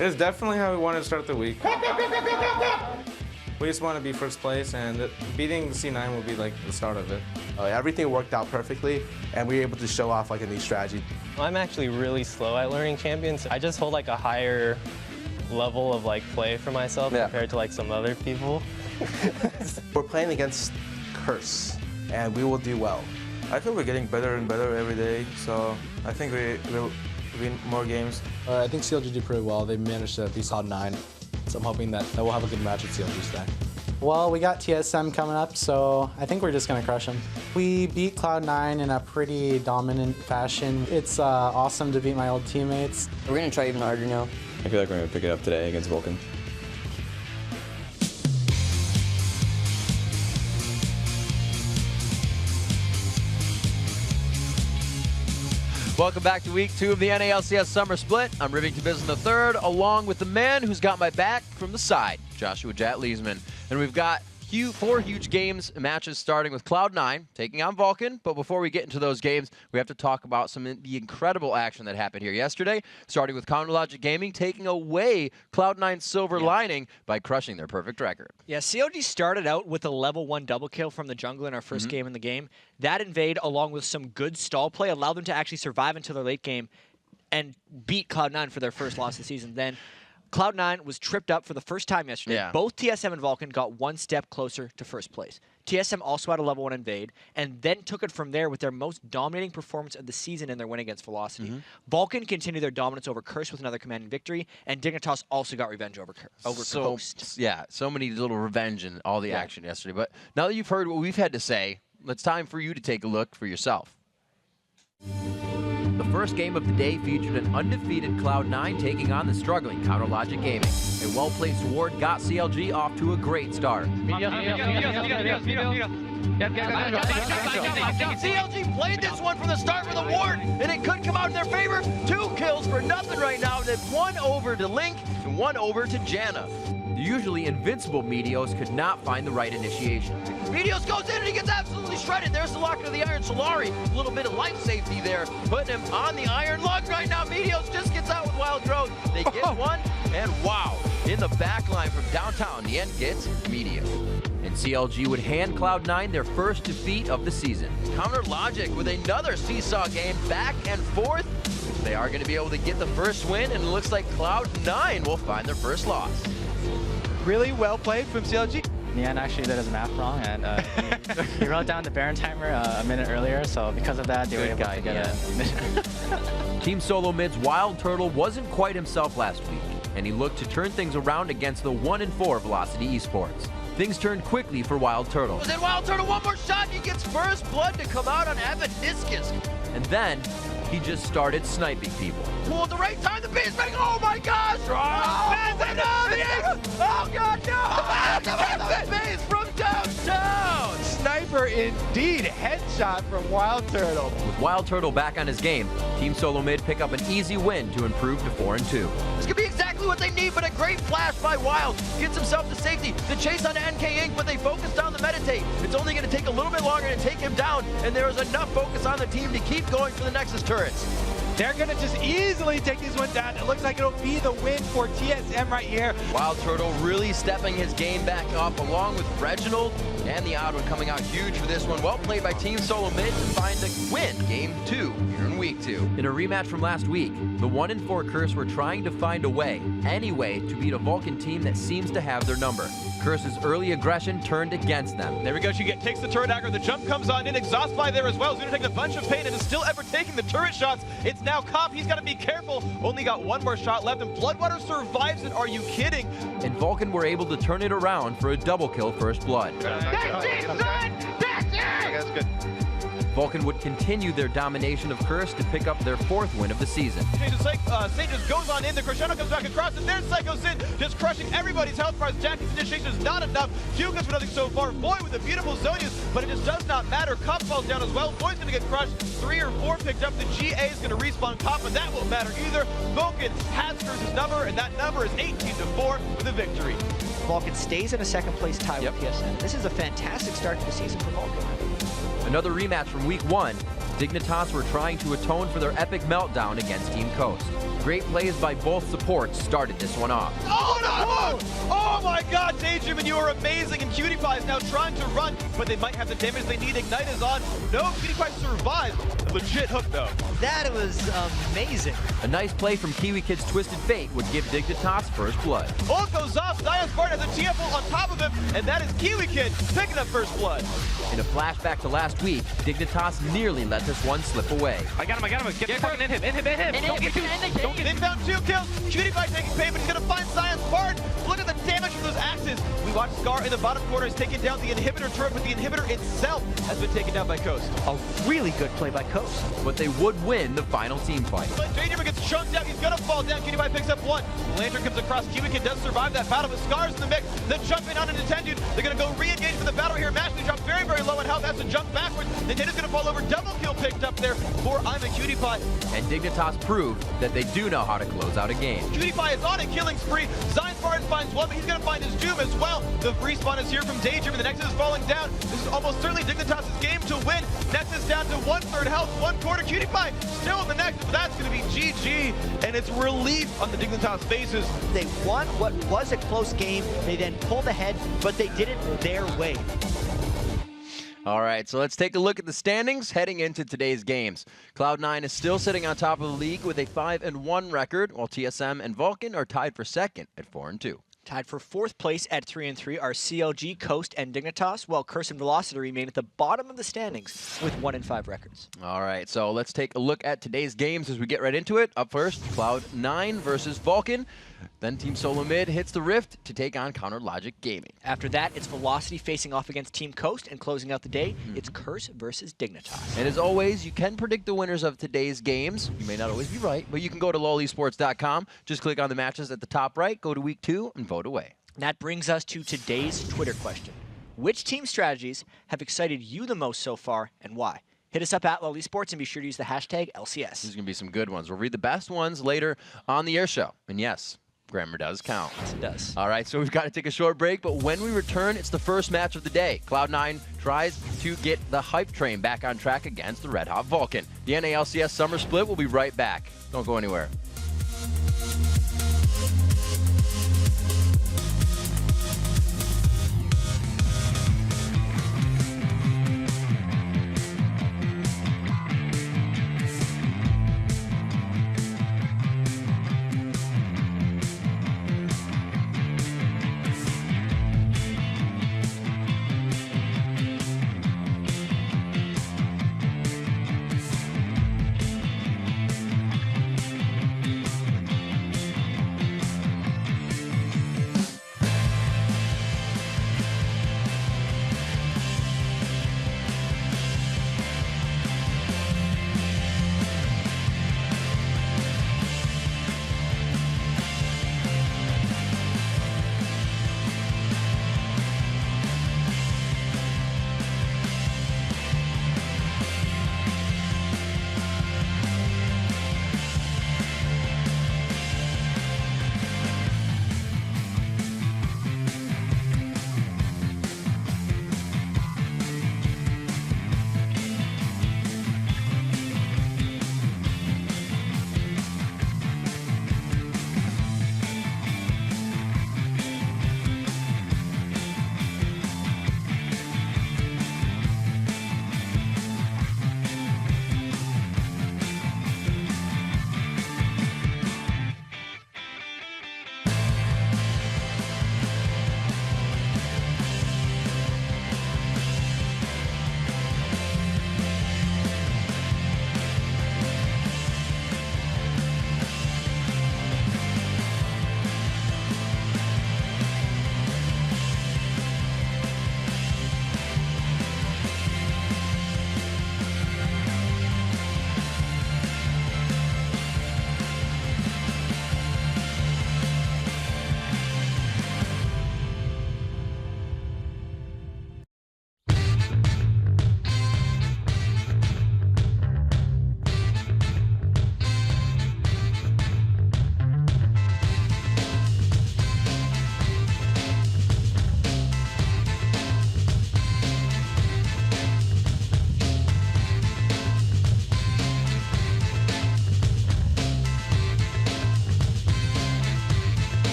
It's definitely how we wanted to start the week. We just want to be first place, and beating C9 will be like the start of it. Everything worked out perfectly, and we were able to show off like a new strategy. I'm actually really slow at learning champions. I just hold like a higher level of like play for myself compared to like some other people. We're playing against Curse, and we will do well. I feel we're getting better and better every day, so I think we will win more games. I think CLG did pretty well. They managed to beat Cloud9, so I'm hoping that we'll have a good match with CLG today. Well, we got TSM coming up, so I think we're just going to crush them. We beat Cloud9 in a pretty dominant fashion. It's awesome to beat my old teammates. We're going to try even harder now. I feel like we're going to pick it up today against Vulcan. Welcome back to week 2 of the NA LCS Summer Split. I'm Rivington Business III, along with the man who's got my back from the side, Joshua Jat Leesman. And we've got 4 huge matches starting with Cloud9 taking on Vulcan. But before we get into those games, we have to talk about some of the incredible action that happened here yesterday, starting with Counterlogic Gaming taking away Cloud9's silver lining by crushing their perfect record. Yeah, COD started out with a level 1 double kill from the jungle in our first game in the game. That invade, along with some good stall play, allowed them to actually survive until their late game and beat Cloud9 for their first loss of the season. Then Cloud9 was tripped up for the first time yesterday. Yeah. Both TSM and Vulcan got one step closer to first place. TSM also had a level 1 invade, and then took it from there with their most dominating performance of the season in their win against Velocity. Vulcan continued their dominance over Curse with another commanding victory, and Dignitas also got revenge over Coast. Yeah, so many little revenge in all the action yesterday. But now that you've heard what we've had to say, it's time for you to take a look for yourself. The first game of the day featured an undefeated Cloud9 taking on the struggling Counterlogic Gaming. A well-placed ward got CLG off to a great start. CLG played this one from the start for the ward, and it could come out in their favor. 2 kills for nothing right now. Then 1 over to Link and 1 over to Janna. The usually invincible Meteos could not find the right initiation. Meteos goes in and he gets absolutely shredded. There's the lock of the Iron Solari. A little bit of life safety there, putting him on the Iron Lug right now. Meteos just gets out with Wild Growth. They get one, and wow, in the back line from downtown, the end gets Meteos. And CLG would hand Cloud9 their first defeat of the season. Counterlogic with another seesaw game, back and forth. They are going to be able to get the first win, and it looks like Cloud9 will find their first loss. Really well played from CLG. Nian actually did his math wrong, and he wrote down the Baron timer a minute earlier, so because of that, they were able to get a Team Solo Mid's Wild Turtle wasn't quite himself last week, and he looked to turn things around against the 1-4 Velocity Esports. Things turned quickly for Wild Turtle. Then Wild Turtle, one more shot, he gets first blood to come out on Evan Niskus. And then he just started sniping people. Well, at the right time, the base medic, oh my gosh! Oh god, no! The base from downtown! Sniper indeed, headshot from Wild Turtle. With Wild Turtle back on his game, Team Solo Mid pick up an easy win to improve to 4-2. This could be exactly what they need, but a great flash by Wild gets himself to safety. The chase on NK Inc., but they focus down the meditate. It's only going to take a little bit longer to take him down, and there is enough focus on the team to keep going for the Nexus turrets. They're going to just easily take this one down. It looks like it'll be the win for TSM right here. Wild Turtle really stepping his game back up, along with Reginald, and the odd one coming out huge for this one. Well played by Team Solo Mid to find the win, Game 2, here in Week 2. In a rematch from last week, the 1-4 Curse were trying to find a way, any way, to beat a Vulcan team that seems to have their number. Curse's early aggression turned against them. There we go, takes the turret dagger, the jump comes on in, Exhaust Fly there as well. Zuna taking a bunch of pain and is still ever taking the turret shots. It's now Cop, he's got to be careful. Only got 1 more shot left, and Bloodwater survives it, are you kidding? And Vulcan were able to turn it around for a double kill first blood. That's good. Vulcan would continue their domination of Curse to pick up their 4th win of the season. Sages goes on in, the Crescendo comes back across, and there's Psycho Sin just crushing everybody's health bars. Jackie's initiation is not enough. Hugo's for nothing so far. Void with a beautiful Zonius, but it just does not matter. Cop falls down as well. Void's gonna get crushed. 3 or 4 picked up. The GA is gonna respawn Cop, but that won't matter either. Vulcan has Curse's number, and that number is 18-4 for the victory. Vulcan stays in a 2nd place tie with TSM. This is a fantastic start to the season for Vulcan. Another rematch from Week 1. Dignitas were trying to atone for their epic meltdown against Team Coast. Great plays by both supports started this one off. Oh no! Oh my god, Daydream, and you are amazing, and Cutie Pie is now trying to run, but they might have the damage they need. Ignite is on. No, Cutie Pie survives. A legit hook though. That was amazing. A nice play from Kiwi Kid's Twisted Fate would give Dignitas first blood. Ult goes off, Zion's Bart has a TF ult on top of him, and that is Kiwi Kid picking up first blood. In a flashback to last week, Dignitas nearly let this one slip away. I got him. Get the fucking in him. Don't get They found 2 kills. Cutie Pie taking pain, but he's gonna find Zion's Bart. Look at the damage from those axes. We watch Scar in the bottom corner is taking down the inhibitor turret, but the inhibitor itself has been taken down by Coast. A really good play by Coast. But they would win the final team fight. But Daydreamer gets chunked out. He's gonna fall down. Cutie Pie picks up 1. Lantern comes across. Kiwi Kid does survive that battle, but Scar's in the mix. Then jumping on a Nintendude. They're gonna go re-engage for the battle here. Mashley dropped very, very low in health. Has to jump backwards. Nintendude's gonna fall over. Double kill picked up there for I'm a Cutie Pie. And Dignitas proved that they do know how to close out a game. Cutie Pie is on a killing spree. Zion's Bart finds 1, but he's gonna find his doom as well. The respawn is here from Daydream, and the Nexus is falling down. This is almost certainly Dignitas' game to win. Nexus down to 1/3 health, 1/4. Cutie Pie still in the Nexus, but that's gonna be GG, and it's relief on the Dignitas faces. They won what was a close game. They then pulled ahead, but they did it their way. All right, so let's take a look at the standings heading into today's games. Cloud9 is still sitting on top of the league with a 5-1 record, while TSM and Vulcan are tied for second at 4-2. Tied for 4th place at 3-3 are CLG, Coast, and Dignitas, while Curse and Velocity remain at the bottom of the standings with 1-5 records. All right, so let's take a look at today's games as we get right into it. Up first, Cloud9 versus Vulcan. Then Team Solo Mid hits the Rift to take on Counter Logic Gaming. After that, it's Velocity facing off against Team Coast, and closing out the day, it's Curse versus Dignitas. And as always, you can predict the winners of today's games. You may not always be right, but you can go to lolesports.com, just click on the matches at the top right, go to week 2, and vote away. And that brings us to today's Twitter question. Which team strategies have excited you the most so far, and why? Hit us up at LoleSports and be sure to use the hashtag LCS. There's going to be some good ones. We'll read the best ones later on the air show. And yes, grammar does count. Yes, it does. All right, so we've got to take a short break, but when we return, it's the first match of the day. Cloud9 tries to get the hype train back on track against the Red Hot Vulcan. The NA LCS Summer Split will be right back. Don't go anywhere.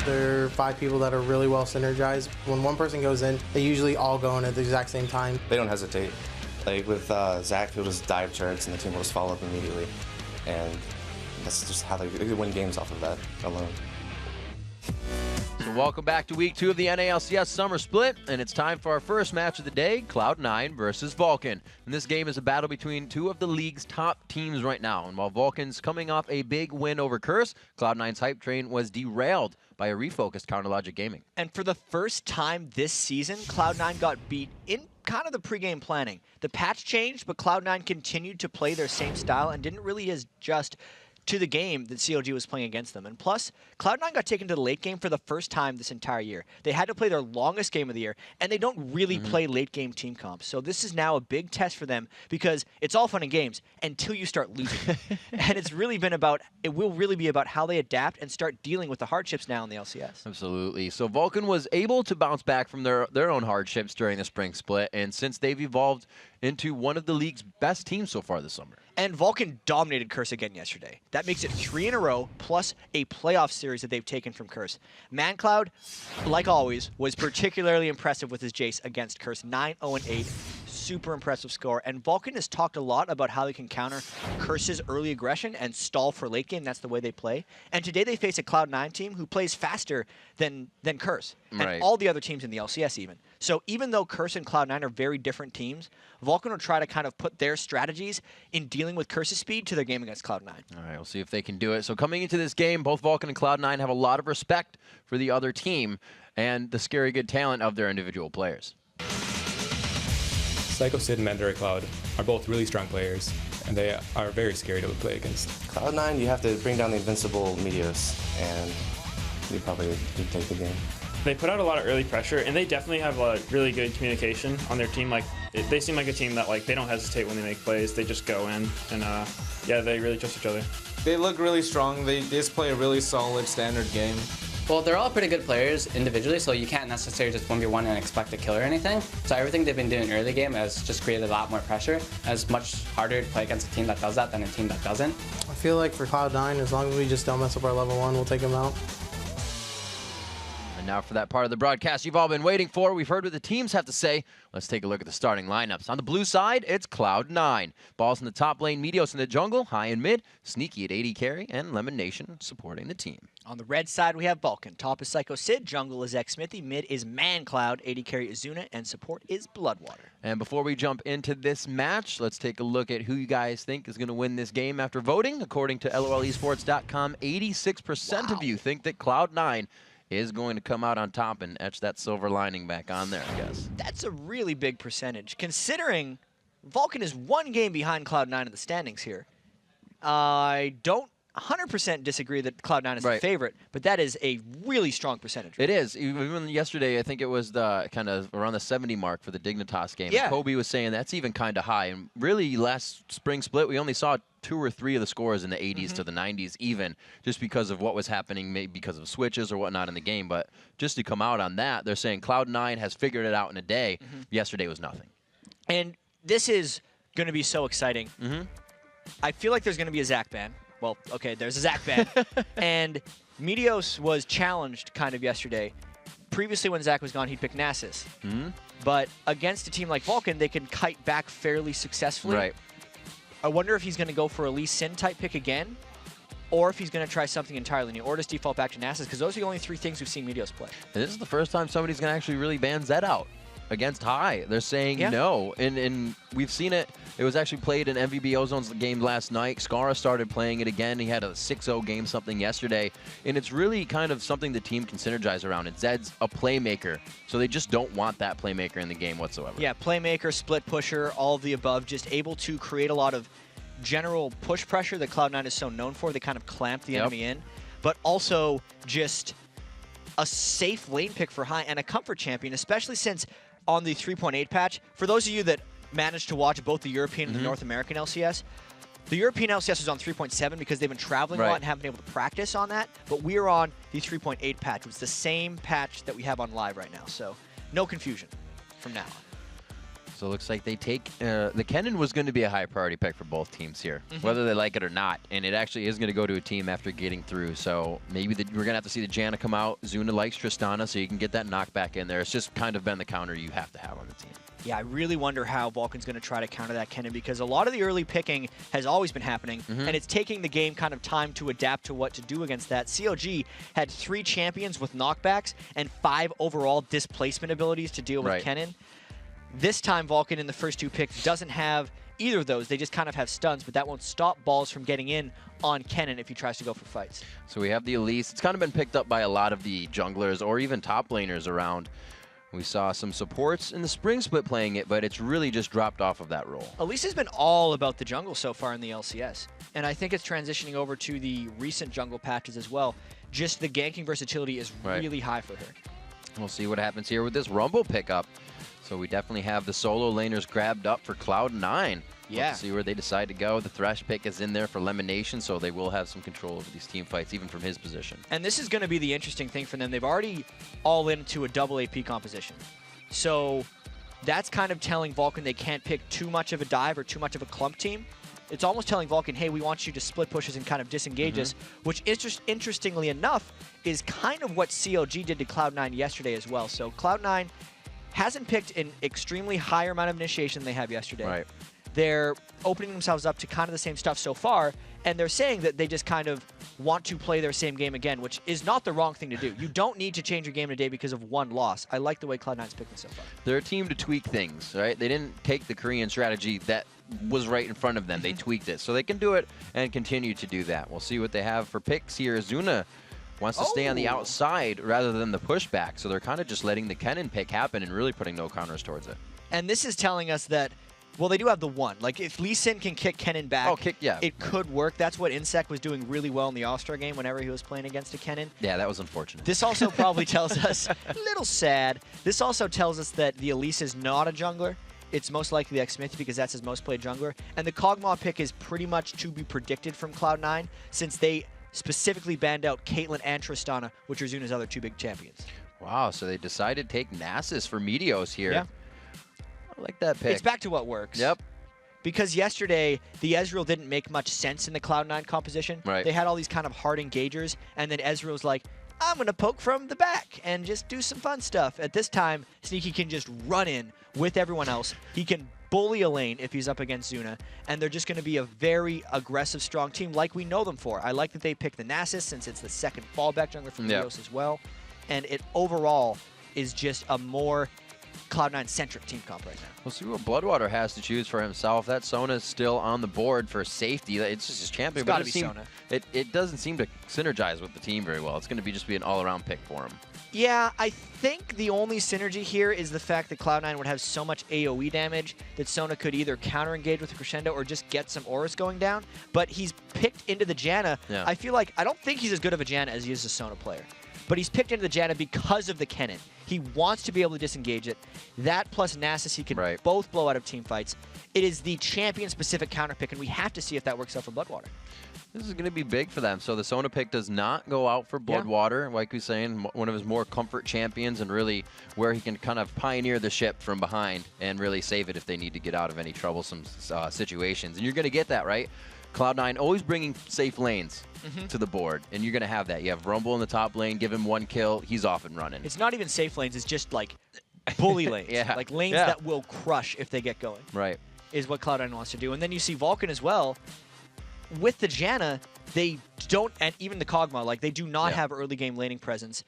They're 5 people that are really well synergized. When one person goes in, they usually all go in at the exact same time. They don't hesitate. Like with Zach, he'll just dive turrets and the team will just follow up immediately. And that's just how they win games off of that alone. So welcome back to week 2 of the NALCS Summer Split, and it's time for our first match of the day, Cloud9 versus Vulcan. And this game is a battle between 2 of the league's top teams right now. And while Vulcan's coming off a big win over Curse, Cloud9's hype train was derailed by a refocused Counter Logic Gaming. And for the first time this season, Cloud9 got beat in kind of the pregame planning. The patch changed, but Cloud9 continued to play their same style and didn't really adjust to the game that CLG was playing against them. And plus, Cloud9 got taken to the late game for the first time this entire year. They had to play their longest game of the year, and they don't really play late game team comps. So this is now a big test for them because it's all fun and games until you start losing. And it will really be about how they adapt and start dealing with the hardships now in the LCS. Absolutely. So Vulcan was able to bounce back from their own hardships during the spring split, and since they've evolved into one of the league's best teams so far this summer. And Vulcan dominated Curse again yesterday. That makes it 3 in a row, plus a playoff series that they've taken from Curse. ManCloud, like always, was particularly impressive with his Jace against Curse. 9-0-8, super impressive score. And Vulcan has talked a lot about how they can counter Curse's early aggression and stall for late game. That's the way they play. And today they face a Cloud9 team who plays faster than Curse. And all the other teams in the LCS even. So even though Curse and Cloud9 are very different teams, Vulcan will try to kind of put their strategies in dealing with Curse's speed to their game against Cloud9. All right, we'll see if they can do it. So coming into this game, both Vulcan and Cloud9 have a lot of respect for the other team and the scary good talent of their individual players. Psycho Sid and Mandatory Cloud are both really strong players, and they are very scary to play against. Cloud9, you have to bring down the invincible Meteos, and you probably do take the game. They put out a lot of early pressure, and they definitely have a really good communication on their team. Like, they seem like a team that they don't hesitate when they make plays. They just go in, and yeah, they really trust each other. They look really strong. They just play a really solid standard game. Well, they're all pretty good players individually, so you can't necessarily just 1v1 and expect a kill or anything. So everything they've been doing early game has just created a lot more pressure. And it's much harder to play against a team that does that than a team that doesn't. I feel like for Cloud9, as long as we just don't mess up our level 1, we'll take them out. Now for that part of the broadcast you've all been waiting for. We've heard what the teams have to say. Let's take a look at the starting lineups. On the blue side, it's Cloud9. Balls in the top lane, Meteos in the jungle, high and mid, Sneaky at AD carry, and Lemon Nation supporting the team. On the red side, we have Vulcan. Top is Psycho Sid, jungle is Xmithy, mid is ManCloud, AD carry is Zuna, and support is Bloodwater. And before we jump into this match, let's take a look at who you guys think is going to win this game after voting. According to LOLesports.com, 86% of you think that Cloud9 is going to come out on top and etch that silver lining back on there, I guess. That's a really big percentage, considering Vulcan is 1 game behind Cloud9 in the standings here. I don't 100% disagree that Cloud9 is the favorite, but that is a really strong percentage. It is. Even yesterday, I think it was the kind of around the 70 mark for the Dignitas game. Yeah. Kobe was saying that's even kind of high. And really, last spring split, we only saw 2 or 3 of the scores in the 80s to the 90s even, just because of what was happening, maybe because of switches or whatnot in the game. But just to come out on that, they're saying Cloud9 has figured it out in a day. Yesterday was nothing. And this is going to be so exciting. I feel like there's going to be a Zach ban. Well, okay, there's a Zach ban. And Meteos was challenged kind of yesterday. Previously, when Zach was gone, he'd pick Nasus. But against a team like Vulcan, they can kite back fairly successfully. Right. I wonder if he's going to go for a Lee Sin type pick again, or if he's going to try something entirely new, or just default back to Nasus, because those are the only 3 things we've seen Meteos play. And this is the first time somebody's going to actually really ban Zed out against High. They're saying no, and we've seen it. It was actually played in MVP Ozone's game last night. Skara started playing it again. He had a 6-0 game something yesterday, and it's really kind of something the team can synergize around. And Zed's a playmaker, so they just don't want that playmaker in the game whatsoever. Yeah, playmaker, split pusher, all of the above, just able to create a lot of general push pressure that Cloud9 is so known for. They kind of clamp the enemy in, but also just a safe lane pick for High and a comfort champion, especially since on the 3.8 patch, for those of you that managed to watch both the European and the North American LCS, the European LCS was on 3.7 because they've been traveling a lot and haven't been able to practice on that, but we're on the 3.8 patch, which is the same patch that we have on live right now, so no confusion from now on. So it looks like they take the Kennen was going to be a high priority pick for both teams here, whether they like it or not. And it actually is going to go to a team after getting through. So maybe we're going to have to see the Janna come out. Zuna likes Tristana, so you can get that knockback in there. It's just kind of been the counter you have to have on the team. Yeah, I really wonder how Vulcan's going to try to counter that Kennen, because a lot of the early picking has always been happening, and it's taking the game kind of time to adapt to what to do against that. CLG had 3 champions with knockbacks and 5 overall displacement abilities to deal with Kennen. This time, Vulcan in the first 2 picks doesn't have either of those. They just kind of have stuns, but that won't stop balls from getting in on Kennen if he tries to go for fights. So we have the Elise. It's kind of been picked up by a lot of the junglers or even top laners around. We saw some supports in the spring split playing it, but it's really just dropped off of that role. Elise has been all about the jungle so far in the LCS, and I think it's transitioning over to the recent jungle patches as well. Just the ganking versatility is really high for her. We'll see what happens here with this Rumble pickup. So we definitely have the solo laners grabbed up for Cloud9. Yeah. Let's see where they decide to go. The Thresh pick is in there for Lemonation, so they will have some control over these team fights, even from his position. And this is going to be the interesting thing for them. They've already all into a double AP composition. So that's kind of telling Vulcan they can't pick too much of a dive or too much of a clump team. It's almost telling Vulcan, hey, we want you to split pushes and kind of disengage us, which interestingly enough is kind of what CLG did to Cloud9 yesterday as well. So Cloud9 hasn't picked an extremely higher amount of initiation than they have yesterday. They're opening themselves up to kind of the same stuff so far, and they're saying that they just kind of want to play their same game again, which is not the wrong thing to do. You don't need to change your game today because of one loss. I like the way Cloud9's picking so far. They're a team to tweak things, right? They didn't take the Korean strategy that was right in front of them. They tweaked it, so they can do it and continue to do that. We'll see what they have for picks here. Zuna wants to stay on the outside rather than the pushback, so they're kind of just letting the Kennen pick happen and really putting no counters towards it. And this is telling us that, well, they do have the one. Like, if Lee Sin can kick Kennen back, it could work. That's what Insect was doing really well in the All-Star game whenever he was playing against a Kennen. Yeah, that was unfortunate. This also probably tells us, a little sad, this also tells us that the Elise is not a jungler. It's most likely the X-Smith because that's his most played jungler. And the Kog'Maw pick is pretty much to be predicted from Cloud9 since they specifically banned out Caitlyn and Tristana, which are Zuna's other 2 big champions. Wow, so they decided to take Nasus for Meteos here. Yeah. I like that pick. It's back to what works. Yep. Because yesterday, the Ezreal didn't make much sense in the Cloud9 composition. They had all these kind of hard engagers, and then Ezreal's like, I'm going to poke from the back and just do some fun stuff. At this time, Sneaky can just run in with everyone else. He can bully a lane if he's up against Zuna, and they're just going to be a very aggressive, strong team like we know them for. I like that they picked the Nasus since it's the second fallback jungler for Meteos as well, and it overall is just a more Cloud9-centric team comp right now. We'll see what Bloodwater has to choose for himself. That Sona's still on the board for safety. It's just his champion, but it doesn't seem to synergize with the team very well. It's going to be just be an all-around pick for him. Yeah, I think the only synergy here is the fact that Cloud9 would have so much AoE damage that Sona could either counter-engage with a Crescendo or just get some auras going down. But he's picked into the Janna. I feel like, I don't think he's as good of a Janna as he is a Sona player. But he's picked into the Janna because of the Kennen. He wants to be able to disengage it. That plus Nasus, he can both blow out of team fights. It is the champion-specific counter pick, and we have to see if that works out for Bloodwater. This is going to be big for them. So the Sona pick does not go out for Bloodwater, like we saying, one of his more comfort champions and really where he can kind of pioneer the ship from behind and really save it if they need to get out of any troublesome situations. And you're going to get that, right? Cloud9 always bringing safe lanes to the board, and you're going to have that. You have Rumble in the top lane, give him 1 kill, he's off and running. It's not even safe lanes, it's just like bully lanes. Like lanes that will crush if they get going. Right. Is what Cloud9 wants to do. And then you see Vulcan as well. With the Janna, they don't, and even the Kog'Maw, like they do not have early game laning presence.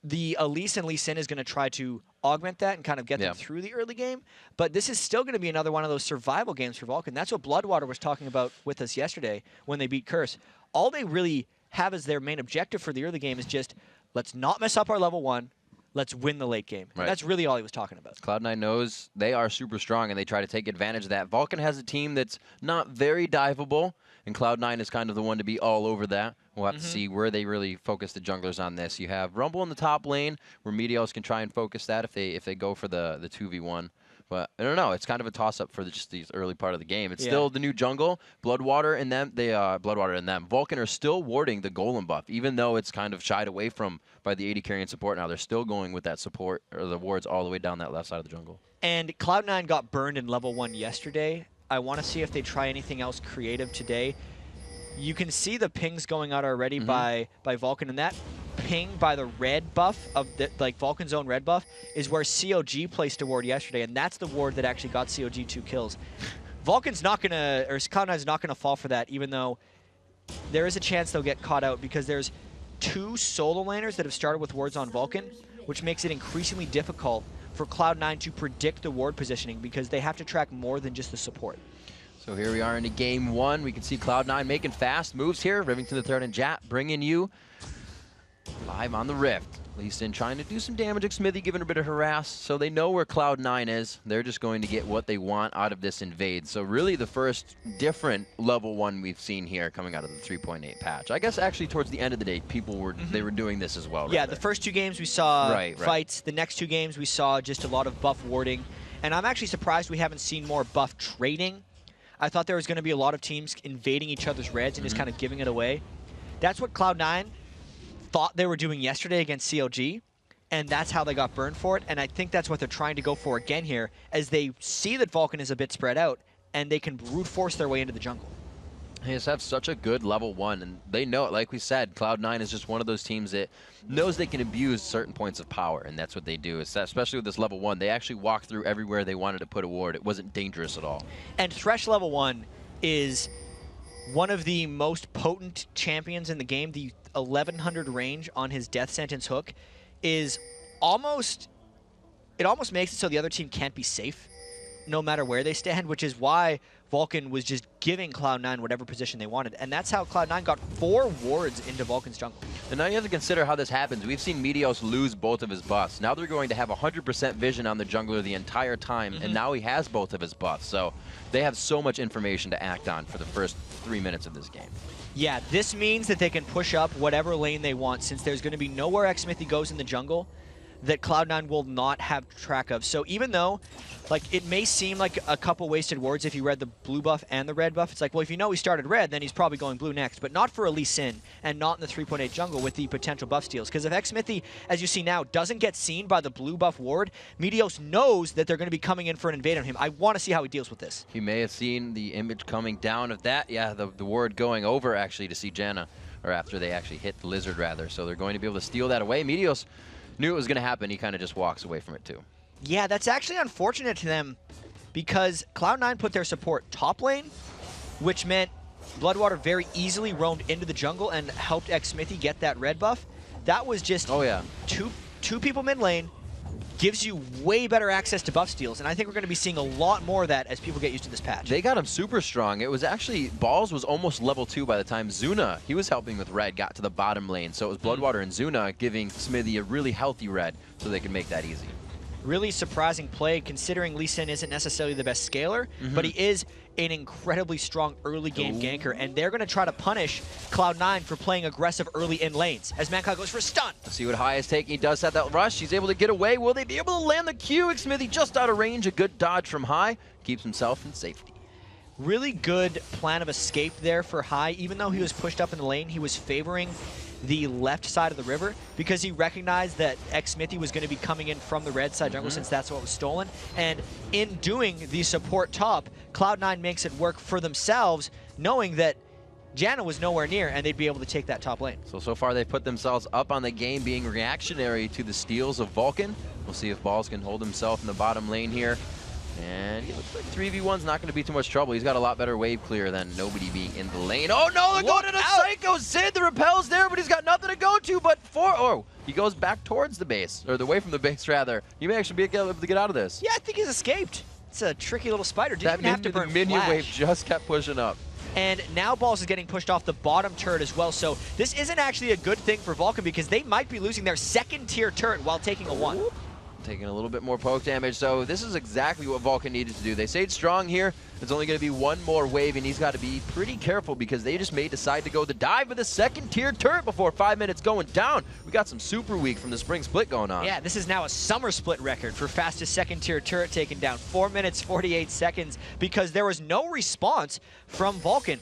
The Elise and Lee Sin is going to try to augment that and kind of get them through the early game. But this is still going to be another one of those survival games for Vulcan. That's what Bloodwater was talking about with us yesterday when they beat Curse. All they really have as their main objective for the early game is just, let's not mess up our level 1. Let's win the late game. And that's really all he was talking about. Cloud9 knows they are super strong, and they try to take advantage of that. Vulcan has a team that's not very diveable, and Cloud9 is kind of the one to be all over that. We'll have to see where they really focus the junglers on this. You have Rumble in the top lane, where Meteos can try and focus that if they go for the 2v1. But I don't know. It's kind of a toss-up for just these early part of the game. It's still the new jungle. Bloodwater and them. Bloodwater and them. Vulcan are still warding the Golem buff, even though it's kind of shied away from by the AD carry and support. Now they're still going with that support or the wards all the way down that left side of the jungle. And Cloud9 got burned in level 1 yesterday. I want to see if they try anything else creative today. You can see the pings going out already by Vulcan, and that ping by the red buff of like Vulcan's own red buff is where COG placed a ward yesterday, and that's the ward that actually got COG 2 kills. Vulcan's not gonna, or Cloud9's not gonna fall for that, even though there is a chance they'll get caught out because there's 2 solo laners that have started with wards on Vulcan, which makes it increasingly difficult for Cloud9 to predict the ward positioning because they have to track more than just the support. So here we are into game 1. We can see Cloud9 making fast moves here. Rivington the Third and Jat bringing you live on the Rift. Lee Sin trying to do some damage. Smithy giving a bit of harass. So they know where Cloud9 is. They're just going to get what they want out of this invade. So really the first different level 1 we've seen here coming out of the 3.8 patch. I guess actually towards the end of the day, people were they were doing this as well. Yeah, the first 2 games we saw fights. The next 2 games we saw just a lot of buff warding. And I'm actually surprised we haven't seen more buff trading. I thought there was going to be a lot of teams invading each other's reds and just kind of giving it away. That's what Cloud9 thought they were doing yesterday against CLG, and that's how they got burned for it. And I think that's what they're trying to go for again here, as they see that Vulcan is a bit spread out, and they can brute force their way into the jungle. They just have such a good level 1, and they know it. Like we said, Cloud9 is just one of those teams that knows they can abuse certain points of power, and that's what they do. Especially with this level 1, they actually walked through everywhere they wanted to put a ward. It wasn't dangerous at all. And Thresh level 1 is one of the most potent champions in the game. The 1100 range on his death sentence hook is almost, it almost makes it so the other team can't be safe no matter where they stand, which is why Vulcan was just giving Cloud9 whatever position they wanted. And that's how Cloud9 got 4 wards into Vulcan's jungle. And now you have to consider how this happens. We've seen Meteos lose both of his buffs. Now they're going to have 100% vision on the jungler the entire time, and now he has both of his buffs. So they have so much information to act on for the first 3 minutes of this game. Yeah, this means that they can push up whatever lane they want, since there's going to be nowhere Xmithy goes in the jungle that Cloud9 will not have track of. So even though, like, it may seem like a couple wasted wards if you read the blue buff and the red buff, it's like, well, if you know he started red, then he's probably going blue next, but not for a Lee Sin and not in the 3.8 jungle with the potential buff steals. Because if Xmithy, as you see now, doesn't get seen by the blue buff ward, Meteos knows that they're going to be coming in for an invade on him. I want to see how he deals with this. He may have seen the image coming down of that. Yeah, the ward going over, actually, to see Janna, or after they actually hit the lizard, rather. So they're going to be able to steal that away. Meteos knew it was going to happen. He kind of just walks away from it too. Yeah, that's actually unfortunate to them because Cloud9 put their support top lane, which meant Bloodwater very easily roamed into the jungle and helped Xmithy get that red buff. That was just two people mid lane, gives you way better access to buff steals, and I think we're going to be seeing a lot more of that as people get used to this patch. They got him super strong. It was actually, Balls was almost level 2 by the time Zuna, he was helping with red, got to the bottom lane. So it was Bloodwater and Zuna giving Smithy a really healthy red so they could make that easy. Really surprising play considering Lee Sin isn't necessarily the best scaler, but he is an incredibly strong early game ganker, and they're going to try to punish Cloud9 for playing aggressive early in lanes as Mankai goes for a stun. Let's see what High is taking. He does have that rush. He's able to get away. Will they be able to land the Q? Smithy just out of range. A good dodge from High. Keeps himself in safety. Really good plan of escape there for High. Even though he was pushed up in the lane, he was favoring the left side of the river because he recognized that Xmithy was going to be coming in from the red side jungle since that's what was stolen. And in doing the support top, Cloud9 makes it work for themselves, knowing that Janna was nowhere near and they'd be able to take that top lane. So far they've put themselves up on the game, being reactionary to the steals of Vulcan. We'll see if Balls can hold himself in the bottom lane here. And he looks like 3v1's not going to be too much trouble. He's got a lot better wave clear than nobody being in the lane. Oh no, they're going to the Psycho Sid. The repel's there, but he's got nothing to go to but he goes back towards the base, or away from the base rather. He may actually be able to get out of this. Yeah, I think he's escaped. It's a tricky little spider. Didn't even have to burn minion flash. Wave just kept pushing up. And now Balls is getting pushed off the bottom turret as well. So this isn't actually a good thing for Vulcan because they might be losing their second tier turret while taking a 1. Taking a little bit more poke damage, so this is exactly what Vulcan needed to do. They stayed strong here. It's only going to be one more wave, and he's got to be pretty careful because they just may decide to go the dive with a second tier turret before 5 minutes going down. We got some super weak from the spring split going on. Yeah, this is now a summer split record for fastest second tier turret taken down. 4 minutes, 48 seconds because there was no response from Vulcan.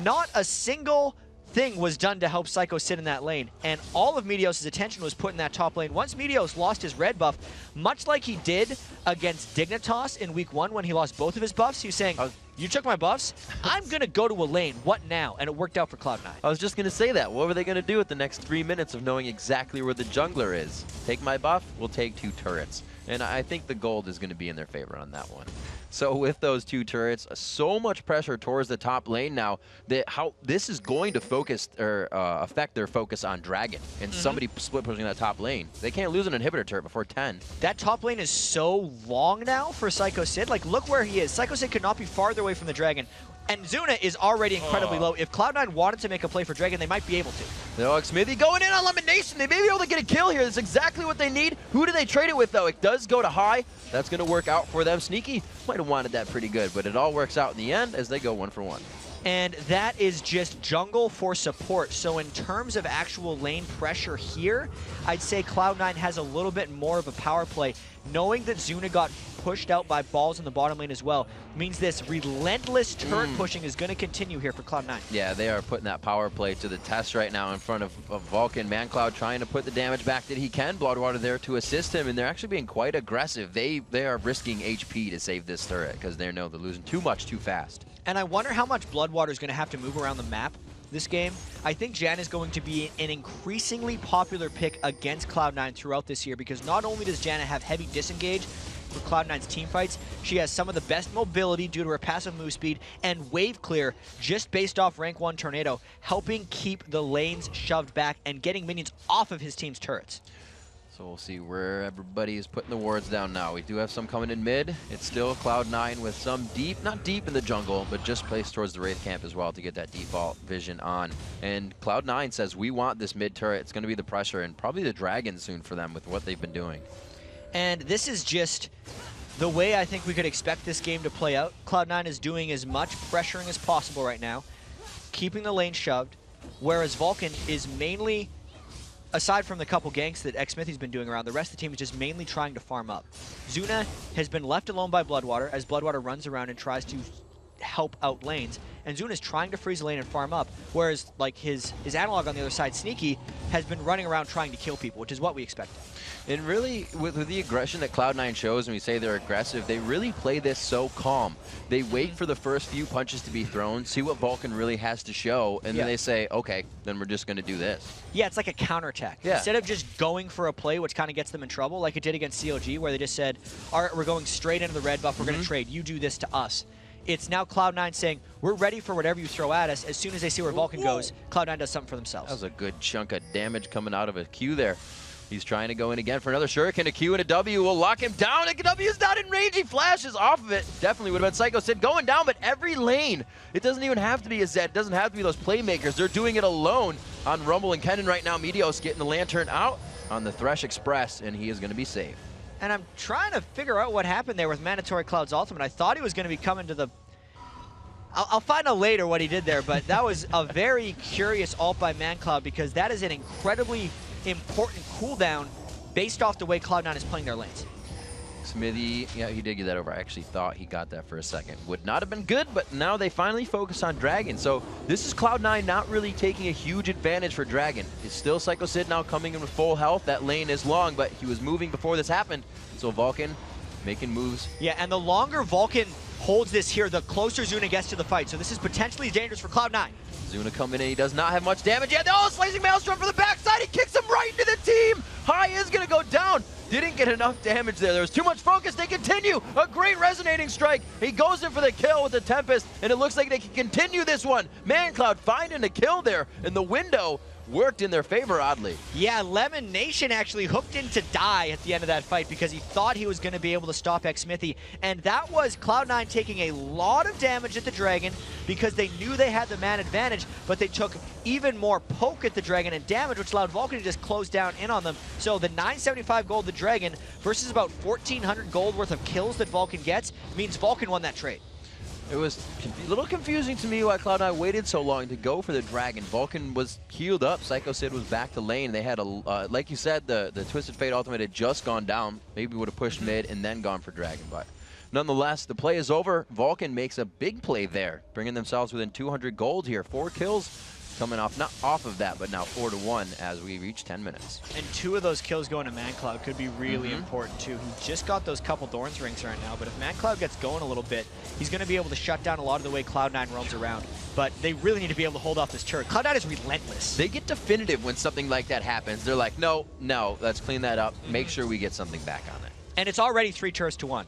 Not a single thing was done to help Psycho sit in that lane, and all of Meteos' attention was put in that top lane. Once Meteos lost his red buff, much like he did against Dignitas in week 1 when he lost both of his buffs, he was saying, you took my buffs, I'm going to go to a lane, what now? And it worked out for Cloud9. I was just going to say that. What were they going to do with the next 3 minutes of knowing exactly where the jungler is? Take my buff, we'll take 2 turrets. And I think the gold is going to be in their favor on that one. So with those 2 turrets, so much pressure towards the top lane now that how this is going to focus or affect their focus on Dragon and somebody split pushing that top lane. They can't lose an inhibitor turret before 10. That top lane is so long now for Psycho Sid. Like, look where he is. Psycho Sid could not be farther away from the Dragon. And Zuna is already incredibly low. If Cloud9 wanted to make a play for Dragon, they might be able to. No, Smithy going in on elimination. They may be able to get a kill here. That's exactly what they need. Who do they trade it with, though? It does go to high. That's going to work out for them. Sneaky might have wanted that pretty good, but it all works out in the end as they go 1 for 1. And that is just jungle for support. So in terms of actual lane pressure here, I'd say Cloud9 has a little bit more of a power play. Knowing that Zuna got pushed out by balls in the bottom lane as well means this relentless turret pushing is going to continue here for Cloud9. Yeah, they are putting that power play to the test right now in front of Vulcan. ManCloud trying to put the damage back that he can. Bloodwater there to assist him, and they're actually being quite aggressive. They are risking HP to save this turret because they know they're losing too much too fast. And I wonder how much Bloodwater is going to have to move around the map this game. I think Jan is going to be an increasingly popular pick against Cloud9 throughout this year because not only does Janna have heavy disengage for Cloud9's team fights, she has some of the best mobility due to her passive move speed and wave clear just based off rank 1 Tornado, helping keep the lanes shoved back and getting minions off of his team's turrets. So we'll see where everybody is putting the wards down now. We do have some coming in mid. It's still Cloud9 with some deep, not deep in the jungle, but just placed towards the Wraith camp as well to get that default vision on. And Cloud9 says, we want this mid turret. It's going to be the pressure and probably the Dragon soon for them with what they've been doing. And this is just the way I think we could expect this game to play out. Cloud9 is doing as much pressuring as possible right now, keeping the lane shoved, whereas Vulcan is mainly, aside from the couple ganks that Xsmithy's been doing around, the rest of the team is just mainly trying to farm up. Zuna has been left alone by Bloodwater as Bloodwater runs around and tries to help out lanes, and Zuna's trying to freeze the lane and farm up, whereas like his analog on the other side, Sneaky, has been running around trying to kill people, which is what we expected. And really, with the aggression that Cloud9 shows, and we say they're aggressive, they really play this so calm. They wait for the first few punches to be thrown, see what Vulcan really has to show, and then they say, okay, then we're just going to do this. Yeah, it's like a counterattack. Yeah. Instead of just going for a play, which kind of gets them in trouble, like it did against CLG, where they just said, all right, we're going straight into the red buff, we're going to trade, you do this to us. It's now Cloud9 saying, we're ready for whatever you throw at us. As soon as they see where Vulcan goes, Cloud9 does something for themselves. That was a good chunk of damage coming out of a Q there. He's trying to go in again for another shuriken. A Q and a W will lock him down. A W is not in range. He flashes off of it. Definitely would have been Psycho Sid going down, but every lane, it doesn't even have to be a Zed. It doesn't have to be those playmakers. They're doing it alone on Rumble and Kennen right now. Meteos getting the lantern out on the Thresh Express, and he is going to be safe. And I'm trying to figure out what happened there with Mandatory Cloud's ultimate. I thought he was going to be coming to the... I'll find out later what he did there, but that was a very curious ult by ManCloud because that is an incredibly important cooldown based off the way Cloud9 is playing their lanes. Smithy, yeah, he did get that over. I actually thought he got that for a second. Would not have been good, but now they finally focus on Dragon. So this is Cloud9 not really taking a huge advantage for Dragon. It's still Psycho Sid now coming in with full health. That lane is long, but he was moving before this happened. So Vulcan making moves. Yeah, and the longer Vulcan holds this here, the closer Zuna gets to the fight. So this is potentially dangerous for Cloud9. Zuna coming in, he does not have much damage yet. Oh, slicing Maelstrom for the backside, he kicks him right into the team! High is gonna go down. Didn't get enough damage there. There was too much focus. They continue. A great resonating strike. He goes in for the kill with the Tempest, and it looks like they can continue this one. ManCloud finding a kill there, and the window worked in their favor, oddly. Yeah, Lemon Nation actually hooked in to die at the end of that fight because he thought he was going to be able to stop Xsmithy. And that was Cloud9 taking a lot of damage at the Dragon because they knew they had the man advantage, but they took even more poke at the Dragon and damage, which allowed Vulcan to just close down in on them. So the 975 gold the Dragon versus about 1,400 gold worth of kills that Vulcan gets means Vulcan won that trade. It was a little confusing to me why Cloud9 waited so long to go for the Dragon. Vulcan was healed up. Psycho Sid was back to lane. They had a, like you said, the Twisted Fate ultimate had just gone down. Maybe would have pushed mid and then gone for Dragon. But nonetheless, the play is over. Vulcan makes a big play there, bringing themselves within 200 gold here. 4 kills coming off, not off of that, but now 4-1 as we reach 10 minutes. And 2 of those kills going to ManCloud could be really important too. He just got those couple Thorns rings right now, but if ManCloud gets going a little bit, he's going to be able to shut down a lot of the way Cloud9 roams around. But they really need to be able to hold off this turret. Cloud9 is relentless. They get definitive when something like that happens. They're like, no, let's clean that up. Make sure we get something back on it. And it's already 3 turrets to 1.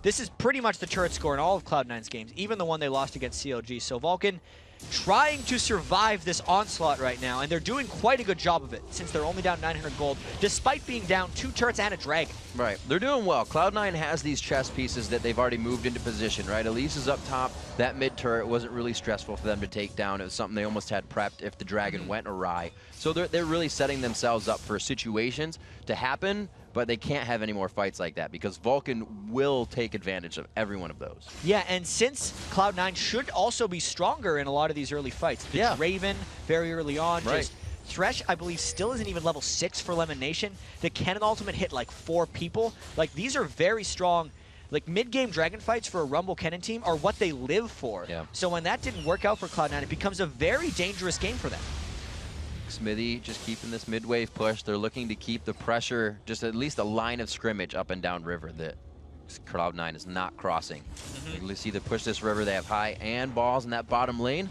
This is pretty much the turret score in all of Cloud9's games, even the one they lost against CLG. So Vulcan trying to survive this onslaught right now, and they're doing quite a good job of it since they're only down 900 gold, despite being down 2 turrets and a dragon. Right, they're doing well. Cloud9 has these chess pieces that they've already moved into position, right? Elise is up top. That mid turret wasn't really stressful for them to take down. It was something they almost had prepped if the dragon went awry. So they're really setting themselves up for situations to happen, but they can't have any more fights like that because Vulcan will take advantage of every one of those. Yeah, and since Cloud9 should also be stronger in a lot of these early fights, the Draven very early on, just Thresh, I believe, still isn't even level 6 for Lemon Nation. The Cannon Ultimate hit like 4 people. Like, these are very strong. Like, mid-game Dragon fights for a Rumble Cannon team are what they live for. Yeah. So when that didn't work out for Cloud9, it becomes a very dangerous game for them. Smithy just keeping this mid-wave push. They're looking to keep the pressure, just at least a line of scrimmage up and down river that Cloud9 is not crossing. You see them push this river. They have high and balls in that bottom lane.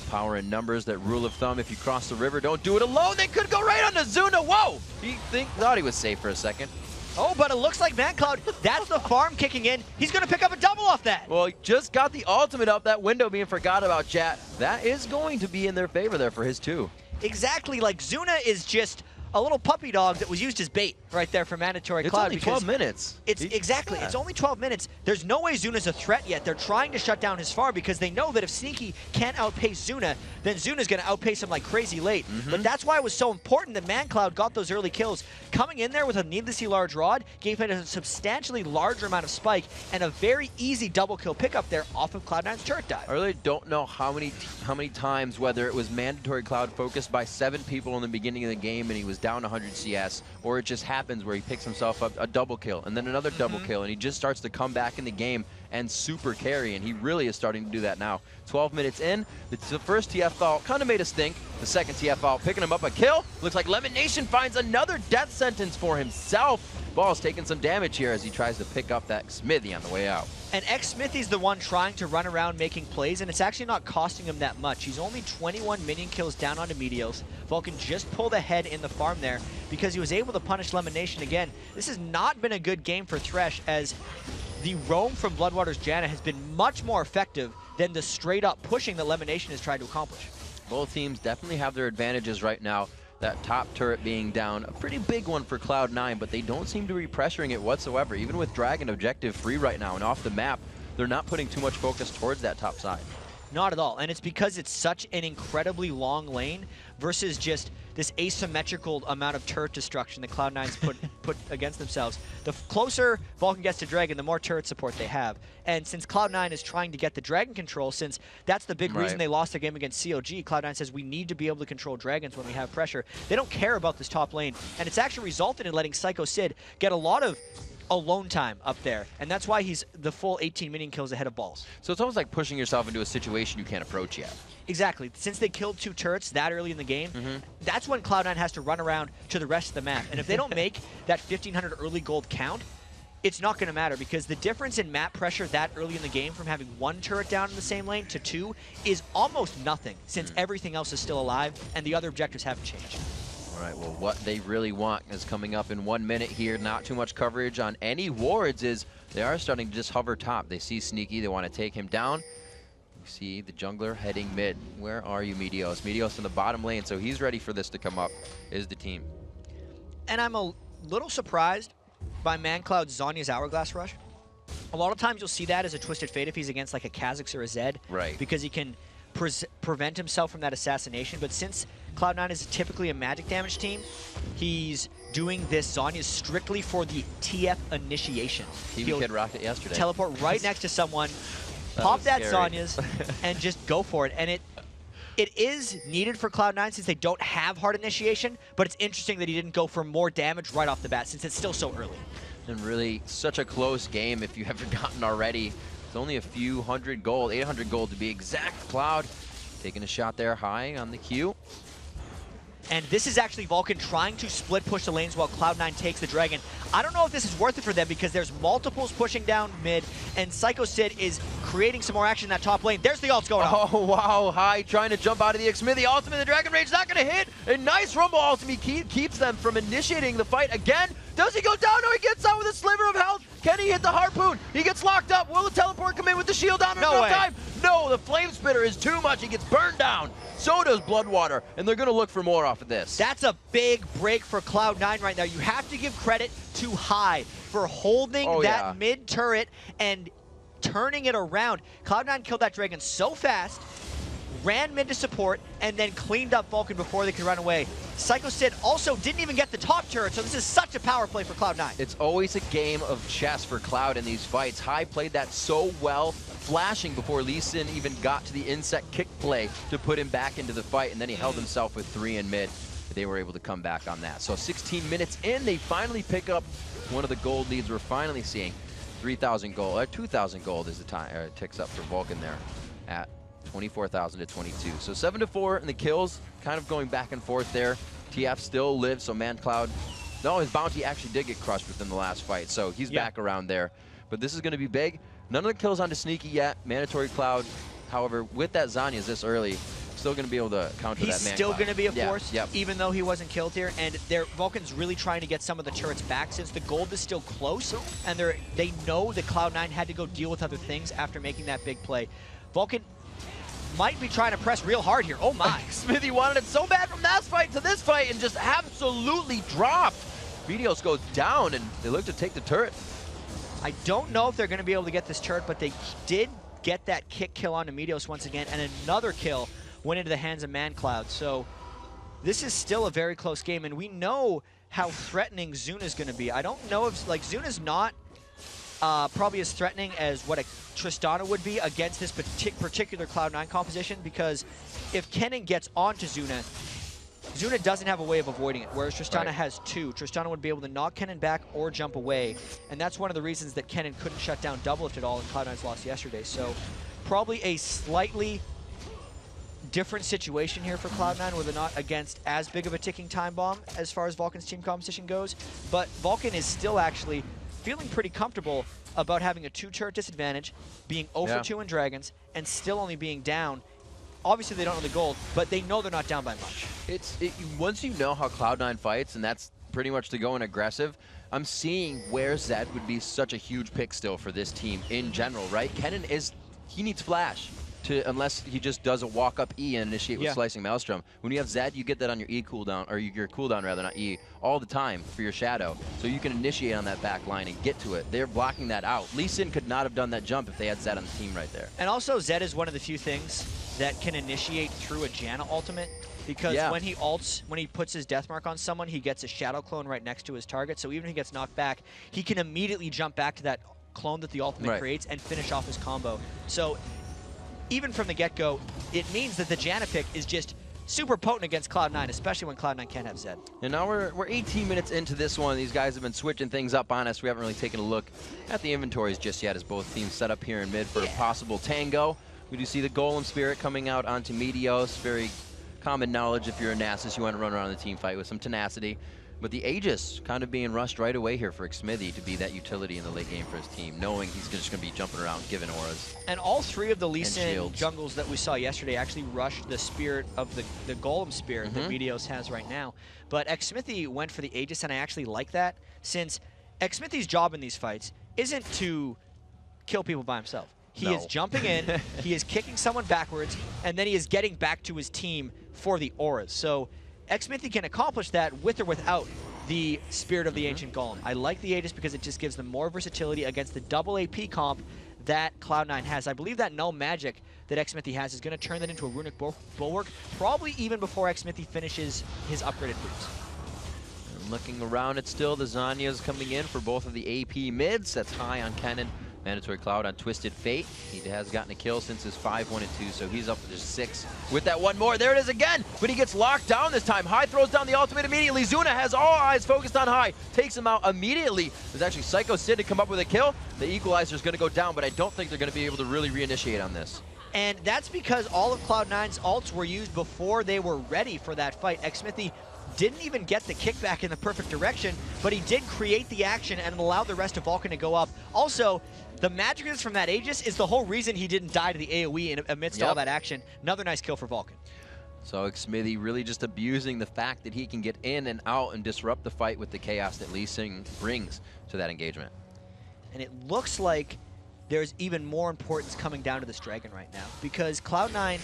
Power in numbers, that rule of thumb. If you cross the river, don't do it alone. They could go right onto Zuna. Whoa! He thought he was safe for a second. Oh, but it looks like ManCloud, that's the farm kicking in. He's going to pick up a double off that. Well, he just got the ultimate up. That window being forgot about, chat. That is going to be in their favor there for his 2. Exactly, like Zuna is just a little puppy dog that was used as bait right there for Mandatory Cloud. It's only 12 minutes. It's exactly. It's only 12 minutes. There's no way Zuna's a threat yet. They're trying to shut down his farm because they know that if Sneaky can't outpace Zuna, then Zuna's going to outpace him like crazy late. But that's why it was so important that ManCloud got those early kills. Coming in there with a needlessly large rod gave it a substantially larger amount of spike and a very easy double kill pickup there off of Cloud9's turret dive. I really don't know how many times, whether it was Mandatory Cloud focused by 7 people in the beginning of the game and he was down 100 CS, or it just happens where he picks himself up a double kill and then another double kill, and he just starts to come back in the game and super carry, and he really is starting to do that now. 12 minutes in, the first TF foul kind of made us think. The second TF foul picking him up a kill. Looks like Lemon Nation finds another death sentence for himself. Ball's taking some damage here as he tries to pick up that Smithy on the way out. And X-Smithy's the one trying to run around making plays, and it's actually not costing him that much. He's only 21 minion kills down onto Meteos. Vulcan just pulled ahead in the farm there because he was able to punish Lemon Nation again. This has not been a good game for Thresh, as the roam from Bloodwater's Janna has been much more effective than the straight-up pushing that Lemon Nation has tried to accomplish. Both teams definitely have their advantages right now. That top turret being down, a pretty big one for Cloud9, but they don't seem to be pressuring it whatsoever. Even with Dragon objective free right now and off the map, they're not putting too much focus towards that top side. Not at all, and it's because it's such an incredibly long lane versus just this asymmetrical amount of turret destruction that Cloud9's put against themselves. The closer Vulcan gets to Dragon, the more turret support they have. And since Cloud9 is trying to get the Dragon control, since that's the big reason they lost their game against CLG, Cloud9 says we need to be able to control Dragons when we have pressure. They don't care about this top lane, and it's actually resulted in letting Psycho Sid get a lot of alone time up there, and that's why he's the full 18 minion kills ahead of Balls. So it's almost like pushing yourself into a situation you can't approach yet. Exactly. Since they killed 2 turrets that early in the game, that's when Cloud9 has to run around to the rest of the map. And if they don't make that 1,500 early gold count, it's not going to matter, because the difference in map pressure that early in the game from having 1 turret down in the same lane to 2 is almost nothing, since everything else is still alive and the other objectives haven't changed. All right, well, what they really want is coming up in 1 minute here. Not too much coverage on any wards, is they are starting to just hover top. They see Sneaky, they want to take him down. You see the jungler heading mid. Where are you, Meteos? Meteos in the bottom lane, so he's ready for this to come up, is the team. And I'm a little surprised by ManCloud's Zhonya's Hourglass Rush. A lot of times you'll see that as a Twisted Fate if he's against like a Kha'Zix or a Zed. Right. Because he can prevent himself from that assassination. But since Cloud9 is typically a magic damage team, he's doing this Zhonya's strictly for the TF initiation. TV Kid rocked it yesterday. Teleport right next to someone, pop that scary. Zhonya's, and just go for it. And it is needed for Cloud9 since they don't have hard initiation, but it's interesting that he didn't go for more damage right off the bat since it's still so early. And really, such a close game if you haven't forgotten already. It's only a few hundred gold, 800 gold to be exact. Cloud Taking a shot there high on the Q. And this is actually Vulcan trying to split push the lanes while Cloud9 takes the Dragon. I don't know if this is worth it for them because there's multiples pushing down mid, and Psycho Sid is creating some more action in that top lane. There's the ults going on. Oh, wow. High trying to jump out of the Xmithy ultimate. The Dragon Rage not going to hit. A nice Rumble ultimate keeps them from initiating the fight again. Does he go down? No, he gets out with a sliver of health. Can he hit the Harpoon? He gets locked up. Will the teleport come in with the shield down in no time? No, the Flame Spitter is too much. He gets burned down. So does Bloodwater, and they're going to look for more off of this. That's a big break for Cloud9 right now. You have to give credit to High for holding that mid turret and turning it around. Cloud9 killed that Dragon so fast, ran mid to support, and then cleaned up Vulcan before they could run away. Psycho Sid also didn't even get the top turret, so this is such a power play for Cloud9. It's always a game of chess for Cloud in these fights. High played that so well, flashing before Lee Sin even got to the insect kick play to put him back into the fight, and then he held himself with 3 in mid. They were able to come back on that. So 16 minutes in, they finally pick up one of the gold leads we're finally seeing. 3,000 gold, 2,000 gold is the time, it ticks up for Vulcan there at 24,000 to 22. So 7-4 in the kills, kind of going back and forth there. TF still lives, so ManCloud, no, his bounty actually did get crushed within the last fight, so he's back around there. But this is going to be big. None of the kills onto Sneaky yet. Mandatory Cloud, however, with that Zanya's this early, still going to be able to counter that ManCloud. He's still going to be a force, even though he wasn't killed here. And Vulcan's really trying to get some of the turrets back since the gold is still close, and they know that Cloud9 had to go deal with other things after making that big play. Vulcan might be trying to press real hard here. Oh my. Smithy wanted it so bad from that fight to this fight and just absolutely dropped. Vedios goes down, and they look to take the turret. I don't know if they're going to be able to get this turret, but they did get that kick kill onto Meteos once again, and another kill went into the hands of ManCloud. So this is still a very close game, and we know how threatening Zuna's going to be. I don't know if, like, Zuna's not probably as threatening as what a Tristana would be against this particular Cloud9 composition, because if Kennen gets onto Zuna, Zuna doesn't have a way of avoiding it, whereas Tristana has 2. Tristana would be able to knock Kennen back or jump away, and that's one of the reasons that Kennen couldn't shut down Double Lift at all in Cloud9's loss yesterday. So probably a slightly different situation here for Cloud9, where they're not against as big of a ticking time bomb as far as Vulcan's team composition goes, but Vulcan is still actually feeling pretty comfortable about having a 2-turret disadvantage, being 0 for 2 in Dragons, and still only being down. Obviously, they don't know the gold, but they know they're not down by much. Once you know how Cloud9 fights, and that's pretty much to go in aggressive, I'm seeing where Zed would be such a huge pick still for this team in general, right? Kennen he needs flash. Unless he just does a walk-up E and initiate with Slicing Maelstrom. When you have Zed, you get that on your E cooldown, or your cooldown rather, not E, all the time for your Shadow. So you can initiate on that back line and get to it. They're blocking that out. Lee Sin could not have done that jump if they had Zed on the team right there. And also, Zed is one of the few things that can initiate through a Janna ultimate, because when he ults, when he puts his death mark on someone, he gets a Shadow clone right next to his target. So even if he gets knocked back, he can immediately jump back to that clone that the ultimate creates and finish off his combo. So even from the get-go, it means that the Janna pick is just super potent against Cloud9, especially when Cloud9 can't have Zed. And now we're 18 minutes into this one. These guys have been switching things up on us. We haven't really taken a look at the inventories just yet, as both teams set up here in mid for a possible tango. We do see the Golem Spirit coming out onto Meteos. Very common knowledge if you're a Nasus, you want to run around the team fight with some tenacity. But the Aegis kind of being rushed right away here for Xmithy to be that utility in the late game for his team, knowing he's just going to be jumping around, giving auras. And all 3 of the Lee Sin jungles that we saw yesterday actually rushed the spirit of the Golem Spirit that Meteos has right now. But Xmithy went for the Aegis, and I actually like that, since Xmithy's job in these fights isn't to kill people by himself. He is jumping in, he is kicking someone backwards, and then he is getting back to his team for the auras. So Xmithy can accomplish that with or without the Spirit of the Ancient Golem. I like the Aegis because it just gives them more versatility against the double AP comp that Cloud9 has. I believe that Null Magic that Xmithy has is going to turn that into a Runic Bulwark, probably even before Xmithy finishes his upgraded boots. And looking around, it's still the Zanya's coming in for both of the AP mids. That's high on Kennen. Mandatory Cloud on Twisted Fate. He has gotten a kill since his 5-1-2, so he's up to just 6 with that one more. There it is again, but he gets locked down this time. High throws down the ultimate immediately. Zuna has all eyes focused on High. Takes him out immediately. There's actually Psycho Sid to come up with a kill. The equalizer is going to go down, but I don't think they're going to be able to really reinitiate on this. And that's because all of Cloud9's ults were used before they were ready for that fight. xMithy didn't even get the kickback in the perfect direction, but he did create the action and allowed the rest of Vulcan to go up. Also, the magic from that Aegis is the whole reason he didn't die to the AoE amidst all that action. Another nice kill for Vulcan. So xMithy really just abusing the fact that he can get in and out and disrupt the fight with the chaos that Lee Sin brings to that engagement. And it looks like there's even more importance coming down to this Dragon right now, because Cloud9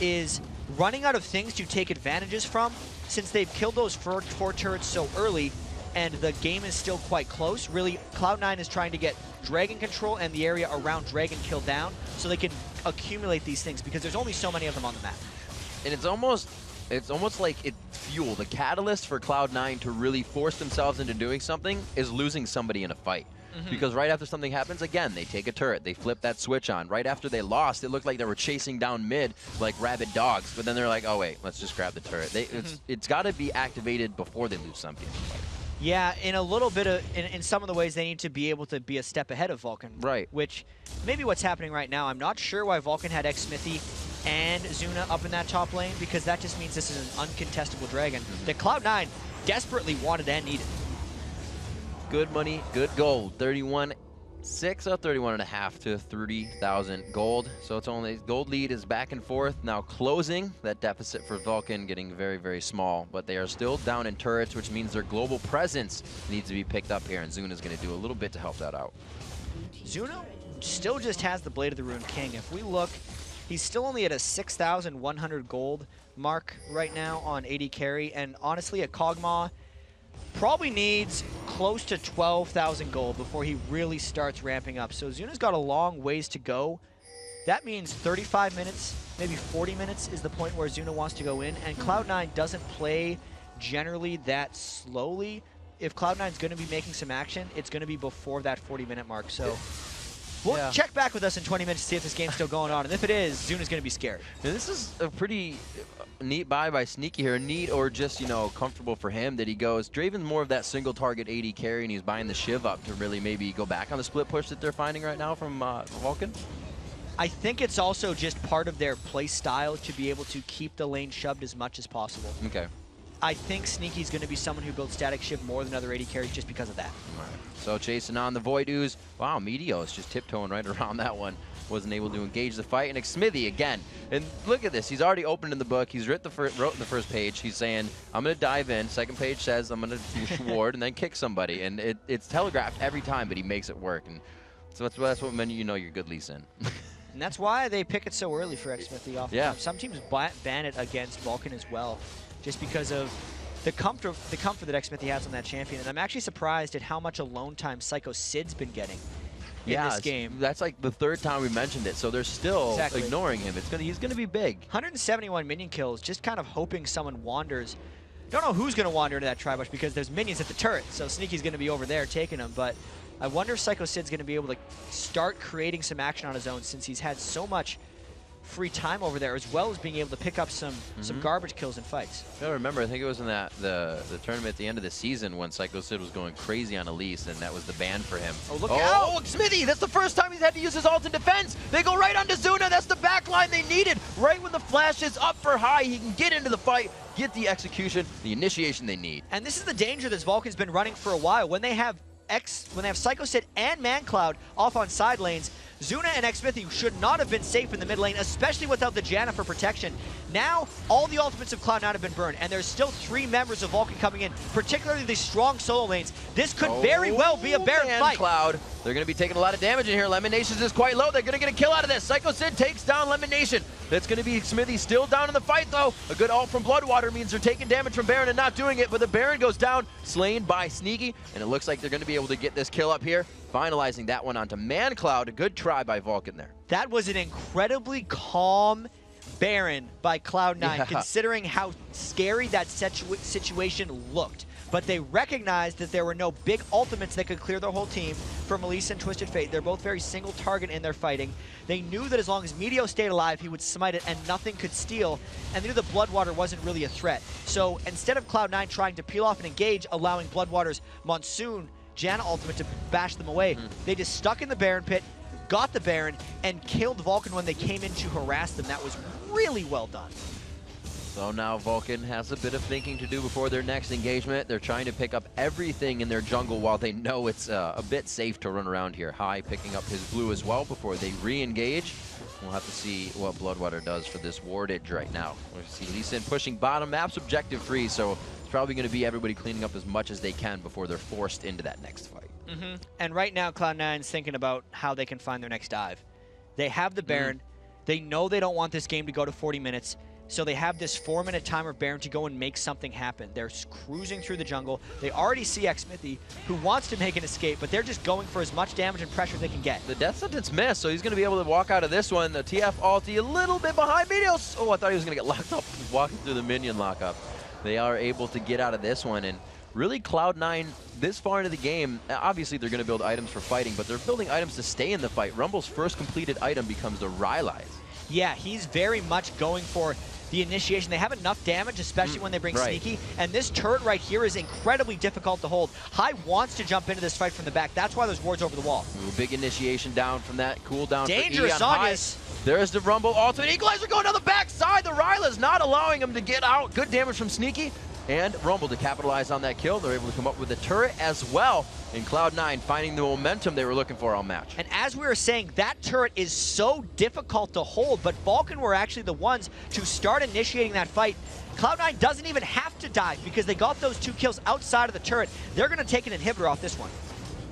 is running out of things to take advantages from since they've killed those four turrets so early and the game is still quite close. Really, Cloud9 is trying to get Dragon control and the area around Dragon killed down so they can accumulate these things, because there's only so many of them on the map. And it's almost like it's fuel. The catalyst for Cloud9 to really force themselves into doing something is losing somebody in a fight. Because right after something happens, again, they take a turret, they flip that switch on. Right after they lost, it looked like they were chasing down mid like rabid dogs. But then they're like, oh wait, let's just grab the turret. It's got to be activated before they lose something. Yeah, in a little bit of, in some of the ways, they need to be able to be a step ahead of Vulcan. Right. Which, maybe what's happening right now, I'm not sure why Vulcan had xMithy and Zuna up in that top lane, because that just means this is an uncontestable Dragon that Cloud9 desperately wanted and needed. Good money, good gold. 31.6 or 31.5 to 30,000 gold. So it's only gold lead is back and forth now, closing that deficit for Vulcan, getting very, very small. But they are still down in turrets, which means their global presence needs to be picked up here, and Zuna's going to do a little bit to help that out. Zuna still just has the Blade of the Ruined King. If we look, he's still only at a 6,100 gold mark right now on AD carry, and honestly, at Kog'Maw, probably needs close to 12,000 gold before he really starts ramping up. So Zuna's got a long ways to go. That means 35 minutes, maybe 40 minutes is the point where Zuna wants to go in, and Cloud9 doesn't play generally that slowly. If Cloud9's going to be making some action, it's going to be before that 40-minute mark. So we'll check back with us in 20 minutes to see if this game's still going on, and if it is, Zuna's going to be scared. Now, this is a pretty neat buy by Sneaky here. Neat or just, you know, comfortable for him that he goes. Draven's more of that single target AD carry, and he's buying the Shiv up to really maybe go back on the split push that they're finding right now from Vulcan. I think it's also just part of their play style to be able to keep the lane shoved as much as possible. Okay. I think Sneaky's going to be someone who builds static Shiv more than other AD carries just because of that. All right. So chasing on the Voidoos. Wow, Meteos just tiptoeing right around that one. Wasn't able to engage the fight. And xMithy again. And look at this. He's already opened in the book. He's wrote in the first page. He's saying, I'm going to dive in. Second page says, I'm going to ward and then kick somebody. And it's telegraphed every time, but he makes it work. And so that's what meant you know you're good Lee Sin. And that's why they pick it so early for xMithy off. Yeah. Some teams ban it against Vulcan as well, just because of the comfort that xMithy has on that champion. And I'm actually surprised at how much alone time Psycho Sid's been getting in this game. That's like the third time we mentioned it, so they're still ignoring him. He's gonna be big. 171 minion kills, just kind of hoping someone wanders. Don't know who's gonna wander into that tri-bush because there's minions at the turret, so Sneaky's gonna be over there taking them, but I wonder if Psycho Sid's gonna be able to start creating some action on his own, since he's had so much free time over there, as well as being able to pick up some garbage kills in fights. I remember, I think it was in the tournament at the end of the season when Psycho Sid was going crazy on Elise, and that was the ban for him. Oh, look out! Oh, xMithy! That's the first time he's had to use his ult in defense! They go right onto Zuna! That's the backline they needed! Right when the flash is up for high, he can get into the fight, get the execution, the initiation they need. And this is the danger that Vulcan's been running for a while. When they have Psycho Sid and ManCloud off on side lanes, Zuna and xMithy should not have been safe in the mid lane, especially without the Janna for protection. Now, all the ultimates of Cloud9 have been burned, and there's still 3 members of Vulcan coming in, particularly these strong solo lanes. This could very well be a Baron fight. Cloud, they're going to be taking a lot of damage in here. Lemon Nations is quite low. They're going to get a kill out of this. Psycho Sid takes down Lemon Nation. That's going to be xMithy still down in the fight, though. A good ult from Bloodwater means they're taking damage from Baron and not doing it, but the Baron goes down, slain by Sneaky, and it looks like they're going to be able to get this kill up here. Finalizing that one onto ManCloud. A good try by Vulcan there. That was an incredibly calm Baron by Cloud9, considering how scary that situation looked. But they recognized that there were no big ultimates that could clear their whole team from Elise and Twisted Fate. They're both very single target in their fighting. They knew that as long as Meteo stayed alive, he would smite it and nothing could steal. And they knew that Bloodwater wasn't really a threat. So instead of Cloud9 trying to peel off and engage, allowing Bloodwater's Monsoon Janna ultimate to bash them away, they just stuck in the Baron pit, got the Baron, and killed Vulcan when they came in to harass them. That was really well done. So now Vulcan has a bit of thinking to do before their next engagement. They're trying to pick up everything in their jungle while they know it's a bit safe to run around here. High picking up his blue as well before they re-engage. We'll have to see what Bloodwater does for this wardage right now. We'll see Lee Sin pushing bottom. Map's objective free, so it's probably going to be everybody cleaning up as much as they can before they're forced into that next fight. And right now, Cloud9's thinking about how they can find their next dive. They have the Baron. They know they don't want this game to go to 40 minutes. So they have this 4-minute timer Baron to go and make something happen. They're cruising through the jungle. They already see Xmithy, who wants to make an escape, but they're just going for as much damage and pressure they can get. The death sentence missed, so he's going to be able to walk out of this one. The TF ulti a little bit behind Meteos. Oh, I thought he was going to get locked up walking through the minion lockup. They are able to get out of this one, and really Cloud9 this far into the game, obviously they're going to build items for fighting, but they're building items to stay in the fight. Rumble's first completed item becomes the Rylai's. Yeah, he's very much going for the initiation. They have enough damage, especially when they bring Sneaky, and this turret right here is incredibly difficult to hold. High wants to jump into this fight from the back. That's why there's wards over the wall. Ooh, big initiation down from that cooldown. Dangerous on this. There's the Rumble ultimate. Equalizer going down the backside. The Rylai's not allowing him to get out. Good damage from Sneaky. And Rumble to capitalize on that kill. They're able to come up with a turret as well. And Cloud9 finding the momentum they were looking for all match. And as we were saying, that turret is so difficult to hold, but Vulcan were actually the ones to start initiating that fight. Cloud9 doesn't even have to dive because they got those 2 kills outside of the turret. They're going to take an inhibitor off this one.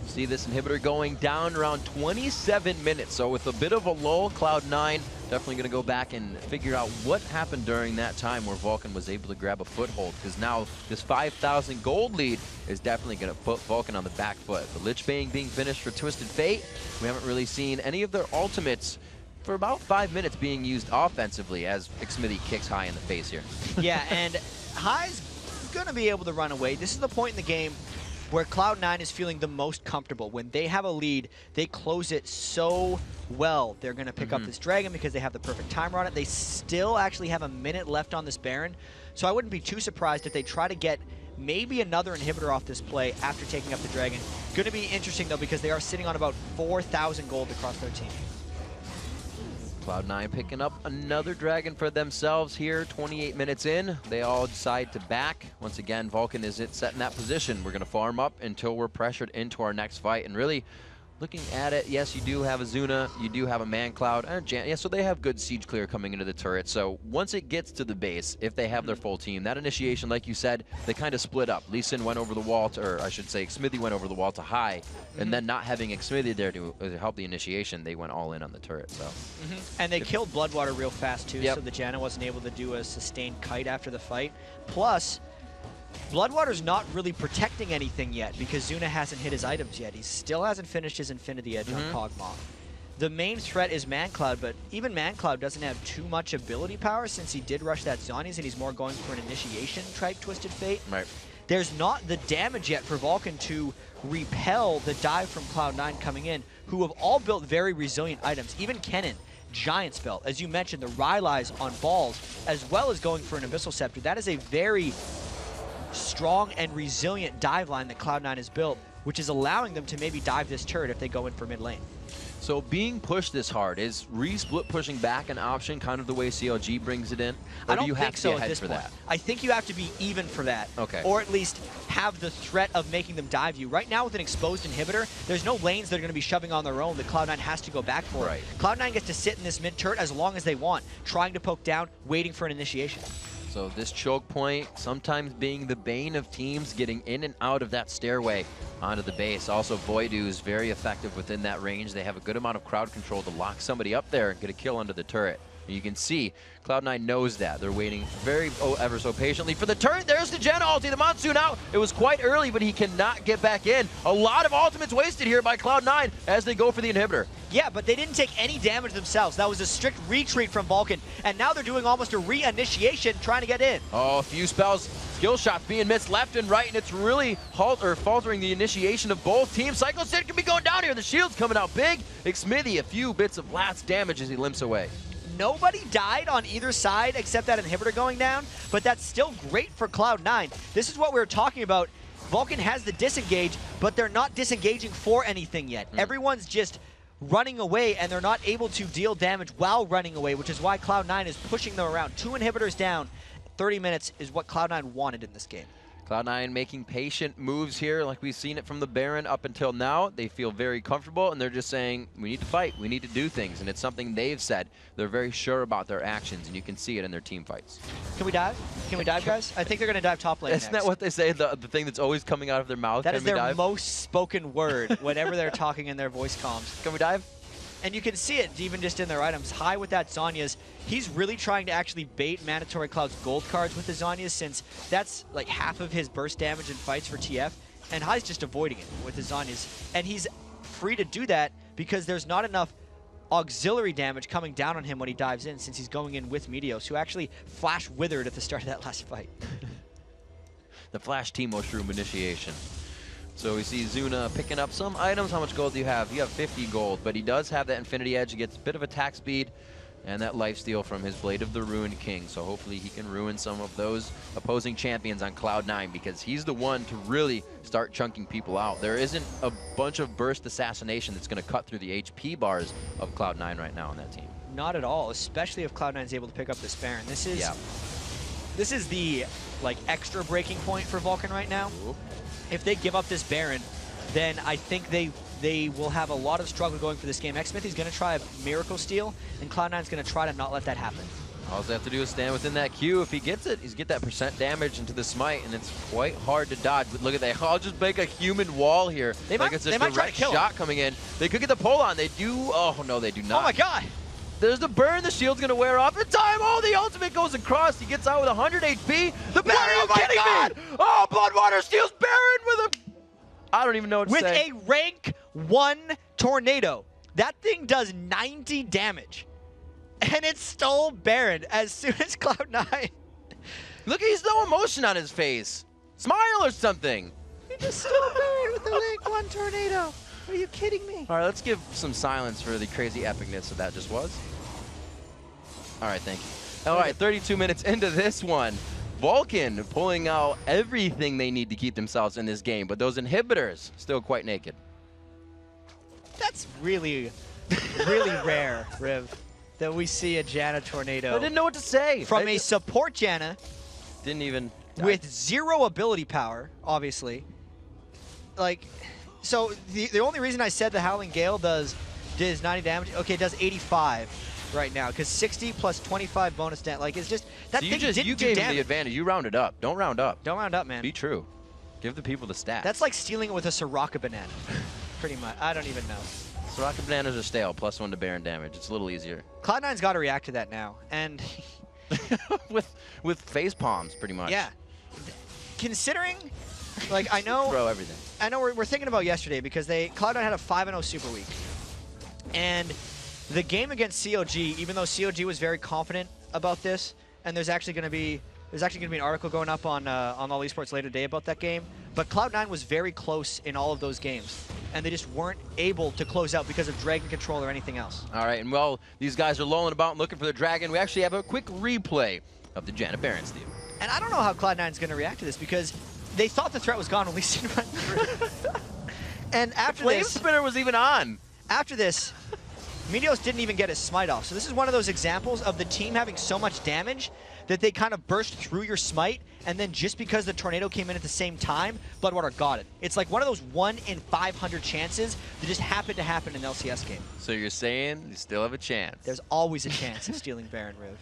See this inhibitor going down around 27 minutes. So with a bit of a lull, Cloud9 definitely going to go back and figure out what happened during that time where Vulcan was able to grab a foothold, because now this 5,000 gold lead is definitely going to put Vulcan on the back foot. The Lich Bane being finished for Twisted Fate. We haven't really seen any of their ultimates for about 5 minutes being used offensively as Xmithy kicks High in the face here. Yeah, and High's going to be able to run away. This is the point in the game where Cloud9 is feeling the most comfortable. When they have a lead, they close it so well. They're going to pick up this Dragon because they have the perfect timer on it. They still actually have a minute left on this Baron, so I wouldn't be too surprised if they try to get maybe another inhibitor off this play after taking up the Dragon. Going to be interesting, though, because they are sitting on about 4,000 gold across their team. Cloud9 picking up another Dragon for themselves here, 28 minutes in. They all decide to back. Once again, Vulcan is set in that position. We're going to farm up until we're pressured into our next fight. And really, looking at it, yes, you do have a Zuna, you do have a Man-Cloud, and yeah, so they have good siege clear coming into the turret. So once it gets to the base, if they have their full team, that initiation, like you said, they kind of split up. Lee Sin went over the wall to, or I should say, Xmithy went over the wall to High, and then not having Xmithy there to help the initiation, they went all in on the turret. So. And they killed Bloodwater real fast too, so the Janna wasn't able to do a sustained kite after the fight. Plus, Bloodwater's not really protecting anything yet because Zuna hasn't hit his items yet. He still hasn't finished his Infinity Edge on Kog'Maw. The main threat is Man-Cloud, but even Man-Cloud doesn't have too much ability power since he did rush that Zhonya's and he's more going for an initiation type Twisted Fate. Right. There's not the damage yet for Vulcan to repel the dive from Cloud9 coming in, who have all built very resilient items. Even Kennen, Giant's Belt, as you mentioned, the Rylai's on balls, as well as going for an Abyssal Scepter. That is a very strong and resilient dive line that Cloud9 has built, which is allowing them to maybe dive this turret if they go in for mid lane. So being pushed this hard, is re-split pushing back an option, kind of the way CLG brings it in? Or I don't do you think have to so be at ahead this for point. that? I think you have to be even for that. Okay. Or at least have the threat of making them dive you. Right now with an exposed inhibitor, there's no lanes that are going to be shoving on their own that Cloud9 has to go back for. Right. Cloud9 gets to sit in this mid turret as long as they want, trying to poke down, waiting for an initiation. So this choke point sometimes being the bane of teams getting in and out of that stairway onto the base. Also, Voidu is very effective within that range. They have a good amount of crowd control to lock somebody up there and get a kill under the turret. You can see Cloud9 knows that. They're waiting ever so patiently for the turret. There's the Janna ulti, the Monsoon out. It was quite early, but he cannot get back in. A lot of ultimates wasted here by Cloud9 as they go for the inhibitor. Yeah, but they didn't take any damage themselves. That was a strict retreat from Vulcan, and now they're doing almost a re-initiation trying to get in. Oh, a few spells, skill shots being missed left and right, and it's really faltering the initiation of both teams. Psycho Sid can be going down here. The shield's coming out big. Xmithy, a few bits of last damage as he limps away. Nobody died on either side except that inhibitor going down, but that's still great for Cloud9. This is what we were talking about. Vulcan has the disengage, but they're not disengaging for anything yet. Everyone's just running away, and they're not able to deal damage while running away, which is why Cloud9 is pushing them around. 2 inhibitors down. 30 minutes is what Cloud9 wanted in this game. Cloud9 making patient moves here like we've seen it from the Baron up until now. They feel very comfortable, and they're just saying, we need to fight, we need to do things, and it's something they've said. They're very sure about their actions, and you can see it in their team fights. Can we dive? Can we dive, guys? I think they're going to dive top lane Isn't next. that what they say, the thing that's always coming out of their mouth? That is their dive? most spoken word whenever they're talking in their voice comms. Can we dive? And you can see it even just in their items. High with that Zhonya's. He's really trying to actually bait Mandatory Cloud's gold cards with the Zhonya's, since that's like half of his burst damage in fights for TF. And High's just avoiding it with the Zhonya's. And he's free to do that because there's not enough auxiliary damage coming down on him when he dives in, since he's going in with Meteos, who actually flash withered at the start of that last fight. The Flash Team Mushroom initiation. So we see Zuna picking up some items. How much gold do you have? You have 50 gold, but he does have that Infinity Edge. He gets a bit of attack speed and that lifesteal from his Blade of the Ruined King. So hopefully he can ruin some of those opposing champions on Cloud9, because he's the one to really start chunking people out. There isn't a bunch of burst assassination that's going to cut through the HP bars of Cloud9 right now on that team. Not at all, especially if Cloud9 is able to pick up this Baron. This is the like extra breaking point for Vulcan right now. Ooh. If they give up this Baron, then I think they will have a lot of struggle going for this game. Xmithy's going to try a Miracle Steal, and Cloud9's going to try to not let that happen. All they have to do is stand within that Q. If he gets it, he's get that % damage into the smite, and it's quite hard to dodge. But look at that. I'll just make a human wall here. They like might, it's a they might try to direct kill shot him. coming in. They could get the pull on. They do. Oh, no, they do not. Oh, my God. There's the burn. The shield's going to wear off in time. Oh, the ultimate goes across. He gets out with 100 HP. The Baron, are you kidding me? Oh, Bloodwater steals Baron with a... I don't even know what to say. With a rank 1 tornado. That thing does 90 damage. And it stole Baron as soon as Cloud9. Look, he's no emotion on his face. Smile or something. He just stole Baron with the rank 1 tornado. Are you kidding me? All right, let's give some silence for the crazy epicness that just was. All right, thank you. All right, 32 minutes into this one. Vulcan pulling out everything they need to keep themselves in this game, but those inhibitors still quite naked. That's really, really rare, Riv, that we see a Janna tornado. I didn't know what to say. From a support Janna. Didn't even. With 0 ability power, obviously. Like, so the only reason I said the Howling Gale does 90 damage, okay, it does 85 right now, because 60 plus 25 bonus damage, like, it's just, that so thing didn't you do gave damage. him the advantage. You rounded up. Don't round up. Don't round up, man. Be true. Give the people the stats. That's like stealing it with a Soraka banana, pretty much. I don't even know. Soraka bananas are stale, +1 to Baron damage. It's a little easier. Cloud9's got to react to that now, and with face palms, pretty much. Yeah. Considering, like, I know, throw everything. I know we're thinking about yesterday, because Cloud9 had a 5-0 Super Week, and the game against COG, even though COG was very confident about this, and there's actually going to be an article going up on All Esports later today about that game, but Cloud9 was very close in all of those games, and they just weren't able to close out because of Dragon Control or anything else. All right, and while these guys are lolling about looking for the Dragon, we actually have a quick replay of the Janna Baron steal. And I don't know how Cloud9's going to react to this, because they thought the threat was gone when Lee Sin went through. And after Flame this, Spinner was even on. After this, Meteos didn't even get his smite off. So this is one of those examples of the team having so much damage that they kind of burst through your smite, and then just because the tornado came in at the same time, Bloodwater got it. It's like one of those 1 in 500 chances that just happened to happen in an LCS game. So you're saying you still have a chance? There's always a chance of stealing Baron, Riv.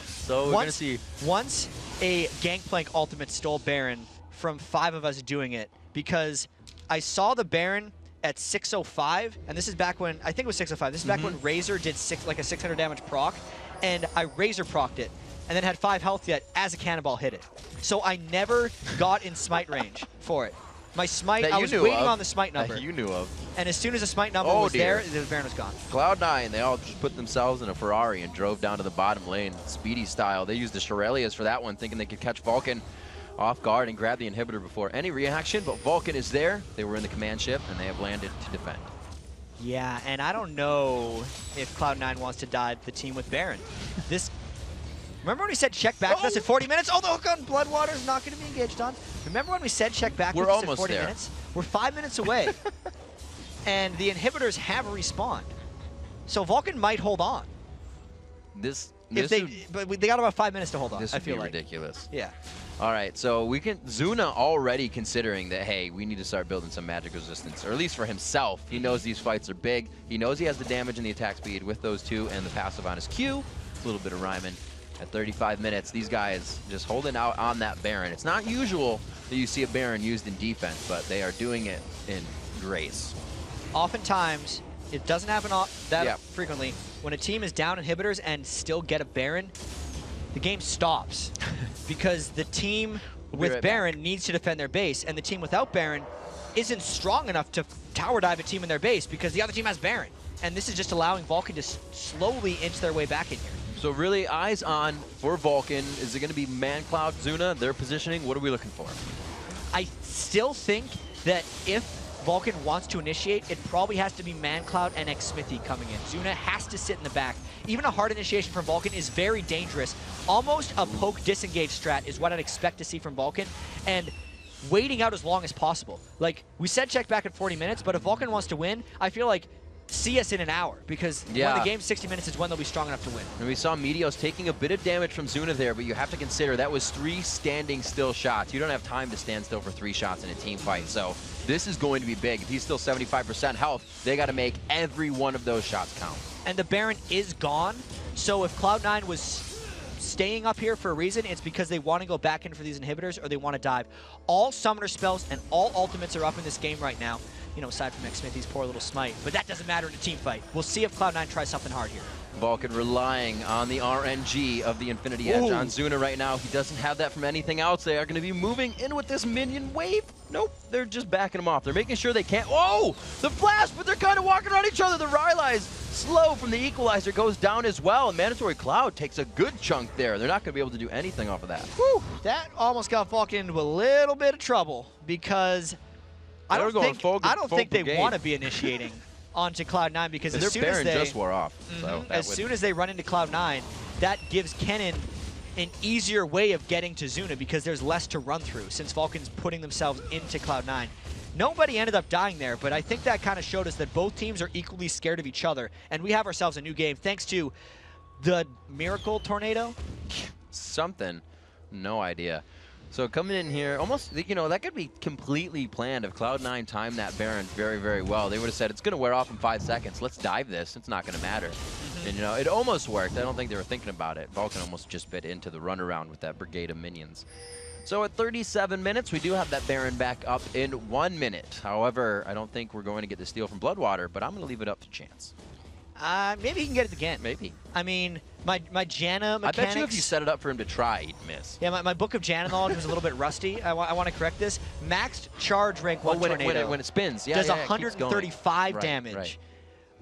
So we're going to see. Once a Gangplank ultimate stole Baron from 5 of us doing it, because I saw the Baron at 605, and this is back when, I think it was 605, this is back when Razor did like a 600 damage proc, and I Razor procced it, and then had 5 health yet as a cannonball hit it. So I never got in smite range for it. My smite, I was waiting on the smite number. That you knew of. And as soon as the smite number was there, the Baron was gone. Cloud9, they all just put themselves in a Ferrari and drove down to the bottom lane, speedy style. They used the Shirelias for that one, thinking they could catch Vulcan off guard and grab the inhibitor before any reaction, but Vulcan is there. They were in the command ship, and they have landed to defend. Yeah, and I don't know if Cloud9 wants to dive the team with Baron. Remember when we said check back to us at 40 minutes? Oh, the hook on Bloodwater is not going to be engaged on. Remember when we said check back to us at 40 minutes? We're 5 minutes away. and the inhibitors have respawned. So Vulcan might hold on. But they got about 5 minutes to hold on. This I would feel be like ridiculous. Yeah. All right, so we can Zuna already considering that, hey, we need to start building some magic resistance, or at least for himself. He knows these fights are big. He knows he has the damage and the attack speed with those two and the passive on his Q. A little bit of Ryman. At 35 minutes, these guys just holding out on that Baron. It's not usual that you see a Baron used in defense, but they are doing it in grace. Oftentimes, it doesn't happen that frequently. When a team is down inhibitors and still get a Baron, the game stops because the team with Baron needs to defend their base, and the team without Baron isn't strong enough to tower dive a team in their base because the other team has Baron. And this is just allowing Vulcan to slowly inch their way back in here. So really, eyes on for Vulcan. Is it going to be Man-Cloud, Zuna, their positioning? What are we looking for? I still think that if Vulcan wants to initiate, it probably has to be Man-Cloud and X-Smithy coming in. Zuna has to sit in the back. Even a hard initiation from Vulcan is very dangerous. Almost a poke disengage strat is what I'd expect to see from Vulcan. And waiting out as long as possible. Like, we said check back at 40 minutes, but if Vulcan wants to win, I feel like see us in an hour, because when the game's 60 minutes is when they'll be strong enough to win. And we saw Meteos taking a bit of damage from Zuna there, but you have to consider that was 3 standing still shots. You don't have time to stand still for 3 shots in a team fight, so this is going to be big. If he's still 75% health, they got to make every one of those shots count. And the Baron is gone, so if Cloud9 was staying up here for a reason, it's because they want to go back in for these inhibitors or they want to dive. All summoner spells and all ultimates are up in this game right now. You know, aside from X-Smithy's poor little smite. But that doesn't matter in a team fight. We'll see if Cloud9 tries something hard here. Vulcan relying on the RNG of the Infinity Edge on Zuna right now. He doesn't have that from anything else. They are going to be moving in with this minion wave. Nope, they're just backing them off. They're making sure they can't. Oh, the flash, but they're kind of walking around each other. The Rylai's slow from the Equalizer goes down as well. And Mandatory Cloud takes a good chunk there. They're not going to be able to do anything off of that. Whew, that almost got Vulcan into a little bit of trouble because I don't think they want to be initiating onto Cloud9 because as soon as they just wore off. So as soon as they run into Cloud9, that gives Kennen an easier way of getting to Zuna because there's less to run through since Vulcan's putting themselves into Cloud9. Nobody ended up dying there, but I think that kind of showed us that both teams are equally scared of each other, and we have ourselves a new game thanks to the Miracle Tornado. Something, no idea. So coming in here, almost, you know, that could be completely planned if Cloud9 timed that Baron very, very well. They would have said, it's going to wear off in 5 seconds. Let's dive this. It's not going to matter. And, you know, it almost worked. I don't think they were thinking about it. Vulcan almost just bit into the runaround with that brigade of minions. So at 37 minutes, we do have that Baron back up in 1 minute. However, I don't think we're going to get the steal from Bloodwater, but I'm going to leave it up to chance. Maybe he can get it again. Maybe. I mean, my Janna mechanics... I bet you if you set it up for him to try, he'd miss. Yeah, my book of Janna knowledge was a little bit rusty. I want to correct this. Maxed charge rank 1 tornado. When it spins. Yeah, does yeah, 135 damage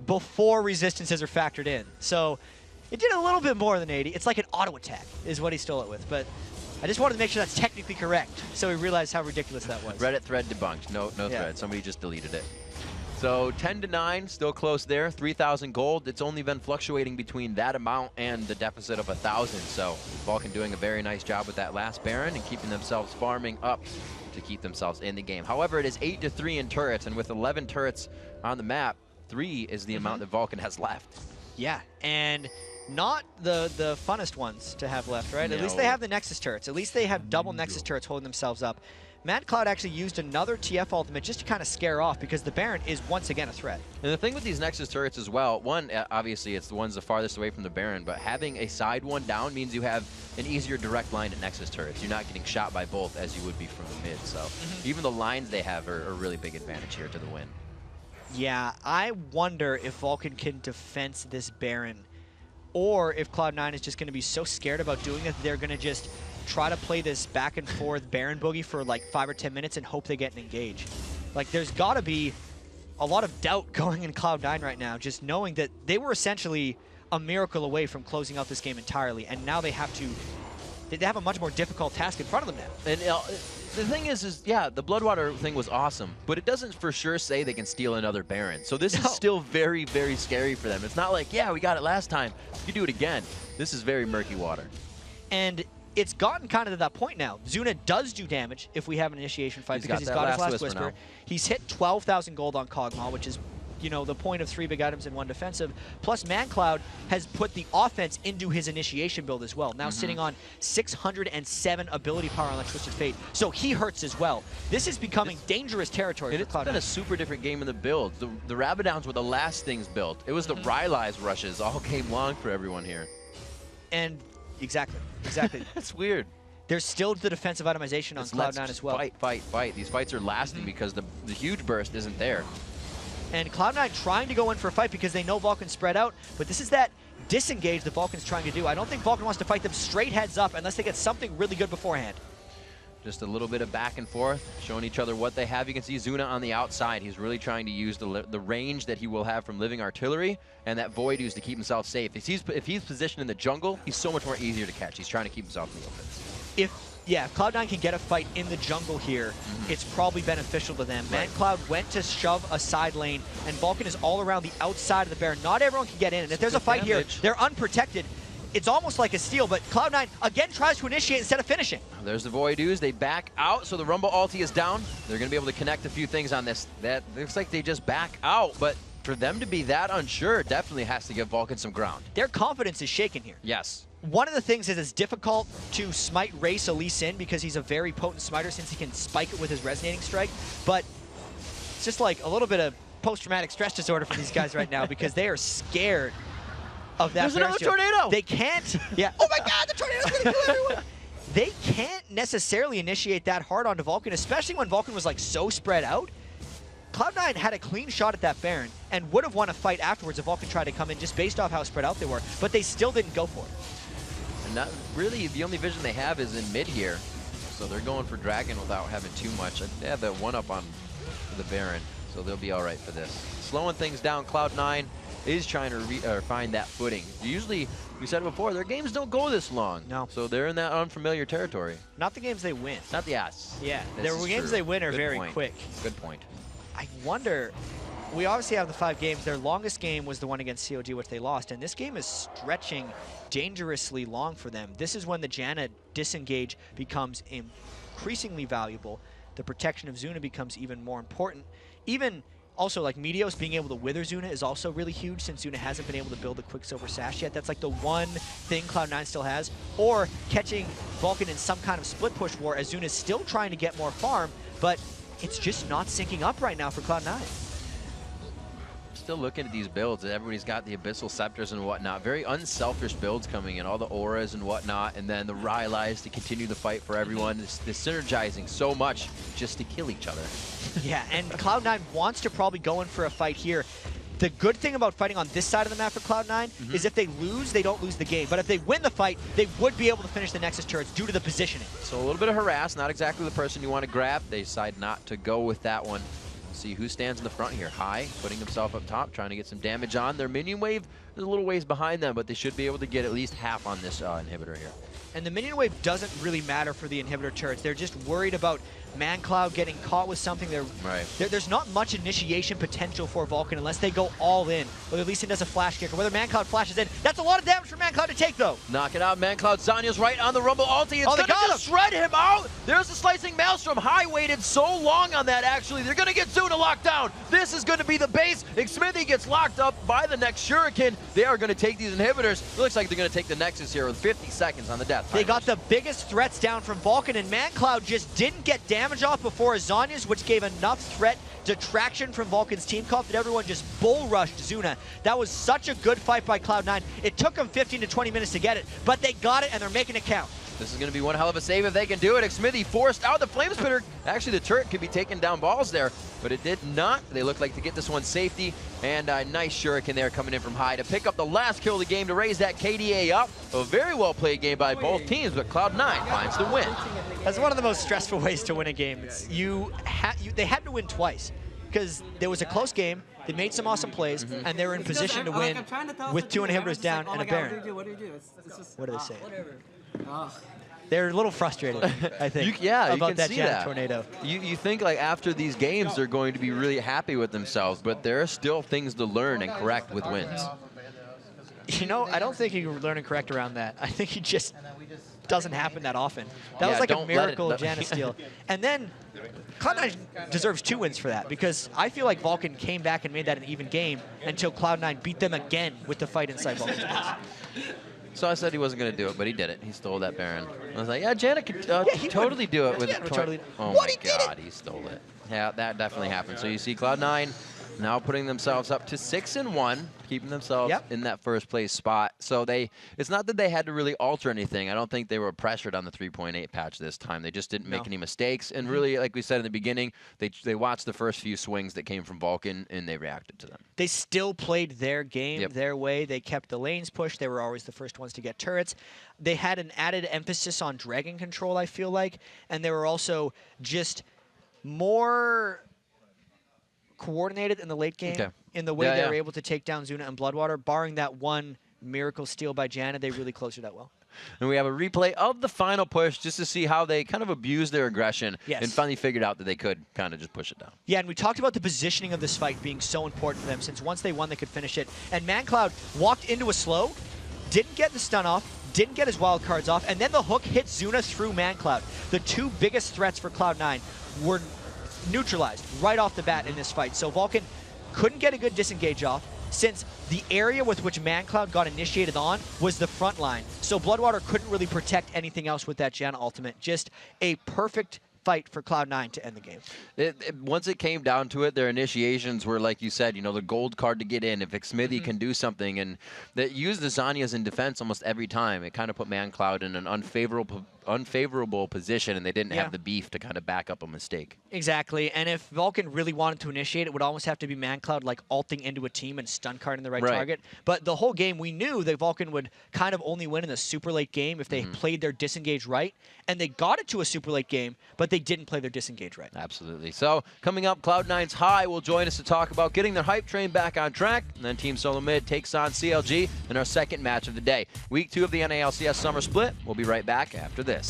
before resistances are factored in. So it did a little bit more than 80. It's like an auto attack is what he stole it with. But I just wanted to make sure that's technically correct so we realized how ridiculous that was. Reddit thread debunked. No thread. Somebody just deleted it. So 10-9, still close there. 3,000 gold. It's only been fluctuating between that amount and the deficit of 1,000. So Vulcan doing a very nice job with that last Baron and keeping themselves farming up to keep themselves in the game. However, it is 8-3 in turrets, and with 11 turrets on the map, 3 is the amount that Vulcan has left. Yeah, and not the funnest ones to have left, right? No. At least they have the Nexus turrets. At least they have double Nexus turrets holding themselves up. Mad Cloud actually used another TF ultimate just to kind of scare off because the Baron is once again a threat. And the thing with these Nexus turrets as well, one, obviously it's the ones the farthest away from the Baron, but having a side one down means you have an easier direct line at Nexus turrets. You're not getting shot by both as you would be from the mid. So even the lines they have are a really big advantage here to the win. Yeah, I wonder if Vulcan can defense this Baron, or if Cloud9 is just going to be so scared about doing it, they're going to just try to play this back and forth Baron boogie for like 5 or 10 minutes and hope they get an engage. Like, there's got to be a lot of doubt going in Cloud9 right now, just knowing that they were essentially a miracle away from closing out this game entirely, and now they have a much more difficult task in front of them now. And the thing is yeah, the Bloodwater thing was awesome, but it doesn't for sure say they can steal another Baron. So this is still very, very scary for them. It's not like, yeah, we got it last time, you do it again. This is very murky water. And it's gotten kind of to that point now. Zuna does do damage if we have an initiation fight because he's got his last Whisper. He's hit 12,000 gold on Kog'Maw, which is you know, the point of 3 big items and 1 defensive. Plus, ManCloud has put the offense into his initiation build as well. Now sitting on 607 ability power on that Twisted Fate. So he hurts as well. This is becoming dangerous territory for Cloud9. It's been a super different game in the builds. The Rabadowns were the last things built. It was the Rylai's rushes all game long for everyone here. And exactly. That's weird. There's still the defensive itemization on Cloud9 as well. Fight. These fights are lasting because the huge burst isn't there. And Cloud9 trying to go in for a fight because they know Vulcan's spread out, but this is that disengage that Vulcan's trying to do. I don't think Vulcan wants to fight them straight heads up unless they get something really good beforehand. Just a little bit of back and forth, showing each other what they have. You can see Zuna on the outside. He's really trying to use the range that he will have from living artillery and that Voidoo's to keep himself safe. If he's positioned in the jungle, he's so much more easier to catch. He's trying to keep himself in the open. If Cloud9 can get a fight in the jungle here, it's probably beneficial to them. Right. ManCloud went to shove a side lane, and Vulcan is all around the outside of the Baron. Not everyone can get in, and if there's a fight here, they're unprotected. It's almost like a steal, but Cloud9 again tries to initiate instead of finishing. There's the Voidoo's. They back out, so the Rumble ulti is down. They're going to be able to connect a few things on this. That looks like they just back out, but for them to be that unsure definitely has to give Vulcan some ground. Their confidence is shaken here. Yes. One of the things is it's difficult to smite Race Elise in because he's a very potent smiter since he can spike it with his resonating strike, but it's just like a little bit of post-traumatic stress disorder for these guys right now because they are scared of that. There's another tornado! They can't, oh my god, the tornado's gonna kill everyone! They can't necessarily initiate that hard onto Vulcan, especially when Vulcan was like so spread out. Cloud9 had a clean shot at that Baron and would have won a fight afterwards if Vulcan tried to come in just based off how spread out they were, but they still didn't go for it. And not really, the only vision they have is in mid here. So they're going for Dragon without having too much. They have that 1-up on the Baron, so they'll be all right for this. Slowing things down, Cloud9 is trying to find that footing. Usually, we said it before, their games don't go this long. No. So they're in that unfamiliar territory. Not the games they win. Not the ass. Yeah, their games they win are very quick. Good point. I wonder, we obviously have the 5 games. Their longest game was the one against COG, which they lost, and this game is stretching dangerously long for them. This is when the Janna disengage becomes increasingly valuable. The protection of Zuna becomes even more important. Even also, like, Meteos being able to wither Zuna is also really huge since Zuna hasn't been able to build the Quicksilver Sash yet. That's like the one thing Cloud9 still has. Or catching Vulcan in some kind of split push war as Zuna's still trying to get more farm, but it's just not syncing up right now for Cloud9. Still looking at these builds, everybody's got the Abyssal Scepters and whatnot. Very unselfish builds coming in, all the auras and whatnot, and then the Rylai's to continue the fight for everyone. They're synergizing so much just to kill each other. Yeah, and Cloud9 wants to probably go in for a fight here. The good thing about fighting on this side of the map for Cloud9 is if they lose, they don't lose the game. But if they win the fight, they would be able to finish the Nexus turrets due to the positioning. So a little bit of harass, not exactly the person you want to grab. They decide not to go with that one. See who stands in the front here. High, putting himself up top, trying to get some damage on. Their minion wave is a little ways behind them, but they should be able to get at least half on this inhibitor here. And the minion wave doesn't really matter for the inhibitor turrets. They're just worried about ManCloud getting caught with something. There's not much initiation potential for Vulcan unless they go all in. Whether Lee Sin does a flash kick or whether ManCloud flashes in. That's a lot of damage for ManCloud to take, though. Knock it out, ManCloud. Zanya's right on the Rumble ulti. It's they gonna just shred him out. There's the slicing Maelstrom. High waited so long on that, actually. They're gonna get Zuna locked down. This is gonna be the base. Xmithie gets locked up by the next Shuriken. They are gonna take these inhibitors. It looks like they're gonna take the Nexus here with 50 seconds on the death. They got the biggest threats down from Vulcan, and ManCloud just didn't get damage off before Zanya's, which gave enough threat detraction from Vulcan's team comp that everyone just bull rushed Zuna. That was such a good fight by Cloud9. It took them 15 to 20 minutes to get it, but they got it and they're making it count. This is going to be one hell of a save if they can do it. Xmithie forced out the Flame Spitter. Actually, the turret could be taking down balls there, but it did not. They look like to get this one safety, and a nice Shuriken there coming in from High to pick up the last kill of the game to raise that KDA up. A very well played game by both teams, but Cloud9 finds the win. That's one of the most stressful ways to win a game. They had to win twice because there was a close game. They made some awesome plays, and they were in position to win with 2 inhibitors down and a Baron. What do they say? They're a little frustrated, I think, about that Janna tornado. You think like after these games they're going to be really happy with themselves, but there are still things to learn and correct with wins. You know, I don't think you learn and correct around that. I think you just doesn't happen that often. That was Yeah, like a don't let it- miracle Janna steal. And then Cloud9 deserves 2 wins for that, because I feel like Vulcan came back and made that an even game until Cloud9 beat them again with the fight inside Vulcan's base. So I said he wasn't going to do it, but he did it. He stole that Baron. I was like, yeah, Janna could totally do it with Janna would totally- Oh What, my he did God, he stole it. Yeah, that definitely happened. So you see Cloud9 now putting themselves up to 6-1, keeping themselves in that first place spot. So it's not that they had to really alter anything. I don't think they were pressured on the 3.8 patch this time. They just didn't make any mistakes. And really, like we said in the beginning, they watched the first few swings that came from Vulcan, and they reacted to them. They still played their game their way. They kept the lanes pushed. They were always the first ones to get turrets. They had an added emphasis on dragon control, I feel like. And they were also just more coordinated in the late game in the way they were able to take down Zuna and Bloodwater. Barring that one miracle steal by Janna, they really closed it out well. And we have a replay of the final push just to see how they kind of abused their aggression and finally figured out that they could kind of just push it down. Yeah, and we talked about the positioning of this fight being so important for them, since once they won, they could finish it. And ManCloud walked into a slow, didn't get the stun off, didn't get his wild cards off, and then the hook hit Zuna through ManCloud. The 2 biggest threats for Cloud9 were neutralized right off the bat in this fight. So Vulcan couldn't get a good disengage off, since the area with which ManCloud got initiated on was the front line. So Bloodwater couldn't really protect anything else with that Janna ultimate. Just a perfect fight for Cloud9 to end the game. Once it came down to it, their initiations were, like you said, the gold card to get in. If Xmithy can do something, and that used the Zhonya's in defense almost every time, it kind of put ManCloud in an unfavorable position, and they didn't have the beef to kind of back up a mistake. Exactly, and if Vulcan really wanted to initiate, it would almost have to be ManCloud like ulting into a team and stun carding the right target. But the whole game, we knew that Vulcan would kind of only win in the super late game if they played their disengage right, and they got it to a super late game, but they didn't play their disengage right. Absolutely. So coming up, Cloud9's High will join us to talk about getting their hype train back on track, and then Team Solo Mid takes on CLG in our second match of the day. Week 2 of the NA LCS Summer Split. We'll be right back after this.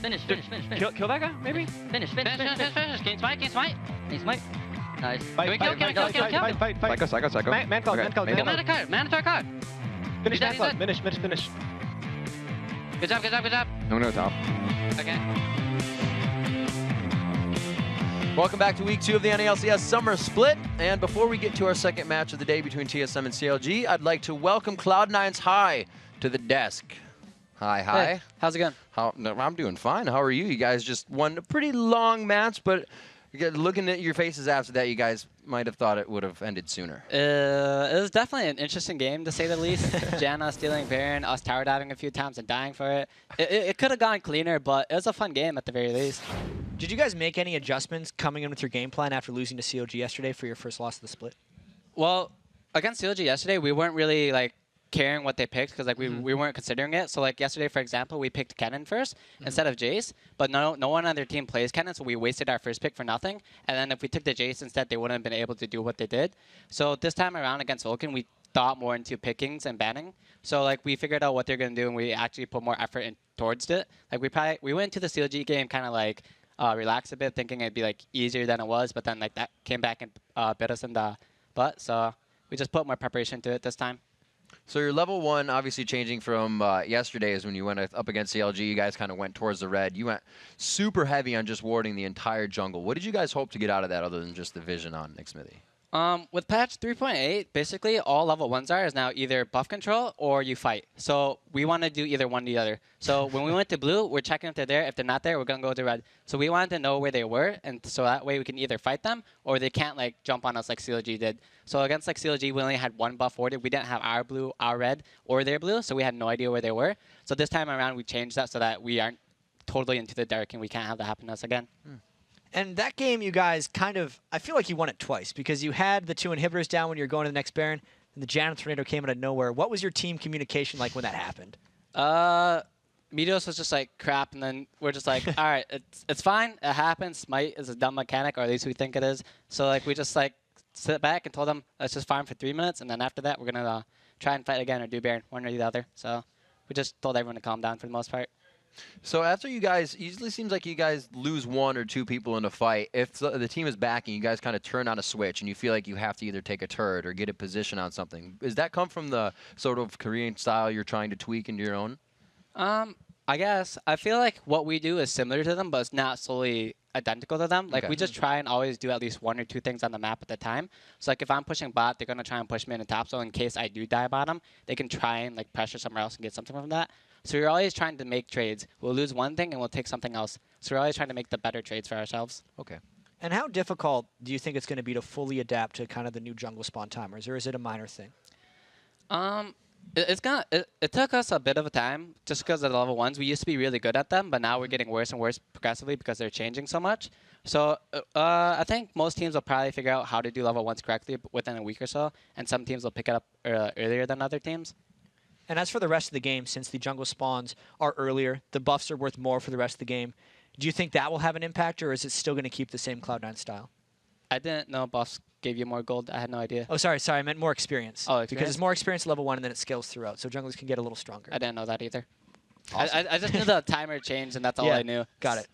Finish. Kill that guy, maybe? Finish. Can you smite? Can you smite? Nice. Fight. Psycho. Man called. Mandatory card. Finish He's man called. Finish. Good job. I'm gonna go top. Okay. Welcome back to week 2 of the NALCS Summer Split. And before we get to our second match of the day between TSM and CLG, I'd like to welcome Cloud9's High to the desk. Hi. Hey, how's it going? I'm doing fine. How are you? You guys just won a pretty long match, but looking at your faces after that, you guys might have thought it would have ended sooner. It was definitely an interesting game, to say the least. Janna stealing Baron, us tower diving a few times and dying for it. It could have gone cleaner, but it was a fun game at the very least. Did you guys make any adjustments coming in with your game plan after losing to CLG yesterday for your first loss of the split? Well, against CLG yesterday, we weren't really like caring what they picked because like we weren't considering it. So like yesterday, for example, we picked Kennen first instead of Jace, but no one on their team plays Kennen, so we wasted our first pick for nothing. And then if we took the Jace instead, they wouldn't have been able to do what they did. So this time around against Vulcan, we thought more into pickings and banning. So like we figured out what they're gonna do, and we actually put more effort in towards it. Like we went into the CLG game kind of like relax a bit, thinking it'd be like easier than it was, but then like that came back and bit us in the butt. So we just put more preparation to it this time. So your level 1 obviously changing from yesterday is when you went up against CLG. You guys kind of went towards the red. You went super heavy on just warding the entire jungle. What did you guys hope to get out of that other than just the vision on Nixmithy? With patch 3.8, basically all level 1s is now either buff control or you fight. So we want to do either one or the other. So when we went to blue, we're checking if they're there. If they're not there, we're going to go to red. So we wanted to know where they were, and so that way we can either fight them or they can't like jump on us like CLG did. So against like CLG, we only had one buff warded. We didn't have our blue, our red, or their blue, so we had no idea where they were. So this time around, we changed that so that we aren't totally into the dark and we can't have that happen to us again. And that game, you guys I feel like you won it twice because you had the 2 inhibitors down when you were going to the next Baron, and the Janna Tornado came out of nowhere. What was your team communication like when that happened? Meteos was just like crap, and then we're just like, all right, it's fine, it happens. Smite is a dumb mechanic, or at least we think it is. So like we just like sit back and told them, let's just farm for 3 minutes, and then after that we're gonna try and fight again or do Baron, one or the other. So we just told everyone to calm down for the most part. So after you guys, usually seems like you guys lose 1 or 2 people in a fight. If the team is backing, you guys kind of turn on a switch and you feel like you have to either take a turret or get a position on something. Does that come from the sort of Korean style you're trying to tweak into your own? I guess. I feel like what we do is similar to them, but it's not solely identical to them. Like, we just try and always do at least 1 or 2 things on the map at a time. So, like, if I'm pushing bot, they're going to try and push me in the top. So, in case I do die bottom, they can try and, like, pressure somewhere else and get something from that. So, we're always trying to make trades. We'll lose one thing and we'll take something else. So, we're always trying to make the better trades for ourselves. Okay. And how difficult do you think it's going to be to fully adapt to kind of the new jungle spawn timers, or is it a minor thing? It took us a bit of a time just because of the level 1s. We used to be really good at them, but now we're getting worse and worse progressively because they're changing so much. So I think most teams will probably figure out how to do level 1s correctly within a week or so, and some teams will pick it up earlier than other teams. And as for the rest of the game, since the jungle spawns are earlier, the buffs are worth more for the rest of the game. Do you think that will have an impact, or is it still going to keep the same Cloud9 style? I didn't know buffs gave you more gold. I had no idea. Oh, sorry. I meant more experience. Oh, experience? Because it's more experience at level 1, and then it scales throughout. So junglers can get a little stronger. I didn't know that either. Awesome. I just knew the timer changed, and that's all I knew. Got it.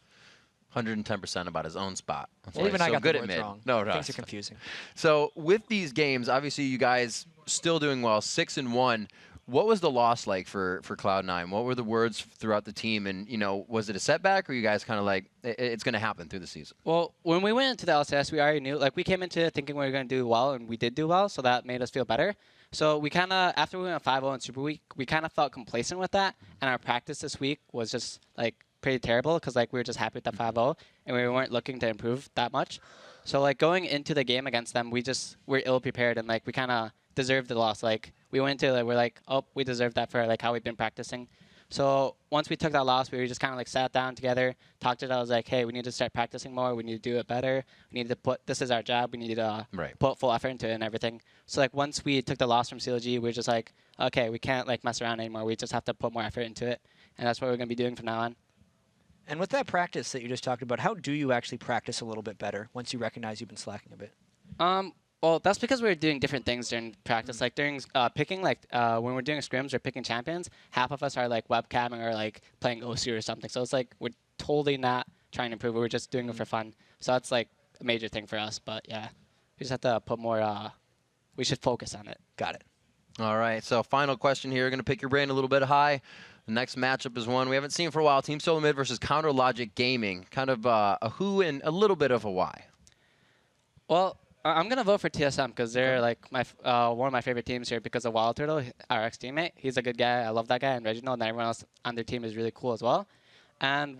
110% about his own spot. Well, even I got good the at words mid. wrong. No, Things are confusing. So with these games, obviously you guys still doing well, 6-1. What was the loss like for Cloud9? What were the words throughout the team? And, you know, was it a setback, or you guys kind of like, it's going to happen through the season? Well, when we went into the LCS, we already knew. Like, we came into it thinking we were going to do well, and we did do well, so that made us feel better. So we kind of, after we went 5-0 in Super Week, we kind of felt complacent with that. And our practice this week was just, like, pretty terrible because, like, we were just happy with the 5-0, and we weren't looking to improve that much. So, like, going into the game against them, we're ill-prepared, and, like, we kind of deserved the loss. Like, we went into it, we're like, oh, we deserve that for, like, how we've been practicing. So once we took that loss, we just kind of, like, sat down together, talked it out. I was like, hey, we need to start practicing more. We need to do it better. We need to this is our job. We need to put full effort into it and everything. So, like, once we took the loss from CLG, we were just like, okay, we can't, like, mess around anymore. We just have to put more effort into it. And that's what we're going to be doing from now on. And with that practice that you just talked about, how do you actually practice a little bit better once you recognize you've been slacking a bit? Well, that's because we're doing different things during practice. Like during picking, like when we're doing scrims or picking champions, half of us are like webcamming or like playing OC or something. So it's like we're totally not trying to improve it. We're just doing it for fun. So that's like a major thing for us. But yeah, we just have to put more. We should focus on it. Got it. All right. So final question here. Going to pick your brain a little bit high. The next matchup is one we haven't seen for a while. Team Solo Mid versus Counter Logic Gaming. Kind of a who and a little bit of a why. Well, I'm gonna vote for TSM because they're like my one of my favorite teams here because of Wild Turtle, our ex-teammate. He's a good guy. I love that guy, and Reginald, and everyone else on their team is really cool as well. And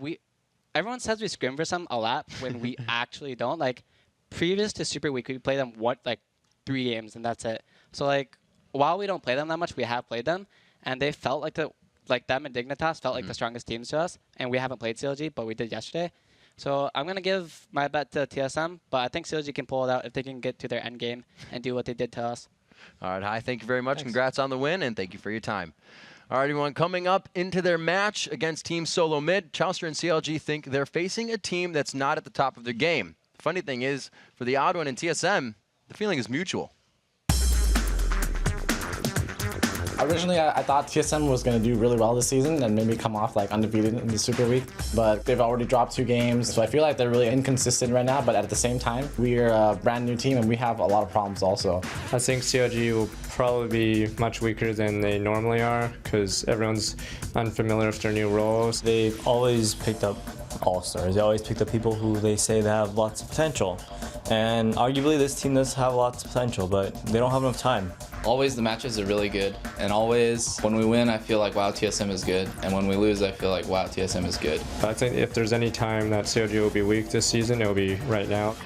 everyone says we scrim versus them a lot when we actually don't. Like previous to Super Week, we play them like 3 games and that's it. So like while we don't play them that much, we have played them, and they felt like them and Dignitas felt like the strongest teams to us. And we haven't played CLG, but we did yesterday. So I'm going to give my bet to TSM, but I think CLG can pull it out if they can get to their end game and do what they did to us. All right, Hi, thank you very much. Thanks. Congrats on the win, and thank you for your time. All right, everyone, coming up into their match against Team Solo Mid, Chowster and CLG think they're facing a team that's not at the top of their game. The funny thing is, for the odd one in TSM, the feeling is mutual. Originally, I thought TSM was going to do really well this season and maybe come off like undefeated in the Super Week, but they've already dropped 2 games, so I feel like they're really inconsistent right now, but at the same time, we're a brand new team and we have a lot of problems also. I think CLG will probably be much weaker than they normally are because everyone's unfamiliar with their new roles. They've always picked up all-stars. They always picked up people who they say they have lots of potential. And arguably this team does have lots of potential, but they don't have enough time. Always the matches are really good, and always when we win I feel like wow, TSM is good, and when we lose I feel like wow, TSM is good. I think if there's any time that CLG will be weak this season, it will be right now.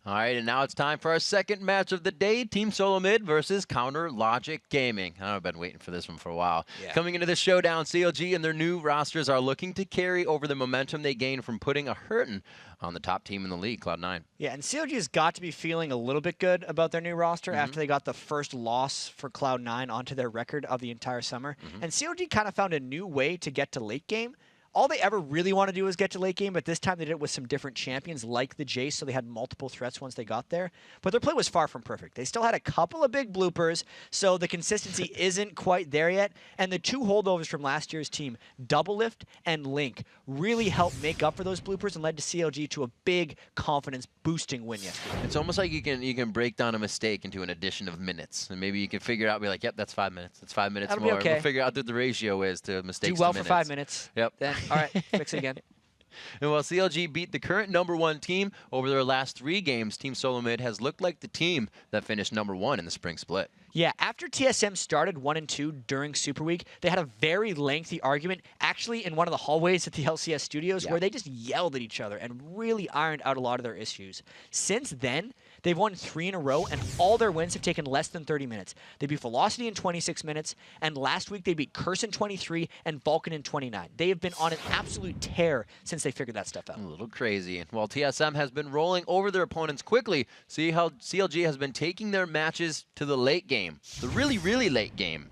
All right, and now it's time for our second match of the day, Team Solo Mid versus Counter Logic Gaming. I've been waiting for this one for a while. Yeah. Coming into this showdown, CLG and their new rosters are looking to carry over the momentum they gained from putting a hurtin' on the top team in the league, Cloud9. Yeah, and CLG has got to be feeling a little bit good about their new roster after they got the first loss for Cloud9 onto their record of the entire summer. And CLG kind of found a new way to get to late game. All they ever really want to do is get to late game, but this time they did it with some different champions like the Jace, so they had multiple threats once they got there. But their play was far from perfect. They still had a couple of big bloopers, so the consistency isn't quite there yet. And the 2 holdovers from last year's team, Doublelift and Link, really helped make up for those bloopers and led to CLG to a big confidence-boosting win yesterday. It's almost like you can break down a mistake into an addition of minutes, and maybe you can figure it out, be like, yep, that's 5 minutes. That's 5 minutes That'll more. be okay. We'll figure out what the ratio is to mistakes Do well to minutes. for 5 minutes. Yep. Then, all right, fix it again. And while CLG beat the current #1 team over their last 3 games, Team Solo Mid has looked like the team that finished #1 in the spring split. Yeah, after TSM started 1-2 during Super Week, they had a very lengthy argument, actually in one of the hallways at the LCS studios, where they just yelled at each other and really ironed out a lot of their issues. Since then, they've won 3 in a row, and all their wins have taken less than 30 minutes. They beat Velocity in 26 minutes, and last week they beat Curse in 23 and Vulcan in 29. They have been on an absolute tear since they figured that stuff out. A little crazy. And while TSM has been rolling over their opponents quickly, see how CLG has been taking their matches to the late game. The really, really late game.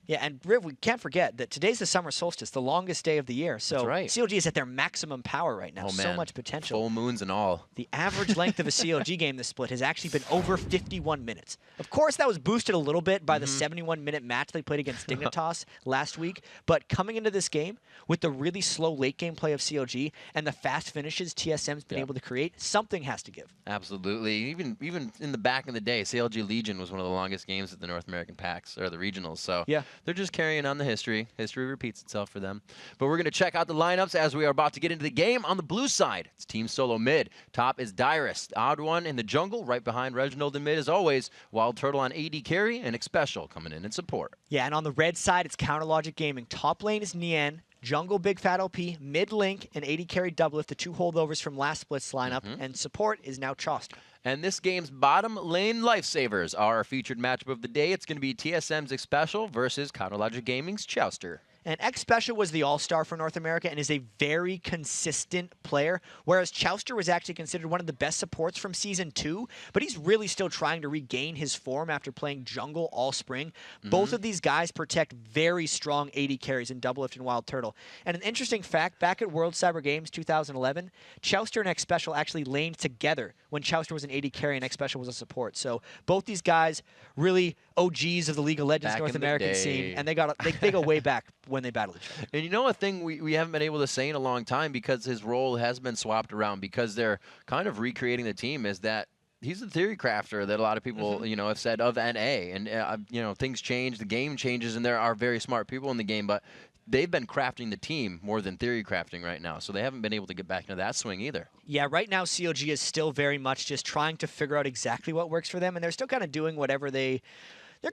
Yeah, and Riv, we can't forget that today's the summer solstice, the longest day of the year. So CLG is at their maximum power right now. Oh, man. So much potential. Full moons and all. The average length of a CLG game this split has actually been over 51 minutes. Of course, that was boosted a little bit by the 71-minute match they played against Dignitas last week. But coming into this game, with the really slow late game play of CLG and the fast finishes TSM's been able to create, something has to give. Absolutely. Even in the back in the day, CLG Legion was one of the longest games at the North American PAX, or the regionals. So yeah. They're just carrying on the history. History repeats itself for them. But we're going to check out the lineups as we are about to get into the game. On the blue side, it's Team Solo Mid. Top is Dyrus, odd one in the jungle, right behind Reginald in mid as always. Wild Turtle on AD carry, and Xpecial coming in support. Yeah, and on the red side, it's Counter Logic Gaming. Top lane is Neen, jungle Bigfat LP, mid Link, and AD carry Doublelift, the 2 holdovers from last split's lineup, and support is now Chowster. And this game's bottom lane lifesavers are our featured matchup of the day. It's going to be TSM's Xpecial versus Counter Logic Gaming's Chowster. And Xpecial was the all-star for North America and is a very consistent player, whereas Chowster was actually considered one of the best supports from Season 2, but he's really still trying to regain his form after playing jungle all spring. Both of these guys protect very strong AD carries in Doublelift and Wild Turtle. And an interesting fact, back at World Cyber Games 2011, Chowster and Xpecial actually laned together when Chowster was an an AD carry and X Special was a support. So both these guys really OGs of the League of Legends Back North in the American day. scene, and they go way back when they battled each other. And you know a thing we haven't been able to say in a long time, because his role has been swapped around, because they're kind of recreating the team, is that he's the theory crafter that a lot of people, you know, have said of NA. And, you know, things change, the game changes, and there are very smart people in the game, but they've been crafting the team more than theory crafting right now. So they haven't been able to get back into that swing either. Yeah, right now CLG is still very much just trying to figure out exactly what works for them, and they're still kind of doing whatever they're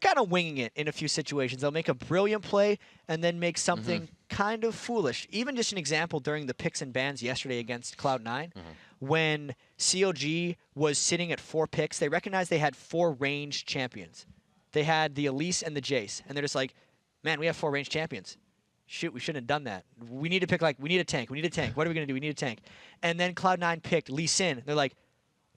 kind of winging it in a few situations. They'll make a brilliant play and then make something kind of foolish. Even just an example during the picks and bans yesterday against Cloud9, when CLG was sitting at 4 picks, they recognized they had 4 ranged champions. They had the Elise and the Jace, and they're just like, man, we have 4 ranged champions. Shoot, we shouldn't have done that. We need to pick, like, we need a tank. We need a tank. What are we going to do? We need a tank. And then Cloud9 picked Lee Sin. They're like,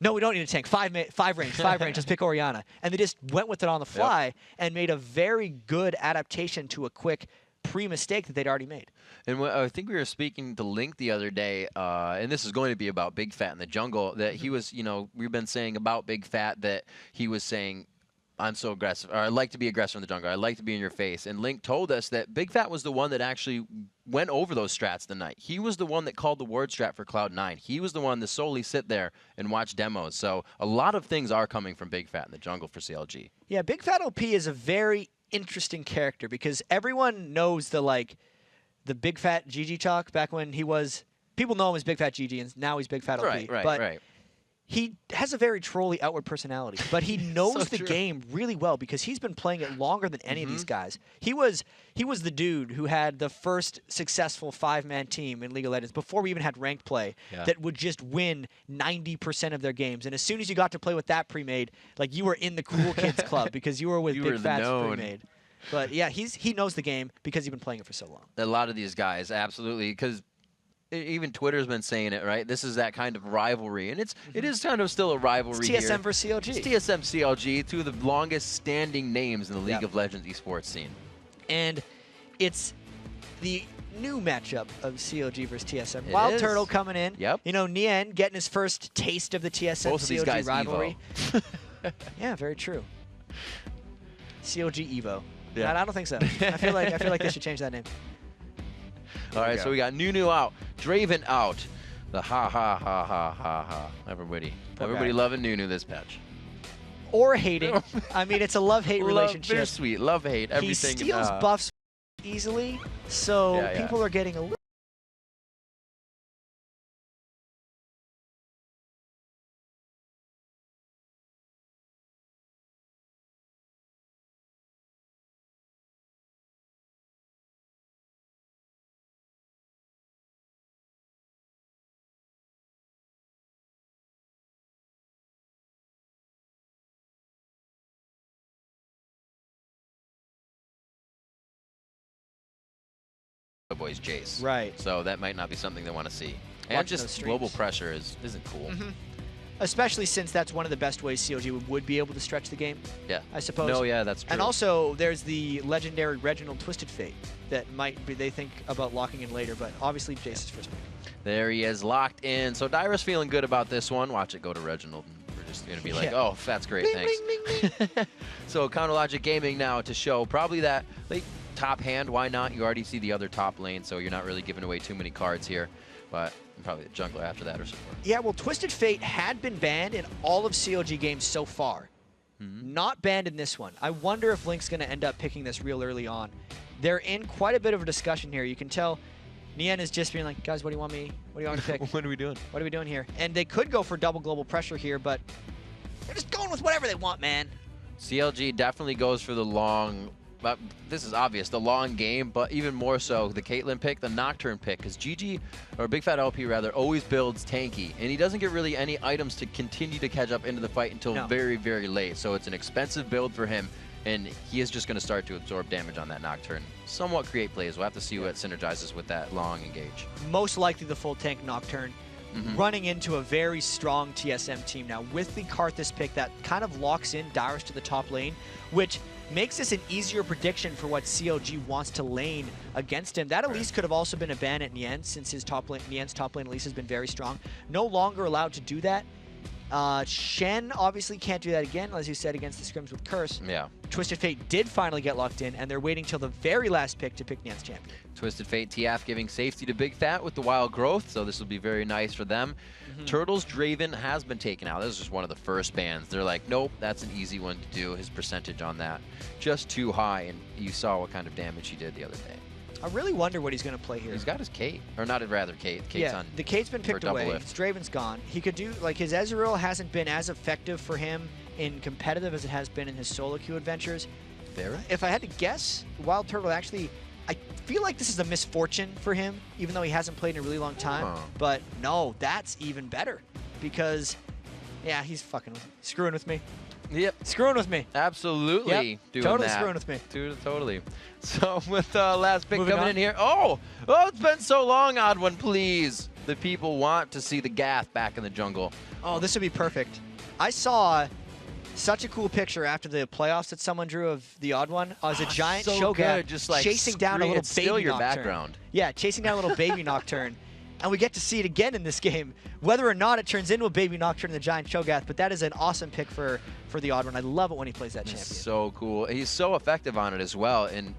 no, we don't need a tank. 5 range, 5 range. Just pick Orianna. And they just went with it on the fly and made a very good adaptation to a quick pre-mistake that they'd already made. And I think we were speaking to Link the other day, and this is going to be about Bigfat in the jungle, that he was, you know, we've been saying about Bigfat that he was saying, I'm so aggressive, or I like to be aggressive in the jungle, I like to be in your face. And Link told us that Bigfat was the one that actually went over those strats tonight. He was the one that called the ward strat for Cloud9. He was the one to solely sit there and watch demos. So a lot of things are coming from Bigfat in the jungle for CLG. Yeah, Bigfat OP is a very interesting character because everyone knows the Bigfat GG talk back when he was, people know him as Bigfat GG, and now he's Bigfat OP. Right. He has a very trolly outward personality, but he knows the game really well because he's been playing it longer than any of these guys. He was the dude who had the first successful 5-man team in League of Legends before we even had ranked play that would just win 90% of their games. And as soon as you got to play with that pre-made, like you were in the cool kids club because you were with Big Fat's pre-made. But yeah, he knows the game because he's been playing it for so long. A lot of these guys, absolutely, because even Twitter's been saying it, right? This is that kind of rivalry, and it is kind of still a rivalry. It's TSM versus CLG. It's TSM CLG, 2 of the longest standing names in the League of Legends esports scene. And it's the new matchup of CLG versus TSM. Wild Turtle coming in. Yep. You know, Neen getting his first taste of the TSM Both of these CLG guys rivalry. Yeah, very true. CLG Evo. Yeah. I don't think so. I feel like they should change that name. All right, so we got Nunu out, Draven out. The ha. Everybody loving Nunu this patch. Or hating. I mean, it's a love-hate relationship. They're sweet. Love-hate, everything. He steals buffs easily, so people are getting a little... Boys Jace. Right. So that might not be something they want to see. And just global pressure isn't cool. Especially since that's one of the best ways CLG would be able to stretch the game. Yeah. I suppose. No, yeah, that's true. And also, there's the legendary Reginald Twisted Fate that might be, they think about locking in later, but obviously Jace's first pick. There he is, locked in. So Dyra's feeling good about this one. Watch it go to Reginald. And we're just going to be like, oh, that's great, thanks. So Counter Logic Gaming now to show probably that late top hand. Why not? You already see the other top lane, so you're not really giving away too many cards here. But probably the jungler after that or support. Yeah, well, Twisted Fate had been banned in all of CLG games so far. Not banned in this one. I wonder if Link's going to end up picking this real early on. They're in quite a bit of a discussion here. You can tell Neen is just being like, guys, what do you want me? What do you want me to pick? What are we doing? What are we doing here? And they could go for double global pressure here, but they're just going with whatever they want, man. CLG definitely goes for the long... this is obvious, the long game, but even more so the Caitlyn pick, the Nocturne pick, because GG, or Big Fat LP rather, always builds tanky, and he doesn't get really any items to continue to catch up into the fight until very, very late. So it's an expensive build for him, and he is just going to start to absorb damage on that Nocturne. Somewhat create plays. We'll have to see what synergizes with that long engage. Most likely the full tank Nocturne. Running into a very strong TSM team now with the Karthus pick that kind of locks in Darius to the top lane, which makes this an easier prediction for what CLG wants to lane against him. That Elise could have also been a ban at Nien since his top lane, Nien's top lane Elise has been very strong. No longer allowed to do that. Shen obviously can't do that again, as you said, against the scrims with Curse. Yeah. Twisted Fate did finally get locked in, and they're waiting till the very last pick to pick Nian's champion. Twisted Fate TF giving safety to Bigfat with the wild growth, so this will be very nice for them. Turtles Draven has been taken out. This is just one of the first bans. They're like, nope, that's an easy one to do. His percentage on that just too high, and you saw what kind of damage he did the other day. I really wonder what he's going to play here. He's got his Kate, or not rather Kate. Kate's on. The Kate's been picked away. Lift. His Draven's gone. He could do, like, his Ezreal hasn't been as effective for him in competitive as it has been in his solo queue adventures. If I had to guess, Wild Turtle actually, I feel like this is a misfortune for him, even though he hasn't played in a really long time. But no, that's even better because, yeah, he's fucking screwing with me. Yep. Screwing with me. Absolutely. Yep. Doing Totally that. screwing with me. Totally. So with last pick Moving coming on. in here. Oh, it's been so long, Odd One, please. The people want to see the Gath back in the jungle. Oh, this would be perfect. I saw such a cool picture after the playoffs that someone drew of the Odd One. As a giant so Shogat good, just like chasing down a little it's baby still your Nocturne. background. Yeah, chasing down a little baby Nocturne. And we get to see it again in this game, whether or not it turns into a baby Nocturne in the giant Shogath. But that is an awesome pick for the Odd One. I love it when he plays that champion. So cool. He's so effective on it as well, and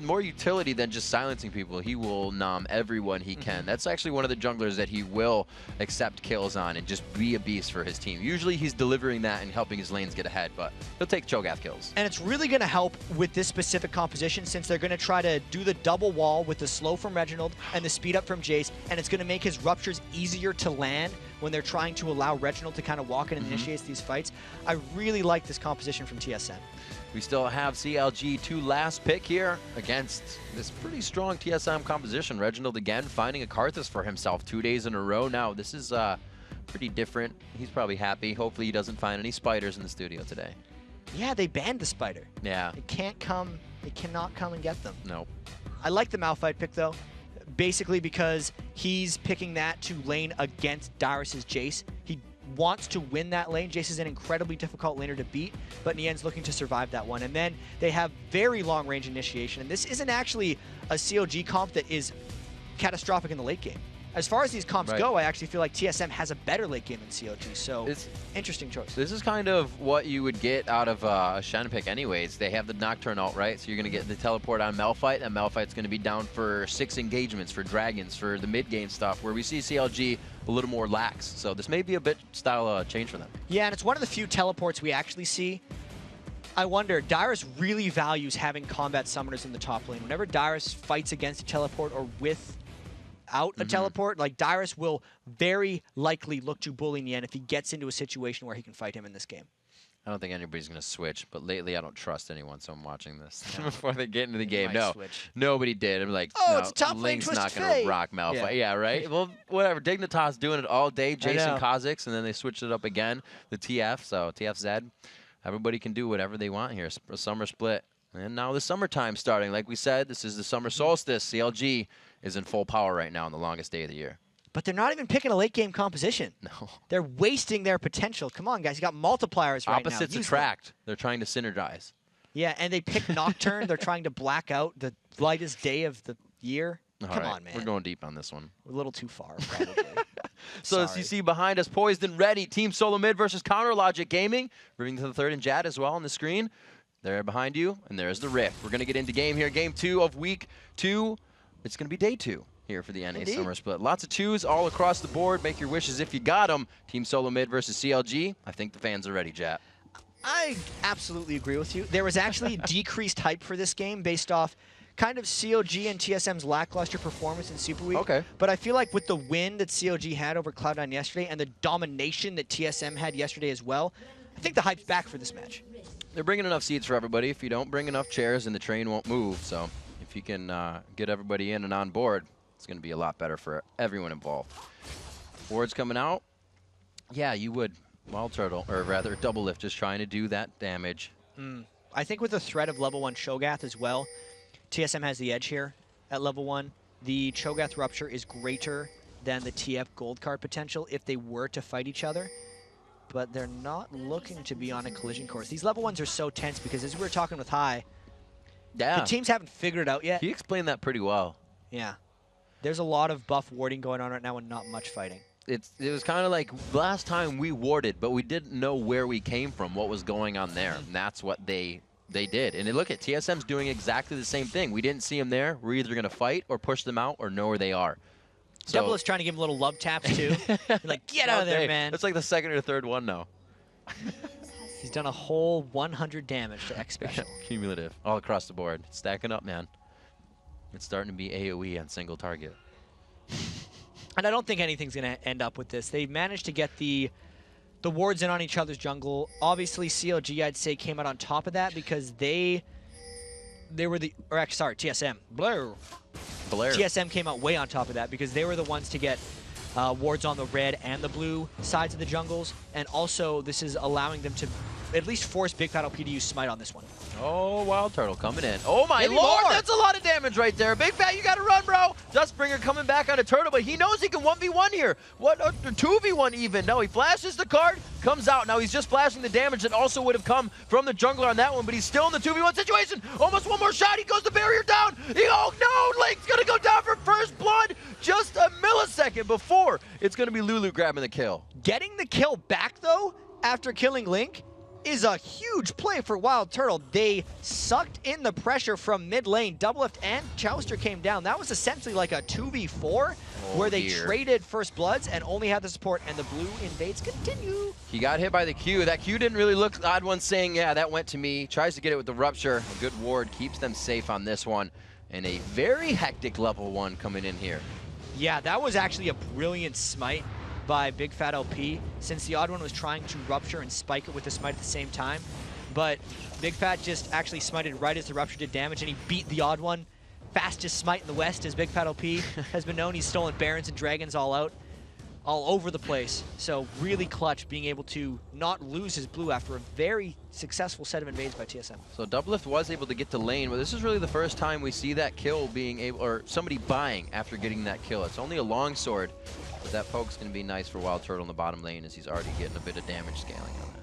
more utility than just silencing people. He will nom everyone he can. That's actually one of the junglers that he will accept kills on and just be a beast for his team. Usually he's delivering that and helping his lanes get ahead, but he'll take Cho'Gath kills. And it's really going to help with this specific composition since they're going to try to do the double wall with the slow from Reginald and the speed up from Jace, and it's going to make his ruptures easier to land when they're trying to allow Reginald to kind of walk in and initiate these fights. I really like this composition from TSM. We still have CLG2 last pick here against this pretty strong TSM composition. Reginald again finding a Karthus for himself 2 days in a row now. This is pretty different. He's probably happy. Hopefully he doesn't find any spiders in the studio today. Yeah, they banned the spider. Yeah. It cannot come and get them. Nope. I like the Malphite pick though, basically because he's picking that to lane against Darius's Jace. He wants to win that lane. Jace is an incredibly difficult laner to beat, but Nian's looking to survive that one. And then they have very long range initiation, and this isn't actually a COG comp that is catastrophic in the late game. As far as these comps go, I actually feel like TSM has a better late game than COG, so it's interesting choice. This is kind of what you would get out of a Shen pick anyways. They have the Nocturne ult, right? So you're going to get the teleport on Malphite, and Malphite's going to be down for 6 engagements for Dragons, for the mid-game stuff, where we see CLG a little more lax. So this may be a bit style change for them. Yeah, and it's one of the few teleports we actually see. I wonder, Darius really values having combat summoners in the top lane. Whenever Darius fights against a teleport or without a teleport, like Darius will very likely look to bully Nien if he gets into a situation where he can fight him in this game. I don't think anybody's going to switch, but lately I don't trust anyone, so I'm watching this before they get into the game. might switch. Nobody did. I'm like, Oh, no, it's a top lane Link's Twisted not going Fate. to rock Malphite. Yeah. Yeah, right? Well, whatever. Dignitas doing it all day. Jason know. Kha'Zix, and then they switched it up again. The TF, so TFZ. Everybody can do whatever they want here. A summer split. And now the summertime starting. Like we said, this is the summer solstice. CLG is in full power right now on the longest day of the year. But they're not even picking a late game composition. No. They're wasting their potential. Come on, guys. You got multipliers right now. Opposites Use them. attract. They're trying to synergize. Yeah, and they pick Nocturne. They're trying to black out the lightest day of the year. All Come right, on, man. We're going deep on this one. A little too far, probably. So as you see behind us, poised and ready, Team Solo Mid versus Counter Logic Gaming. Moving to the third and Jad as well on the screen. There behind you, and there's the Rift. We're going to get into game here. Game 2 of week 2. It's going to be day 2 here for the NA Summer Split. Lots of 2s all across the board. Make your wishes if you got them. Team Solo Mid versus CLG. I think the fans are ready, Jat. I absolutely agree with you. There was actually decreased hype for this game based off kind of COG and TSM's lackluster performance in Super Week. Okay. But I feel like with the win that COG had over Cloud9 yesterday and the domination that TSM had yesterday as well, I think the hype's back for this match. They're bringing enough seats for everybody. If you don't bring enough chairs, then the train won't move. So if you can get everybody in and on board, it's going to be a lot better for everyone involved. Wards coming out. Yeah, you would. Wild Turtle, or rather Double Lift, just trying to do that damage. I think with the threat of level 1 Cho'Gath as well, TSM has the edge here at level 1. The Cho'Gath Rupture is greater than the TF Gold card potential if they were to fight each other. But they're not looking to be on a collision course. These level 1s are so tense because as we were talking with Hai, the teams haven't figured it out yet. He explained that pretty well. Yeah. There's a lot of buff warding going on right now and not much fighting. it was kind of like last time we warded, but we didn't know where we came from, what was going on there. And that's what they did. And look at TSM's doing exactly the same thing. We didn't see them there. We're either going to fight or push them out or know where they are. So, Double is trying to give him little love taps, too. Like, get out of there, man. It's like the second or third one now. He's done a whole 100 damage to X Special. Cumulative, all across the board. It's stacking up, man. It's starting to be AoE on single target. And I don't think anything's going to end up with this. They managed to get the wards in on each other's jungle. Obviously, CLG, I'd say, came out on top of that because they were the, or actually, sorry, TSM. Blur. TSM came out way on top of that because they were the ones to get wards on the red and the blue sides of the jungles. And also, this is allowing them to at least force Bigfat LP to use Smite on this one. Oh, Wild Turtle coming in. Oh my Maybe lord, more. that's a lot of damage right there. Bigfat, you gotta run, bro. Dustbringer coming back on a Turtle, but he knows he can 1v1 here. What, 2v1 even. No, he flashes the card, comes out. Now he's just flashing the damage that also would have come from the jungler on that one, but he's still in the 2v1 situation. Almost one more shot, he goes the barrier down. Oh no, Link's gonna go down for first blood just a millisecond before it's gonna be Lulu grabbing the kill. Getting the kill back, though, after killing Link, is a huge play for Wild Turtle. They sucked in the pressure from mid lane. Doublelift and Chowster came down. That was essentially like a 2v4 where they traded first bloods and only had the support, and the blue invades continue. He got hit by the Q. That Q didn't really look odd one saying, yeah, that went to me. Tries to get it with the Rupture. A good ward keeps them safe on this one. And a very hectic level 1 coming in here. Yeah, that was actually a brilliant smite by Bigfat LP, since the odd one was trying to Rupture and spike it with the smite at the same time. But Bigfat just actually smited right as the Rupture did damage, and he beat the odd one. Fastest smite in the West, as Bigfat LP has been known. He's stolen Barons and Dragons all over the place. So really clutch being able to not lose his blue after a very successful set of invades by TSM. So Doublelift was able to get to lane, but this is really the first time we see that kill being able, or somebody buying after getting that kill. It's only a longsword, but that poke's going to be nice for Wild Turtle in the bottom lane as he's already getting a bit of damage scaling on that.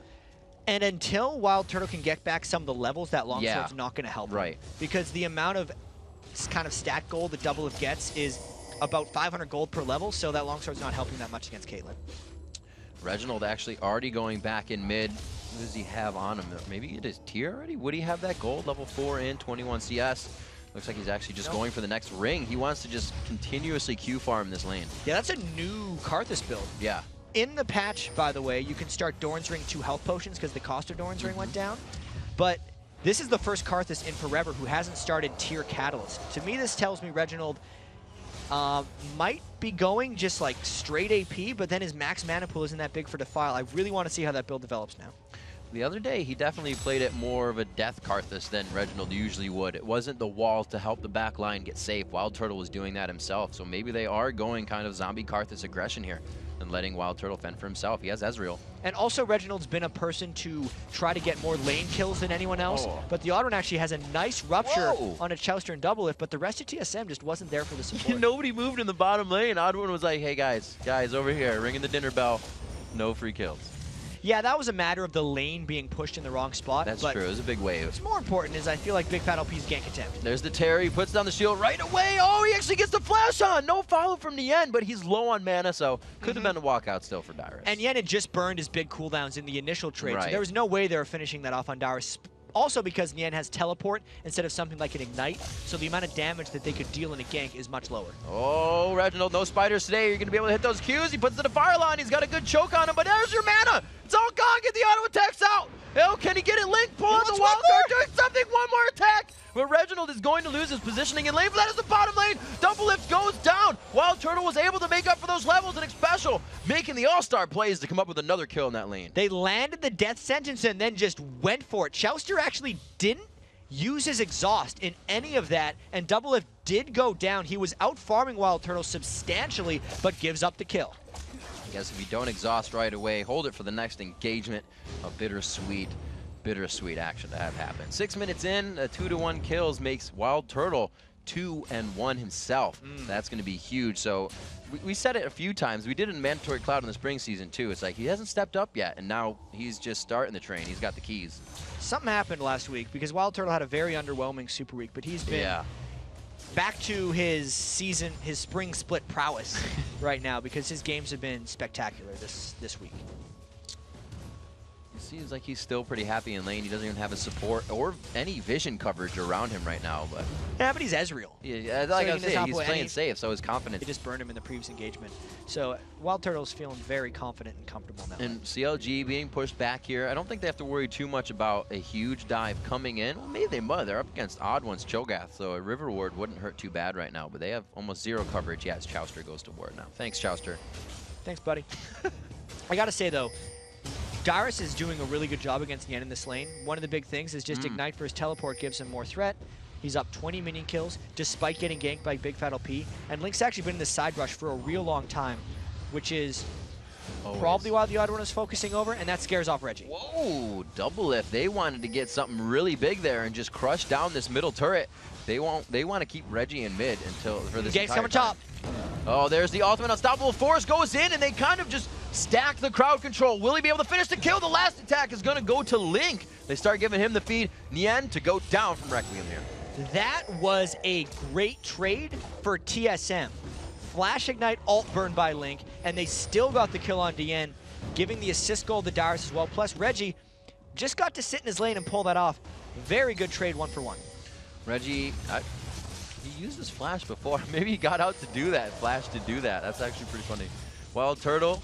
And until Wild Turtle can get back some of the levels, that longsword's not going to help him. Because the amount of kind of stat gold that Doublelift gets is about 500 gold per level, so that longsword's not helping that much against Caitlyn. Reginald actually already going back in mid. What does he have on him? Maybe it is tier already? Would he have that gold? Level 4 in 21 CS. Looks like he's actually just going for the next ring. He wants to just continuously Q farm this lane. Yeah, that's a new Karthus build. Yeah. In the patch, by the way, you can start Doran's Ring 2 health potions because the cost of Doran's Ring went down. But this is the first Karthus in forever who hasn't started tier Catalyst. To me, this tells me Reginald might be going just like straight AP, but then his max mana pool isn't that big for Defile. I really want to see how that build develops now. The other day, he definitely played it more of a death Karthus than Reginald usually would. It wasn't the wall to help the back line get safe. Wild Turtle was doing that himself, so maybe they are going kind of zombie Karthus aggression here and letting Wild Turtle fend for himself. He has Ezreal. And also, Reginald's been a person to try to get more lane kills than anyone else, but the odd one actually has a nice Rupture on a Chowster and Doublelift, but the rest of TSM just wasn't there for the support. Nobody moved in the bottom lane. Oddone was like, hey guys, over here, ringing the dinner bell. No free kills. Yeah, that was a matter of the lane being pushed in the wrong spot. That's true. It was a big wave. What's more important is I feel like Bigfat LP's gank attempt. There's the Terry. He puts down the shield right away. Oh, he actually gets the flash on. No follow from Neen, but he's low on mana, so could have been a walkout still for Dyrus. And Nyen had just burned his big cooldowns in the initial trade, so there was no way they were finishing that off on Dyrus. Also because Nyen has teleport instead of something like an ignite, so the amount of damage that they could deal in a gank is much lower. Oh, Reginald, no spiders today. You're going to be able to hit those Qs. He puts the fire line. He's got a good choke on him, but there's your mana. It's all gone. Get the auto attacks out. Oh, can he get it? Link, pull out the wild card, doing something. One more attack. But Reginald is going to lose his positioning in lane, but that is the bottom lane. Doublelift goes down. Wild Turtle was able to make up for those levels and Special making the all-star plays to come up with another kill in that lane. They landed the death sentence and then just went for it. Chowster actually didn't use his exhaust in any of that, and Doublelift did go down. He was out farming Wild Turtle substantially, but gives up the kill. I guess if you don't exhaust right away, hold it for the next engagement. A bittersweet action to have happen. 6 minutes in, 2-to-1 kills makes Wild Turtle 2-1 himself. That's going to be huge. So we said it a few times. We did it in Mandatory Cloud in the spring season too. It's like he hasn't stepped up yet, and now he's just starting the train. He's got the keys. Something happened last week because Wild Turtle had a very underwhelming Super Week, but he's been back to his spring split prowess right now because his games have been spectacular this week. It seems like he's still pretty happy in lane. He doesn't even have a support or any vision coverage around him right now. But yeah, but he's Ezreal. Yeah, like I was saying, he's playing safe, so his confidence. He just burned him in the previous engagement. So Wild Turtle's feeling very confident and comfortable now. And CLG being pushed back here, I don't think they have to worry too much about a huge dive coming in. Well, maybe they might. They're up against odd ones, Cho'Gath, so a River Ward wouldn't hurt too bad right now. But they have almost zero coverage. Yes, Chowster goes to Ward now. Thanks, Chowster. Thanks, buddy. I gotta say though, Dyrus is doing a really good job against Neen in this lane. One of the big things is just Ignite for his teleport gives him more threat. He's up 20 minion kills despite getting ganked by Bigfat LP. And Link's actually been in the side rush for a real long time, which is probably why the other one is focusing over, and that scares off Reggie. Whoa, double lift. They wanted to get something really big there and just crush down this middle turret. They want to keep Reggie in mid until for this Gank's coming top. Oh, there's the ultimate. Unstoppable Force goes in, and they kind of just stack the crowd control. Will he be able to finish the kill? The last attack is going to go to Link. They start giving him the feed. Neen to go down from Requiem here. That was a great trade for TSM. Flash Ignite ult burn by Link, and they still got the kill on Neen, giving the assist goal to Dyrus as well. Plus, Reggie just got to sit in his lane and pull that off. Very good trade, 1-for-1. Reggie, he used his flash before. Maybe he got out to do that, flash to do that. That's actually pretty funny. Wild Turtle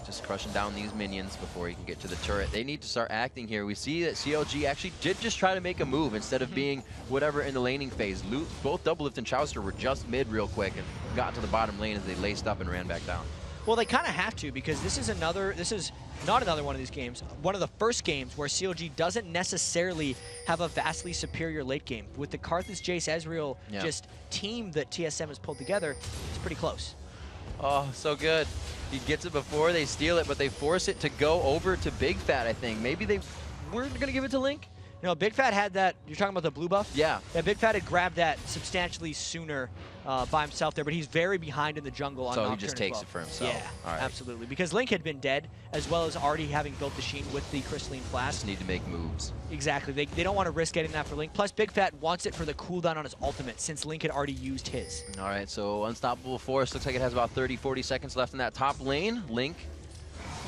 just crushing down these minions before he can get to the turret. They need to start acting here. We see that CLG actually did just try to make a move instead of being whatever in the laning phase. Both Double Lift and Chowster were just mid real quick and got to the bottom lane as they laced up and ran back down. Well, they kind of have to because this is not another one of these games. One of the first games where CLG doesn't necessarily have a vastly superior late game. With the Karthus, Jace, Ezreal just team that TSM has pulled together, it's pretty close. Oh, so good. He gets it before they steal it, but they force it to go over to Bigfat, I think. Maybe they weren't going to give it to Link? No, Bigfat had that. You're talking about the blue buff? Yeah. Yeah, Bigfat had grabbed that substantially sooner by himself there, but he's very behind in the jungle on So Nocturne he just as takes well. it for himself. Yeah, All right. absolutely. Because Link had been dead, as well as already having built the Sheen with the Crystalline Flask. Just need to make moves. Exactly. They don't want to risk getting that for Link. Plus, Bigfat wants it for the cooldown on his ultimate, since Link had already used his. All right, so Unstoppable Force looks like it has about 30-40 seconds left in that top lane. Link,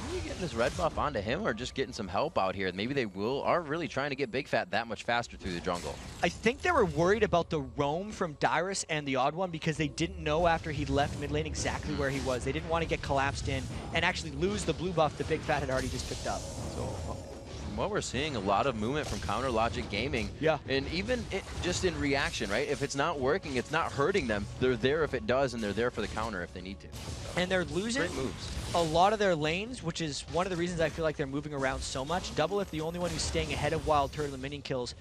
are you getting this red buff onto him or just getting some help out here? Maybe they are really trying to get Bigfat that much faster through the jungle. I think they were worried about the roam from Dyrus and the Odd One because they didn't know after he'd left mid lane exactly where he was. They didn't want to get collapsed in and actually lose the blue buff that Bigfat had already just picked up. So from what we're seeing, a lot of movement from Counter Logic Gaming. Yeah. And even just in reaction, right? If it's not working, it's not hurting them. They're there if it does, and they're there for the counter if they need to. And they're losing Great moves. a lot of their lanes, which is one of the reasons I feel like they're moving around so much. Double Lift, the only one who's staying ahead of Wild Turtle in minion kills.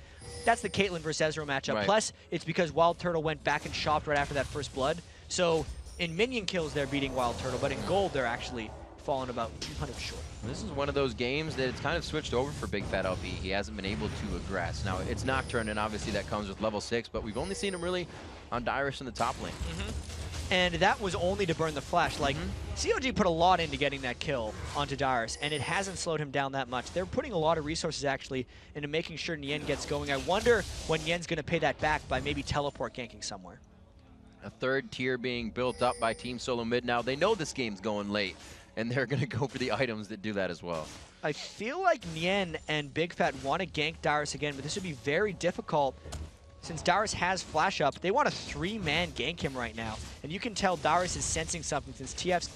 That's the Caitlyn versus Ezreal matchup. Right. Plus, it's because Wild Turtle went back and shopped right after that first blood. So in minion kills, they're beating Wild Turtle, but in gold, they're actually falling about 200 short. This is one of those games that it's kind of switched over for Bigfat LP. He hasn't been able to aggress. Now, it's Nocturne, and obviously that comes with level 6, but we've only seen him really on Dyrus in the top lane. And that was only to burn the flash. Like, COG put a lot into getting that kill onto Dyrus, and it hasn't slowed him down that much. They're putting a lot of resources, actually, into making sure Neen gets going. I wonder when Nien's going to pay that back by maybe teleport ganking somewhere. A third tier being built up by Team Solo Mid now. They know this game's going late, and they're going to go for the items that do that as well. I feel like Neen and Bigfat want to gank Dyrus again, but this would be very difficult since Dyrus has flash up. They want a 3-man gank him right now. And you can tell Dyrus is sensing something since TF's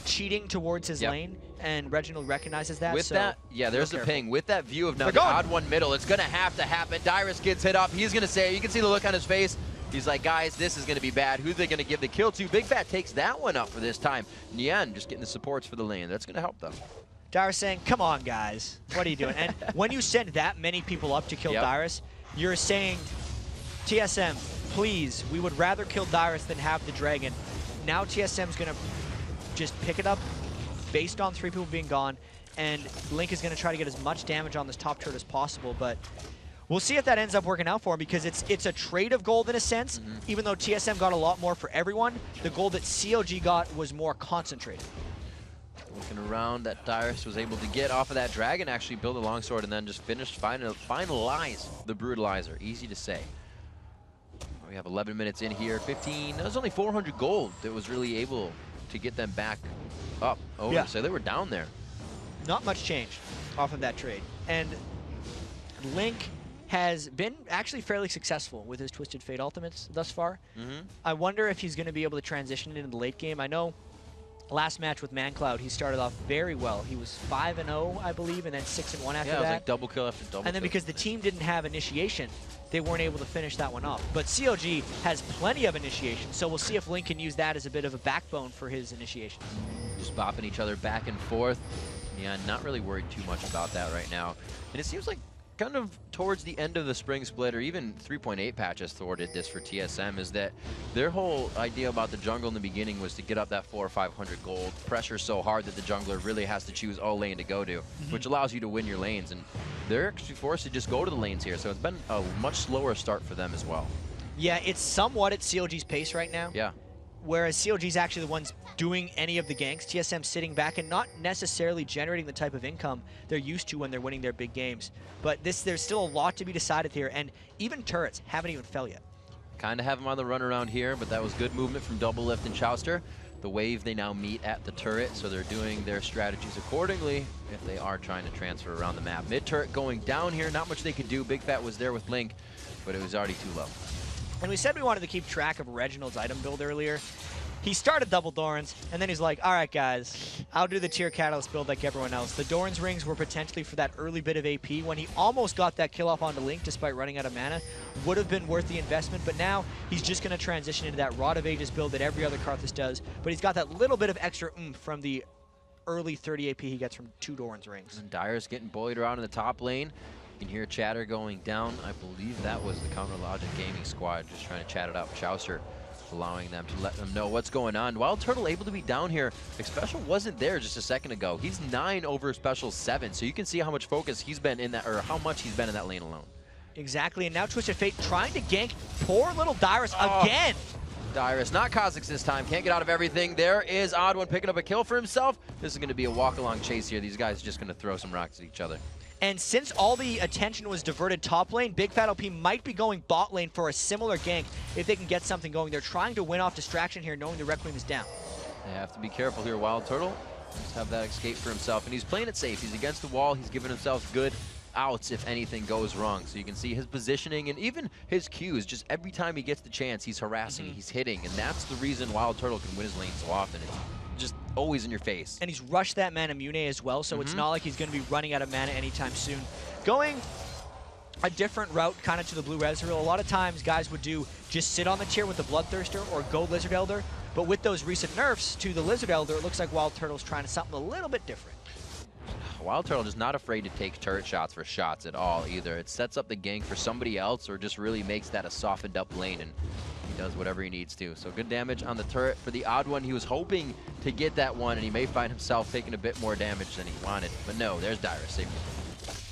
cheating towards his lane, and Reginald recognizes that. With so that, yeah, there's the careful. ping. With that view of now the odd one middle, it's going to have to happen. Dyrus gets hit up. He's going to say, you can see the look on his face. He's like, guys, this is going to be bad. Who are they going to give the kill to? Bigfat takes that one up for this time. Nien just getting the supports for the lane. That's going to help them. Dyrus saying, come on, guys. What are you doing? And when you send that many people up to kill Dyrus, you're saying, TSM, please, we would rather kill Dyrus than have the dragon. Now TSM's going to just pick it up based on 3 people being gone, and Link is going to try to get as much damage on this top turret as possible, but we'll see if that ends up working out for him, because it's a trade of gold in a sense. Even though TSM got a lot more for everyone, the gold that COG got was more concentrated. Looking around, that Dyrus was able to get off of that dragon, actually build a longsword, and then just finalize the Brutalizer. Easy to say. We have 11 minutes in here. 15. That was only 400 gold that was really able to get them back up over. Yeah. So they were down there. Not much change off of that trade. And Link has been actually fairly successful with his Twisted Fate ultimates thus far. I wonder if he's going to be able to transition into the late game. I know last match with ManCloud, he started off very well. He was 5-0, I believe, and then 6-1 after that. Yeah, it was like double kill after double kill. And then because the team didn't have initiation, they weren't able to finish that one off. But COG has plenty of initiation, so we'll see if Link can use that as a bit of a backbone for his initiation. Just bopping each other back and forth. Yeah, not really worried too much about that right now. And it seems like kind of towards the end of the spring split, or even 3.8 patches thwarted this for TSM, is that their whole idea about the jungle in the beginning was to get up that 400 or 500 gold, pressure so hard that the jungler really has to choose all lane to go to, which allows you to win your lanes. And they're actually forced to just go to the lanes here, so it's been a much slower start for them as well. Yeah, it's somewhat at COG's pace right now. Yeah. Whereas COG's actually the ones doing any of the ganks. TSM sitting back and not necessarily generating the type of income they're used to when they're winning their big games. But there's still a lot to be decided here, and even turrets haven't even fell yet. Kind of have them on the run around here, but that was good movement from Double Lift and Chowster. The wave, they now meet at the turret, so they're doing their strategies accordingly if they are trying to transfer around the map. Mid turret going down here, not much they can do. Bigfat was there with Link, but it was already too low. And we said we wanted to keep track of Reginald's item build earlier. He started double Doran's, and then he's like, all right, guys, I'll do the tier catalyst build like everyone else. The Doran's rings were potentially for that early bit of AP. When he almost got that kill off onto Link despite running out of mana, would have been worth the investment, but now he's just going to transition into that Rod of Ages build that every other Karthus does, but he's got that little bit of extra oomph from the early 30 AP he gets from 2 Doran's rings. And Dyer's getting bullied around in the top lane. You can hear chatter going down. I believe that was the Counter Logic Gaming squad just trying to chat it out with Chowster, allowing them to let them know what's going on. Wild Turtle able to be down here. Special wasn't there just a second ago. He's 9 over Special 7, so you can see how much focus he's been in that, or how much he's been in that lane alone. Exactly, and now Twisted Fate trying to gank poor little Dyrus again. Dyrus, not Kha'Zix this time, can't get out of everything. There is Odd One picking up a kill for himself. This is going to be a walk-along chase here. These guys are just going to throw some rocks at each other. And since all the attention was diverted top lane, Bigfat LP might be going bot lane for a similar gank if they can get something going. They're trying to win off distraction here, knowing the Requiem is down. They have to be careful here. Wild Turtle just have that escape for himself, and he's playing it safe. He's against the wall. He's giving himself good outs if anything goes wrong. So you can see his positioning and even his cues. Just every time he gets the chance, he's harassing, he's hitting, and that's the reason Wild Turtle can win his lane so often. It's just always in your face. And he's rushed that mana Mune as well, so it's not like he's going to be running out of mana anytime soon. Going a different route kind of to the blue Ezreal. A lot of times guys would do just sit on the tier with the Bloodthirster or go Lizard Elder, but with those recent nerfs to the Lizard Elder, it looks like Wild Turtle's trying to something a little bit different. Wild Turtle is not afraid to take turret shots for shots at all either. It sets up the gank for somebody else or just really makes that a softened up lane, and he does whatever he needs to. So good damage on the turret for the Odd One. He was hoping to get that one, and he may find himself taking a bit more damage than he wanted. But no, there's Dyrus saving him.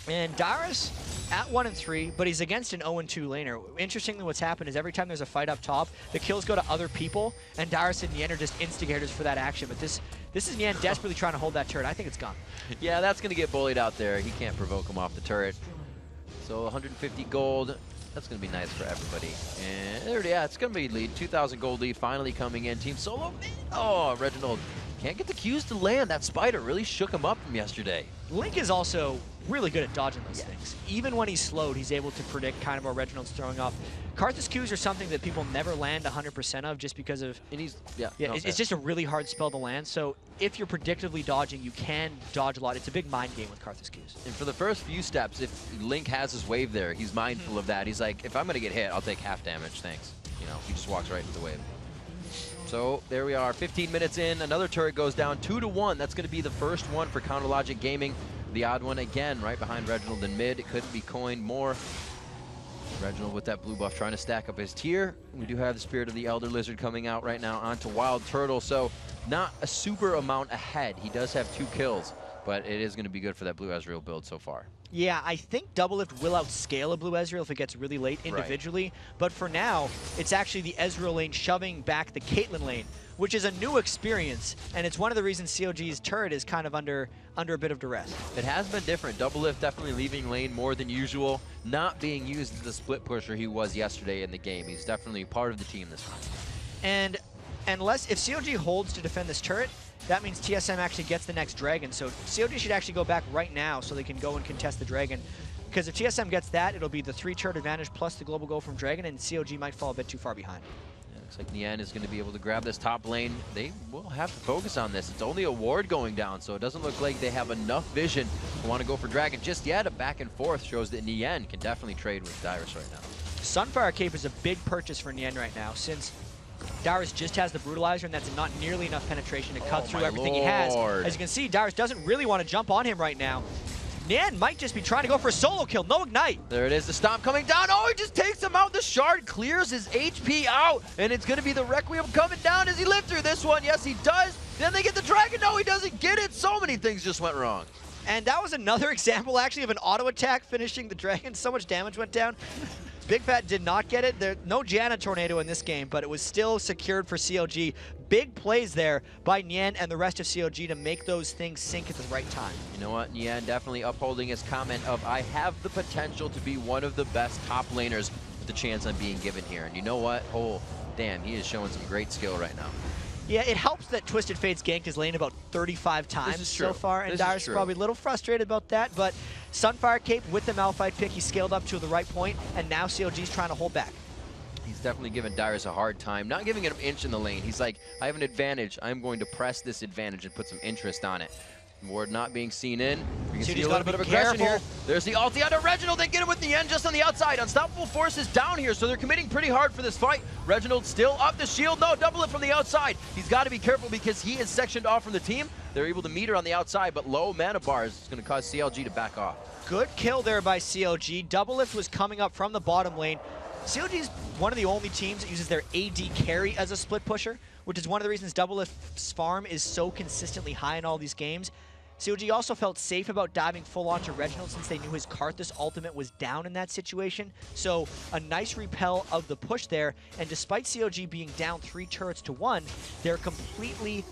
And Dyrus at 1-3, but he's against an 0-2 laner. Interestingly, what's happened is every time there's a fight up top, the kills go to other people, and Dyrus and Yen are just instigators for that action. But this is Yen desperately trying to hold that turret. I think it's gone. Yeah, that's going to get bullied out there. He can't provoke him off the turret. So 150 gold. That's going to be nice for everybody. And there, yeah, it's going to be lead. 2,000 gold lead finally coming in. Team Solo. Oh, Reginald can't get the Qs to land. That spider really shook him up from yesterday. Link is also really good at dodging those things. Even when he's slowed, he's able to predict kind of what Reginald's throwing off. Karthus Qs are something that people never land 100% of just because of... And he's... it's just a really hard spell to land. So if you're predictively dodging, you can dodge a lot. It's a big mind game with Karthus Qs. And for the first few steps, if Link has his wave there, he's mindful of that. He's like, if I'm going to get hit, I'll take half damage, thanks. You know, he just walks right into the wave. So there we are, 15 minutes in. Another turret goes down 2-1. That's going to be the first one for Counter Logic Gaming. The Odd One again, right behind Reginald in mid. It couldn't be coined more. Reginald with that blue buff trying to stack up his tier. We do have the Spirit of the Elder Lizard coming out right now onto Wild Turtle, so not a super amount ahead. He does have 2 kills, but it is going to be good for that blue Ezreal build so far. Yeah, I think Doublelift will outscale a blue Ezreal if it gets really late individually. But for now, it's actually the Ezreal lane shoving back the Caitlyn lane, which is a new experience, and it's one of the reasons COG's turret is kind of under a bit of duress. It has been different. Doublelift definitely leaving lane more than usual, not being used as the split pusher he was yesterday in the game. He's definitely part of the team this time. And unless, if COG holds to defend this turret, that means TSM actually gets the next dragon. So COG should actually go back right now so they can go and contest the dragon. Because if TSM gets that, it'll be the 3 turret advantage plus the global goal from dragon, and COG might fall a bit too far behind. Yeah, looks like Neen is going to be able to grab this top lane. They will have to focus on this. It's only a ward going down, so it doesn't look like they have enough vision to want to go for dragon just yet. A back and forth shows that Neen can definitely trade with Dyrus right now. Sunfire Cape is a big purchase for Neen right now, since Dyrus just has the Brutalizer, and that's not nearly enough penetration to cut through everything he has. As you can see, Dyrus doesn't really want to jump on him right now. Neen might just be trying to go for a solo kill. No ignite. There it is, the stomp coming down. Oh, he just takes him out. The shard clears his HP out, and it's going to be the Requiem coming down. Does he live through this one? Yes, he does. Then they get the dragon. No, he doesn't get it. So many things just went wrong. And that was another example, actually, of an auto attack finishing the dragon. So much damage went down. Bigfat did not get it. There's no Janna Tornado in this game, but it was still secured for COG. Big plays there by Nyen and the rest of COG to make those things sink at the right time. You know what? Nyen definitely upholding his comment of, I have the potential to be one of the best top laners with the chance I'm being given here. And you know what? Oh, damn, he is showing some great skill right now. Yeah, it helps that Twisted Fate's ganked his lane about 35 times so far, and Dyrus is probably a little frustrated about that, but Sunfire Cape with the Malphite pick, he scaled up to the right point, and now COG's trying to hold back. He's definitely giving Dyrus a hard time, not giving him an inch in the lane. He's like, I have an advantage. I'm going to press this advantage and put some interest on it. Ward not being seen in. You can see a little bit of aggression here. There's the ulti onto Reginald. They get him with the end just on the outside. Unstoppable Force is down here, so they're committing pretty hard for this fight. Reginald still up the shield. No, double it from the outside. He's got to be careful because he is sectioned off from the team. They're able to meet her on the outside, but low mana bars is going to cause CLG to back off. Good kill there by CLG. Doublelift was coming up from the bottom lane. CLG is one of the only teams that uses their AD carry as a split pusher, which is one of the reasons Doublelift's farm is so consistently high in all these games. COG also felt safe about diving full onto Reginald since they knew his Karthus ultimate was down in that situation. So a nice repel of the push there, and despite COG being down 3 turrets to 1, they're completely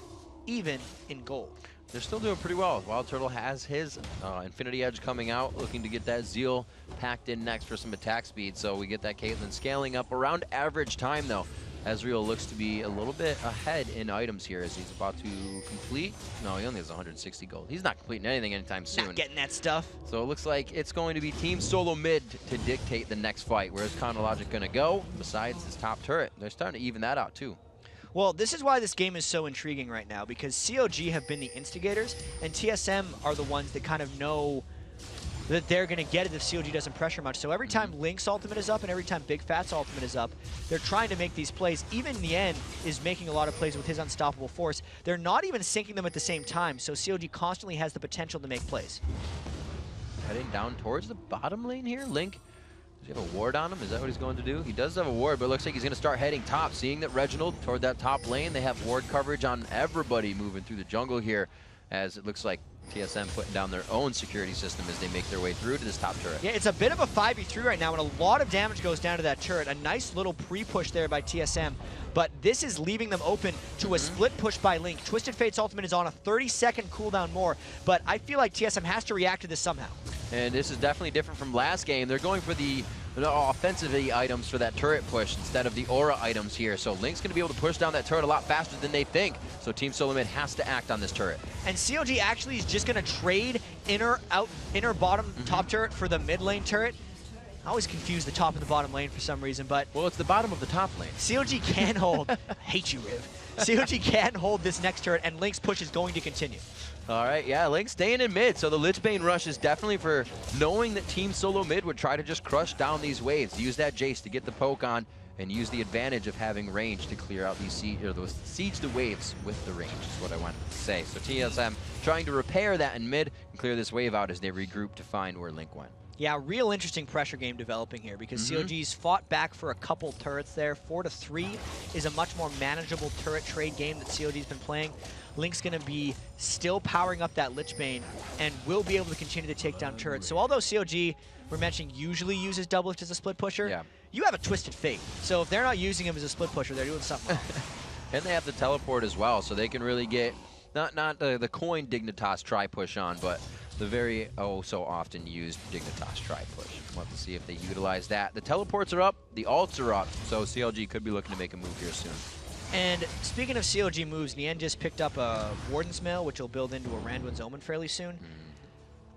even in gold. They're still doing pretty well. Wild Turtle has his Infinity Edge coming out, looking to get that Zeal packed in next for some attack speed. So we get that Caitlyn scaling up around average time though. Ezreal looks to be a little bit ahead in items here as he's about to complete. No, he only has 160 gold. He's not completing anything anytime soon. Not getting that stuff. So it looks like it's going to be Team Solo Mid to dictate the next fight. Where's Chronologic going to go? Besides his top turret, they're starting to even that out too. Well, this is why this game is so intriguing right now, because COG have been the instigators, and TSM are the ones that kind of know that they're going to get it if COG doesn't pressure much. So every time Link's ultimate is up and every time Bigfat's ultimate is up, they're trying to make these plays. Even Nien is making a lot of plays with his Unstoppable Force. They're not even syncing them at the same time, so COG constantly has the potential to make plays. Heading down towards the bottom lane here. Link, does he have a ward on him? Is that what he's going to do? He does have a ward, but it looks like he's going to start heading top. Seeing that Reginald toward that top lane, they have ward coverage on everybody moving through the jungle here, as it looks like TSM putting down their own security system as they make their way through to this top turret. Yeah, it's a bit of a 5v3 right now, and a lot of damage goes down to that turret. A nice little pre-push there by TSM, but this is leaving them open to a split push by Link. Twisted Fate's ultimate is on a 30-second cooldown more, but I feel like TSM has to react to this somehow. And this is definitely different from last game. They're going for the offensive items for that turret push instead of the aura items here. So Link's going to be able to push down that turret a lot faster than they think. So Team Solo Mid has to act on this turret. And COG actually is just going to trade inner bottom top turret for the mid lane turret. I always confuse the top and the bottom lane for some reason, but... Well, it's the bottom of the top lane. COG can hold... I hate you, Riv. COG can hold this next turret, and Link's push is going to continue. All right, yeah, Link staying in mid, so the Lich Bane rush is definitely for knowing that Team Solo Mid would try to just crush down these waves, use that Jace to get the poke on, and use the advantage of having range to clear out these siege the waves with the range, is what I wanted to say. So TSM trying to repair that in mid and clear this wave out as they regroup to find where Link went. Yeah, real interesting pressure game developing here because CLG's fought back for a couple turrets there. 4-3 is a much more manageable turret trade game that CLG's been playing. Link's going to be still powering up that Lich Bane and will be able to continue to take down turrets. So although CLG, we're mentioning, usually uses Doublelift as a split pusher, you have a Twisted Fate. So if they're not using him as a split pusher, they're doing something wrong. And they have the teleport as well, so they can really get, not the coin Dignitas tri-push on, but the very so often used Dignitas tri-push. We'll have to see if they utilize that. The teleports are up, the ults are up, so CLG could be looking to make a move here soon. And speaking of CLG moves, Neen just picked up a Warden's Mail, which will build into a Randuin's Omen fairly soon.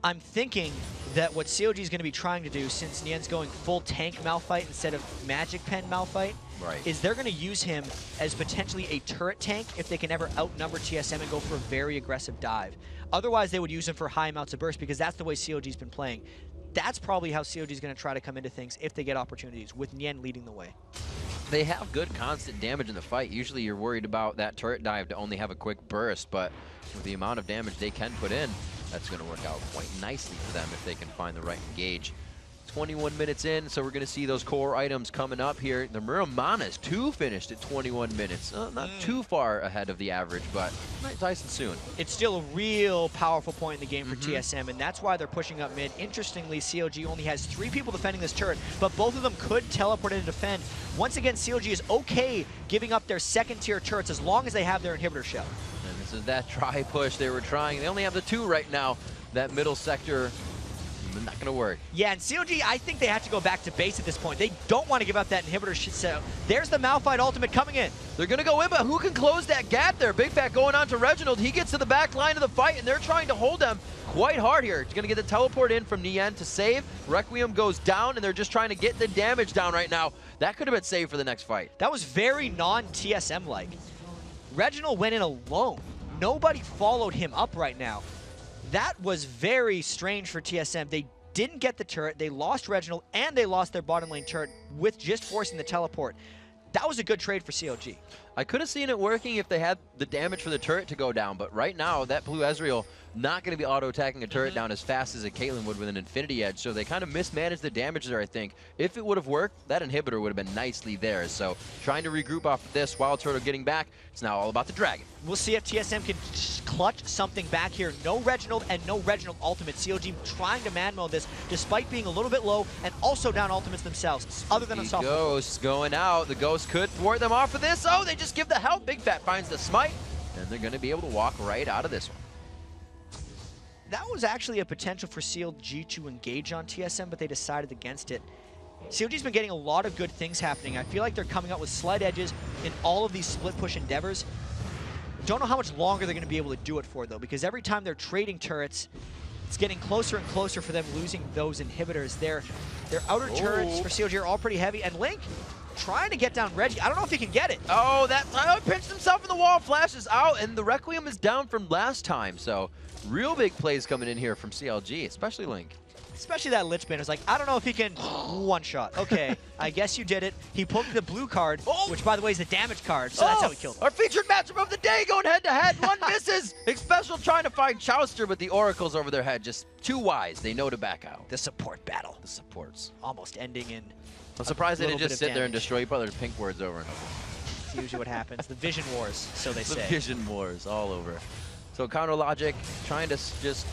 I'm thinking that what CLG is going to be trying to do, since Nien's going full tank Malphite instead of Magic Pen Malphite, is they're going to use him as potentially a turret tank if they can ever outnumber TSM and go for a very aggressive dive. Otherwise, they would use him for high amounts of burst because that's the way CLG's been playing. That's probably how CLG is going to try to come into things if they get opportunities, with Nien leading the way. They have good constant damage in the fight. Usually you're worried about that turret dive to only have a quick burst, but with the amount of damage they can put in, that's going to work out quite nicely for them if they can find the right engage. 21 minutes in, so we're going to see those core items coming up here. The Muramanas, 2 finished at 21 minutes. Not too far ahead of the average, but nice and soon. It's still a real powerful point in the game for TSM, and that's why they're pushing up mid. Interestingly, CLG only has 3 people defending this turret, but both of them could teleport in to defend. Once again, CLG is okay giving up their second-tier turrets as long as they have their inhibitor shell. And this is that try-push they were trying. They only have the 2 right now. That middle sector, not going to work. Yeah, and CLG, I think they have to go back to base at this point. They don't want to give up that inhibitor set. There's the Malphite ultimate coming in. They're going to go in, but who can close that gap there? Bigfat going on to Reginald. He gets to the back line of the fight, and they're trying to hold them quite hard here. He's going to get the teleport in from Nien to save. Requiem goes down, and they're just trying to get the damage down right now. That could have been saved for the next fight. That was very non-TSM-like. Reginald went in alone. Nobody followed him up right now. That was very strange for TSM. They didn't get the turret, they lost Reginald, and they lost their bottom lane turret with just forcing the teleport. That was a good trade for CLG. I could have seen it working if they had the damage for the turret to go down, but right now, that blue Ezreal not going to be auto-attacking a turret down as fast as a Caitlyn would with an Infinity Edge, so they kind of mismanaged the damage there, I think. If it would have worked, that inhibitor would have been nicely there. So trying to regroup off of this, Wild Turtle getting back, it's now all about the Dragon. We'll see if TSM can clutch something back here. No Reginald and no Reginald ultimate. CLG trying to man-mode this despite being a little bit low and also down ultimates themselves, other than a soft Ghost going out. The Ghost could thwart them off of this. Oh, they just give the help. Bigfat finds the smite, and they're going to be able to walk right out of this one. That was actually a potential for CLG to engage on TSM, but they decided against it. CLG's been getting a lot of good things happening. I feel like they're coming up with slight edges in all of these split push endeavors. Don't know how much longer they're going to be able to do it for, though, because every time they're trading turrets, it's getting closer and closer for them losing those inhibitors. Their outer turrets for CLG are all pretty heavy, and Link trying to get down Reggie. I don't know if he can get it. Oh, that time pinched himself in the wall, flashes out, and the Requiem is down from last time, so real big plays coming in here from CLG, especially Link. Especially that Lich Bane is like, I don't know if he can one-shot. Okay, I guess you did it. He pulled the blue card, which, by the way, is the damage card, so that's how he killed him. Our featured matchup of the day going head-to-head. One misses. Special trying to find Chowster, but the Oracle's over their head. Just too wise. They know to back out. The support battle. The supports. Almost ending in I'm surprised they didn't just sit there and destroy each other's pink words over and over. It's usually what happens. The Vision Wars, so they say. The Vision Wars all over. So Counter Logic trying to just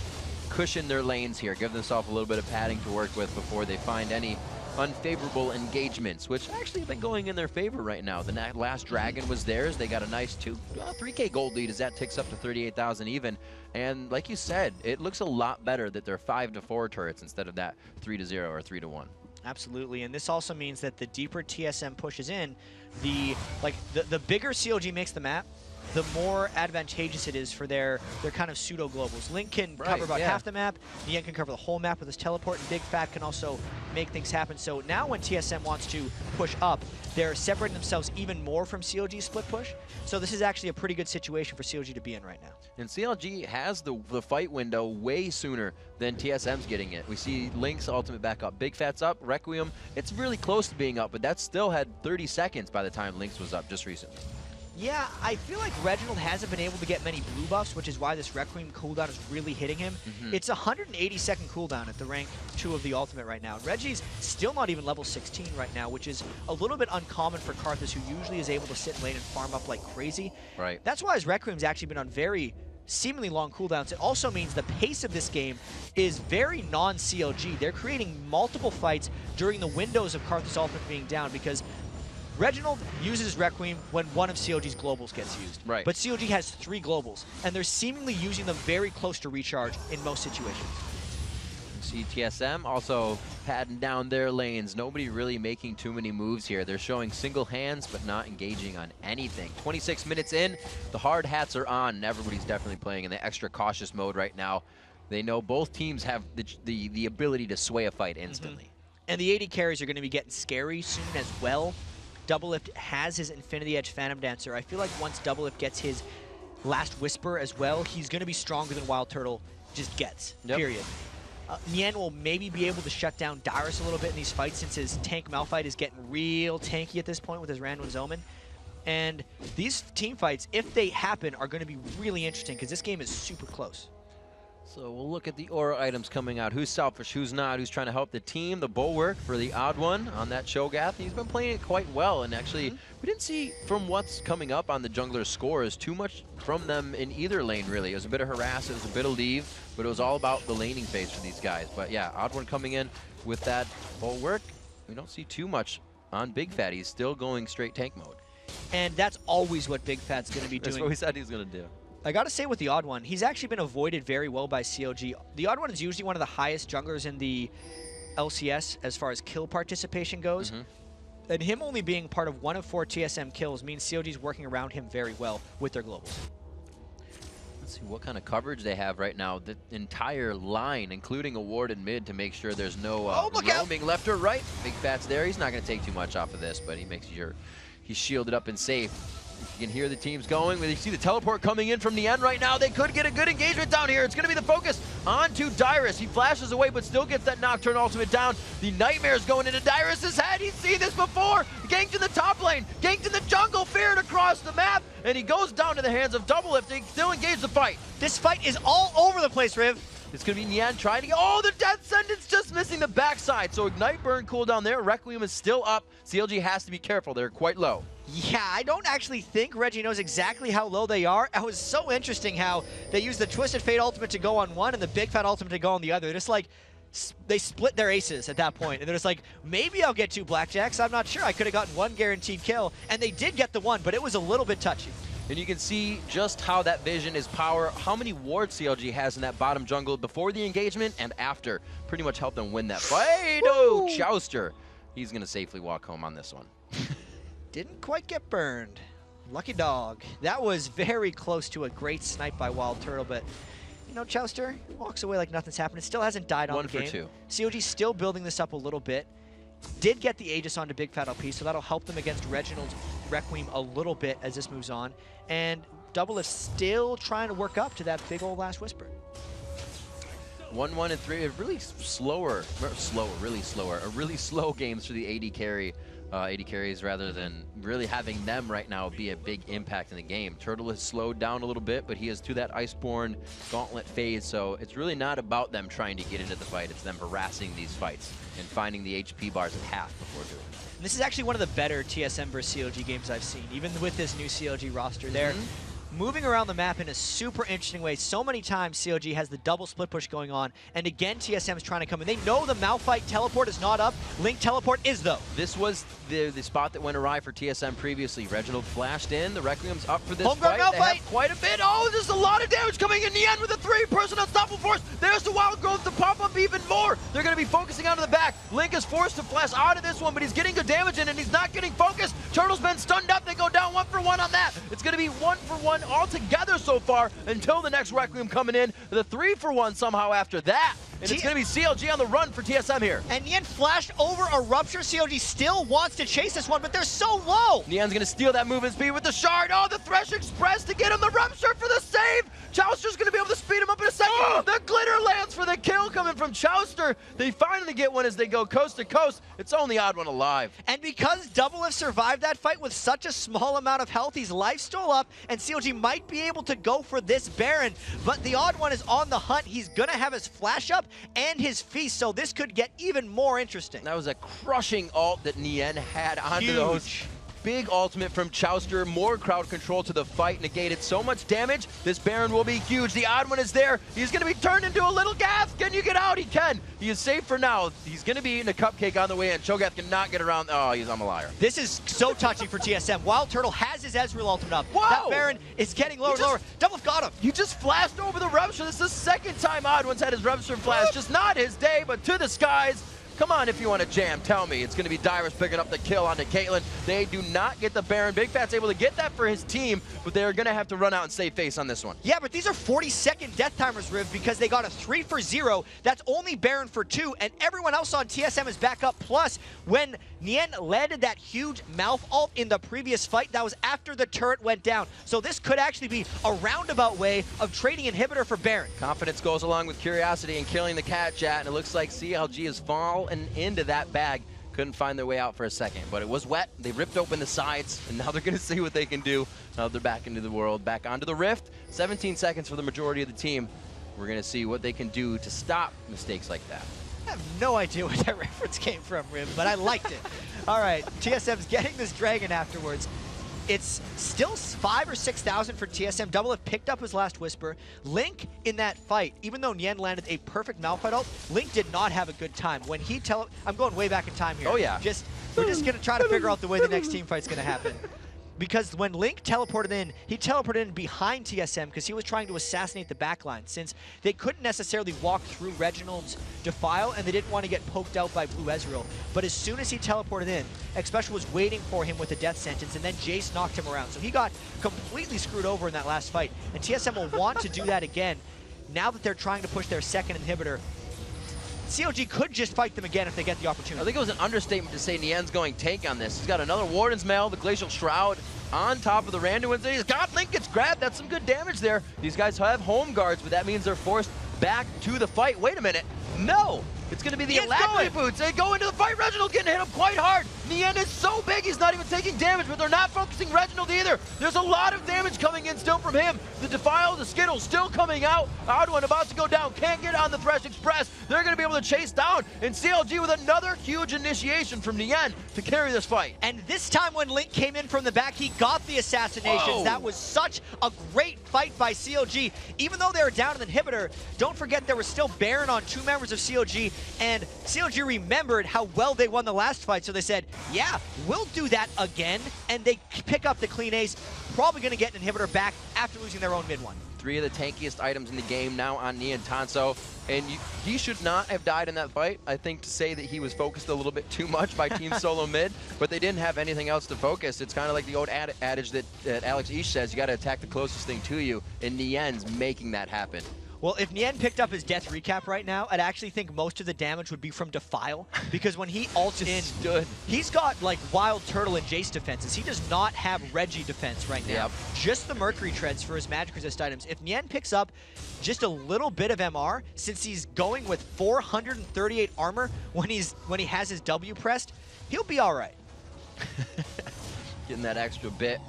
cushion their lanes here, give themselves a little bit of padding to work with before they find any unfavorable engagements, which actually have been going in their favor right now. The last Dragon was theirs. They got a nice 3K gold lead as that ticks up to 38,000 even. And like you said, it looks a lot better that they're 5-4 turrets instead of that 3-0 or 3-1. Absolutely, and this also means that the deeper TSM pushes in, the bigger CLG makes the map, the more advantageous it is for their kind of pseudo-globals. Link can cover about half the map, Nien can cover the whole map with his teleport, and Bigfat can also make things happen. So now when TSM wants to push up, they're separating themselves even more from CLG's split push. So this is actually a pretty good situation for CLG to be in right now. And CLG has the fight window way sooner than TSM's getting it. We see Link's ultimate back up. Bigfat's up, Requiem, it's really close to being up, but that still had 30 seconds by the time Link's was up just recently. Yeah, I feel like Reginald hasn't been able to get many blue buffs, which is why this Requiem cooldown is really hitting him. It's a 180-second cooldown at the rank 2 of the ultimate right now. Reggie's still not even level 16 right now, which is a little bit uncommon for Karthus, who usually is able to sit in lane and farm up like crazy. Right. That's why his Requiem's actually been on very seemingly long cooldowns. It also means the pace of this game is very non-CLG. They're creating multiple fights during the windows of Karthus ultimate being down, because Reginald uses Requiem when one of CLG's globals gets used. Right. But CLG has 3 globals, and they're seemingly using them very close to recharge in most situations. See TSM also patting down their lanes. Nobody really making too many moves here. They're showing single hands, but not engaging on anything. 26 minutes in, the hard hats are on, and everybody's definitely playing in the extra cautious mode right now. They know both teams have the ability to sway a fight instantly. And the AD carries are going to be getting scary soon as well. Doublelift has his Infinity Edge Phantom Dancer. I feel like once Doublelift gets his Last Whisper as well, he's going to be stronger than Wild Turtle just gets, period. Neen will maybe be able to shut down Dyrus a little bit in these fights, since his tank Malphite is getting real tanky at this point with his Randuin's Omen. And these team fights, if they happen, are going to be really interesting, because this game is super close. So we'll look at the aura items coming out. Who's selfish, who's not, who's trying to help the team. The Bulwark for the odd one on that Cho'Gath. He's been playing it quite well, and actually we didn't see from what's coming up on the jungler's scores too much from them in either lane, really. It was a bit of harass, it was a bit of leave, but it was all about the laning phase for these guys. But yeah, odd one coming in with that Bulwark. We don't see too much on Bigfat. He's still going straight tank mode. And that's always what Bigfat's going to be doing. That's what we said he was going to do. I gotta say with the Odd One, he's actually been avoided very well by CLG. The Odd One is usually one of the highest junglers in the LCS as far as kill participation goes. And him only being part of 1 of 4 TSM kills means CLG's working around him very well with their globals. Let's see what kind of coverage they have right now. The entire line, including a ward in mid, to make sure there's no roaming left or right. Bigfat's there. He's not going to take too much off of this, but he makes sure he's shielded up and safe. You can hear the teams going. You see the teleport coming in from Neen right now. They could get a good engagement down here. It's going to be the focus onto Dyrus. He flashes away, but still gets that Nocturne ultimate down. The Nightmare's going into Dyrus' head. He's seen this before. Ganked in the top lane. Ganked in the jungle. Feared across the map. And he goes down to the hands of Doublelift. They still engage the fight. This fight is all over the place, Riv. It's going to be Neen trying to get... Oh, the Death Sentence just missing the backside. So Ignite Burn cooldown there. Requiem is still up. CLG has to be careful. They're quite low. Yeah, I don't actually think Reggie knows exactly how low they are. It was so interesting how they used the Twisted Fate ultimate to go on one and the Bigfat ultimate to go on the other. They're just like, they split their aces at that point. And they're just like, maybe I'll get 2 blackjacks. I'm not sure. I could have gotten 1 guaranteed kill. And they did get the 1, but it was a little bit touchy. And you can see just how that vision is power, how many wards CLG has in that bottom jungle before the engagement and after. Pretty much helped them win that fight. Oh, Chouster. He's going to safely walk home on this one. Didn't quite get burned. Lucky dog. That was very close to a great snipe by Wild Turtle, but you know, Chouster walks away like nothing's happened. It still hasn't died on the game. 1 for 2. COG's still building this up a little bit. Did get the Aegis onto Bigfat LP, so that'll help them against Reginald's Requiem a little bit as this moves on. And Doublelift still trying to work up to that big old Last Whisper. 1-1 and 3. Really slow games for the AD carry. AD carries rather than really having them right now be a big impact in the game. Turtle has slowed down a little bit, but he is to that Iceborne Gauntlet phase, so it's really not about them trying to get into the fight. It's them harassing these fights and finding the HP bars at half before doing it. And this is actually one of the better TSM versus CLG games I've seen, even with this new CLG roster. They're moving around the map in a super interesting way. So many times CLG has the double split push going on, and again TSM is trying to come in. They know the Malphite teleport is not up. Link teleport is, though. This was the spot that went awry for TSM previously. Reginald flashed in. The Requiem's up for this Homegrown fight. Malphite. They have quite a bit. Oh, there's a lot of damage coming in the end with a 3-person unstoppable force. There's the Wild Growth to pop up even more. They're going to be focusing onto the back. Link is forced to flash out of this one, but he's getting good damage in, and he's not getting focused. Turtle's been stunned up. They go down 1 for 1 on that. It's going to be 1 for 1 altogether so far until the next Requiem coming in. The 3 for 1 somehow after that. and it's going to be CLG on the run for TSM here. And Nien flashed over a Rupture. CLG still wants to chase this one, but they're so low. Nien's going to steal that movement speed with the shard. Oh, the Thresh Express to get him the Rupture for the save. Chowster's going to be able to speed him up in a second. The glitter lands for the kill coming from Chowster. They finally get one as they go coast to coast. It's only odd one alive. And because Doublelift survived that fight with such a small amount of health, he's life stole up, and CLG might be able to go for this Baron. But the odd one is on the hunt. He's going to have his flash up and his feast, so this could get even more interesting. That was a crushing ult that Nien had onto those. Big ultimate from Chowster, more crowd control to the fight, negated so much damage. This Baron will be huge. The odd one is there. He's going to be turned into a little Gath. Can you get out? He can. He is safe for now. He's going to be eating a cupcake on the way in. Cho'Gath cannot get around. Oh, I'm a liar. This is so touching for TSM. Wild Turtle has his Ezreal ultimate up. Whoa! That Baron is getting lower and lower. Doublelift got him. You just flashed over the Rupture. This is the second time Odd One's had his Rupture flash. Just not his day, but to the skies. Come on, if you want to jam, tell me. It's going to be Dyrus picking up the kill onto Caitlyn. They do not get the Baron. Bigfat's able to get that for his team, but they're going to have to run out and save face on this one. Yeah, but these are 40-second death timers, Riv, because they got a 3 for 0. That's only Baron for 2, and everyone else on TSM is back up. Plus, when Nien landed that huge mouth ult in the previous fight, that was after the turret went down. So this could actually be a roundabout way of trading inhibitor for Baron. Confidence goes along with curiosity and killing the cat, chat, and it looks like CLG has fallen into that bag. Couldn't find their way out for a second, but it was wet. They ripped open the sides, and now they're going to see what they can do. Now they're back into the world, back onto the Rift. 17 seconds for the majority of the team. We're going to see what they can do to stop mistakes like that. I have no idea where that reference came from, Rim, but I liked it. All right, TSM's getting this dragon afterwards. It's still 5,000 or 6,000 for TSM. Doublelift picked up his last Whisper. Link in that fight, even though Nien landed a perfect Malphite ult, Link did not have a good time. When he I'm going way back in time here. Oh yeah. We're just gonna try to figure out the way the next team fight's gonna happen. Because when Link teleported in, he teleported in behind TSM because he was trying to assassinate the backline, since they couldn't necessarily walk through Reginald's Defile and they didn't want to get poked out by Blue Ezreal. But as soon as he teleported in, Xpecial was waiting for him with a death sentence, and then Jace knocked him around. So he got completely screwed over in that last fight. And TSM will want to do that again now that they're trying to push their second inhibitor. CLG could just fight them again if they get the opportunity. I think it was an understatement to say Nien's going tank on this. He's got another Warden's Mail, the Glacial Shroud on top of the Randuin's. He's got Link gets grabbed. That's some good damage there. These guys have home guards, but that means they're forced back to the fight. Wait a minute. No! It's going to be the Alacrity Boots. They go into the fight. Reginald getting hit up quite hard. Nien is so big, he's not even taking damage, but they're not focusing Reginald either. There's a lot of damage coming in still from him. The Defile, the Skittle still coming out. Odd One about to go down. Can't get on the Thresh Express. They're going to be able to chase down. And CLG with another huge initiation from Nien to carry this fight. And this time when Link came in from the back, he got the assassinations. Whoa. That was such a great fight by CLG. Even though they were down an inhibitor, don't forget there was still Baron on 2 members of CLG, and CLG remembered how well they won the last fight, so they said, yeah, we'll do that again, and they pick up the clean ace, probably going to get an inhibitor back after losing their own mid one. 3 of the tankiest items in the game now on Nien Tanso, and he should not have died in that fight. I think to say that he was focused a little bit too much by Team Solo Mid, but they didn't have anything else to focus. It's kind of like the old adage that Alex Ish says, you got to attack the closest thing to you, and Nien's making that happen. Well, if Nien picked up his death recap right now, I'd actually think most of the damage would be from Defile, because when he ults in, he's got like Wild Turtle and Jace defenses. He does not have Reggie defense right now. Yep. Just the Mercury Treads for his magic resist items. If Nien picks up just a little bit of MR, since he's going with 438 armor when he has his W pressed, he'll be all right. Getting that extra bit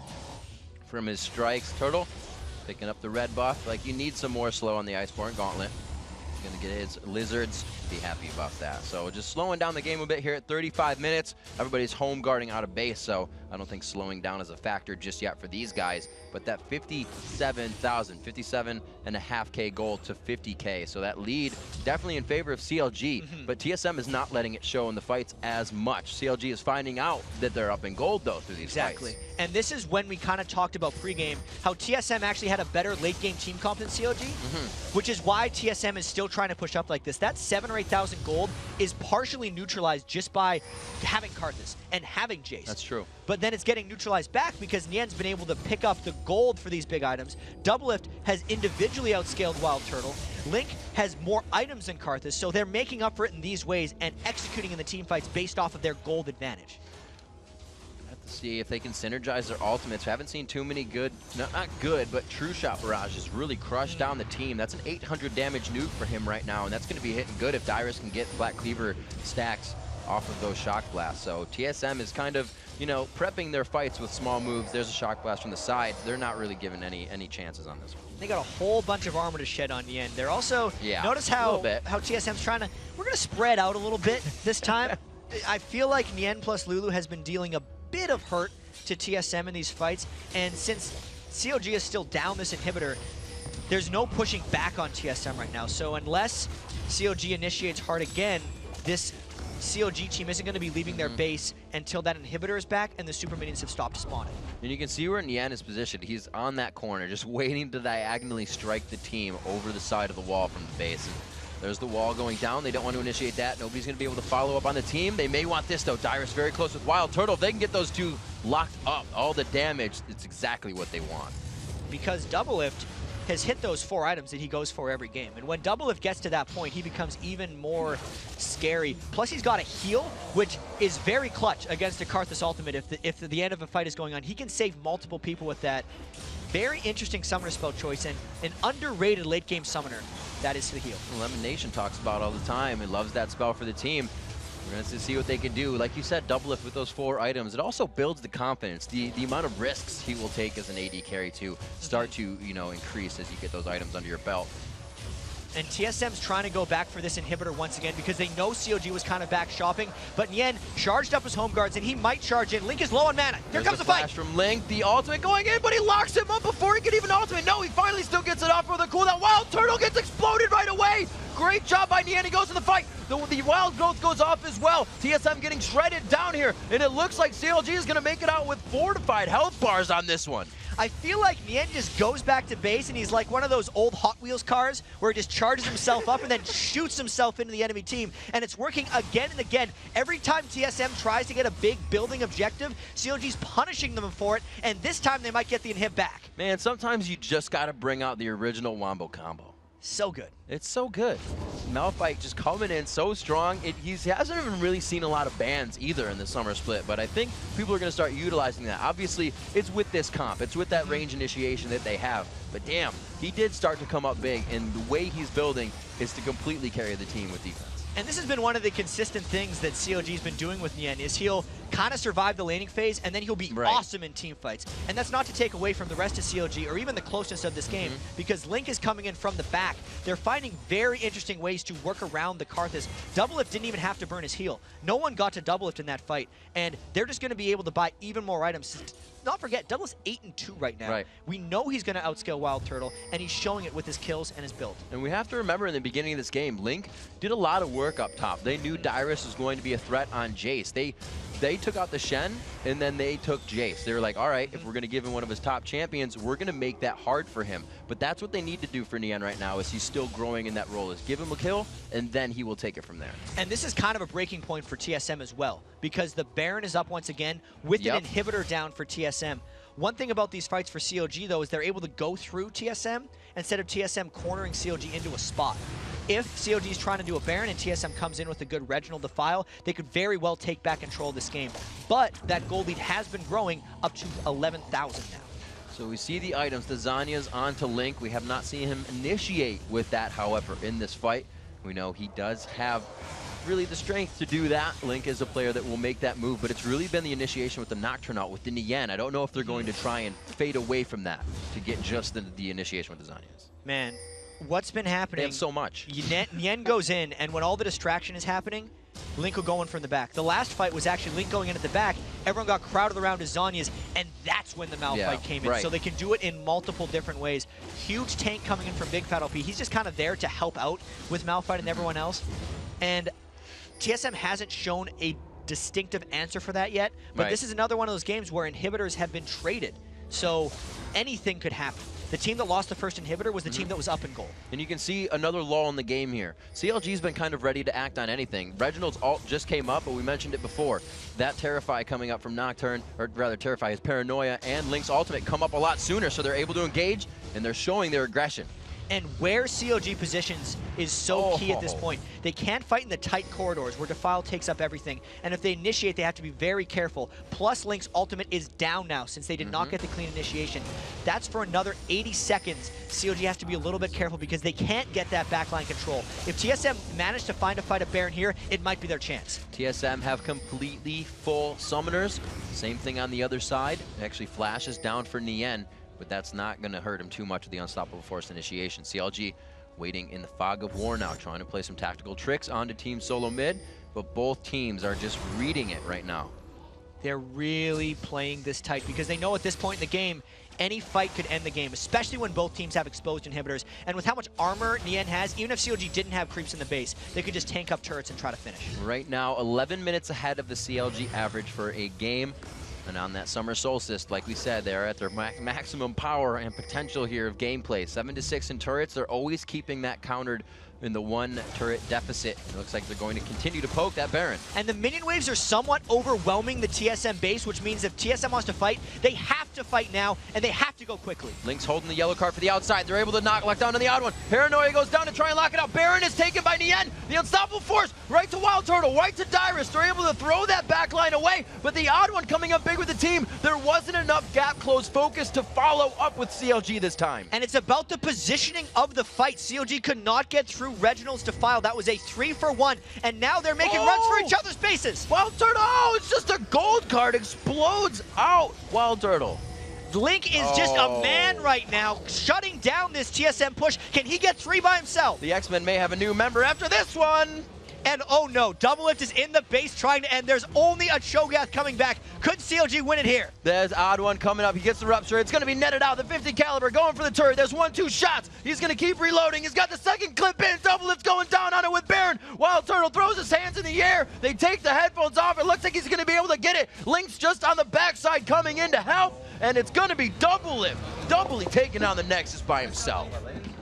from his strikes. Turtle picking up the red buff. Like, you need some more slow on the Iceborne Gauntlet. He's gonna get his Lizards. Be happy about that. So just slowing down the game a bit here at 35 minutes. Everybody's home guarding out of base, so I don't think slowing down is a factor just yet for these guys. But that 57,000, 57.5K gold to 50K. So that lead definitely in favor of CLG, but TSM is not letting it show in the fights as much. CLG is finding out that they're up in gold though through these fights. And this is when we kind of talked about pregame, how TSM actually had a better late game team comp than CLG, which is why TSM is still trying to push up like this. That 7,000 or 8,000 gold is partially neutralized just by having Karthus and having Jace. That's true. But then it's getting neutralized back because Nien's been able to pick up the gold for these big items. Doublelift has individually outscaled Wild Turtle. Link has more items than Karthus, so they're making up for it in these ways and executing in the team fights based off of their gold advantage. Have to see if they can synergize their ultimates. We haven't seen too many good, not good, but True Shot barrages really crush down the team. That's an 800 damage nuke for him right now, and that's going to be hitting good if Dyrus can get Black Cleaver stacks off of those Shock Blasts. So TSM is kind of, you know, prepping their fights with small moves. There's a Shock Blast from the side. They're not really given any chances on this one. They got a whole bunch of armor to shed on Neen. They're also, notice how TSM's trying to, we're going to spread out a little bit this time. I feel like Neen plus Lulu has been dealing a bit of hurt to TSM in these fights, and since COG is still down this inhibitor, there's no pushing back on TSM right now. So unless COG initiates hard again, this COG team isn't going to be leaving their base until that inhibitor is back and the super minions have stopped spawning. And you can see where Neen is positioned. He's on that corner, just waiting to diagonally strike the team over the side of the wall from the base. And there's the wall going down. They don't want to initiate that. Nobody's going to be able to follow up on the team. They may want this, though. Dyrus very close with Wild Turtle. If they can get those two locked up, all the damage, it's exactly what they want. Because Doublelift has hit those 4 items that he goes for every game. And when Doublelift gets to that point, he becomes even more scary. Plus, he's got a heal, which is very clutch against a Karthus ultimate. If the end of a fight is going on, he can save multiple people with that. Very interesting summoner spell choice, and an underrated late-game summoner. That is the heal. Lemon Nation talks about all the time and loves that spell for the team. We're going to see what they can do. Like you said, Doublelift with those 4 items. It also builds the confidence. The amount of risks he will take as an AD carry to start to, you know, increase as you get those items under your belt. And TSM's trying to go back for this inhibitor once again because they know COG was kind of back shopping. But Neen charged up his home guards, and he might charge in. Link is low on mana. Here comes the fight. Flash from Link, the ultimate going in, but he locks him up before he can even ultimate. No, he finally still gets it off for the cooldown. Wild Turtle gets exploded right away. Great job by Neen. He goes to the fight. The Wild Growth goes off as well. TSM getting shredded down here, and it looks like CLG is going to make it out with fortified health bars on this one. I feel like Neen just goes back to base, and he's like one of those old Hot Wheels cars where he just charges himself up and then shoots himself into the enemy team. And it's working again and again. Every time TSM tries to get a big building objective, COG's punishing them for it, and this time they might get the inhib back. Man, sometimes you just got to bring out the original Wombo combo. So good. It's so good. Malphite just coming in so strong. He hasn't even really seen a lot of bans either in the summer split, but I think people are going to start utilizing that. Obviously, it's with this comp. It's with that range initiation that they have. But damn, he did start to come up big, and the way he's building is to completely carry the team with defense. And this has been one of the consistent things that COG's been doing with Neen, is he'll kind of survive the laning phase, and then he'll be awesome in team fights. And that's not to take away from the rest of COG or even the closeness of this game, because Link is coming in from the back. They're finding very interesting ways to work around the Karthus. Doublelift didn't even have to burn his heal. No one got to Doublelift in that fight, and they're just going to be able to buy even more items. Not forget, Doublelift's 8-2 right now. We know he's going to outscale Wild Turtle, and he's showing it with his kills and his build. And we have to remember in the beginning of this game, Link did a lot of work up top. They knew Dyrus was going to be a threat on Jace. They took out the Shen, and then they took Jace. They were like, all right, if we're going to give him one of his top champions, we're going to make that hard for him. But that's what they need to do for Neen right now, is he's still growing in that role, is give him a kill, and then he will take it from there. And this is kind of a breaking point for TSM as well, because the Baron is up once again with an inhibitor down for TSM. One thing about these fights for COG, though, is they're able to go through TSM instead of TSM cornering COG into a spot. If COG is trying to do a Baron and TSM comes in with a good Reginald Defile, they could very well take back control of this game. But that gold lead has been growing up to 11,000 now. So we see the items. The Zanya's onto Link. We have not seen him initiate with that, however, in this fight. We know he does have really the strength to do that. Link is a player that will make that move, but it's really been the initiation with the Nocturnaut, with the Nien. I don't know if they're going to try and fade away from that to get just the initiation with the Zanyas. Man, what's been happening? They have so much. Nien goes in, and when all the distraction is happening, Link will go in from the back. The last fight was actually Link going in at the back. Everyone got crowded around his Zanyas, and that's when the Malphite came in. So they can do it in multiple different ways. Huge tank coming in from Bigfat LP. He's just kind of there to help out with Malphite and everyone else. And TSM hasn't shown a distinctive answer for that yet, but this is another one of those games where inhibitors have been traded. So anything could happen. The team that lost the first inhibitor was the team that was up in goal. And you can see another lull in the game here. CLG's been kind of ready to act on anything. Reginald's ult just came up, but we mentioned it before. That Terrify coming up from Nocturne, or rather Terrify, his Paranoia and Link's ultimate come up a lot sooner, so they're able to engage, and they're showing their aggression. And where CLG positions is so key at this point. They can't fight in the tight corridors where Defile takes up everything. And if they initiate, they have to be very careful. Plus, Link's ultimate is down now since they did not get the clean initiation. That's for another 80 seconds. CLG has to be a little bit careful because they can't get that backline control. If TSM managed to find a fight at Baron here, it might be their chance. TSM have completely full summoners. Same thing on the other side. Actually, Flash is down for Neen, but that's not going to hurt him too much with the Unstoppable Force initiation. CLG waiting in the fog of war now, trying to play some tactical tricks onto Team Solo mid, but both teams are just reading it right now. They're really playing this tight because they know at this point in the game, any fight could end the game, especially when both teams have exposed inhibitors. And with how much armor Neen has, even if CLG didn't have creeps in the base, they could just tank up turrets and try to finish. Right now, 11 minutes ahead of the CLG average for a game. And on that summer solstice, like we said, they're at their maximum power and potential here of gameplay. 7-6 in turrets. They're always keeping that countered in the 1 turret deficit. It looks like they're going to continue to poke that Baron. And the minion waves are somewhat overwhelming the TSM base, which means if TSM wants to fight, they have to fight now, and they have to go quickly. Link's holding the yellow card for the outside. They're able to lock down on the odd one. Paranoia goes down to try and lock it out. Baron is taken by Neen. The Unstoppable Force right to Wild Turtle, right to Dyrus. They're able to throw that back line away, but the odd one coming up big with the team. There wasn't enough gap close focus to follow up with CLG this time. And it's about the positioning of the fight. CLG could not get through Reginald's Defile. That was a 3-for-1, and now they're making runs for each other's bases. Wild Turtle, it's just a gold card, explodes out. Wild Turtle. Link is just a man right now, shutting down this TSM push. Can he get 3 by himself? The X-Men may have a new member after this one. And oh no, Double Lift is in the base trying to end. There's only a Cho'Gath coming back. Could CLG win it here? There's odd one coming up. He gets the rupture. It's going to be netted out. The 50 caliber going for the turret. There's 1-2 shots. He's going to keep reloading. He's got the second clip in. Double Lift's going down on it with Baron. Wild Turtle throws his hands in the air. They take the headphones off. It looks like he's going to be able to get it. Link's just on the backside coming in to help. And it's going to be Double Lift. Doubly taking on the Nexus by himself.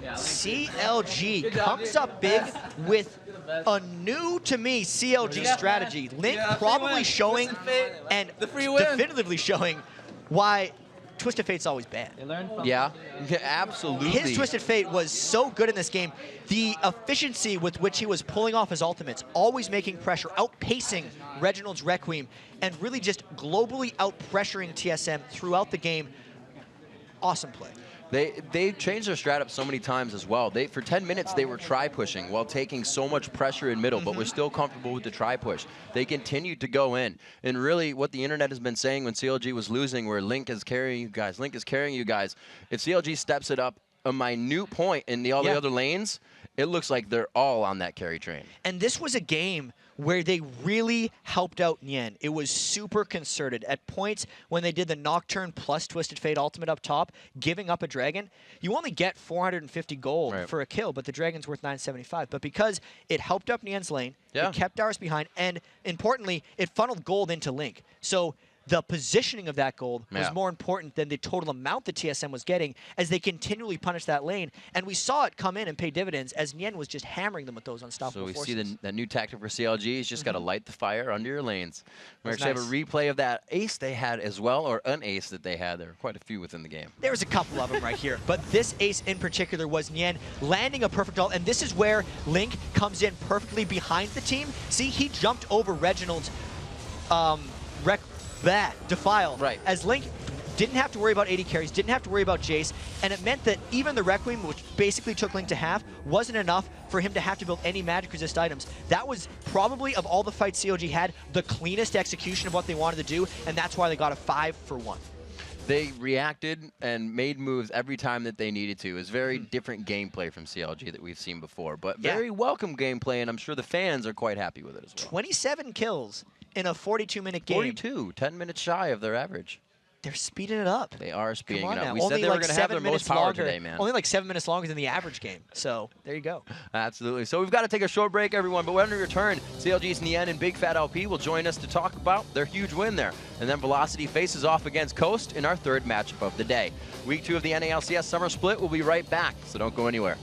CLG comes up big with a new, to me, CLG strategy. Link probably showing and definitively showing why Twisted Fate's always bad. Yeah, absolutely. His Twisted Fate was so good in this game. The efficiency with which he was pulling off his ultimates, always making pressure, outpacing Reginald's Requiem, and really just globally out-pressuring TSM throughout the game. Awesome play. They changed their strat up so many times as well. For 10 minutes, they were try-pushing while taking so much pressure in middle, but we're still comfortable with the try-push. They continued to go in. And really, what the internet has been saying when CLG was losing, where Link is carrying you guys, Link is carrying you guys, if CLG steps it up a minute point in all the other lanes, it looks like they're all on that carry train. And this was a game where they really helped out Neen. It was super concerted. At points when they did the Nocturne plus Twisted Fate ultimate up top, giving up a dragon, you only get 450 gold for a kill, but the dragon's worth 975. But because it helped up Nien's lane, it kept Dyrus behind, and importantly, it funneled gold into Link. So the positioning of that gold was more important than the total amount that TSM was getting as they continually punished that lane. And we saw it come in and pay dividends as Nien was just hammering them with those unstoppable forces. So we see the new tactic for CLG is just got to light the fire under your lanes. We actually have a replay of that ace they had as well, or an ace that they had. There were quite a few within the game. There's a couple of them right here, but this ace in particular was Nien landing a perfect ult, and this is where Link comes in perfectly behind the team. See, he jumped over Reginald's Defile. As Link didn't have to worry about 80 carries, didn't have to worry about Jace, and it meant that even the Requiem, which basically took Link to half, wasn't enough for him to have to build any magic resist items. That was probably, of all the fights CLG had, the cleanest execution of what they wanted to do, and that's why they got a 5-for-1. They reacted and made moves every time that they needed to. It was very different gameplay from CLG that we've seen before, but very welcome gameplay, and I'm sure the fans are quite happy with it as well. 27 kills in a 42-minute game. 42, 10 minutes shy of their average. They're speeding it up. They are speeding it now. up. We said they were going to have their most power today, man. Only like 7 minutes longer than the average game. So there you go. Absolutely. So we've got to take a short break, everyone. But when we return, CLG's Neen and Bigfat LP will join us to talk about their huge win there. And then Velocity faces off against Coast in our third matchup of the day. Week 2 of the NA LCS Summer Split. We'll be right back, so don't go anywhere.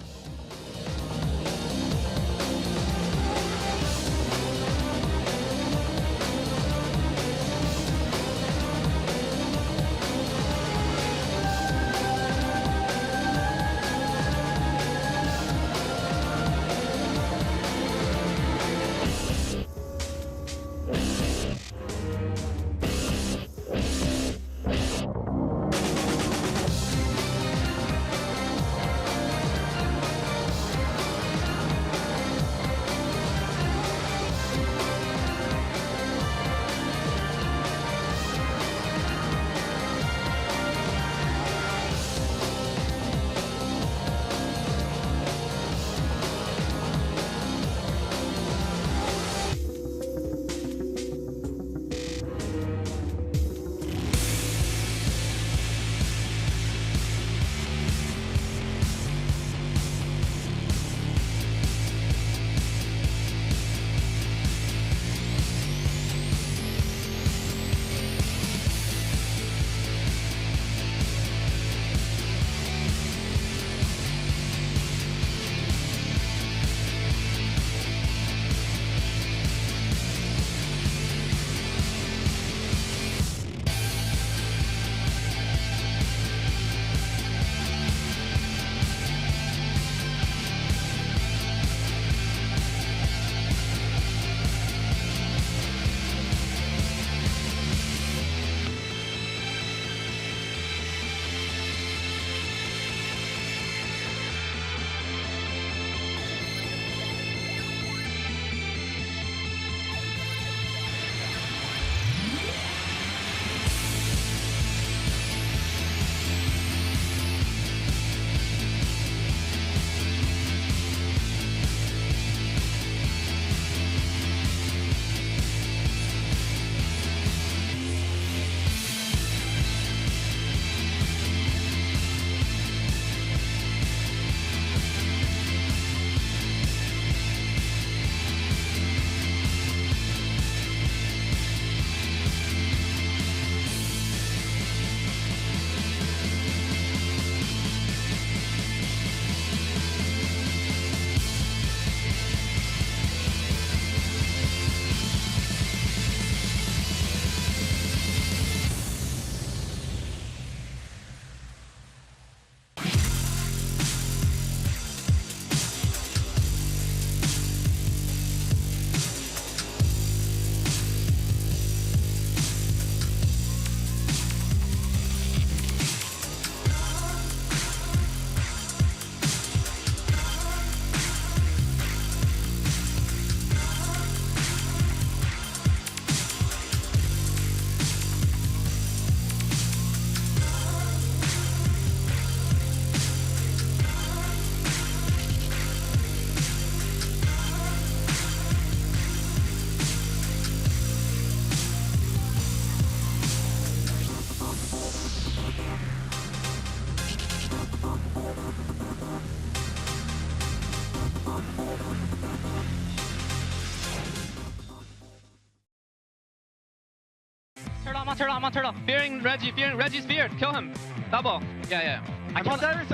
on turtle. Fearing Reggie's feared. Kill him. Double. Yeah. I killed turtle.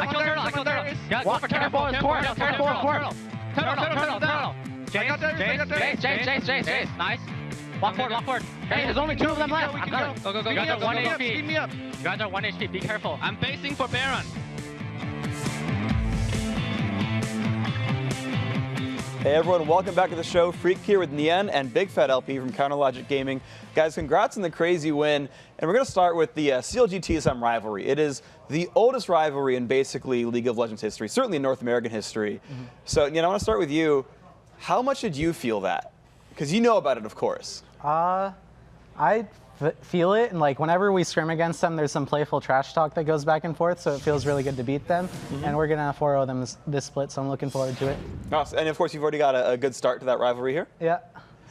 Yeah, go for turtle. Turtle. Chase. Nice. Walk forward. Hey, there's only 2 of them left. I'm coming. Go. You guys are 1 HP. Speed me up. You guys are 1 HP. Be careful. I'm facing for Baron. Hey everyone, welcome back to the show. Freak here with Neen and Bigfat LP from Counterlogic Gaming. Guys, congrats on the crazy win. And we're going to start with the CLG TSM rivalry. It is the oldest rivalry in basically League of Legends history, certainly in North American history. So, I want to start with you. How much did you feel that? Because you know about it, of course. I feel it, and like whenever we scrim against them, there's some playful trash talk that goes back and forth, so it feels really good to beat them. And we're gonna 4-0 them this split, so I'm looking forward to it. Awesome. And of course, you've already got a good start to that rivalry here. Yeah.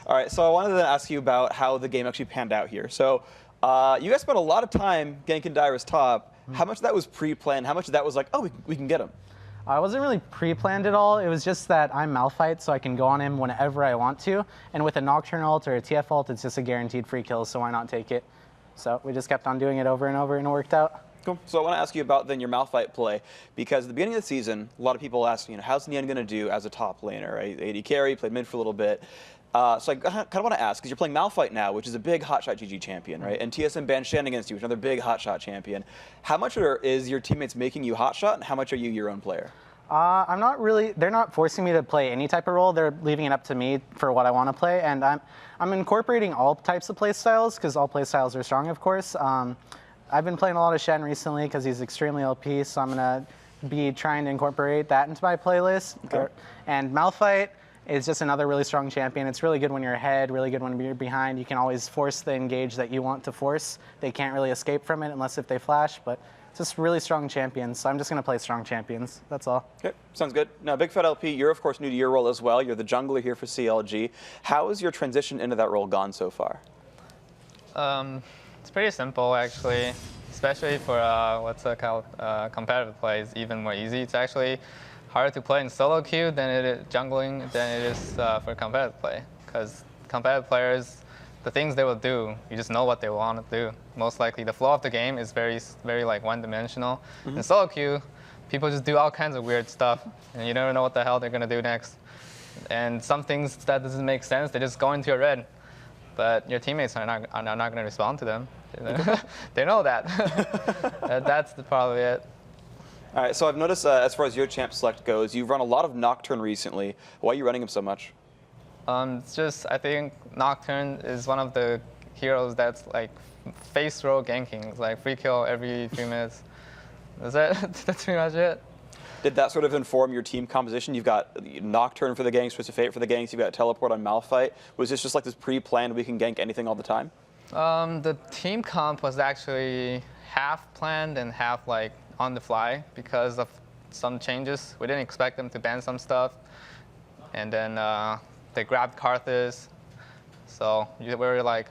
All right, so I wanted to ask you about how the game actually panned out here. So you guys spent a lot of time ganking Dyra's top. How much of that was pre-planned? How much of that was like, oh, we can get him? I wasn't really pre-planned at all. It was just that I'm Malphite, so I can go on him whenever I want to. And with a Nocturne ult or a TF ult, it's just a guaranteed free kill, so why not take it? So we just kept on doing it over and over, and it worked out. Cool. So I want to ask you about then your Malphite play, because at the beginning of the season, a lot of people asked, how's Neen going to do as a top laner, right? AD carry, played mid for a little bit. So I kind of want to ask, because you're playing Malphite now, which is a big hotshot GG champion, right? And TSM banned Shen against you, which is another big hotshot champion. How much is your teammates making you hotshot, and how much are you your own player? I'm not really, they're not forcing me to play any type of role. They're leaving it up to me for what I want to play. And I'm incorporating all types of play styles, because all play styles are strong, of course. I've been playing a lot of Shen recently because he's extremely OP, so I'm going to be trying to incorporate that into my playlist. Okay. And Malphite is just another really strong champion. It's really good when you're ahead, really good when you're behind. You can always force the engage that you want to force. They can't really escape from it unless if they flash, but just really strong champions, so I'm just going to play strong champions. That's all. Okay, sounds good. Now, Bigfat LP, you're of course new to your role as well. You're the jungler here for CLG. How has your transition into that role gone so far? It's pretty simple, actually, especially for competitive play is even more easy. It's actually harder to play in solo queue than it is jungling than it is for competitive play, because competitive players, the things they will do, you just know what they want to do. Most likely, the flow of the game is very like one-dimensional. In solo queue, people just do all kinds of weird stuff, and you never know what the hell they're gonna do next. And some things that doesn't make sense, they just go into your red, but your teammates are not gonna respond to them. They know that. That's probably it. All right, so I've noticed as far as your champ select goes, you've run a lot of Nocturne recently. Why are you running him so much? It's just, I think Nocturne is one of the heroes that's like face row ganking. It's like free kill every few minutes. That's pretty much it. Did that sort of inform your team composition? You've got Nocturne for the ganks, Twisted Fate for the ganks, you've got Teleport on Malphite. Was this just like this pre-planned, we can gank anything all the time? The team comp was actually half planned and half like on the fly because of some changes. We didn't expect them to ban some stuff. And then they grabbed Karthus, so we were like,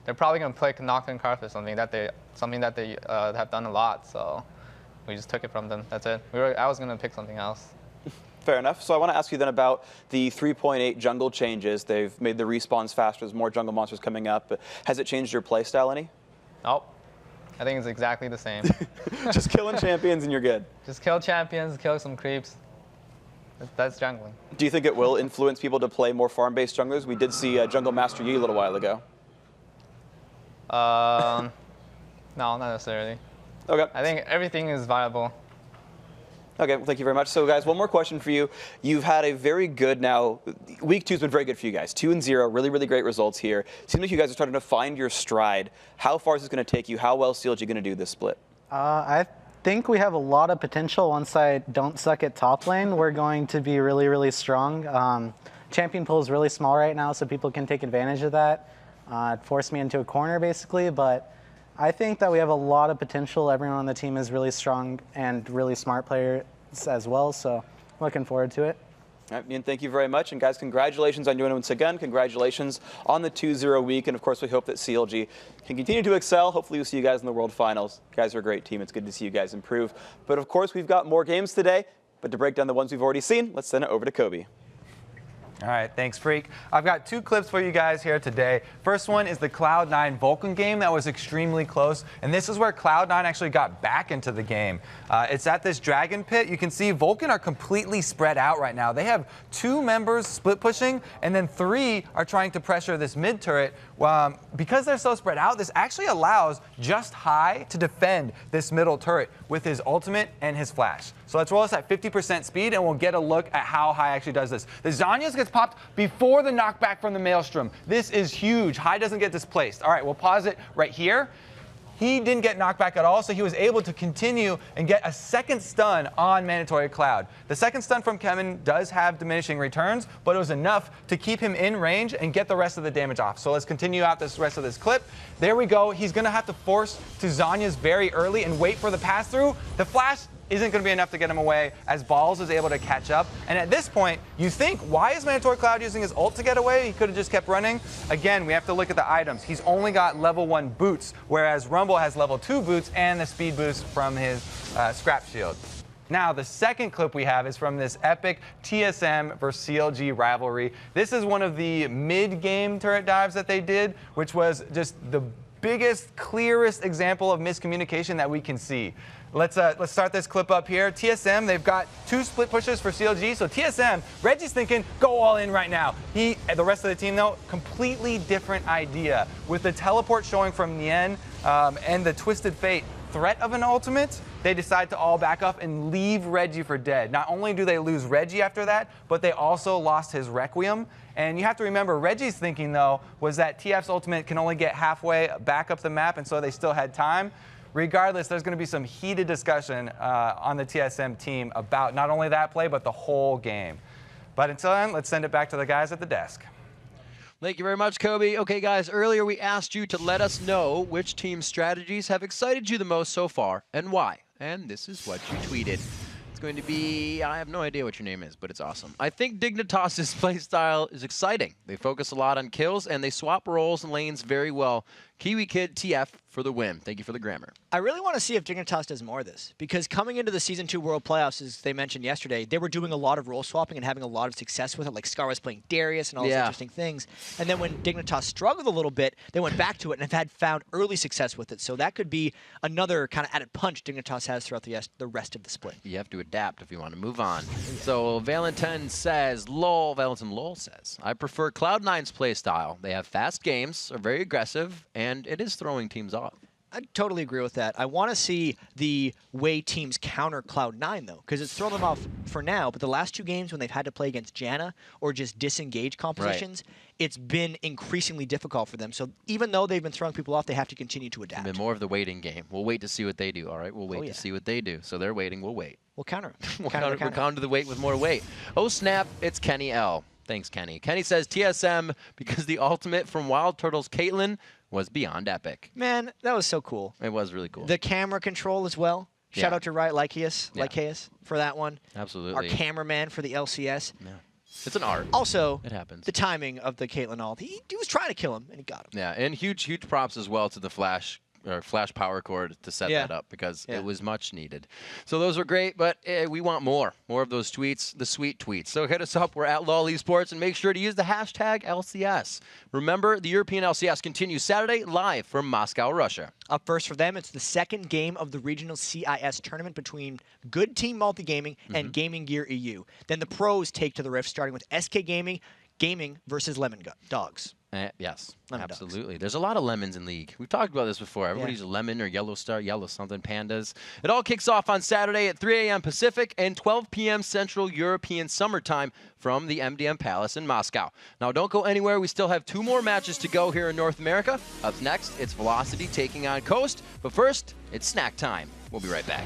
they're probably gonna play Nocturne Karthus, something that they have done a lot. So we just took it from them. That's it. I was gonna pick something else. Fair enough. So I want to ask you then about the 3.8 jungle changes. They've made the respawns faster. There's more jungle monsters coming up. Has it changed your play style any? Nope. I think it's exactly the same. Just killing champions and you're good. Just kill champions, kill some creeps. That's jungling. Do you think it will influence people to play more farm-based junglers? We did see Jungle Master Yi a little while ago. No, not necessarily. Okay. I think everything is viable. Okay, well, thank you very much. So, guys, one more question for you. You've had a very good now, week 2's been very good for you guys. 2-0, really, really great results here. Seems like you guys are starting to find your stride. How far is this going to take you? How well is CLG going to do this split? I think we have a lot of potential. Once I don't suck at top lane, we're going to be really, really strong. Champion pool is really small right now, so people can take advantage of that. It forced me into a corner, basically, but I think that we have a lot of potential. Everyone on the team is really strong and really smart players as well, so looking forward to it. All right, Ian, thank you very much. And guys, congratulations on doing it once again. Congratulations on the 2-0 week. And of course, we hope that CLG can continue to excel. Hopefully we'll see you guys in the World Finals. You guys are a great team. It's good to see you guys improve. But of course, we've got more games today. But to break down the ones we've already seen, let's send it over to Kobe. All right, thanks, Freak. I've got 2 clips for you guys here today. First one is the Cloud9 Vulcan game that was extremely close, and this is where Cloud9 actually got back into the game. It's at this dragon pit. You can see Vulcan are completely spread out right now. They have 2 members split pushing, and then 3 are trying to pressure this mid turret. Because they're so spread out, this actually allows Just High to defend this middle turret with his ultimate and his flash. So let's roll this at 50% speed, and we'll get a look at how High actually does this. The Zhonya's gets popped before the knockback from the Maelstrom. This is huge. High doesn't get displaced. All right, we'll pause it right here. He didn't get knocked back at all, so he was able to continue and get a second stun on Mandatory Cloud. The second stun from Kevin does have diminishing returns, but it was enough to keep him in range and get the rest of the damage off. So let's continue out this rest of this clip. There we go. He's going to have to force to Zhonya's very early and wait for the pass-through. The flash isn't going to be enough to get him away as Balls is able to catch up. And at this point, you think, why is Mandatory Cloud using his ult to get away? He could have just kept running. Again, we have to look at the items. He's only got level 1 boots, whereas Rumble has level 2 boots and the speed boost from his scrap shield. Now, the second clip we have is from this epic TSM versus CLG rivalry. This is one of the mid-game turret dives that they did, which was just the biggest, clearest example of miscommunication that we can see. Let's start this clip up here. TSM, they've got 2 split pushes for CLG. So TSM, Reggie's thinking, go all in right now. The rest of the team, though, completely different idea. With the teleport showing from Neen and the Twisted Fate threat of an ultimate, they decide to all back up and leave Reggie for dead. Not only do they lose Reggie after that, but they also lost his Requiem. And you have to remember, Reggie's thinking, though, was that TF's ultimate can only get halfway back up the map, and so they still had time. Regardless, there's going to be some heated discussion on the TSM team about not only that play, but the whole game. But until then, let's send it back to the guys at the desk. Thank you very much, Kobe. Okay, guys, earlier we asked you to let us know which team strategies have excited you the most so far and why. And this is what you tweeted. It's going to be, I have no idea what your name is, but it's awesome. I think Dignitas' playstyle is exciting. They focus a lot on kills, and they swap roles and lanes very well. Kiwi Kid TF for the win. Thank you for the grammar. I really want to see if Dignitas does more of this, because coming into the Season 2 World Playoffs, as they mentioned yesterday, they were doing a lot of role swapping and having a lot of success with it, like Scar was playing Darius and all those interesting things. And then when Dignitas struggled a little bit, they went back to it and have found early success with it. So that could be another kind of added punch Dignitas has throughout the rest of the split. You have to adapt if you want to move on. So Valentin says, Valentin Lol says, I prefer Cloud9's playstyle. They have fast games, are very aggressive, and it is throwing teams off. I totally agree with that. I want to see the way teams counter Cloud9, though, because it's thrown them off for now, but the last 2 games when they've had to play against Janna or just disengage compositions, it's been increasingly difficult for them. So even though they've been throwing people off, they have to continue to adapt. It's been more of the waiting game. We'll wait to see what they do, all right? We'll wait to see what they do. So they're waiting, we'll wait. We'll counter them. We'll counter the wait with more wait. Oh, snap, it's Kenny L. Thanks, Kenny. Kenny says TSM because the ultimate from Wild Turtles Caitlyn was beyond epic. Man, that was so cool. It was really cool. The camera control as well. Shout out to Riot Lycaeus for that one. Absolutely. Our cameraman for the LCS. Yeah. It's an art. Also, it happens. The timing of the Caitlyn ult. He was trying to kill him, and he got him. Yeah, and huge props as well to the Flash power cord to set that up, because it was much needed. So those were great, but we want more of those tweets, the sweet tweets. So hit us up. We're at LOL Esports, and make sure to use the hashtag LCS. Remember, the European LCS continues Saturday live from Moscow, Russia. Up first for them, it's the second game of the regional CIS tournament between Good Team Multigaming and Gaming Gear EU. Then the pros take to the Rift, starting with SK Gaming versus Lemon Dogs. Yes, absolutely. There's a lot of lemons in League. We've talked about this before. Everybody's a lemon or yellow star, yellow something, pandas. It all kicks off on Saturday at 3 a.m. Pacific and 12 p.m. Central European Summertime from the MDM Palace in Moscow. Now, don't go anywhere. We still have 2 more matches to go here in North America. Up next, it's Velocity taking on Coast. But first, it's snack time. We'll be right back.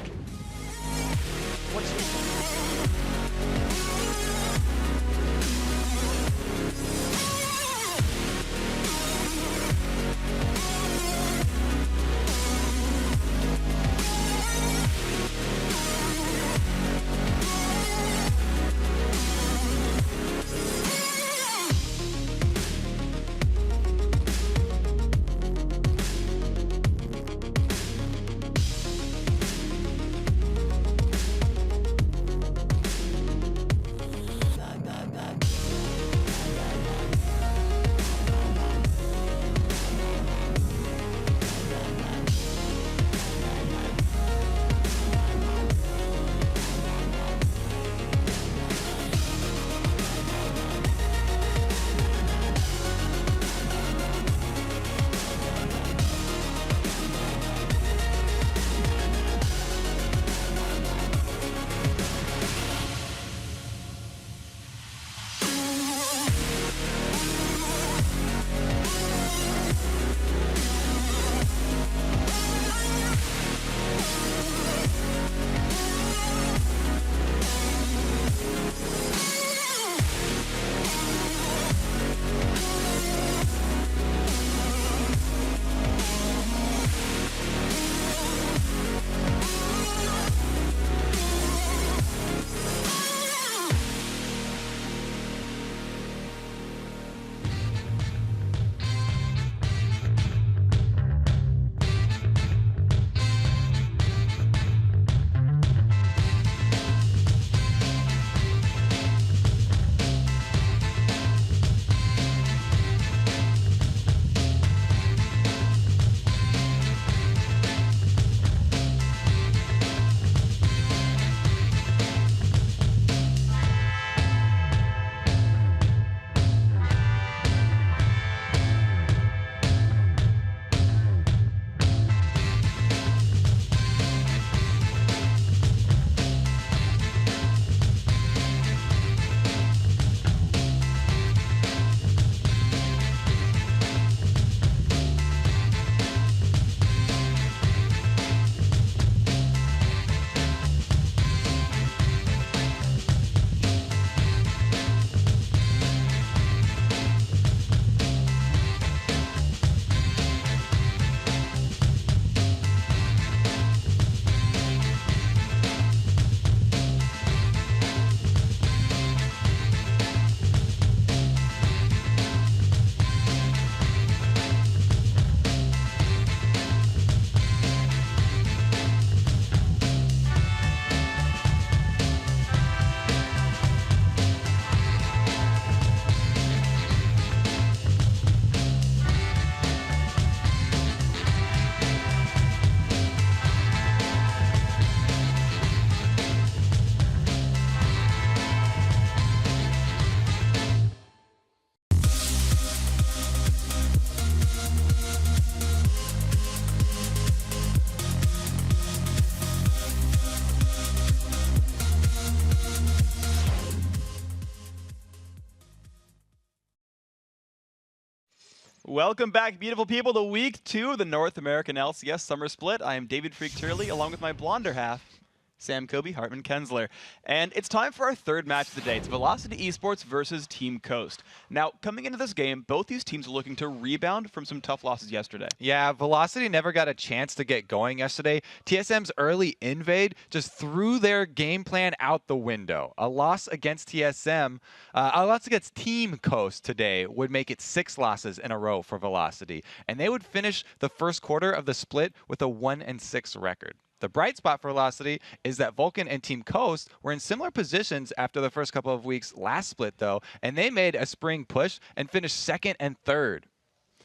Welcome back, beautiful people, to week 2 of the North American LCS Summer Split. I am David Freak Turley, along with my blonder half, Sam Kobe Hartman Kensler. And it's time for our third match of the day. It's Velocity Esports versus Team Coast. Now, coming into this game, both these teams are looking to rebound from some tough losses yesterday. Yeah, Velocity never got a chance to get going yesterday. TSM's early invade just threw their game plan out the window. A loss against TSM, a loss against Team Coast today would make it 6 losses in a row for Velocity. And they would finish the first quarter of the split with a 1-6 record. The bright spot for Velocity is that Vulcan and Team Coast were in similar positions after the first couple of weeks last split, though, and they made a spring push and finished 2nd and 3rd.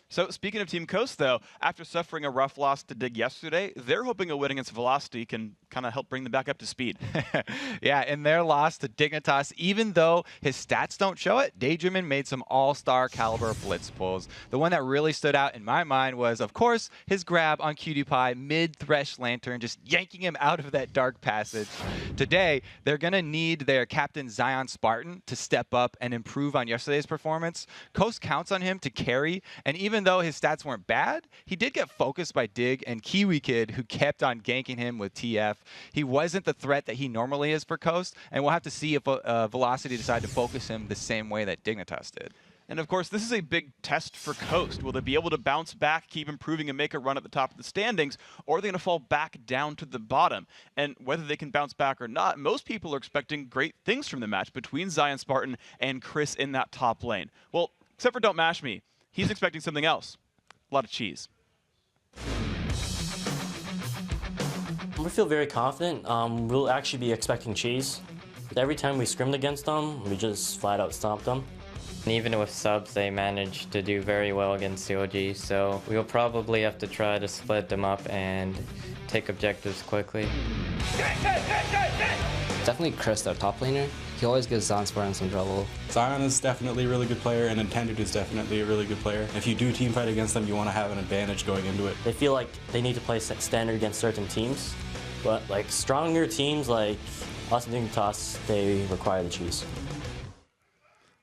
So speaking of Team Coast, though, after suffering a rough loss to Dig yesterday, they're hoping a win against Velocity can kind of help bring them back up to speed. Yeah, in their loss to Dignitas, even though his stats don't show it, Daydreamin made some all-star caliber blitz pulls. The one that really stood out in my mind was, of course, his grab on Cutie Pie mid-Thresh Lantern, just yanking him out of that dark passage. Today, they're going to need their captain Zion Spartan to step up and improve on yesterday's performance. Coast counts on him to carry, and even though his stats weren't bad, he did get focused by Dig and Kiwi Kid, who kept on ganking him with TF. He wasn't the threat that he normally is for Coast, and we'll have to see if Velocity decide to focus him the same way that Dignitas did. And of course, this is a big test for Coast. Will they be able to bounce back, keep improving, and make a run at the top of the standings, or are they going to fall back down to the bottom? And whether they can bounce back or not, most people are expecting great things from the match between Zion Spartan and Chris in that top lane. Well, except for Don't Mash Me. He's expecting something else. A lot of cheese. We feel very confident. We'll actually be expecting cheese. Every time we scrimmed against them, we just flat out stomped them. And even with subs, they managed to do very well against COG, so we'll probably have to try to split them up and take objectives quickly. Definitely Chris, their top laner. He always gives Zion Spartan some trouble. Zion is definitely a really good player, and Nintendude is definitely a really good player. If you do team fight against them, you want to have an advantage going into it. They feel like they need to play standard against certain teams, but like stronger teams like us and Dignitas, they require the cheese.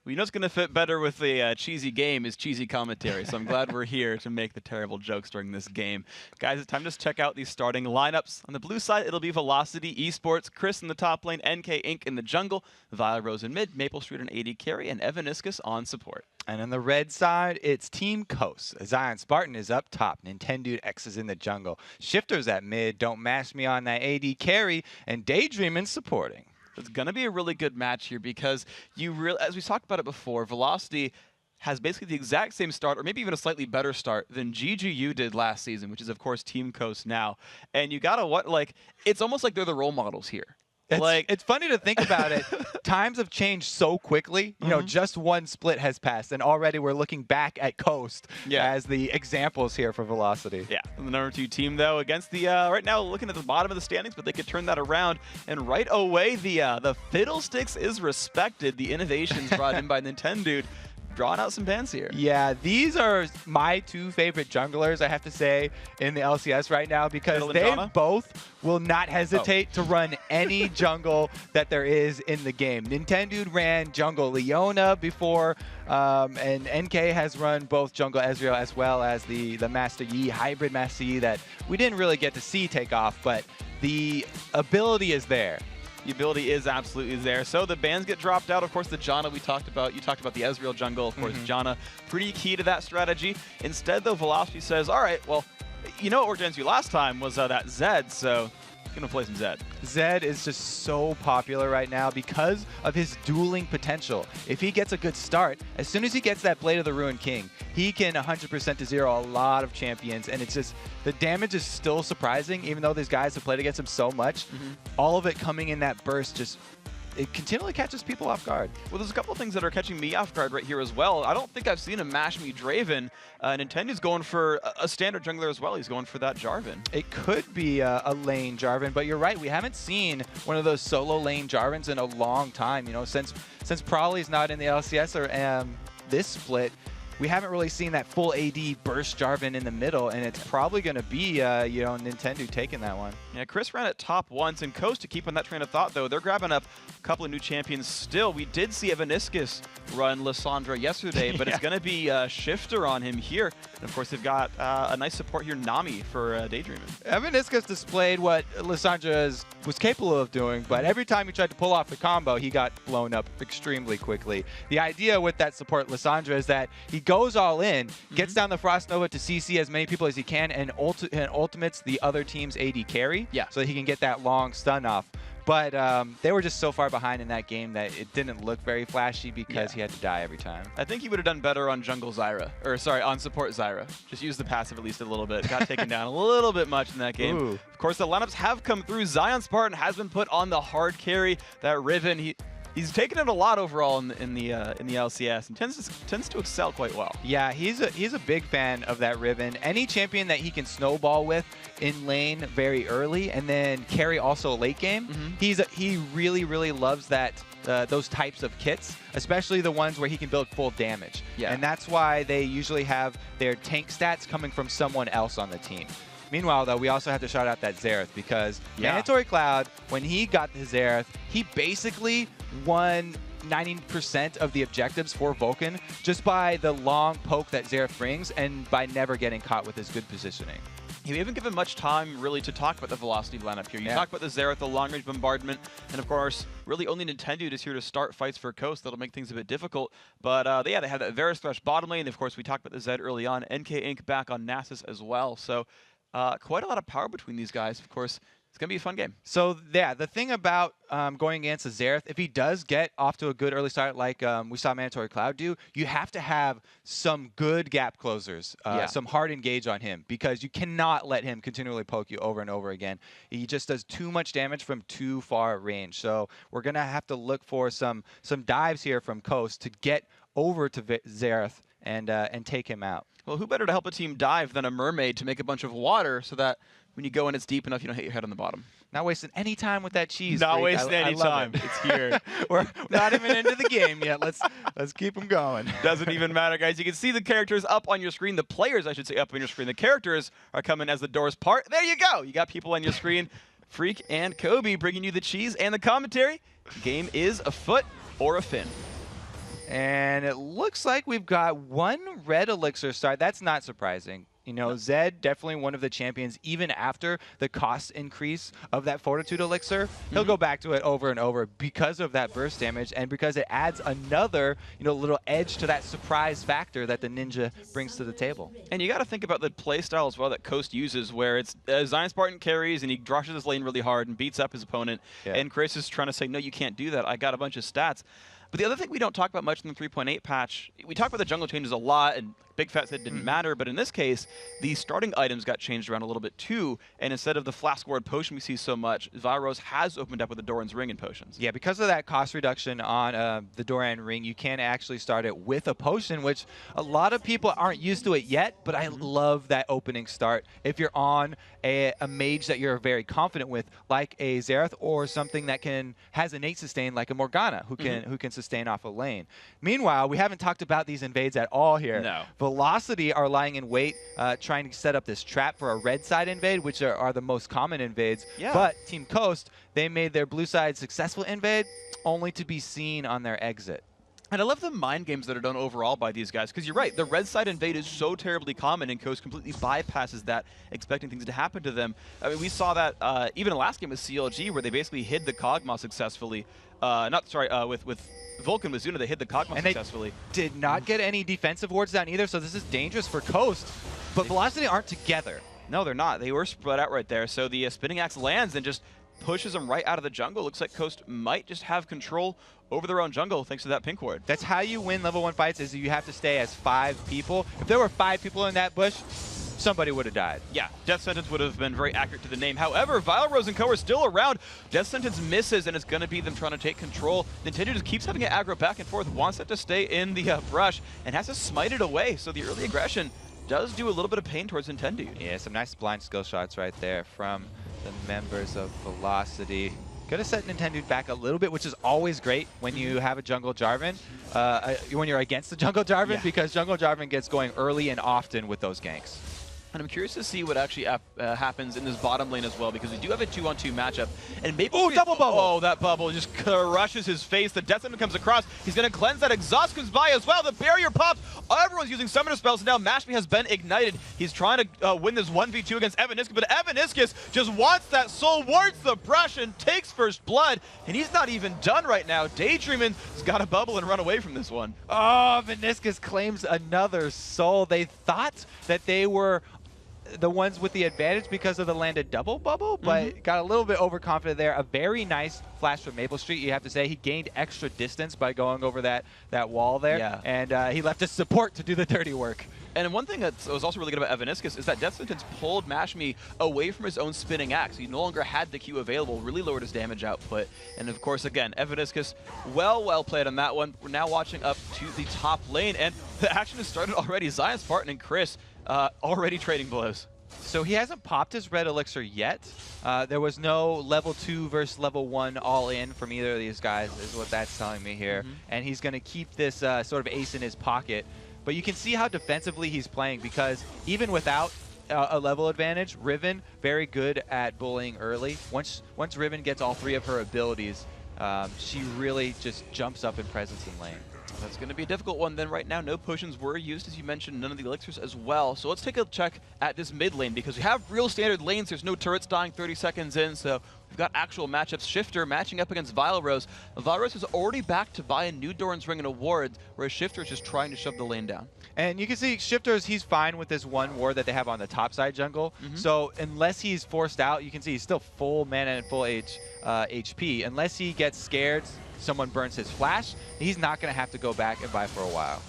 Well, you know what's going to fit better with a cheesy game is cheesy commentary, so I'm glad we're here to make the terrible jokes during this game. Guys, it's time to check out these starting lineups. On the blue side, it'll be Velocity Esports, Chris in the top lane, NK Inc. in the jungle, Violet Rose in mid, Maple Street and AD carry, and Evan Iskus on support. And on the red side, it's Team Coast. Zion Spartan is up top. Nintendude X is in the jungle. Shifter's at mid. Don't Mash Me on that AD carry. And Daydreamin supporting. It's going to be a really good match here because as we talked about it before, Velocity has basically the exact same start, or maybe even a slightly better start than GGU did last season, which is, of course, Team Coast now. And you got to, it's almost like they're the role models here. It's funny to think about it. Times have changed so quickly. You know, just one split has passed, and already we're looking back at Coast as the examples here for Velocity. Yeah, and the number 2 team, though, against the, right now looking at the bottom of the standings, but they could turn that around. And right away, the Fiddlesticks is respected. The innovations brought in by Nintendude. Drawing out some bands here. Yeah, these are my 2 favorite junglers, I have to say, in the LCS right now, because they both will not hesitate to run any jungle that there is in the game. Nintendude ran jungle Leona before, and NK has run both jungle Ezreal as well as the Master Yi, hybrid Master Yi that we didn't really get to see take off, but the ability is there. The ability is absolutely there. So the bans get dropped out. Of course, the Janna we talked about. You talked about the Ezreal jungle. Of course, Janna, pretty key to that strategy. Instead, though, Velocity says, all right, well, you know what worked against you last time was that Zed, so going to play some Zed. Zed is just so popular right now because of his dueling potential. If he gets a good start, as soon as he gets that Blade of the Ruined King, he can 100% to 0 a lot of champions, and it's just, the damage is still surprising, even though these guys have played against him so much. All of it coming in that burst just, it continually catches people off guard. Well, there's a couple of things that are catching me off guard right here as well. I don't think I've seen a Mash Me Draven. Nintendude's going for a standard jungler as well. He's going for that Jarvan. It could be a lane Jarvan, but you're right. We haven't seen one of those solo lane Jarvans in a long time. You know, since Prolly's not in the LCS or this split, we haven't really seen that full AD burst Jarvan in the middle, and it's probably going to be, you know, Nintendude taking that one. Yeah, Chris ran at top once, and Coast, to keep on that train of thought, though, they're grabbing up a couple of new champions still. We did see Evaniscus run Lissandra yesterday, but it's going to be Shifter on him here. And, of course, they've got a nice support here, Nami, for Daydreaming. Evaniscus displayed what Lissandra was capable of doing, but every time he tried to pull off the combo, he got blown up extremely quickly. The idea with that support Lissandra is that he goes all in, gets down the Frost Nova to CC as many people as he can, and ultimates the other team's AD carry, so that he can get that long stun off. But they were just so far behind in that game that it didn't look very flashy because he had to die every time. I think he would have done better on jungle Zyra, or sorry, on support Zyra. Just use the passive at least a little bit. Got taken down a little bit much in that game. Ooh. Of course, the lineups have come through. Zion Spartan has been put on the hard carry. That Riven, he's taken it a lot overall in the LCS and tends to excel quite well. Yeah, he's a big fan of that Riven. Any champion that he can snowball with in lane very early and then carry also late game, he really loves that those types of kits, especially the ones where he can build full damage. Yeah. And that's why they usually have their tank stats coming from someone else on the team. Meanwhile, though, we also have to shout out that Xerath because Mandatory Cloud, when he got the Xerath, he basically won 90% of the objectives for Vulcan just by the long poke that Xerath brings and by never getting caught with his good positioning. We haven't given much time really to talk about the velocity lineup here. You talk about the Xerath, the long-range bombardment, and of course, really only Nintendude is here to start fights for Coast. That'll make things a bit difficult. But yeah, they have that Varus Thresh bottom lane. Of course, we talked about the Zed early on. NK Inc. back on Nasus as well. So quite a lot of power between these guys. Of course, it's going to be a fun game. So, yeah, the thing about going against a Xerath, if he does get off to a good early start like we saw Mandatory Cloud do, you have to have some good gap closers, some hard engage on him, because you cannot let him continually poke you over and over again. He just does too much damage from too far range. So we're going to have to look for some dives here from Coast to get over to Xerath and take him out. Well, who better to help a team dive than a mermaid to make a bunch of water so that when you go in, it's deep enough you don't hit your head on the bottom. Not wasting any time with that cheese. Not Freak. wasting any time. It's here. We're not even into the game yet. Let's keep them going. Doesn't even matter, guys. You can see the characters up on your screen. The players, I should say, up on your screen. The characters are coming as the doors part. There you go. You got people on your screen. Freak and Kobe bringing you the cheese and the commentary. Game is a foot or a fin. And it looks like we've got one red elixir start. That's not surprising. You know, Zed, definitely one of the champions, even after the cost increase of that Fortitude elixir, he'll go back to it over and over because of that burst damage and because it adds another, little edge to that surprise factor that the Ninja brings to the table. And you got to think about the playstyle as well that Coast uses, where it's Zion Spartan carries and he rushes his lane really hard and beats up his opponent. And Chris is trying to say, no, you can't do that. I got a bunch of stats. But the other thing we don't talk about much in the 3.8 patch, we talk about the jungle changes a lot, and Bigfat said it didn't matter, but in this case, the starting items got changed around a little bit too, and instead of the Flask Ward potion we see so much, Vyros has opened up with the Doran's Ring and potions. Yeah, because of that cost reduction on the Doran Ring, you can actually start it with a potion, which a lot of people aren't used to it yet, but I love that opening start. If you're on a mage that you're very confident with, like a Xerath, or something that has innate sustain like a Morgana, who can sustain off a lane. Meanwhile, we haven't talked about these invades at all here. No. Velocity are lying in wait, trying to set up this trap for a red side invade, which are the most common invades. Yeah. But Team Coast, they made their blue side successful invade, only to be seen on their exit. And I love the mind games that are done overall by these guys, because you're right, the red side invade is so terribly common, and Coast completely bypasses that, expecting things to happen to them. I mean, we saw that even in the last game with CLG, where they basically hid the Kog'Maw successfully. With Vulcan with Zuna, they hid the Kog'Maw successfully. They did not get any defensive wards down either, so this is dangerous for Coast. But Velocity aren't together. No, they're not. They were spread out right there. So the Spinning Axe lands and just pushes them right out of the jungle. Looks like Coast might just have control over their own jungle thanks to that pink ward. That's how you win level 1 fights, is you have to stay as 5 people. If there were 5 people in that bush, somebody would have died. Yeah, Death Sentence would have been very accurate to the name. However, Vile Rose and Co. are still around. Death Sentence misses, and it's going to be them trying to take control. Nintendo just keeps having it aggro back and forth, wants it to stay in the brush, and has to smite it away. So the early aggression does do a little bit of pain towards Nintendude. Yeah, some nice blind skill shots right there from the members of Velocity. Gonna set Nintendude back a little bit, which is always great when you have a jungle Jarvan, when you're against the jungle Jarvan, because jungle Jarvan gets going early and often with those ganks. And I'm curious to see what actually happens in this bottom lane as well, because we do have a 2-on-2 matchup. And maybe double bubble! Oh, that bubble just crushes his face. The Death Sentiment comes across. He's going to cleanse that. Exhaust comes by as well. The barrier pops. Everyone's using summoner spells. Now Mashmi has been ignited. He's trying to win this 1v2 against Evaniscus, but Evaniscus just wants that soul, wards the Prussian, takes first blood, and he's not even done right now. Daydreamin' has got a bubble and run away from this one. Oh, Evaniscus claims another soul. They thought that they were the ones with the advantage because of the landed double bubble, but got a little bit overconfident there. A very nice flash from Maple Street, you have to say. He gained extra distance by going over that wall there, and he left his support to do the dirty work. And one thing that was also really good about Evaniscus is that Death Sentence pulled Mashmi away from his own spinning axe. He no longer had the Q available, really lowered his damage output. And of course, again, Evaniscus, well played on that one. We're now watching up to the top lane, and the action has started already. Zion Spartan and Chris already trading blows. So he hasn't popped his red elixir yet. There was no level 2 versus level 1 all in from either of these guys, is what that's telling me here. And he's going to keep this sort of ace in his pocket. But you can see how defensively he's playing, because even without a level advantage, Riven very good at bullying early. Once Riven gets all 3 of her abilities, she really just jumps up in presence in lane. That's going to be a difficult one then. Right now, no potions were used, as you mentioned, none of the elixirs as well. So let's take a check at this mid lane, because we have real standard lanes. There's no turrets dying 30 seconds in, so we've got actual matchups. Shifter matching up against Vilerose. Vilerose is already back to buy a new Doran's Ring and a ward, whereas Shifter is just trying to shove the lane down. And you can see Shifter's, he's fine with this one ward that they have on the top side jungle. So unless he's forced out, you can see he's still full mana and full HP. Unless he gets scared, someone burns his flash, he's not going to have to go back and buy for a while.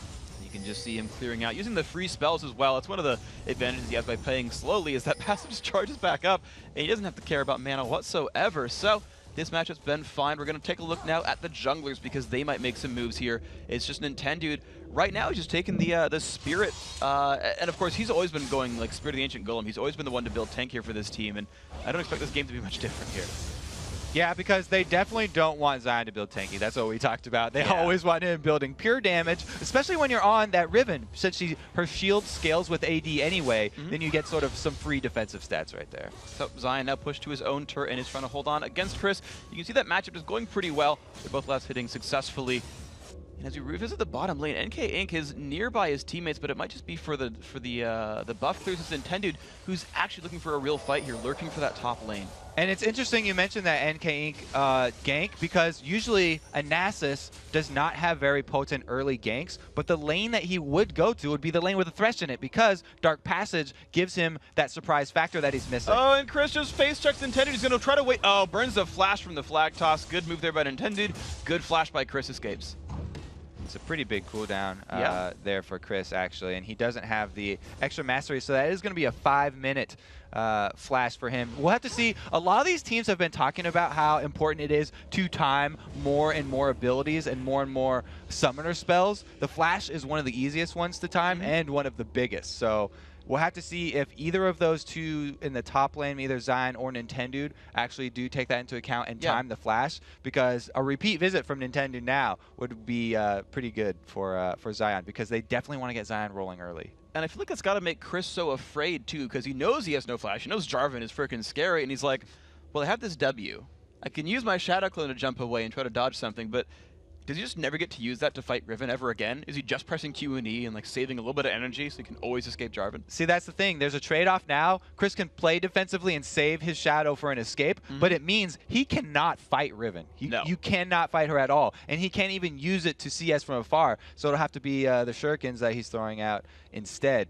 You can just see him clearing out, using the free spells as well. That's one of the advantages he has by playing slowly, is that passive just charges back up, and he doesn't have to care about mana whatsoever. So this matchup's been fine. We're going to take a look now at the junglers, because they might make some moves here. It's just Nintendude. Right now, he's just taking the Spirit, and of course, he's always been going like Spirit of the Ancient Golem. He's always been the one to build tank here for this team, and I don't expect this game to be much different here. Yeah, because they definitely don't want Zion to build tanky. That's what we talked about. They always want him building pure damage, especially when you're on that Riven. Since her shield scales with AD anyway, then you get sort of some free defensive stats right there. So Zion now pushed to his own turret and is trying to hold on against Chris. You can see that matchup is going pretty well. They're both last hitting successfully. And as we revisit the bottom lane, NK Inc. is nearby his teammates, but it might just be for the buff clears. It's Nintendude, who's actually looking for a real fight here, lurking for that top lane. And it's interesting you mentioned that NK Inc. Gank, because usually a Nasus does not have very potent early ganks, but the lane that he would go to would be the lane with a Thresh in it, because Dark Passage gives him that surprise factor that he's missing. Oh, and Chris just face checks Nintendude. He's going to try to wait. Oh, burns the flash from the flag toss. Good move there by Nintendude. Good flash by Chris, escapes. It's a pretty big cooldown there for Chris, actually, and he doesn't have the extra mastery, so that is going to be a 5-minute flash for him. We'll have to see. A lot of these teams have been talking about how important it is to time more and more abilities and more summoner spells. The flash is one of the easiest ones to time and one of the biggest, so we'll have to see if either of those two in the top lane, either Zion or Nintendude, actually do take that into account and time the flash, because a repeat visit from Nintendude now would be pretty good for Zion, because they definitely want to get Zion rolling early. And I feel like that's got to make Chris so afraid, too, because he knows he has no flash. He knows Jarvan is freaking scary, and he's like, well, I have this W. I can use my Shadow Clone to jump away and try to dodge something, but does he just never get to use that to fight Riven ever again? Is he just pressing Q and E and like saving a little bit of energy so he can always escape Jarvan? See, that's the thing. There's a trade-off now. Chris can play defensively and save his Shadow for an escape, but it means he cannot fight Riven. You cannot fight her at all, and he can't even use it to CS from afar, so it'll have to be the shurikens that he's throwing out instead.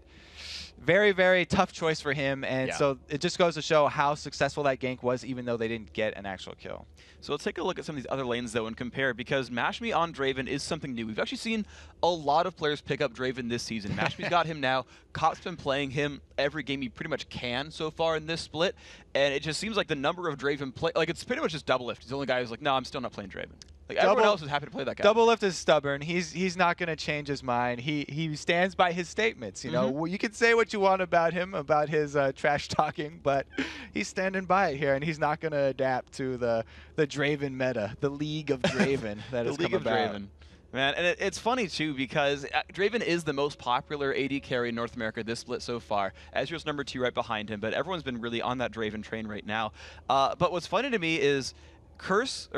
Very, very tough choice for him, and so it just goes to show how successful that gank was, even though they didn't get an actual kill. So let's take a look at some of these other lanes, though, and compare, because Mashmi on Draven is something new. We've actually seen a lot of players pick up Draven this season. Mashmi's got him now. Cop's been playing him every game he pretty much can so far in this split, and it just seems like the number of Draven play, like it's pretty much just double lift. He's the only guy who's like, no, I'm still not playing Draven. Like, everyone else is happy to play that guy. Doublelift is stubborn. He's not going to change his mind. He stands by his statements. You know, well, you can say what you want about him, about his trash talking, but he's standing by it here, and he's not going to adapt to the Draven meta, the League of Draven that has come about. Draven. Man, and it's funny, too, because Draven is the most popular AD carry in North America this split so far. Ezreal's number 2 right behind him, but everyone's been really on that Draven train right now. But what's funny to me is Coast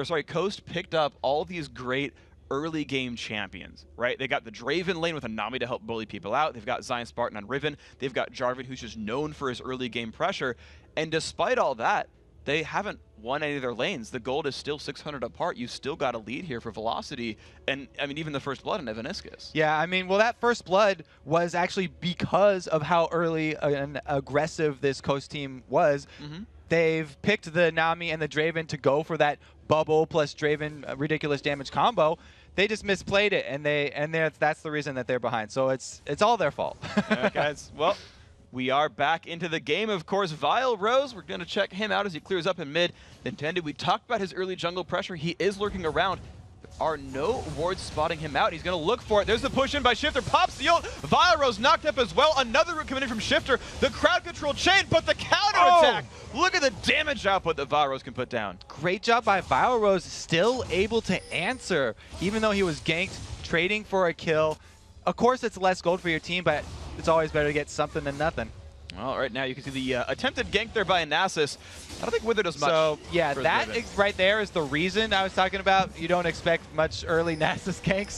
picked up all these great early game champions, right? They got the Draven lane with a Nami to help bully people out. They've got Zion Spartan on Riven. They've got Jarvan, who's just known for his early game pressure. And despite all that, they haven't won any of their lanes. The gold is still 600 apart. You still got a lead here for Velocity. And, I mean, even the first blood in Evaniscus. Yeah, I mean, well, that first blood was actually because of how early and aggressive this Coast team was. They've picked the Nami and the Draven to go for that bubble plus Draven ridiculous damage combo. They just misplayed it, and that's the reason that they're behind. So it's all their fault. Yeah, guys, well, we are back into the game. Of course, Vile Rose, we're going to check him out as he clears up in mid. Nintendude, we talked about his early jungle pressure. He is lurking around. There are no wards spotting him out. He's going to look for it. There's the push in by Shifter. Pops the ult. Vile Rose knocked up as well. Another root coming in from Shifter. The crowd control chain, but the counter attack. Look at the damage output that Vile Rose can put down. Great job by Vile Rose, still able to answer, even though he was ganked, trading for a kill. Of course, it's less gold for your team, but it's always better to get something than nothing. Well, right now you can see the attempted gank there by Nasus. I don't think Wither does much. So, yeah, that right there is the reason I was talking about. You don't expect much early Nasus ganks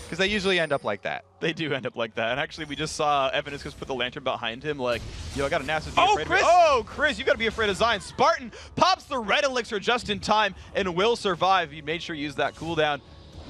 because they usually end up like that. They do end up like that. And actually, we just saw Evaniscus put the lantern behind him like, yo, I got a Nasus. Chris! Oh, Chris, you got to be afraid of Zion. Spartan pops the red elixir just in time and will survive. He made sure to use that cooldown.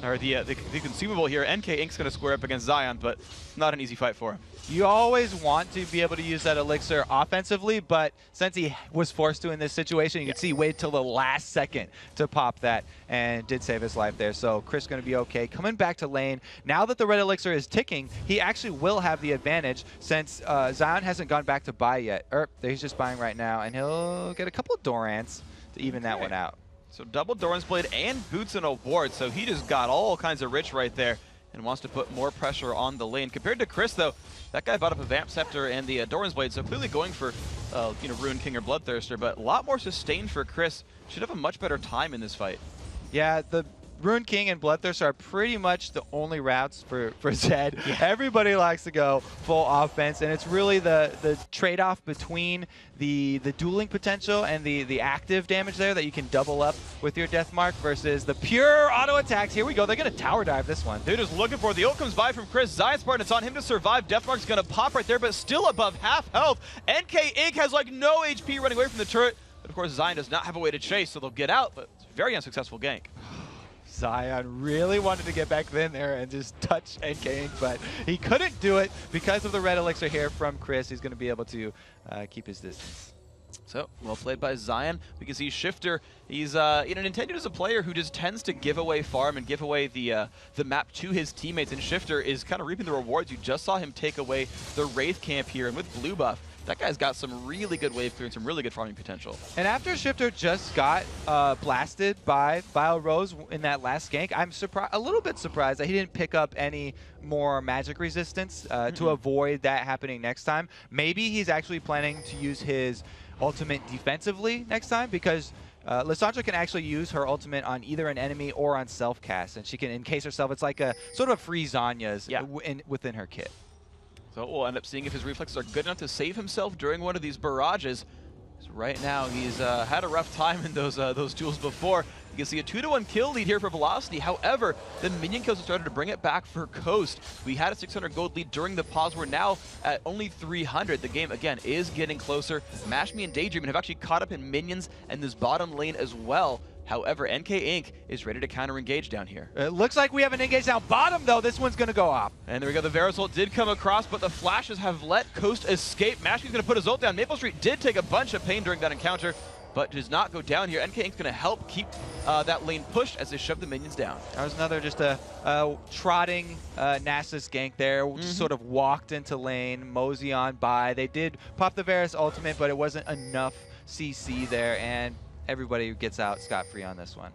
Or the consumable here. NK Ink's going to square up against Zion, but not an easy fight for him. You always want to be able to use that elixir offensively, but since he was forced to in this situation, you can see he waited till the last second to pop that and did save his life there. So Chris going to be okay. Coming back to lane, now that the red elixir is ticking, he actually will have the advantage since Zion hasn't gone back to buy yet. He's just buying right now, and he'll get a couple of Dorants to even that one out. So double Doran's Blade and Boots and a ward, so he just got all kinds of rich right there and wants to put more pressure on the lane. Compared to Chris, though, that guy bought up a Vamp Scepter and the Doran's Blade, so clearly going for, Ruin King or Bloodthirster, but a lot more sustained for Chris. Should have a much better time in this fight. Yeah, the Ruin King and Bloodthirster are pretty much the only routes for Zed. Yeah. Everybody likes to go full offense, and it's really the trade-off between the dueling potential and the active damage there that you can double up with your Deathmark versus the pure auto attacks. Here we go. They're going to tower dive this one. They're just looking for it. The ult comes by from Chris. Zion Spartan, it's on him to survive. Deathmark's going to pop right there, but still above half health. NK Ink has like no HP running away from the turret. But of course, Zion does not have a way to chase, so they'll get out, but it's a very unsuccessful gank. Zion really wanted to get back in there and just touch NK Ink, but he couldn't do it because of the red elixir here from Chris. He's going to be able to keep his distance. So, well played by Zion. We can see Shifter. He's, Nintendude is a player who just tends to give away farm and give away the map to his teammates, and Shifter is kind of reaping the rewards. You just saw him take away the Wraith camp here, and with blue buff, that guy's got some really good wave clearance, some really good farming potential. And after Shifter just got blasted by Vile Rose in that last gank, I'm a little bit surprised that he didn't pick up any more magic resistance to avoid that happening next time. Maybe he's actually planning to use his ultimate defensively next time, because Lissandra can actually use her ultimate on either an enemy or on self-cast, and she can encase herself. It's like a sort of free Zanya's within her kit. So we'll end up seeing if his reflexes are good enough to save himself during one of these barrages. So right now, he's had a rough time in those duels before. You can see a 2-to-1 kill lead here for Velocity. However, the minion kills have started to bring it back for Coast. We had a 600 gold lead during the pause. We're now at only 300. The game, again, is getting closer. Mash Me and Daydream have actually caught up in minions and this bottom lane as well. However, NK Ink is ready to counter-engage down here. It looks like we have an engage down bottom, though. This one's going to go off. And there we go. The Varus ult did come across, but the flashes have let Coast escape. Mashki's going to put his ult down. Maple Street did take a bunch of pain during that encounter, but does not go down here. NK Ink's going to help keep that lane pushed as they shove the minions down. That was another just a trotting Nasus gank there. Just sort of walked into lane, mosey on by. They did pop the Varus ultimate, but it wasn't enough CC there, and everybody gets out scot-free on this one.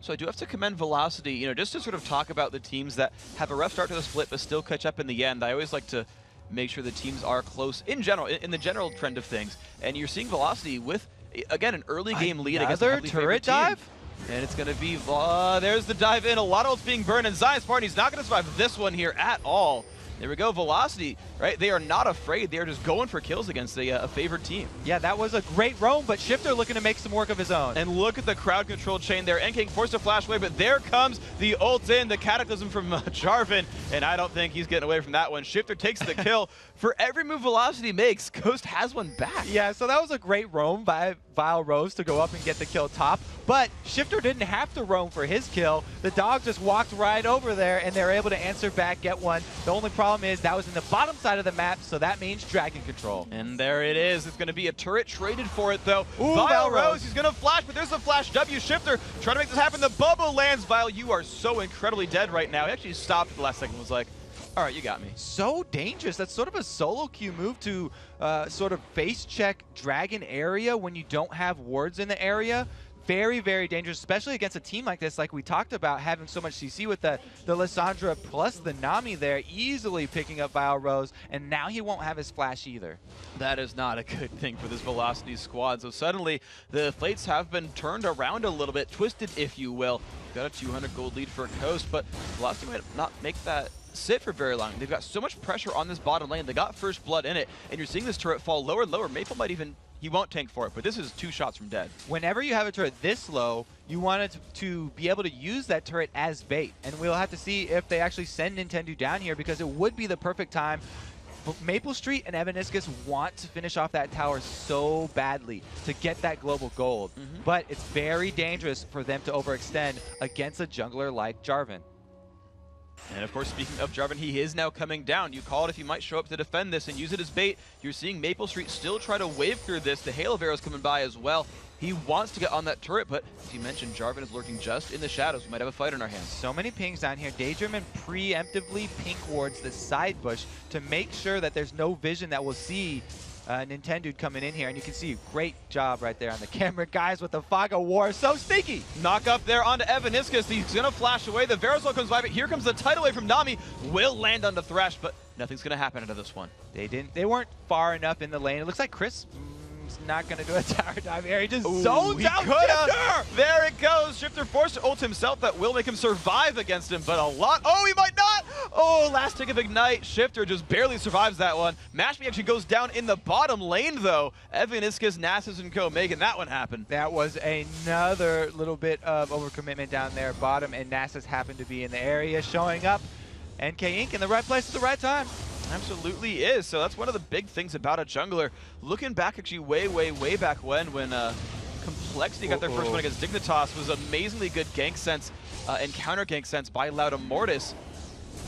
So I do have to commend Velocity, you know, just to sort of talk about the teams that have a rough start to the split but still catch up in the end. I always like to make sure the teams are close in general, in the general trend of things. And you're seeing Velocity with, again, an early game lead against a heavily turret favored team. dive? And it's going to be, there's the dive in. A lot of ults being burned, and Zion Spartan, he's not going to survive this one here at all. There we go, Velocity, right? They are not afraid. They are just going for kills against a favored team. Yeah, that was a great roam, but Shifter looking to make some work of his own. And look at the crowd control chain there. NK forced to flash away, but there comes the ult in, the Cataclysm from Jarvan, and I don't think he's getting away from that one. Shifter takes the kill. For every move Velocity makes, Ghost has one back. Yeah, so that was a great roam by Vile Rose to go up and get the kill top, but Shifter didn't have to roam for his kill. The dog just walked right over there, and they're able to answer back, get one. The only problem is that was in the bottom side of the map, so that means dragon control. And there it is. It's going to be a turret traded for it, though. Ooh, Vile Rose, he's going to flash, but there's a flash W. Shifter trying to make this happen. The bubble lands. Vile, you are so incredibly dead right now. He actually stopped at the last second and was like, all right, you got me. So dangerous. That's sort of a solo queue move to sort of face check dragon area when you don't have wards in the area. Very, very dangerous, especially against a team like this, like we talked about, having so much CC with the Lissandra plus the Nami there, easily picking up Vile Rose, and now he won't have his flash either. That is not a good thing for this Velocity squad. So suddenly, the fates have been turned around a little bit, twisted, if you will. Got a 200 gold lead for Coast, but Velocity might not make that sit for very long. They've got so much pressure on this bottom lane. They got first blood in it, and you're seeing this turret fall lower and lower. Maple might even, he won't tank for it, but this is 2 shots from dead. Whenever you have a turret this low, you want it to be able to use that turret as bait, and we'll have to see if they actually send Nintendude down here, because it would be the perfect time. Maple Street and Evaniscus want to finish off that tower so badly to get that global gold, but it's very dangerous for them to overextend against a jungler like Jarvan. And of course, speaking of Jarvan, he is now coming down. You call it if he might show up to defend this and use it as bait. You're seeing Maple Street still try to wave through this. The Hail of Arrows coming by as well. He wants to get on that turret, but as you mentioned, Jarvan is lurking just in the shadows. We might have a fight in our hands. So many pings down here. Daydream preemptively pink wards the side bush to make sure that there's no vision that will see Nintendude coming in here, and you can see great job right there on the camera. Guys with the Fog of War, so sneaky. Knock up there onto Evaniscus. He's going to flash away. The Verisol comes by, but here comes the tidal wave from Nami. Will land onto Thresh, but nothing's going to happen out of this one. They weren't far enough in the lane. It looks like Chris not going to do a tower dive here. He just zones out Shifter. There it goes. Shifter forced to ult himself. That will make him survive against him, but a lot. Oh, he might not. Oh, last tick of Ignite. Shifter just barely survives that one. Mashme actually goes down in the bottom lane, though. Evaniscus, Nasus, and co making that one happen. That was another little bit of overcommitment down there bottom, and Nasus happened to be in the area showing up. NK Inc. in the right place at the right time. Absolutely is. So that's one of the big things about a jungler. Looking back actually way back when Complexity got their first win against Dignitas, was amazingly good gank sense and counter gank sense by Lauda Mortis.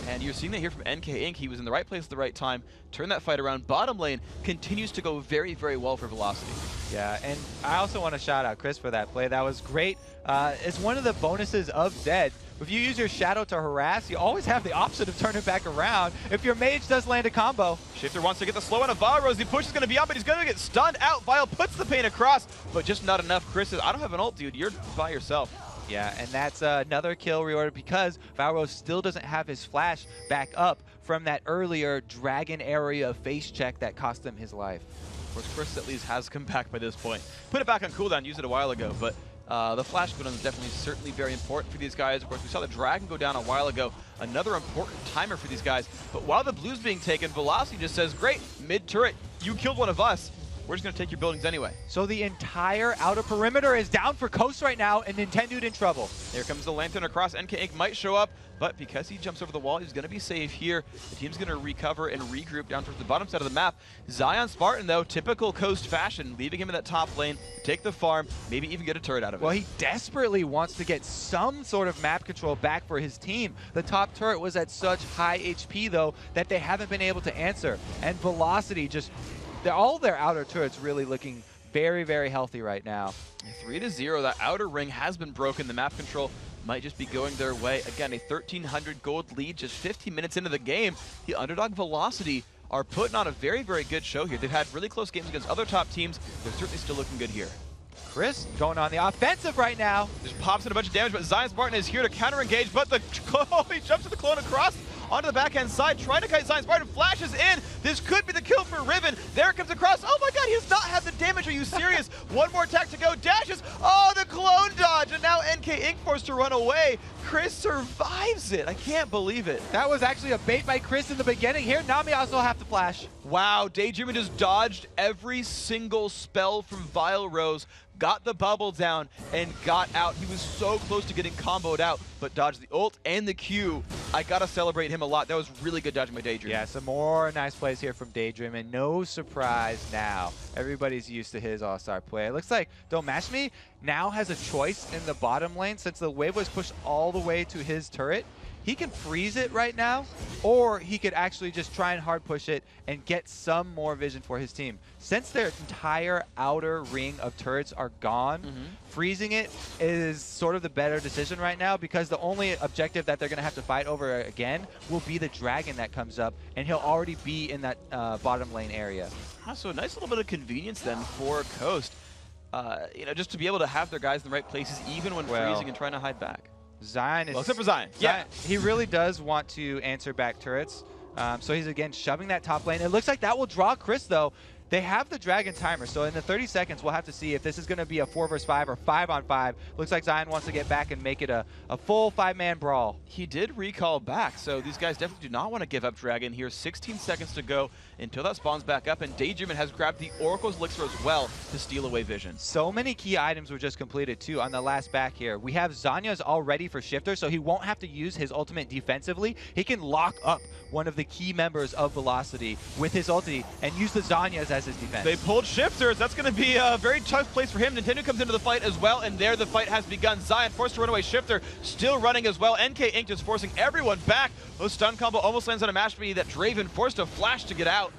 And you're seeing that here from NK Inc. He was in the right place at the right time, turned that fight around. Bottom lane continues to go very well for Velocity. Yeah, and I also want to shout out Chris for that play. That was great. It's one of the bonuses of Zed. If you use your Shadow to harass, you always have the option of turning back around if your mage does land a combo. Shifter wants to get the slow on of Vile Rose. The push is going to be up, but he's going to get stunned out. Vile puts the pain across, but just not enough. Chris says, I don't have an ult, dude. You're by yourself. Yeah, and that's another kill reorder because Vile Rose still doesn't have his flash back up from that earlier dragon area face check that cost him his life. Of course, Chris at least has come back by this point. Put it back on cooldown, used it a while ago, but the flash cooldown is definitely certainly very important for these guys. Of course, we saw the dragon go down a while ago. Another important timer for these guys. But while the blue's being taken, Velocity just says, great, mid-turret, you killed one of us. We're just going to take your buildings anyway. So the entire outer perimeter is down for Coast right now, and Nintendude in trouble. Here comes the Lantern across. NK Inc. might show up, but because he jumps over the wall, he's going to be safe here. The team's going to recover and regroup down towards the bottom side of the map. Zion Spartan, though, typical Coast fashion, leaving him in that top lane, take the farm, maybe even get a turret out of it. Well, he desperately wants to get some sort of map control back for his team. The top turret was at such high HP, though, that they haven't been able to answer. And Velocity just... all their outer turrets really looking very healthy right now. 3-0, that outer ring has been broken. The map control might just be going their way. Again, a 1,300 gold lead just 15 minutes into the game. The underdog Velocity are putting on a very good show here. They've had really close games against other top teams. They're certainly still looking good here. Chris going on the offensive right now. Just pops in a bunch of damage, but Zion Spartan is here to counter-engage, but he jumps to the clone across onto the backhand side, trying to kite Zion Spartan, flashes in. This could be the kill for Riven. There it comes across. Oh my god, he has not had the damage. Are you serious? One more attack to go. Dashes. Oh, the clone dodge, and now NK Inc. forced to run away. Chris survives it. I can't believe it. That was actually a bait by Chris in the beginning here. Nami also have to flash. Wow, Daydreamer just dodged every single spell from Vile Rose, got the bubble down, and got out. He was so close to getting comboed out, but dodged the ult and the Q. I gotta celebrate him a lot. That was really good dodging by Daydream. Yeah, some more nice plays here from Daydream, and no surprise now. Everybody's used to his all-star play. It looks like Don't Mash Me now has a choice in the bottom lane since the wave was pushed all the way to his turret. He can freeze it right now, or he could actually just try and hard push it and get some more vision for his team. Since their entire outer ring of turrets are gone, freezing it is sort of the better decision right now because the only objective that they're going to have to fight over again will be the dragon that comes up, and he'll already be in that bottom lane area. So a nice little bit of convenience then for Coast. You know, just to be able to have their guys in the right places even when freezing and trying to hide back. Zion is... Well, except for Zion. Yeah, he really does want to answer back turrets. So he's, again, shoving that top lane. It looks like that will draw Chris, though. They have the dragon timer, so in the 30 seconds, we'll have to see if this is going to be a 4 versus 5 or 5 on 5. Looks like Zion wants to get back and make it a full 5-man brawl. He did recall back, so these guys definitely do not want to give up dragon here. 16 seconds to go until that spawns back up, and Daydreamin has grabbed the Oracle's Elixir as well to steal away vision. So many key items were just completed, too, on the last back here. We have Zanya's all ready for Shifter, so he won't have to use his ultimate defensively. He can lock up one of the key members of Velocity with his ulti and use the Zanyas as his defense. They pulled Shifters. That's going to be a very tough place for him. Nintendo comes into the fight as well, and there the fight has begun. Zion forced to run away. Shifter still running as well. NK Inc. just forcing everyone back. Oh, stun combo almost lands on a Mashpee that Draven forced to flash to get out.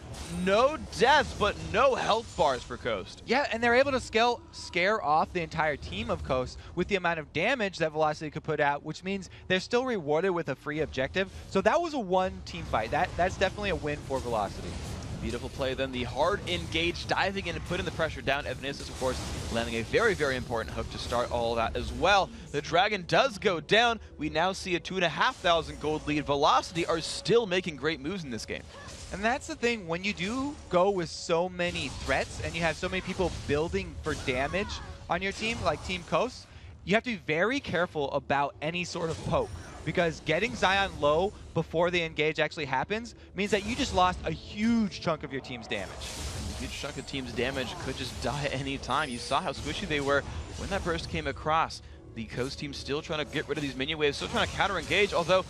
No deaths, but no health bars for Coast. Yeah, and they're able to scare off the entire team of Coast with the amount of damage that Velocity could put out, which means they're still rewarded with a free objective. So that was a one-team fight. That's definitely a win for Velocity. Beautiful play then, the hard engage, diving in and putting the pressure down. Evanistus, of course, landing a very, very important hook to start all that as well. The dragon does go down. We now see a 2,500 gold lead. Velocity are still making great moves in this game. And that's the thing, when you do go with so many threats and you have so many people building for damage on your team, like Team Coast, you have to be very careful about any sort of poke. Because getting Zion low before the engage actually happens means that you just lost a huge chunk of your team's damage. A huge chunk of team's damage could just die at any time. You saw how squishy they were when that burst came across. The Coast team still trying to get rid of these minion waves, still trying to counter-engage, although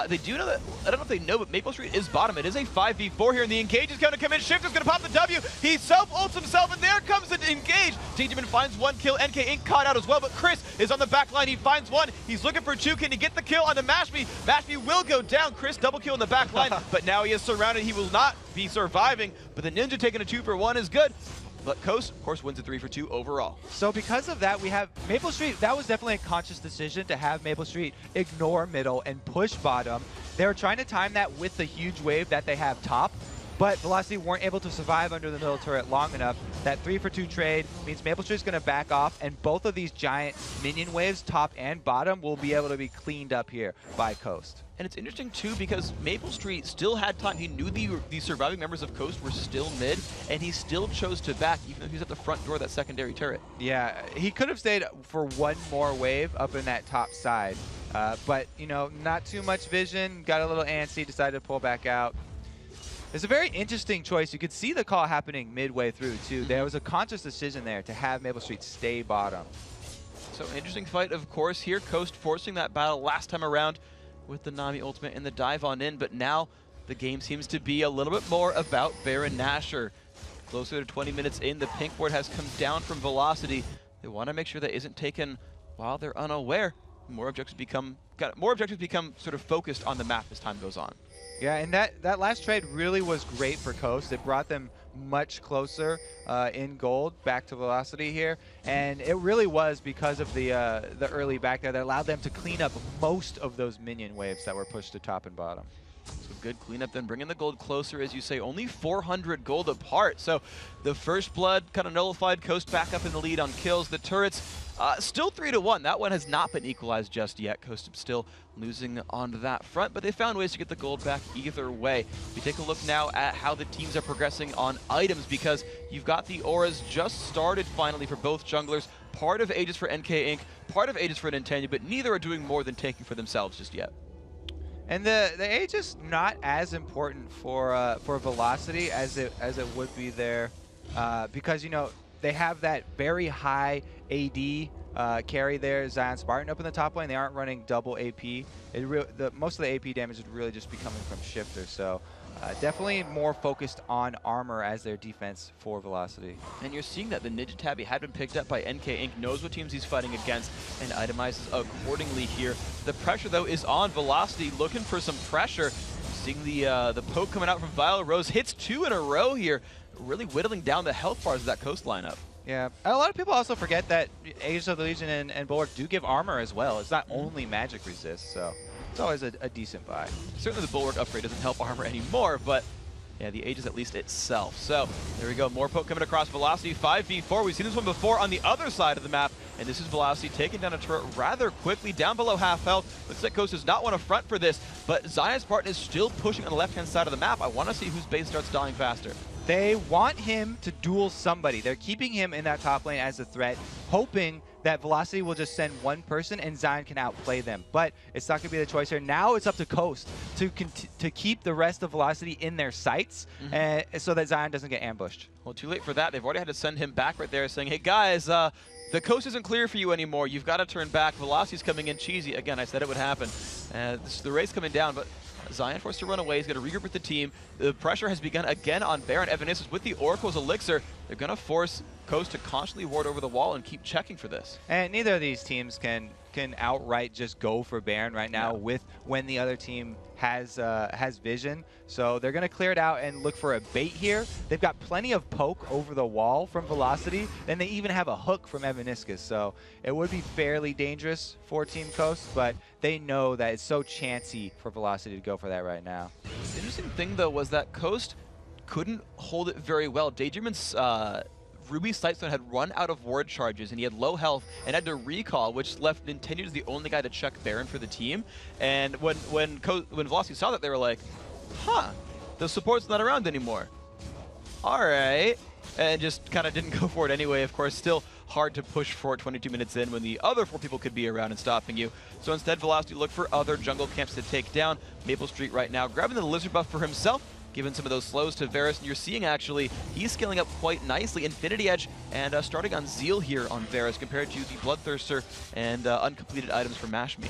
they do know that, I don't know if they know, but Maple Street is bottom. It is a 5v4 here, and the engage is going to come in. Shift is going to pop the W. He self-ults himself, and there comes the engage. Daydreamin finds one kill. NK Inc. caught out as well, but Chris is on the back line. He finds one. He's looking for two. Can he get the kill onto Mashpee? Mashpee will go down. Chris double kill in the back line, but now he is surrounded. He will not be surviving, but the Ninja taking a 2-for-1 is good. But Coast, of course, wins a 3-for-2 overall. So because of that, we have Maple Street. That was definitely a conscious decision to have Maple Street ignore middle and push bottom. They were trying to time that with the huge wave that they have top, but Velocity weren't able to survive under the middle turret long enough. That 3-for-2 trade means Maple Street's going to back off, and both of these giant minion waves, top and bottom, will be able to be cleaned up here by Coast. And it's interesting, too, because Maple Street still had time. He knew the surviving members of Coast were still mid, and he still chose to back, even though he was at the front door of that secondary turret. Yeah, he could have stayed for one more wave up in that top side. But, you know, not too much vision, got a little antsy, decided to pull back out. It's a very interesting choice. You could see the call happening midway through, too. There was a conscious decision there to have Maple Street stay bottom. So, interesting fight, of course, here. Coast forcing that battle last time around with the Nami ultimate and the dive on in, but now the game seems to be a little bit more about Baron Nashor. Closer to 20 minutes in, the pink board has come down from Velocity. They want to make sure that isn't taken while they're unaware. More objectives become sort of focused on the map as time goes on. Yeah, and that last trade really was great for Coast. It brought them much closer in gold back to Velocity here, and it really was because of the early back there that allowed them to clean up most of those minion waves that were pushed to top and bottom. So good cleanup then, bringing the gold closer, as you say, only 400 gold apart. So the first blood kind of nullified, Coast back up in the lead on kills. The turrets still 3-1. That one has not been equalized just yet. Coast still losing on that front, but they found ways to get the gold back either way. We take a look now at how the teams are progressing on items, because you've got the auras just started finally for both junglers. Part of Aegis for NK Inc., part of Aegis for Nintendude, but neither are doing more than taking for themselves just yet. And the Aegis not as important for Velocity as it would be there, because you know they have that very high AD carry there, Zion Spartan up in the top lane. They aren't running double AP. Most of the AP damage would really just be coming from Shifter. So definitely more focused on armor as their defense for Velocity. And you're seeing that the Ninja Tabby had been picked up by NK Inc., knows what teams he's fighting against, and itemizes accordingly here. The pressure, though, is on Velocity, looking for some pressure. Seeing the poke coming out from Violet Rose, hits 2 in a row here, really whittling down the health bars of that Coast lineup. Yeah, a lot of people also forget that Aegis of the Legion and Bulwark do give armor as well. It's not only magic resist, so it's always a decent buy. Certainly the Bulwark upgrade doesn't help armor anymore, but yeah, the Aegis at least itself. So there we go, more poke coming across Velocity, 5v4. We've seen this one before on the other side of the map, and this is Velocity taking down a turret rather quickly, down below half health. Looks like Coast does not want to front for this, but Zion Spartan is still pushing on the left-hand side of the map. I want to see whose base starts dying faster. They want him to duel somebody. They're keeping him in that top lane as a threat, hoping that Velocity will just send one person and Zion can outplay them. But it's not going to be the choice here. Now it's up to Coast to keep the rest of Velocity in their sights so that Zion doesn't get ambushed. Well, too late for that. They've already had to send him back right there, saying, hey guys, the coast isn't clear for you anymore. You've got to turn back. Velocity's coming in cheesy. Again, I said it would happen. The race coming down, but Zion forced to run away. He's going to regroup with the team. The pressure has begun again on Baron. Evanissus with the Oracle's Elixir. They're going to force Coast to constantly ward over the wall and keep checking for this. And neither of these teams can outright just go for Baron right now when the other team has vision. So they're going to clear it out and look for a bait here. They've got plenty of poke over the wall from Velocity. Then they even have a hook from Evanissus. So it would be fairly dangerous for Team Coast, but they know that it's so chancy for Velocity to go for that right now. The interesting thing, though, was that Coast couldn't hold it very well. Daydreamon's Ruby Sightstone had run out of ward charges, and he had low health and had to recall, which left Nintendude as the only guy to check Baron for the team. And when Velocity saw that, they were like, huh, the support's not around anymore. All right. And just kind of didn't go for it anyway. Of course, still hard to push for 22 minutes in when the other 4 people could be around and stopping you. So instead, Velocity looked for other jungle camps to take down. Maple Street right now grabbing the lizard buff for himself, giving some of those slows to Varus, and you're seeing actually he's scaling up quite nicely. Infinity Edge and starting on Zeal here on Varus compared to the Bloodthirster and uncompleted items for Mash Me.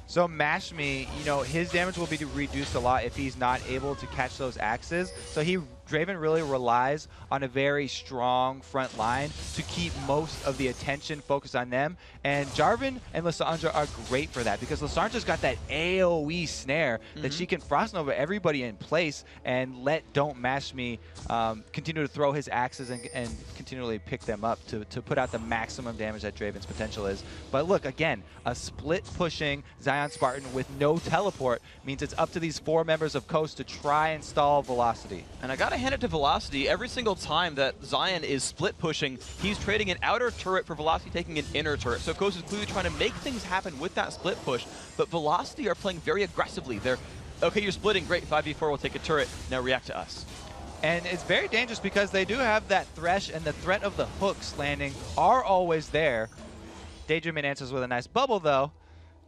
So Mash Me, you know, his damage will be reduced a lot if he's not able to catch those axes. So Draven really relies on a very strong front line to keep most of the attention focused on them. And Jarvan and Lissandra are great for that because Lissandra's got that AoE snare that she can frost over everybody in place and let Don't Mash Me continue to throw his axes and continually pick them up to put out the maximum damage that Draven's potential is. But look, again, a split pushing Zion Spartan with no teleport means it's up to these 4 members of Coast to try and stall Velocity. And I gotta hand it to Velocity. Every single time that Zion is split pushing, he's trading an outer turret for Velocity taking an inner turret. So Coast is clearly trying to make things happen with that split push, but Velocity are playing very aggressively. They're, okay, you're splitting, great, 5v4, we'll take a turret, now react to us. And it's very dangerous because they do have that Thresh, and the threat of the hooks landing are always there. Daydreamin answers with a nice bubble, though.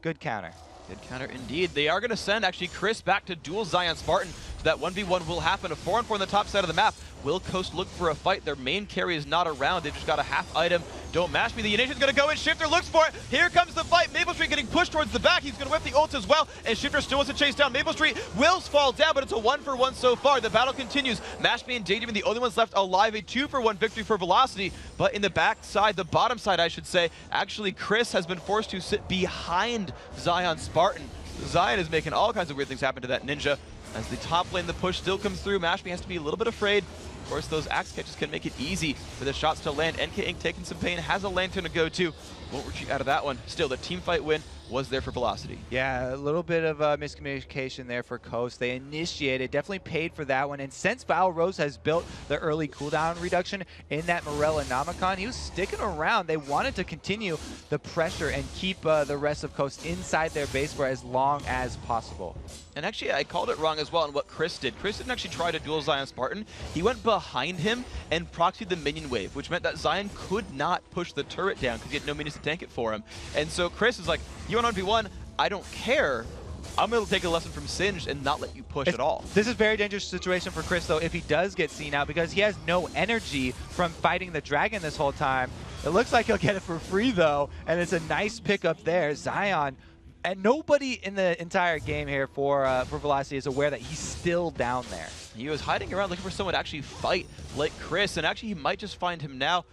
Good counter. Good counter indeed. They are going to send actually Chris back to duel Zion Spartan. So that 1v1 will happen. A 4-on-4 on the top side of the map. Will Coast look for a fight? Their main carry is not around. They've just got a half item. Don't Mash Me. The Initiation's going to go in. Shifter looks for it. Here comes the fight. Maple Street getting pushed towards the back. He's going to whip the ult as well. And Shifter still wants to chase down Maple Street. Wills fall down, but it's a 1-for-1 so far. The battle continues. Mash Me and Daydream the only ones left alive. A 2-for-1 victory for Velocity. But in the back side, the bottom side, I should say, actually Chris has been forced to sit behind Zion Spartan. Zion is making all kinds of weird things happen to that ninja. As the top lane, the push still comes through. Mash Me has to be a little bit afraid. Of course, those axe catches can make it easy for the shots to land. NK Inc. taking some pain, has a lantern to go to. Won't retreat out of that one. Still, the team fight win was there for Velocity. Yeah, a little bit of miscommunication there for Coast. They initiated, definitely paid for that one. And since Val Rose has built the early cooldown reduction in that Morella Namicon, he was sticking around. They wanted to continue the pressure and keep the rest of Coast inside their base for as long as possible. And actually, I called it wrong as well on what Chris did. Chris didn't actually try to duel Zion Spartan. He went behind him and proxied the minion wave, which meant that Zion could not push the turret down because he had no minions to tank it for him. And so Chris is like, you want 1v1? I don't care. I'm going to take a lesson from Singed and not let you push at all. This is a very dangerous situation for Chris, though, if he does get seen out, because he has no energy from fighting the dragon this whole time. It looks like he'll get it for free, though, and it's a nice pickup there. Zion, and nobody in the entire game here for Velocity is aware that he's still down there. He was hiding around looking for someone to actually fight like Chris, and actually he might just find him now.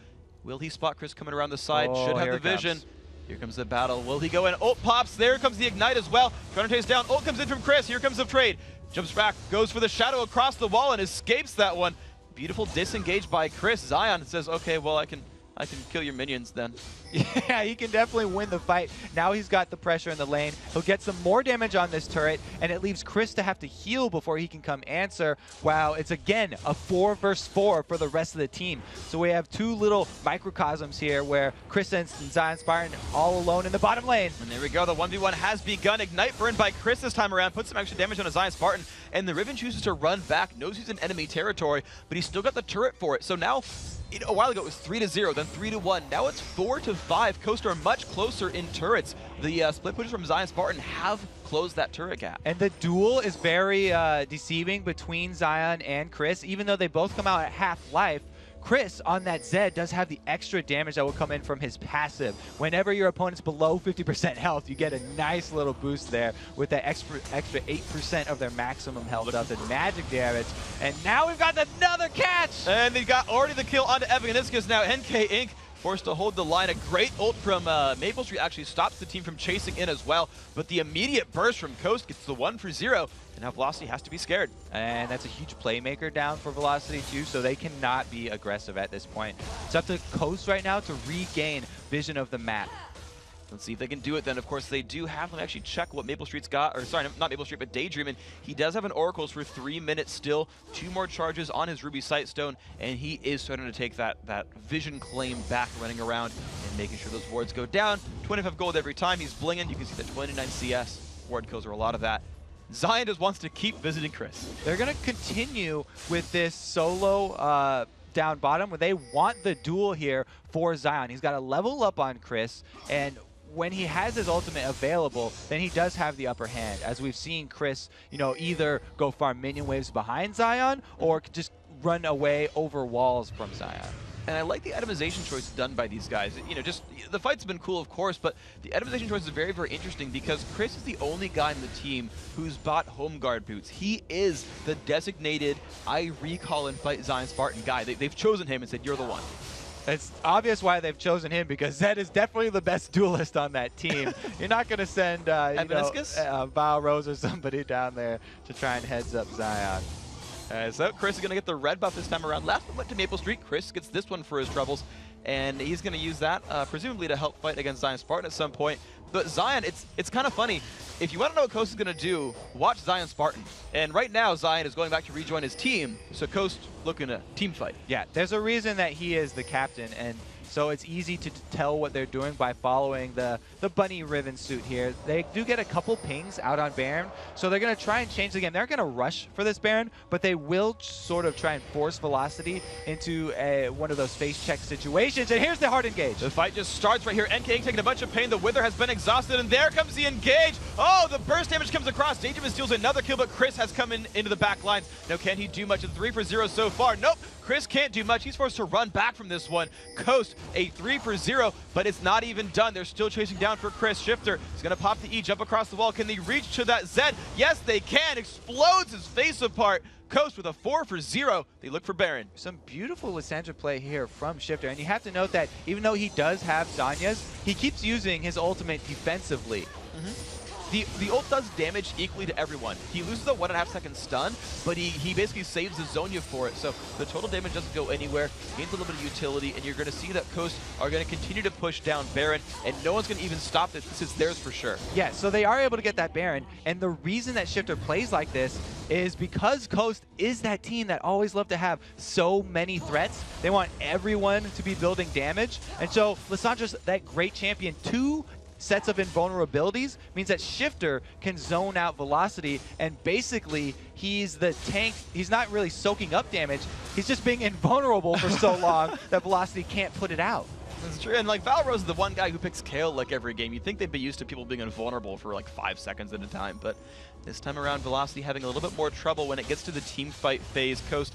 Will he spot Chris coming around the side? Oh, should have the vision. Here comes the battle. Will he go in? Ult pops. There comes the Ignite as well. Counter takes down. Ult comes in from Chris. Here comes the trade. Jumps back, goes for the shadow across the wall and escapes that one. Beautiful disengage by Chris. Zion says, okay, well, I can kill your minions then. Yeah, he can definitely win the fight. Now he's got the pressure in the lane. He'll get some more damage on this turret, and it leaves Chris to have to heal before he can come answer. Wow, it's again a 4 versus 4 for the rest of the team. So we have two little microcosms here where Chris and Zion Spartan all alone in the bottom lane. And there we go, the 1v1 has begun. Ignite burn by Chris this time around, puts some extra damage on a Zion Spartan, and the Riven chooses to run back, knows he's in enemy territory, but he's still got the turret for it. So now, a while ago it was 3-0, then 3-1. Now it's 4-5. Coast are much closer in turrets. The split pushes from Zion Spartan have closed that turret gap. And the duel is very deceiving between Zion and Chris. Even though they both come out at half life, Chris on that Zed does have the extra damage that will come in from his passive. Whenever your opponent's below 50% health, you get a nice little boost there with that extra 8% of their maximum health up and magic damage. And now we've got another catch! And they got already the kill onto Evaniscus now. NK Inc. forced to hold the line. A great ult from Maple Street actually stops the team from chasing in as well. But the immediate burst from Coast gets the 1-0. And now Velocity has to be scared. And that's a huge playmaker down for Velocity too, so they cannot be aggressive at this point. It's up to Coast right now to regain vision of the map. Let's see if they can do it then. Of course, they do have to actually check what Maple Street's got, or sorry, not Maple Street, but Daydreamin'. He does have an Oracles for 3 minutes still, 2 more charges on his Ruby Sightstone, and he is starting to take that vision claim back, running around and making sure those wards go down. 25 gold every time he's blinging. You can see the 29 CS. Ward kills are a lot of that. Zion just wants to keep visiting Chris. They're going to continue with this solo down bottom where they want the duel here for Zion. He's got to level up on Chris, and when he has his ultimate available, then he does have the upper hand. As we've seen Chris, either go farm minion waves behind Zion or just run away over walls from Zion. And I like the itemization choice done by these guys. Just the fight's been cool, of course, but the itemization choice is very, very interesting because Chris is the only guy in the team who's bought home guard boots. He is the designated I recall and fight Zion Spartan guy. They've chosen him and said, you're the one. It's obvious why they've chosen him, because Zed is definitely the best duelist on that team. You're not going to send Val Rose or somebody down there to try and heads up Zion. So Chris is going to get the red buff this time around. Last one went to Maple Street. Chris gets this one for his troubles, and he's going to use that presumably to help fight against Zion Spartan at some point. But Zion, it's kind of funny. If you want to know what Coast is going to do, watch Zion Spartan. And right now, Zion is going back to rejoin his team, so Coast looking to team fight. Yeah, there's a reason that he is the captain, and so it's easy to tell what they're doing by following the bunny ribbon suit here. They do get a couple pings out on Baron, so they're going to try and change the game. They're going to rush for this Baron, but they will sort of try and force Velocity into one of those face check situations. And here's the hard engage. The fight just starts right here. NK taking a bunch of pain. The Wither has been exhausted, and there comes the engage. Oh, the burst damage comes across. Daydreamin steals another kill, but Chris has come into the back lines. Now, can he do much? It's 3-0 so far. Nope. Chris can't do much. He's forced to run back from this one. Coast, a 3-0, but it's not even done. They're still chasing down for Chris. Shifter is going to pop the E, jump across the wall. Can they reach to that Zed? Yes, they can. Explodes his face apart. Coast with a 4-0. They look for Baron. Some beautiful Lissandra play here from Shifter, and you have to note that even though he does have Zanya's, he keeps using his ultimate defensively. the ult does damage equally to everyone. He loses a 1.5 second stun, but he basically saves the Zhonya for it. So the total damage doesn't go anywhere, gains a little bit of utility, and you're going to see that Coast are going to continue to push down Baron, and no one's going to even stop this. This is theirs for sure. Yeah, so they are able to get that Baron, and the reason that Shifter plays like this is because Coast is that team that always love to have so many threats. They want everyone to be building damage, and so Lissandra's that great champion. 2 sets of invulnerabilities means that Shifter can zone out Velocity, and basically he's the tank. He's not really soaking up damage. He's just being invulnerable for so long that Velocity can't put it out. That's true, and like Valrose is the one guy who picks Kayle like every game. You'd think they'd be used to people being invulnerable for like 5 seconds at a time, but this time around Velocity having a little bit more trouble when it gets to the team fight phase. Coast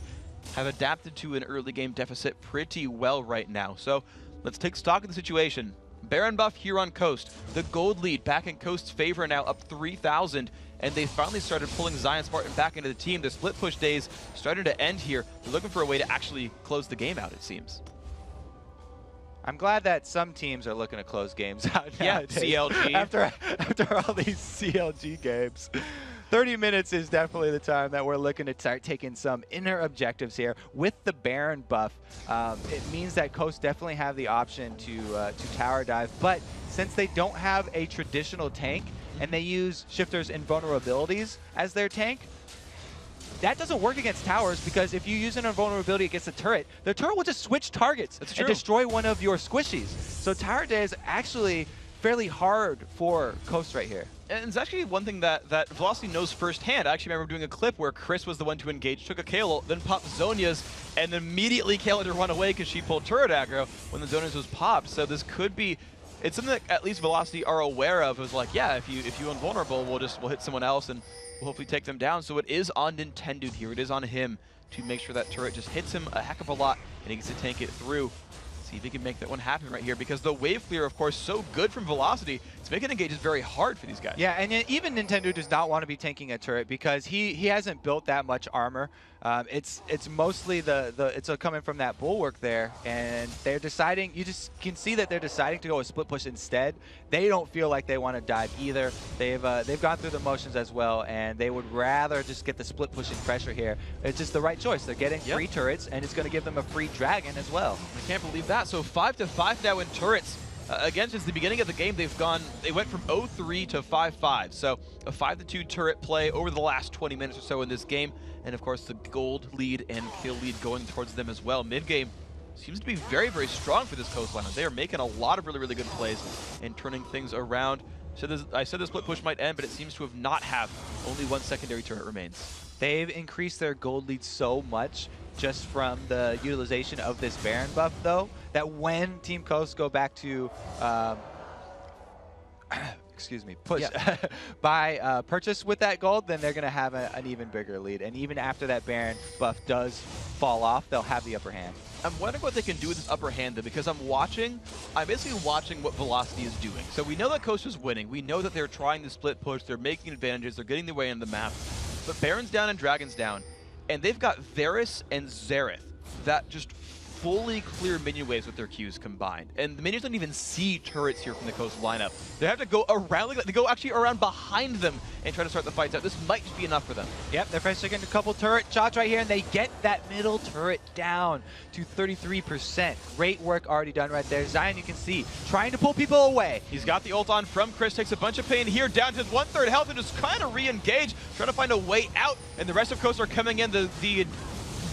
have adapted to an early game deficit pretty well right now. So let's take stock of the situation. Baron buff here on Coast. The gold lead back in Coast's favor now, up 3,000. And they finally started pulling Zion Spartan back into the team. The split push days starting to end here. They're looking for a way to actually close the game out, it seems. I'm glad that some teams are looking to close games out Yeah, nowadays. CLG. After all these CLG games. 30 minutes is definitely the time that we're looking to start taking some inner objectives here. With the Baron buff, it means that Coast definitely have the option to tower dive, but since they don't have a traditional tank and they use Shifter's invulnerabilities as their tank, that doesn't work against towers, because if you use an invulnerability against the turret will just switch targets and destroy one of your squishies. So tower dive is actually fairly hard for Coast right here. And it's actually one thing that Velocity knows firsthand. I actually remember doing a clip where Chris was the one to engage, took a Kayle, then popped Zhonya's, and immediately Kayle had to run away because she pulled turret aggro when the Zhonya's was popped. So this could be, it's something that at least Velocity are aware of. It was like, yeah, if you invulnerable, we'll hit someone else and we'll hopefully take them down. So it is on Nintendude here. It is on him to make sure that turret just hits him a heck of a lot and he gets to tank it through. See if he can make that one happen right here, because the wave clear, of course, so good from Velocity. It's making engages very hard for these guys. Yeah, and even Nintendo does not want to be tanking a turret because he hasn't built that much armor. It's mostly it's coming from that bulwark there, and they're deciding. You just can see that they're deciding to go a split push instead. They don't feel like they want to dive either. They've gone through the motions as well, and they would rather just get the split pushing pressure here. It's just the right choice. They're getting free turrets, and it's going to give them a free dragon as well. I can't believe that. So 5-5 now in turrets. Again, since the beginning of the game, they went from 0-3 to 5-5. So a 5-2 turret play over the last 20 minutes or so in this game. And of course, the gold lead and kill lead going towards them as well. Mid-game seems to be very, very strong for this coastline. They are making a lot of really, really good plays and turning things around. So I said the split push might end, but it seems to have not have. Only one secondary turret remains. They've increased their gold lead so much just from the utilization of this Baron buff, though, that when Team Coast go back to, excuse me, push, buy purchase with that gold, then they're going to have an even bigger lead. And even after that Baron buff does fall off, they'll have the upper hand. I'm wondering what they can do with this upper hand, though, because I'm basically watching what Velocity is doing. So we know that Coast is winning. We know that they're trying to split push. They're making advantages. They're getting their way into the map. But Baron's down and Dragon's down. And they've got Varus and Xerath that just fully clear minion waves with their Qs combined. And the minions don't even see turrets here from the Coast lineup. They have to go around, they go actually around behind them and try to start the fights out. This might just be enough for them. Yep, they're finishing a couple turret shots right here, and they get that middle turret down to 33%. Great work already done right there. Zion, you can see, trying to pull people away. He's got the ult on from Chris, takes a bunch of pain here, down to 1/3 health, and just kind of re-engage, trying to find a way out. And the rest of Coast are coming in. The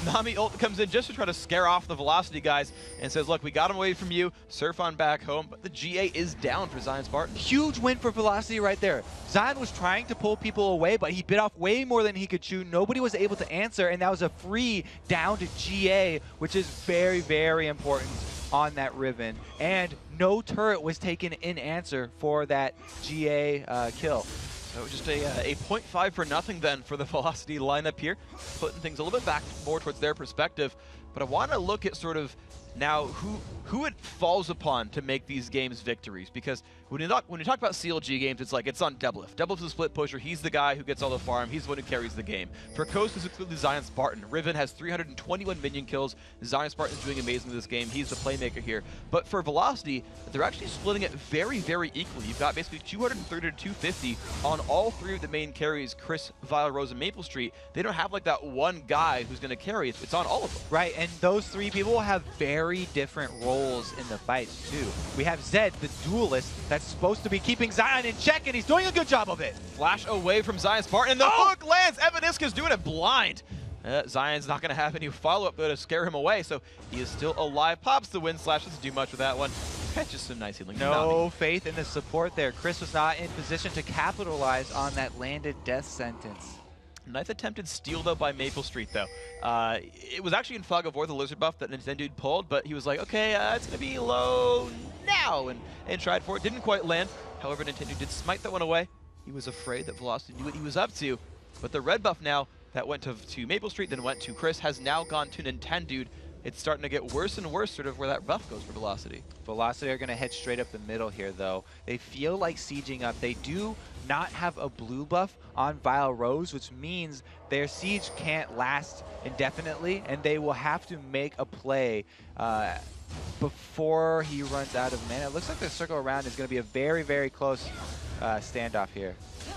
Nami ult comes in just to try to scare off the Velocity guys and says, look, we got him away from you, surf on back home, but the GA is down for Zion Spartan. Huge win for Velocity right there. Zion was trying to pull people away, but he bit off way more than he could chew. Nobody was able to answer, and that was a free down to GA, which is very, very important on that Riven. And no turret was taken in answer for that GA kill. So just a 0.5 for nothing then for the Velocity lineup here, putting things a little bit back more towards their perspective. but I want to look at sort of now who it falls upon to make these games victories, because when you talk about CLG games, it's like it's on Doublelift. Doublelift's a split pusher. He's the guy who gets all the farm. He's the one who carries the game. For Coast, it's exclusively Zion Spartan. Riven has 321 minion kills. Zion Spartan's doing amazing in this game. He's the playmaker here. But for Velocity, they're actually splitting it very, very equally. You've got basically 230 to 250 on all three of the main carries, Chris, Vile, Rose, and Maple Street. They don't have like that one guy who's going to carry. It's on all of them. Right, and those three people have very different roles in the fights too. We have Zed, the duelist, that's supposed to be keeping Zion in check, and he's doing a good job of it. Flash away from Zion Spartan, and the hook lands. Evaniska's doing it blind. Zion's not going to have any follow-up though to scare him away, so he is still alive. Pops the wind slash, doesn't do much with that one. Catches some nice healing. No faith in the support there. Chris was not in position to capitalize on that landed death sentence. Nice attempted steal, though, by Maple Street, though. It was actually in Fog of War, the Lizard buff that Nintendude pulled, but he was like, okay, it's going to be low now, and tried for it. Didn't quite land. However, Nintendude did smite that one away. He was afraid that Velocity knew what he was up to. But the red buff now, that went to Maple Street, then went to Chris, has now gone to Nintendude. It's starting to get worse and worse, sort of where that buff goes for Velocity. Velocity are going to head straight up the middle here, though. They feel like sieging up. They do not have a blue buff on Vile Rose, which means their siege can't last indefinitely, and they will have to make a play before he runs out of mana. It looks like the circle around is going to be a very, very close standoff here.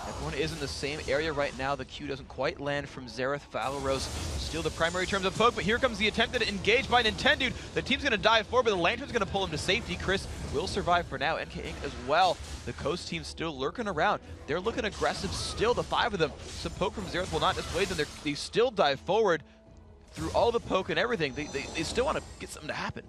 Everyone is in the same area right now. The Q doesn't quite land from Xerath. Valorose still the primary terms of poke, but here comes the attempted engage by Nintendude. The team's going to dive forward, but the Lantern's going to pull him to safety. Chris will survive for now. NK Inc. as well. The Coast team still lurking around. They're looking aggressive still, the five of them. Some poke from Xerath will not dissuade them. They still dive forward through all the poke and everything. They still want to get something to happen.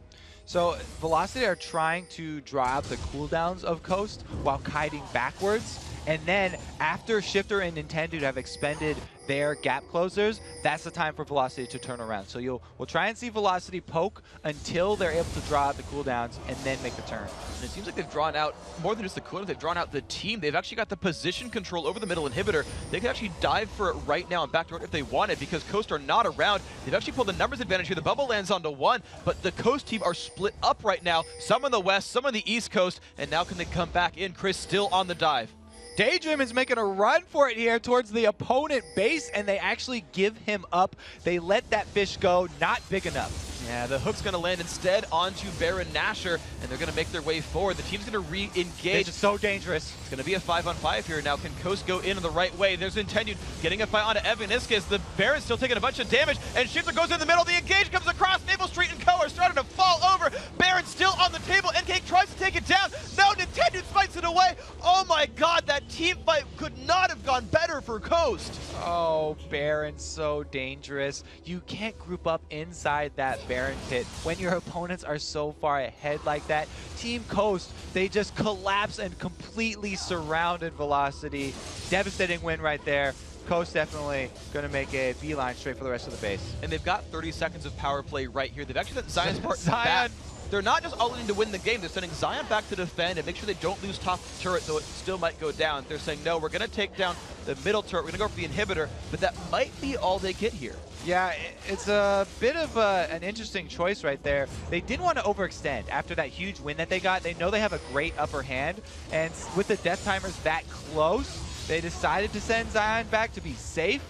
So Velocity are trying to draw out the cooldowns of Coast while kiting backwards. And then after Shifter and Nintendude have expended their gap closers, that's the time for Velocity to turn around. So we'll try and see Velocity poke until they're able to draw out the cooldowns and then make the turn. And it seems like they've drawn out more than just the cooldown, they've drawn out the team. They've actually got the position control over the middle inhibitor. They can actually dive for it right now and backdoor it if they wanted, because Coast are not around. They've actually pulled the numbers advantage here. The bubble lands onto one, but the Coast team are split up right now. Some on the west, some on the east coast, and now can they come back in? Chris still on the dive. Daydream is making a run for it here towards the opponent base, and they actually give him up. They let that fish go, not big enough. Yeah, the hook's going to land instead onto Baron Nashor, and they're going to make their way forward. The team's going to re-engage. It's so dangerous. It's going to be a 5-on-5 here. Now, can Coast go in the right way? There's Nintendude getting a fight onto Evaniska. The Baron's still taking a bunch of damage, and Shifter goes in the middle. The engage comes across. Maple Street and Co. are starting to fall over. Baron's still on the table. NK tries to take it down. No, Nintendude fights it away. Oh my god, that team fight could not have gone better for Coast. Oh, Baron's so dangerous. You can't group up inside that Baron pit when your opponents are so far ahead like that. Team Coast, they just collapse and completely surrounded Velocity. Devastating win right there. Coast definitely going to make a beeline straight for the rest of the base. And they've got 30 seconds of power play right here. They've actually got Zion's part back. They're not just all in to win the game. They're sending Zion back to defend and make sure they don't lose top turret, though it still might go down. They're saying, no, we're going to take down the middle turret. We're going to go for the inhibitor, but that might be all they get here. Yeah, it's a bit of an interesting choice right there. They didn't want to overextend after that huge win that they got. They know they have a great upper hand, and with the death timers that close, they decided to send Zion back to be safe.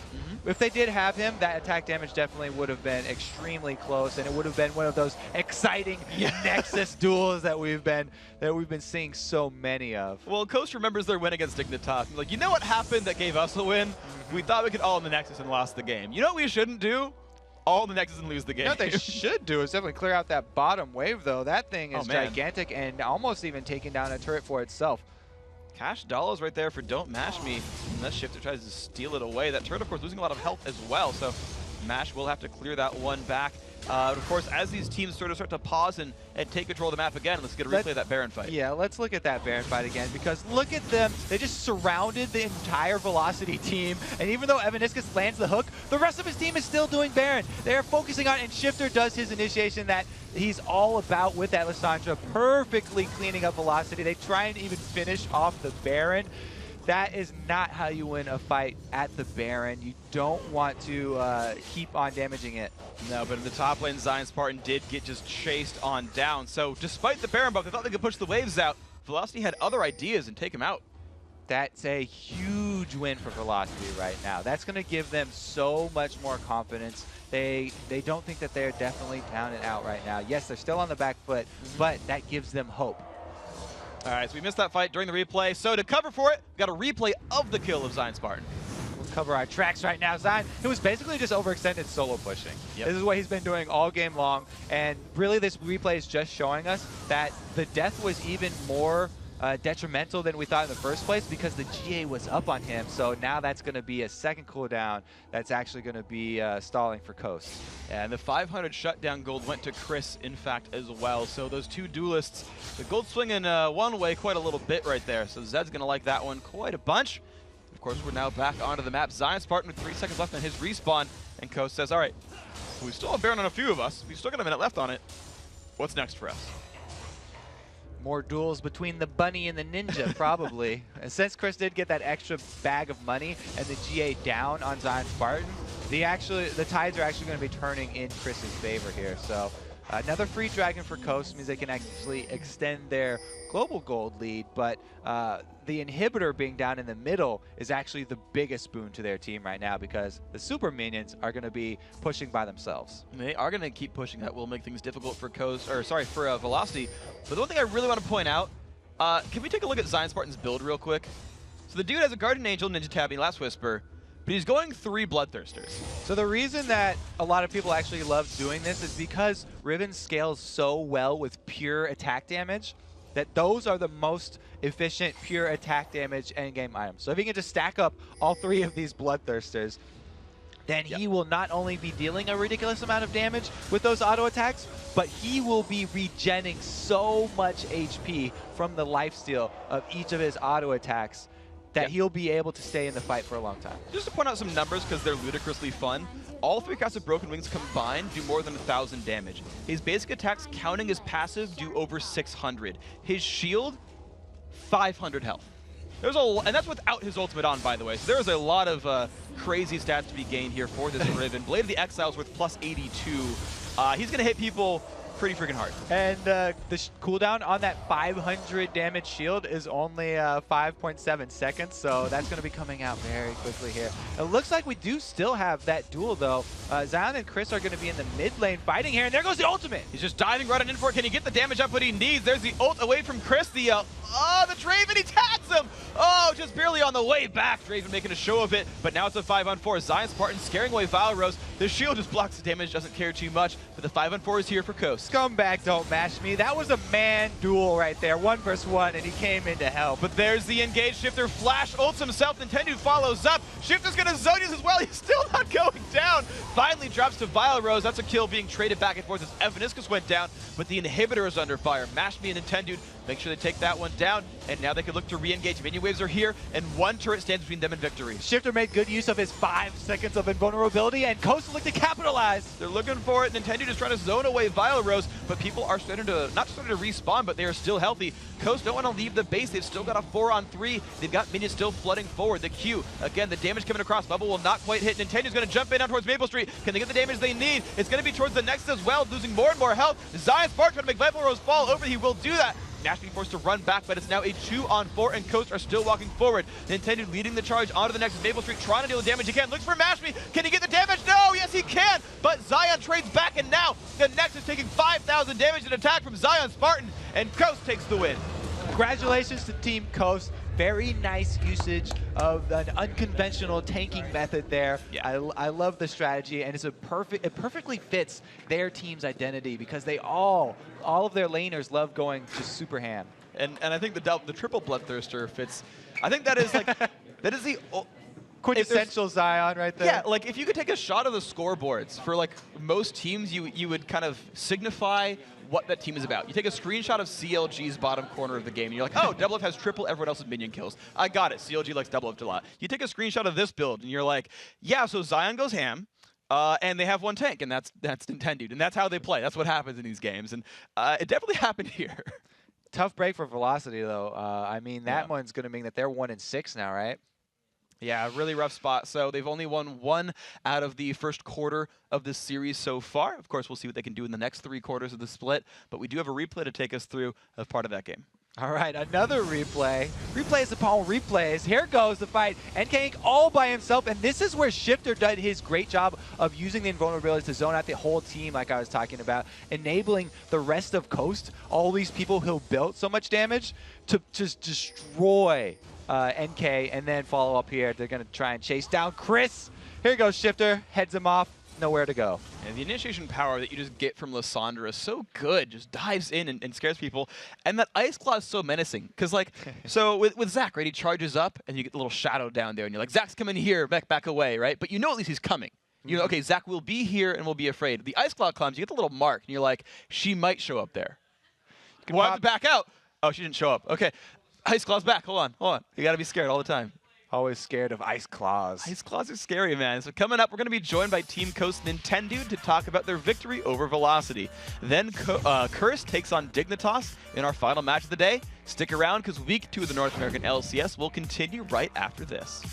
If they did have him, that attack damage definitely would have been extremely close, and it would have been one of those exciting Nexus duels that we've been seeing so many of. Well, Coast remembers their win against Dignitas. Like, you know what happened that gave us a win? We thought we could all in the Nexus and lost the game. You know what we shouldn't do? All in the Nexus and lose the game. You know what they should do is definitely clear out that bottom wave, though. That thing is gigantic and almost even taking down a turret for itself. Cash dollars right there for Don't Mash Me. Unless Shifter tries to steal it away. That turret, of course, losing a lot of health as well. So Mash will have to clear that one back. Of course, as these teams sort of start to pause and take control of the map again, let's get a replay of that Baron fight. Yeah, let's look at that Baron fight again, because look at them. They just surrounded the entire Velocity team, and even though Evaniska lands the hook, the rest of his team is still doing Baron. They're focusing on, and Shifter does his initiation that he's all about with that Lissandra, perfectly cleaning up Velocity. They try and even finish off the Baron. That is not how you win a fight at the Baron. You don't want to keep on damaging it. No, but in the top lane, Zion Spartan did get just chased on down. So despite the Baron buff, they thought they could push the waves out. Velocity had other ideas and take him out. That's a huge win for Velocity right now. That's going to give them so much more confidence. They don't think that they're definitely down and out right now. Yes, they're still on the back foot, but that gives them hope. All right, so we missed that fight during the replay. So to cover for it, we got a replay of the kill of Zion Spartan. We'll cover our tracks right now. Zion, it was basically just overextended solo pushing. Yep. This is what he's been doing all game long, and really this replay is just showing us that the death was even more detrimental than we thought in the first place because the GA was up on him. So now that's going to be a second cooldown that's actually going to be stalling for Coast. And the 500 shutdown gold went to Chris, in fact, as well. So those two duelists, the gold swinging one way quite a little bit right there. So Zed's going to like that one quite a bunch. Of course, we're now back onto the map. Zion Spartan with 3 seconds left on his respawn. And Coast says, all right, we still have Baron on a few of us. We've still got a minute left on it. What's next for us? More duels between the bunny and the ninja, probably. And since Chris did get that extra bag of money and the GA down on Zion Spartan, the tides are actually going to be turning in Chris's favor here. So another free dragon for Coast means they can actually extend their global gold lead, but the inhibitor being down in the middle is actually the biggest boon to their team right now because the super minions are going to be pushing by themselves. They are going to keep pushing. That will make things difficult for for Velocity. But the one thing I really want to point out, can we take a look at Zion Spartan's build real quick? So the dude has a Guardian Angel, Ninja Tabby, Last Whisper, but he's going 3 Bloodthirsters. So the reason that a lot of people actually love doing this is because Riven scales so well with pure attack damage that those are the most efficient pure attack damage endgame items. So if he can just stack up all 3 of these Bloodthirsters, then he will not only be dealing a ridiculous amount of damage with those auto attacks, but he will be regenning so much HP from the lifesteal of each of his auto attacks that he'll be able to stay in the fight for a long time. Just to point out some numbers because they're ludicrously fun, all 3 casts of Broken Wings combined do more than 1,000 damage. His basic attacks, counting his passive, do over 600. His shield, 500 health. And that's without his ultimate on, by the way. So there's a lot of crazy stats to be gained here for this Riven. Blade of the Exiles with plus 82. He's going to hit people pretty freaking hard. And the cooldown on that 500 damage shield is only 5.7 seconds, so that's going to be coming out very quickly here. It looks like we do still have that duel, though. Zion and Chris are going to be in the mid lane fighting here, and there goes the ultimate. He's just diving right on in for it. Can he get the damage up what he needs? There's the ult away from Chris. The Draven, he tags him! Oh, just barely on the way back. Draven making a show of it, but now it's a 5-on-4. Zion Spartan scaring away Valrose. The shield just blocks the damage, doesn't care too much, but the 5-on-4 is here for Coast. Scumbag, don't mash me. That was a man duel right there, 1 versus 1, and he came in to help. But there's the engage. Shifter flash ults himself. Nintendude follows up. Shifter's gonna Zodius as well. He's still not going down. Finally drops to Vilerose. That's a kill being traded back and forth as Evaniscus went down, but the inhibitor is under fire. Mash me and Nintendude make sure they take that one down, and now they can look to re-engage. Minion waves are here, and 1 turret stands between them and victory. Shifter made good use of his 5 seconds of invulnerability, and Coast look to capitalize. They're looking for it. Nintendude is trying to zone away Vilerose, but people are starting to, not starting to respawn, but they are still healthy. Coast don't want to leave the base. They've still got a 4-on-3. They've got minions still flooding forward. The Q, again, the damage coming across. Bubble will not quite hit. Nintendude's going to jump in down towards Maple Street. Can they get the damage they need? It's going to be towards the next as well, losing more and more health. Zion Spark trying to make Vilerose fall over. He will do that. Nash being forced to run back, but it's now a 2-on-4, and Coast are still walking forward. Nintendude leading the charge onto the next. Maple Street trying to deal the damage again. Looks for Mashme. Can he get the damage? No! Yes, he can! But Zion trades back, and now the Nexus taking 5,000 damage in attack from Zion Spartan, and Coast takes the win. Congratulations to Team Coast. Very nice usage of an unconventional tanking method there. Yeah. I love the strategy, and it perfectly fits their team's identity because they all of their laners love going to super hand. And I think the triple Bloodthirster fits. I think that is like that is the quintessential Zion right there. Yeah, like if you could take a shot of the scoreboards for like most teams, you would kind of signify what that team is about. You take a screenshot of CLG's bottom corner of the game, and you're like, oh, Double F has triple everyone else's minion kills. I got it. CLG likes Double F a lot. You take a screenshot of this build, and you're like, yeah, so Zion goes ham, and they have 1 tank, and that's Nintendude, and that's how they play. That's what happens in these games, and it definitely happened here. Tough break for Velocity, though. I mean, that one's going to mean that they're 1-6 now, right? Yeah, really rough spot. So they've only won 1 out of the first quarter of this series so far. Of course, we'll see what they can do in the next 3 quarters of the split, but we do have a replay to take us through as part of that game. All right, another replay. Replays upon replays. Here goes the fight. NK all by himself, and this is where Shifter did his great job of using the invulnerability to zone out the whole team, like I was talking about, enabling the rest of Coast, all these people who built so much damage, to just destroy NK, and then follow up here. They're going to try and chase down Chris. Here goes Shifter, heads him off. Nowhere to go. And the initiation power that you just get from Lysandra is so good. Just dives in and scares people. And that Ice Claw is so menacing. Because, like, so with Zach, right, he charges up, and you get the little shadow down there, and you're like, Zach's coming here, back away, right? But you know at least he's coming. You know, okay, Zach will be here and will be afraid. The Ice Claw comes, you get the little mark, and you're like, she might show up there. We'll have to back out. Oh, she didn't show up. Okay. Ice Claw's back. Hold on. You got to be scared all the time. Always scared of Ice Claws. Ice Claws are scary, man. So coming up, we're going to be joined by Team Coast Nintendude to talk about their victory over Velocity. Then Curse takes on Dignitas in our final match of the day. Stick around because Week 2 of the North American LCS will continue right after this.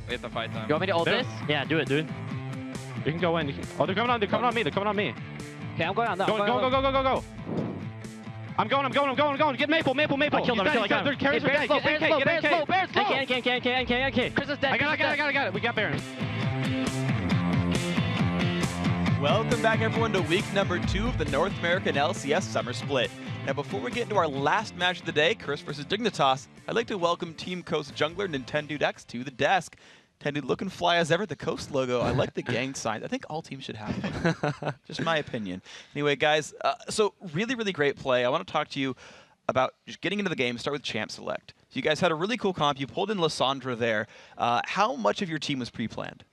We have to fight them. You want me to ult this? Yeah, do it, dude. You can go in. Oh, they're coming on. They're coming on me. They're coming on me. Okay, I'm going on that. Go. I'm going. Get Maple. I killed him. They're carries are dead. Get NK. NK. Chris is dead. I got it. We got Baron. Welcome back, everyone, to week number 2 of the North American LCS Summer Split. Now, before we get into our last match of the day, Curse versus Dignitas, I'd like to welcome Team Coast jungler Nintendude X to the desk. Nintendude looking fly as ever. The Coast logo, I like the gang sign. I think all teams should have it. Just my opinion. Anyway, guys, so really, really great play. I want to talk to you about just getting into the game. Start with Champ Select. So you guys had a really cool comp. You pulled in Lissandra there. How much of your team was pre-planned?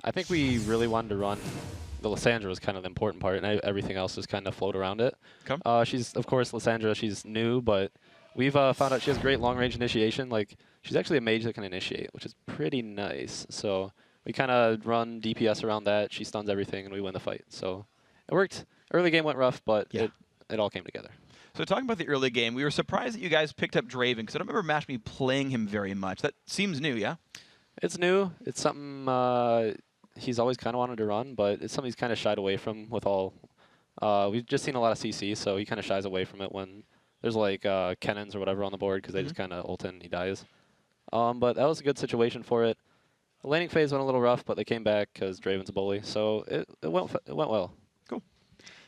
I think we really wanted to run. The Lissandra was kind of the important part, and everything else just kind of float around it. She's, of course, Lissandra, she's new, but we've found out she has great long-range initiation. Like, she's actually a mage that can initiate, which is pretty nice. So we kind of run DPS around that. She stuns everything, and we win the fight. So it worked. Early game went rough, but it all came together. So talking about the early game, we were surprised that you guys picked up Draven, because I don't remember Mashme playing him very much. That seems new, yeah? It's new. It's something he's always kind of wanted to run, but it's something he's kind of shied away from with all. We've just seen a lot of CC, so he kind of shies away from it when there's like cannons or whatever on the board, because they just kind of ult in and he dies. But that was a good situation for it. The laning phase went a little rough, but they came back because Draven's a bully, so it went well. Cool.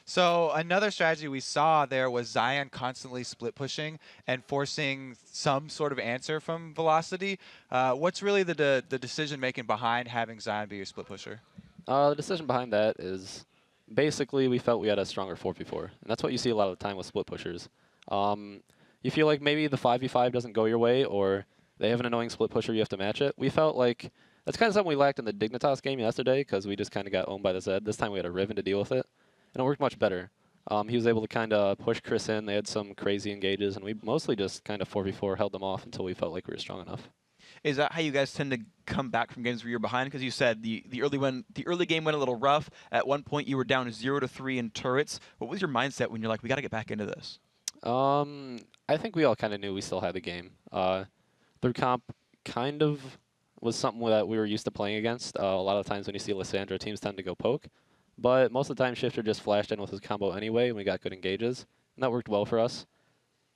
So another strategy we saw there was Zion constantly split pushing and forcing some sort of answer from Velocity. What's really the decision making behind having Zion be your split pusher? The decision behind that is basically we felt we had a stronger 4v4, and that's what you see a lot of the time with split pushers. You feel like maybe the 5v5 doesn't go your way, or they have an annoying split pusher, you have to match it. We felt like that's kind of something we lacked in the Dignitas game yesterday, because we just kind of got owned by the Zed. This time we had a Riven to deal with it, and it worked much better. He was able to kind of push Chris in. They had some crazy engages, and we mostly just kind of 4v4 held them off until we felt like we were strong enough. Is that how you guys tend to come back from games where you're behind? Because you said the early game went a little rough. At one point, you were down 0-3 in turrets. What was your mindset when you're like, we got to get back into this? I think we all kind of knew we still had the game. Their comp kind of was something that we were used to playing against. A lot of times when you see Lissandra, teams tend to go poke. But most of the time, Shifter just flashed in with his combo anyway, and we got good engages. And that worked well for us.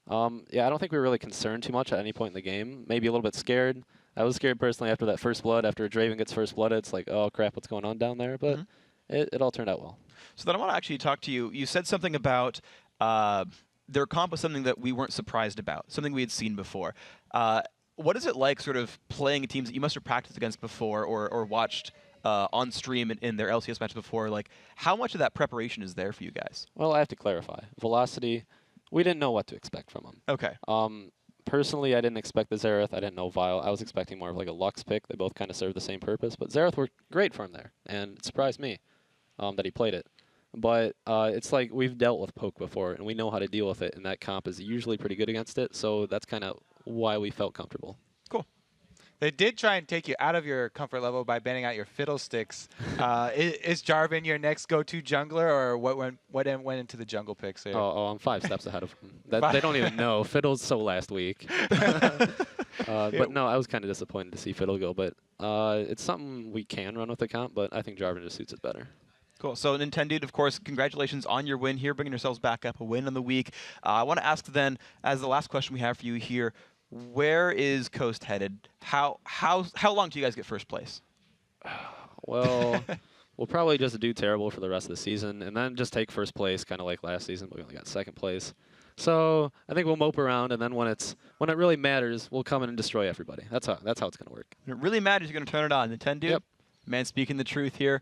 Yeah, I don't think we were really concerned too much at any point in the game. Maybe a little bit scared. I was scared personally after that first blood. After Draven gets first blooded, it's like, oh crap, what's going on down there? But it all turned out well. So then I want to actually talk to you. You said something about their comp was something that we weren't surprised about, something we had seen before. What is it like sort of playing teams that you must have practiced against before or watched on stream in their LCS matches before? Like, how much of that preparation is there for you guys? Well, I have to clarify. Velocity, we didn't know what to expect from them. Okay. Personally, I didn't expect the Xerath. I didn't know Vile. I was expecting more of like a Lux pick. They both kind of serve the same purpose. But Xerath worked great for him there, and it surprised me that he played it. But it's like we've dealt with poke before, and we know how to deal with it, and that comp is usually pretty good against it. So that's kind of why we felt comfortable. Cool. They did try and take you out of your comfort level by banning out your fiddlesticks. Is Jarvan your next go-to jungler, or what went into the jungle picks here? Oh, I'm 5 steps ahead of them. They don't even know. Fiddle's so last week. But no, I was kind of disappointed to see Fiddle go. But it's something we can run with the comp, but I think Jarvan just suits it better. Cool. So Nintendude, of course, congratulations on your win here, bringing yourselves back up, a win on the week. I want to ask then, as the last question we have for you here, where is Coast headed? How long do you guys get first place? Well, we'll probably just do terrible for the rest of the season, and then just take first place, kind of like last season, but we only got second place. So I think we'll mope around, and then when it really matters, we'll come in and destroy everybody. That's how it's going to work. When it really matters, you're going to turn it on. Nintendude, yep. Man speaking the truth here.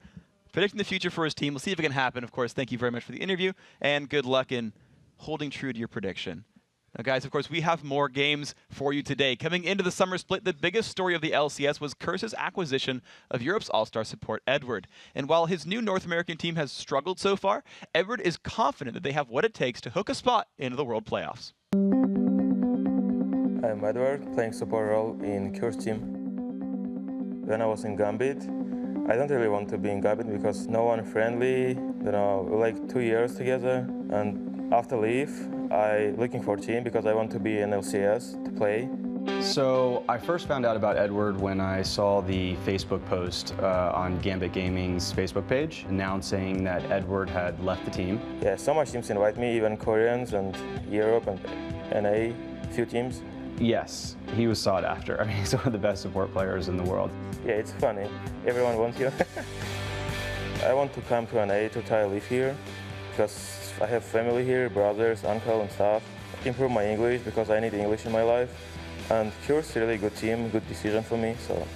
Predicting the future for his team. We'll see if it can happen. Of course, thank you very much for the interview, and good luck in holding true to your prediction. Now, guys, of course, we have more games for you today. Coming into the summer split, the biggest story of the LCS was Curse's acquisition of Europe's all-star support, Edward. And while his new North American team has struggled so far, Edward is confident that they have what it takes to hook a spot into the World Playoffs. I'm Edward, playing support role in Curse team. When I was in Gambit, I don't really want to be in Gambit because no one friendly. We're like 2 years together, and after leave, I looking for a team because I want to be in LCS to play. So I first found out about Edward when I saw the Facebook post on Gambit Gaming's Facebook page announcing that Edward had left the team. Yeah, so much teams invite me, even Koreans and Europe and NA, few teams. Yes, he was sought after. I mean, he's one of the best support players in the world. Yeah, it's funny. Everyone wants you. I want to come to NA to try to live here because I have family here, brothers, uncle and stuff. Improve my English because I need English in my life. And Curse, really good team, good decision for me, so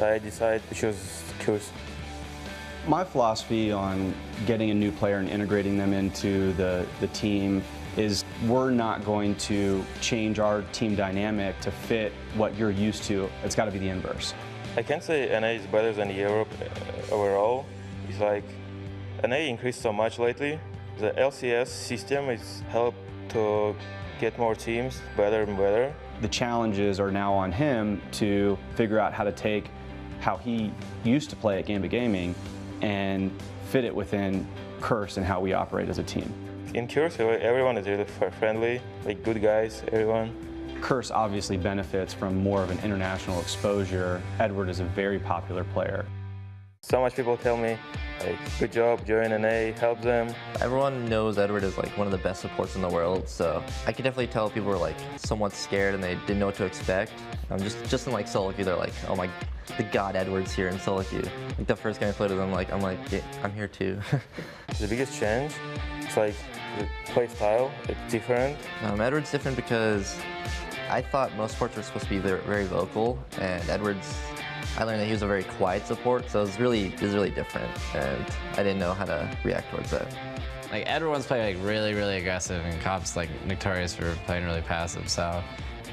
I decided to choose Curse. My philosophy on getting a new player and integrating them into the team is we're not going to change our team dynamic to fit what you're used to. It's got to be the inverse. I can't say NA is better than Europe overall. It's like NA increased so much lately. The LCS system is helped to get more teams better and better. The challenges are now on him to figure out how to take how he used to play at Gambit Gaming and fit it within Curse and how we operate as a team. In Curse, everyone is really friendly, like good guys, everyone. Curse obviously benefits from more of an international exposure. Edward is a very popular player. So much people tell me, like, good job, join NA, help them. Everyone knows Edward is like one of the best supports in the world, so I could definitely tell people were like somewhat scared and they didn't know what to expect. Just in like solo queue, they're like, oh my, the god Edward's here in solo queue. Like the first game I played with him, I'm like, yeah, I'm here too. The biggest change, it's like the play style, it's different. Edward's different because I thought most supports were supposed to be very vocal, and Edward's, I learned that he was a very quiet support, so it was really different, and I didn't know how to react towards that. Like everyone's playing like really aggressive, and Cop's like notorious for playing really passive. So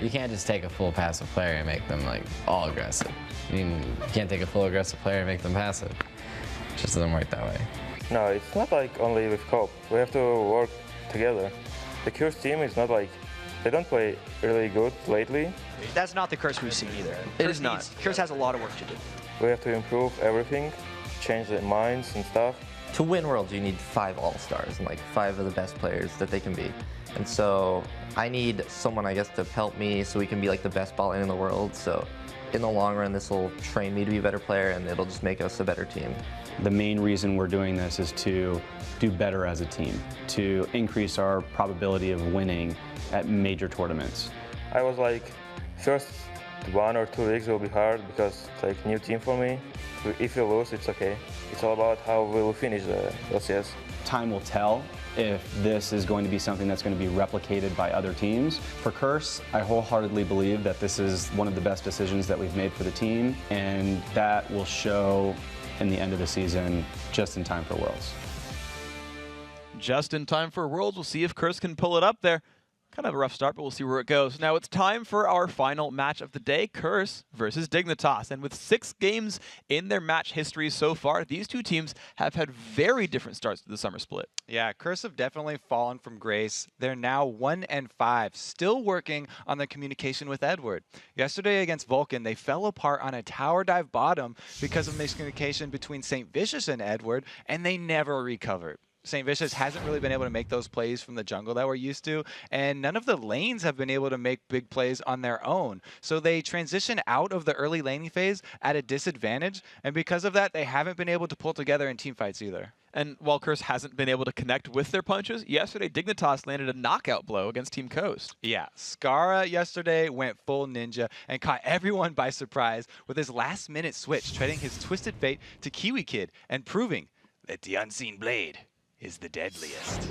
you can't just take a full passive player and make them like all aggressive. I mean, you can't take a full aggressive player and make them passive. It just doesn't work that way. No, it's not like only with Cop. We have to work together. The Curse team is not like, they don't play really good lately. That's not the Curse we've seen either. It is not. Curse has a lot of work to do. We have to improve everything, change the minds and stuff. To win Worlds, you need 5 all-stars and like 5 of the best players that they can be. And so I need someone, I guess, to help me so we can be like the best ball lane in the world. So in the long run, this will train me to be a better player, and it'll just make us a better team. The main reason we're doing this is to do better as a team, to increase our probability of winning at major tournaments. I was like, first 1 or 2 weeks will be hard because it's like new team for me. If you lose, it's okay. It's all about how we will finish the LCS. Time will tell if this is going to be something that's going to be replicated by other teams. For Curse, I wholeheartedly believe that this is one of the best decisions that we've made for the team, and that will show in the end of the season, just in time for Worlds. Just in time for Worlds. We'll see if Curse can pull it up there. Kind of a rough start, but we'll see where it goes. Now it's time for our final match of the day, Curse versus Dignitas. And with 6 games in their match history so far, these two teams have had very different starts to the summer split. Yeah, Curse have definitely fallen from grace. They're now 1-5, still working on the communication with Edward. Yesterday against Vulcan, they fell apart on a tower dive bottom because of miscommunication between St. Vicious and Edward, and they never recovered. St. Vicious hasn't really been able to make those plays from the jungle that we're used to, and none of the lanes have been able to make big plays on their own. So they transition out of the early laning phase at a disadvantage, and because of that, they haven't been able to pull together in team fights either. And while Curse hasn't been able to connect with their punches, yesterday Dignitas landed a knockout blow against Team Coast. Yeah, Skara yesterday went full ninja and caught everyone by surprise with his last-minute switch, trading his Twisted Fate to Kiwi Kid and proving that the Unseen Blade is the deadliest.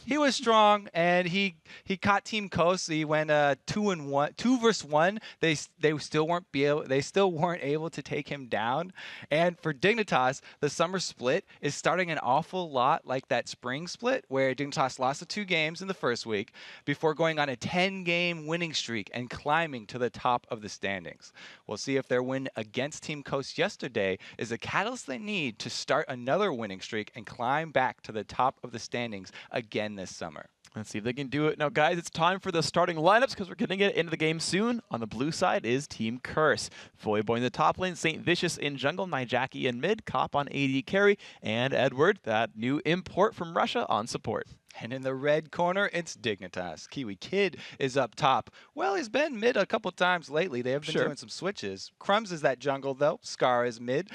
He was strong, and he caught Team Coast. He went 2 versus 1. They still weren't able to take him down. And for Dignitas, the summer split is starting an awful lot like that spring split, where Dignitas lost the 2 games in the first week before going on a 10-game winning streak and climbing to the top of the standings. We'll see if their win against Team Coast yesterday is a catalyst they need to start another winning streak and climb back to the top of the standings again this summer. Let's see if they can do it. Now, guys, it's time for the starting lineups because we're getting it into the game soon. On the blue side is Team Curse. Voyboy in the top lane, St. Vicious in jungle, Nyjacky in mid, Cop on AD carry, and Edward, that new import from Russia, on support. And in the red corner, it's Dignitas. Kiwi Kid is up top. Well, he's been mid a couple times lately. They have been doing some switches. Crumbs is that jungle, though. Scar is mid.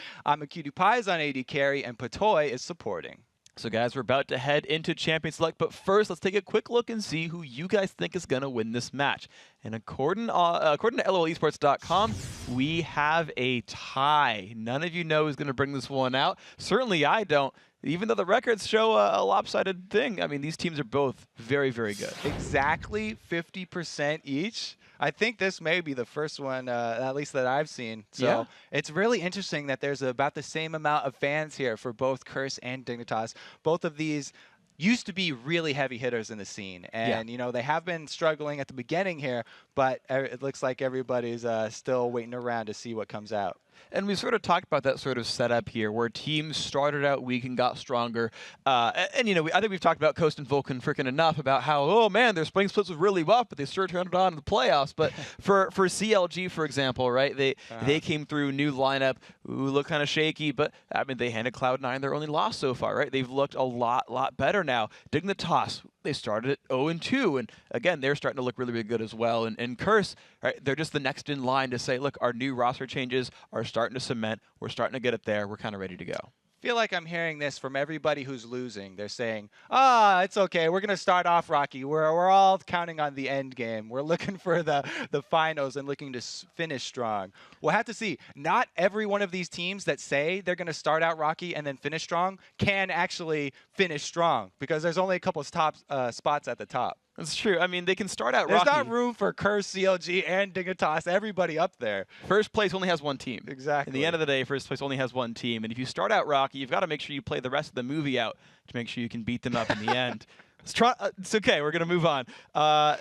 Cutie Pie is on AD carry, and Patoy is supporting. So, guys, we're about to head into Champion Select, but first, let's take a quick look and see who you guys think is going to win this match. And according to LOLesports.com, we have a tie. None of you know who's going to bring this one out. Certainly I don't. Even though the records show a lopsided thing, I mean, these teams are both very, very good. Exactly 50% each. I think this may be the first one, at least that I've seen. So it's really interesting that there's about the same amount of fans here for both Curse and Dignitas. Both of these used to be really heavy hitters in the scene. And, you know, they have been struggling at the beginning here, but it looks like everybody's still waiting around to see what comes out. And we sort of talked about that sort of setup here where teams started out weak and got stronger. And you know, I think we've talked about Coast and Vulcan freaking enough about how, oh man, their spring splits was really rough, but they sure turned it on in the playoffs. But for CLG, for example, right, they came through, new lineup, look kind of shaky, but I mean, they handed Cloud9 their only loss so far, right? They've looked a lot better now. Dignitas, they started at 0-2, and again, they're starting to look really, really good as well. And Curse, right, they're just the next in line to say, look, our new roster changes are starting to cement. We're starting to get it there. We're kind of ready to go. Feel like I'm hearing this from everybody who's losing. They're saying, it's okay. We're going to start off rocky. We're all counting on the end game. We're looking for the finals and looking to finish strong. We'll have to see. Not every one of these teams that say they're going to start out rocky and then finish strong can actually finish strong because there's only a couple of top spots at the top. That's true. I mean, they can start out There's rocky. not room for Curse, CLG, and Dignitas. Everybody up there. First place only has one team. Exactly. In the end of the day, first place only has one team. And if you start out rocky, you've got to make sure you play the rest of the movie out to make sure you can beat them up in the end. Let's try. It's okay. We're going to move on.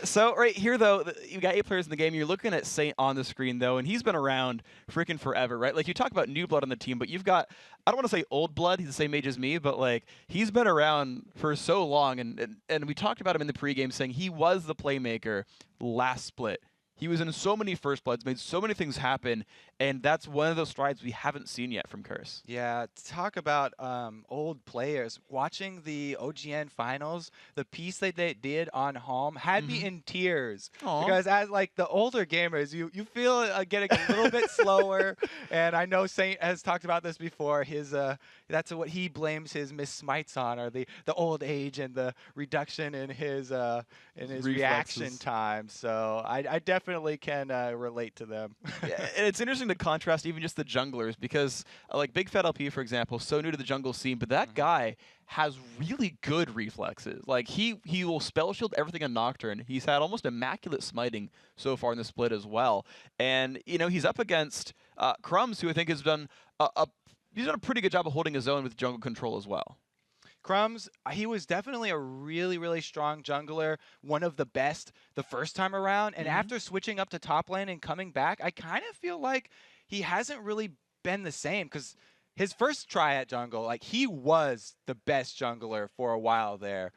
So right here, though, you got 8 players in the game. You're looking at Saint on the screen, though, and he's been around freaking forever, right? Like, you talk about new blood on the team, but you've got, I don't want to say old blood. He's the same age as me, but, like, he's been around for so long. And we talked about him in the pregame saying he was the playmaker last split. He was in so many first bloods, made so many things happen, and that's one of those strides we haven't seen yet from Curse. Yeah, talk about old players. Watching the OGN finals, the piece that they did on Home had me in tears. Aww. Because as like the older gamers, you feel getting a little bit slower. And I know Saint has talked about this before. His that's what he blames his miss smites on, or the old age and the reduction in his reaction time. So I definitely can relate to them. Yeah, and it's interesting to contrast even just the junglers because like Bigfat LP, for example, so new to the jungle scene, but that guy has really good reflexes. Like he will spell shield everything in Nocturne. He's had almost immaculate smiting so far in the split as well. And you know, he's up against Crumbs, who I think has done he's done a pretty good job of holding his own with jungle control as well. Crumbs, he was definitely a really, really strong jungler, one of the best the first time around. And after switching up to top lane and coming back, I kind of feel like he hasn't really been the same because his first try at jungle, like he was the best jungler for a while there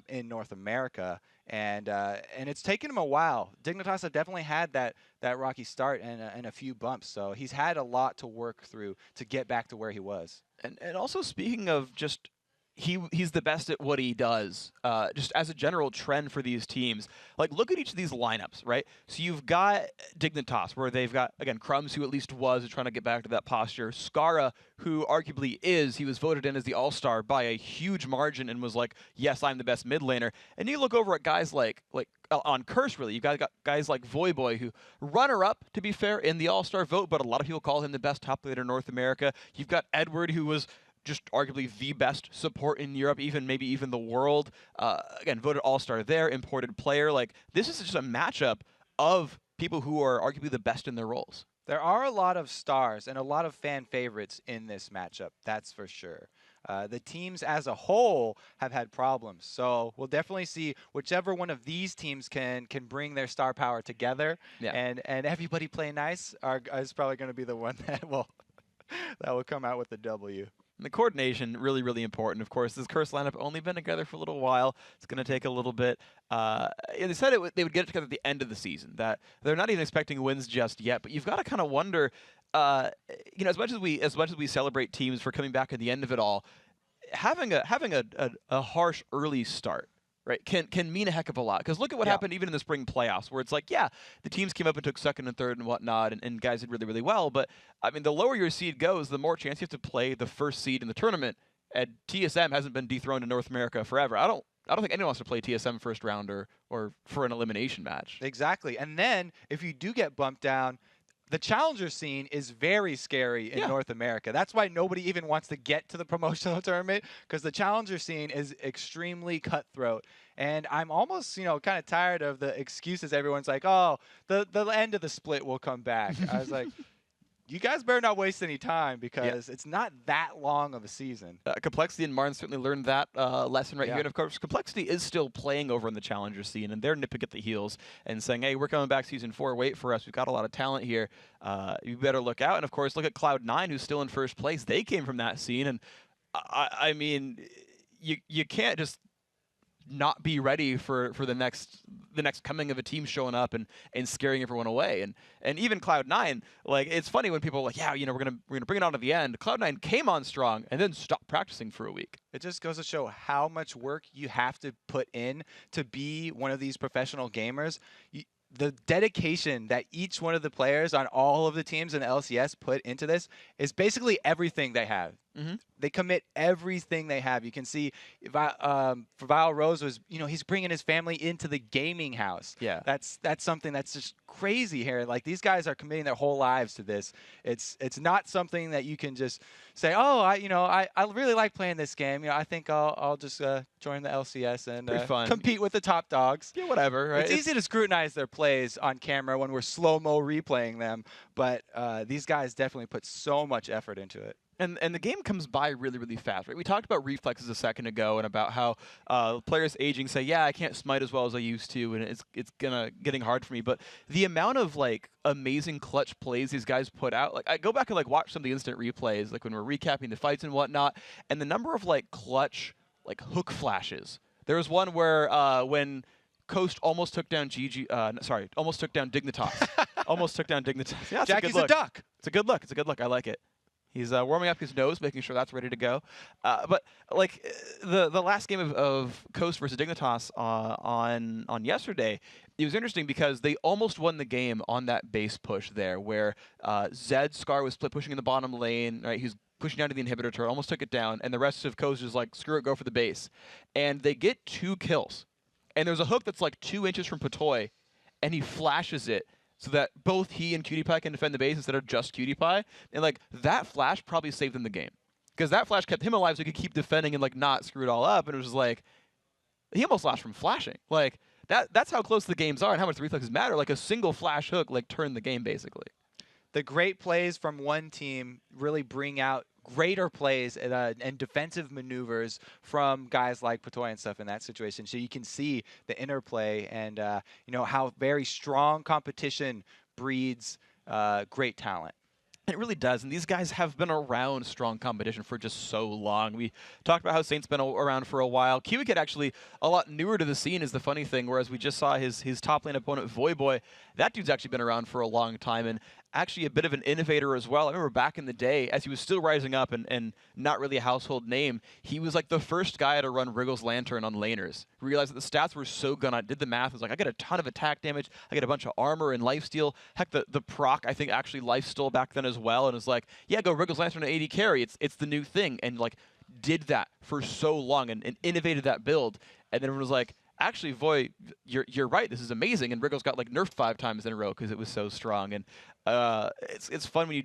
in North America. And it's taken him a while. Dignitas have definitely had that rocky start and a few bumps. So he's had a lot to work through to get back to where he was. And also speaking of just he's the best at what he does, just as a general trend for these teams. Like, look at each of these lineups, right? So you've got Dignitas, where they've got, again, Crumbs, who at least was trying to get back to that posture. Skara, who arguably he was voted in as the all-star by a huge margin and was like, yes, I'm the best mid laner. And you look over at guys like on Curse, really, you've got guys like Voyboy, who runner-up, to be fair, in the all-star vote, but a lot of people call him the best top laner in North America. You've got Edward, who was just arguably the best support in Europe, maybe even the world. Again, voted all-star there, imported player. Like, this is just a matchup of people who are arguably the best in their roles. There are a lot of stars and a lot of fan favorites in this matchup, that's for sure. The teams as a whole have had problems, so we'll definitely see whichever one of these teams can bring their star power together and everybody play nice is probably going to be the one that will come out with the W. And the coordination, really, really important. Of course, this Curse lineup only been together for a little while. It's going to take a little bit. They said they would get it together at the end of the season, that they're not even expecting wins just yet. But you've got to kind of wonder, you know, as much as we celebrate teams for coming back at the end of it all, having a harsh early start, right, can mean a heck of a lot. Because look at what happened even in the spring playoffs, where it's like, yeah, the teams came up and took second and third and whatnot, and guys did really, really well. But, I mean, the lower your seed goes, the more chance you have to play the first seed in the tournament. And TSM hasn't been dethroned in North America forever. I don't think anyone wants to play TSM first round or for an elimination match. Exactly. And then, if you do get bumped down, the challenger scene is very scary in North America. That's why nobody even wants to get to the promotional tournament, because the challenger scene is extremely cutthroat. And I'm almost, you know, kind of tired of the excuses. Everyone's like, oh, the end of the split will come back. I was like, you guys better not waste any time, because it's not that long of a season. Complexity and Martin certainly learned that lesson right here. And, of course, Complexity is still playing over in the challenger scene, and they're nipping at the heels and saying, hey, we're coming back Season 4. Wait for us. We've got a lot of talent here. You better look out. And, of course, look at Cloud9, who's still in first place. They came from that scene. And, I mean, you can't just not be ready for the next coming of a team showing up and scaring everyone away. And even Cloud9, like, it's funny when people are like, yeah, you know, we're gonna bring it on to the end. Cloud9 came on strong and then stopped practicing for a week. It just goes to show how much work you have to put in to be one of these professional gamers. The dedication that each one of the players on all of the teams in the LCS put into this is basically everything they have. They commit everything they have. You can see for Val Rose was, you know, he's bringing his family into the gaming house. Yeah. That's something that's just crazy here. Like, these guys are committing their whole lives to this. It's not something that you can just say, oh, I really like playing this game. You know, I think I'll just join the LCS and compete with the top dogs. Yeah, whatever, right? It's easy to scrutinize their plays on camera when we're slow-mo replaying them, but these guys definitely put so much effort into it. And the game comes by really, really fast, right? We talked about reflexes a second ago and about how players aging say, yeah, I can't smite as well as I used to, and it's getting hard for me. But the amount of, like, amazing clutch plays these guys put out, like, I go back and, like, watch some of the instant replays, like when we're recapping the fights and whatnot, and the number of, like, clutch, like, hook flashes. There was one where when Coast almost took down almost took down Dignitas. Almost took down Dignitas. Yeah, Jackie's a duck. It's a good look. It's a good look. I like it. He's warming up his nose, making sure that's ready to go. But, like, the last game of Coast versus Dignitas on yesterday, it was interesting because they almost won the game on that base push there, where Zed Scar was split pushing in the bottom lane. Right, he's pushing down to the inhibitor turret, almost took it down, and the rest of Coast is like, screw it, go for the base. And they get 2 kills. And there's a hook that's like 2 inches from Patoy, and he flashes it, so that both he and Cutie Pie can defend the base instead of just Cutie Pie. And, like, that flash probably saved them the game. Because that flash kept him alive so he could keep defending and, like, not screw it all up. And it was just like, he almost lost from flashing. Like, that's how close the games are and how much the reflexes matter. Like, a single flash hook, like, turned the game, basically. The great plays from one team really bring out greater plays and defensive maneuvers from guys like Patoy and stuff in that situation. So you can see the interplay and you know, how very strong competition breeds great talent. It really does, and these guys have been around strong competition for just so long. We talked about how Saint's been around for a while. Kiwikid actually a lot newer to the scene is the funny thing, whereas we just saw his top lane opponent, Voyboy. That dude's actually been around for a long time, and actually a bit of an innovator as well. I remember back in the day, as he was still rising up and not really a household name, he was like the first guy to run Wriggle's Lantern on laners. Realized that the stats were so good. I did the math. I was like, I get a ton of attack damage. I get a bunch of armor and lifesteal. Heck, the proc, I think, actually lifesteal back then as well. And it was like, yeah, go Wriggle's Lantern and AD carry. It's the new thing. And, like, did that for so long and innovated that build. And then everyone was like, actually, Voy, you're right. This is amazing. And Wriggle's got, like, nerfed 5 times in a row because it was so strong. And it's fun when you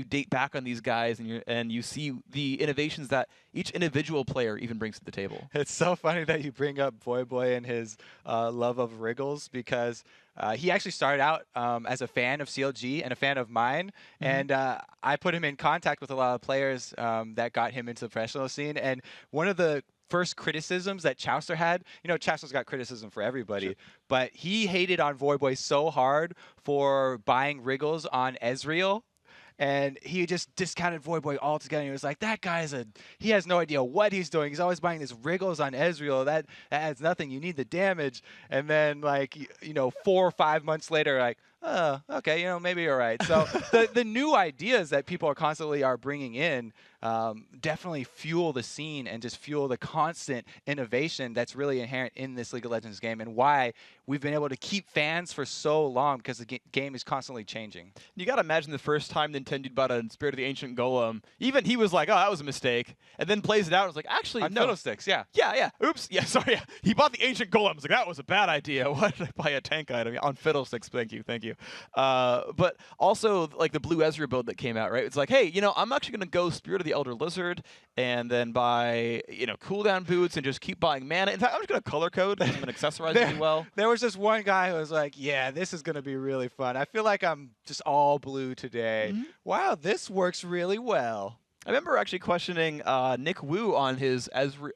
date back on these guys and you see the innovations that each individual player even brings to the table. It's so funny that you bring up Voyboy and his love of Wriggles, because he actually started out as a fan of CLG and a fan of mine, and I put him in contact with a lot of players that got him into the professional scene. And one of the first criticisms that Chaucer had, you know, Chaucer's got criticism for everybody, but he hated on Voyboy so hard for buying Wriggles on Ezreal. and he just discounted Voyboy altogether. He was like, that guy's he has no idea what he's doing. He's always buying these Wriggles on Ezreal. That adds nothing. You need the damage. And then, like, 4 or 5 months later, like, oh, okay, maybe you're right. So the new ideas that people are constantly bringing in definitely fuel the scene and just fuel the constant innovation that's really inherent in this League of Legends game, and why we've been able to keep fans for so long, because the game is constantly changing. You got to imagine the first time Nintendude bought a Spirit of the Ancient Golem, even he was like, oh, that was a mistake, and then plays it out and was like, actually, on no. Fiddlesticks, yeah. Yeah. Oops. Yeah, sorry. Yeah. He bought the Ancient Golem. I was like, that was a bad idea. Why did I buy a tank item? On Fiddlesticks, thank you. But also, like, the Blue Ezra build that came out, right? It's like, hey, I'm actually going to go Spirit of the Elder Lizard and then buy, cooldown boots and just keep buying mana. In fact, I'm just going to color code because I'm going to accessorize really well. There was just one guy who was like, yeah, this is going to be really fun. I feel like I'm just all blue today. Wow, this works really well. I remember actually questioning Nick Wu on his Lizard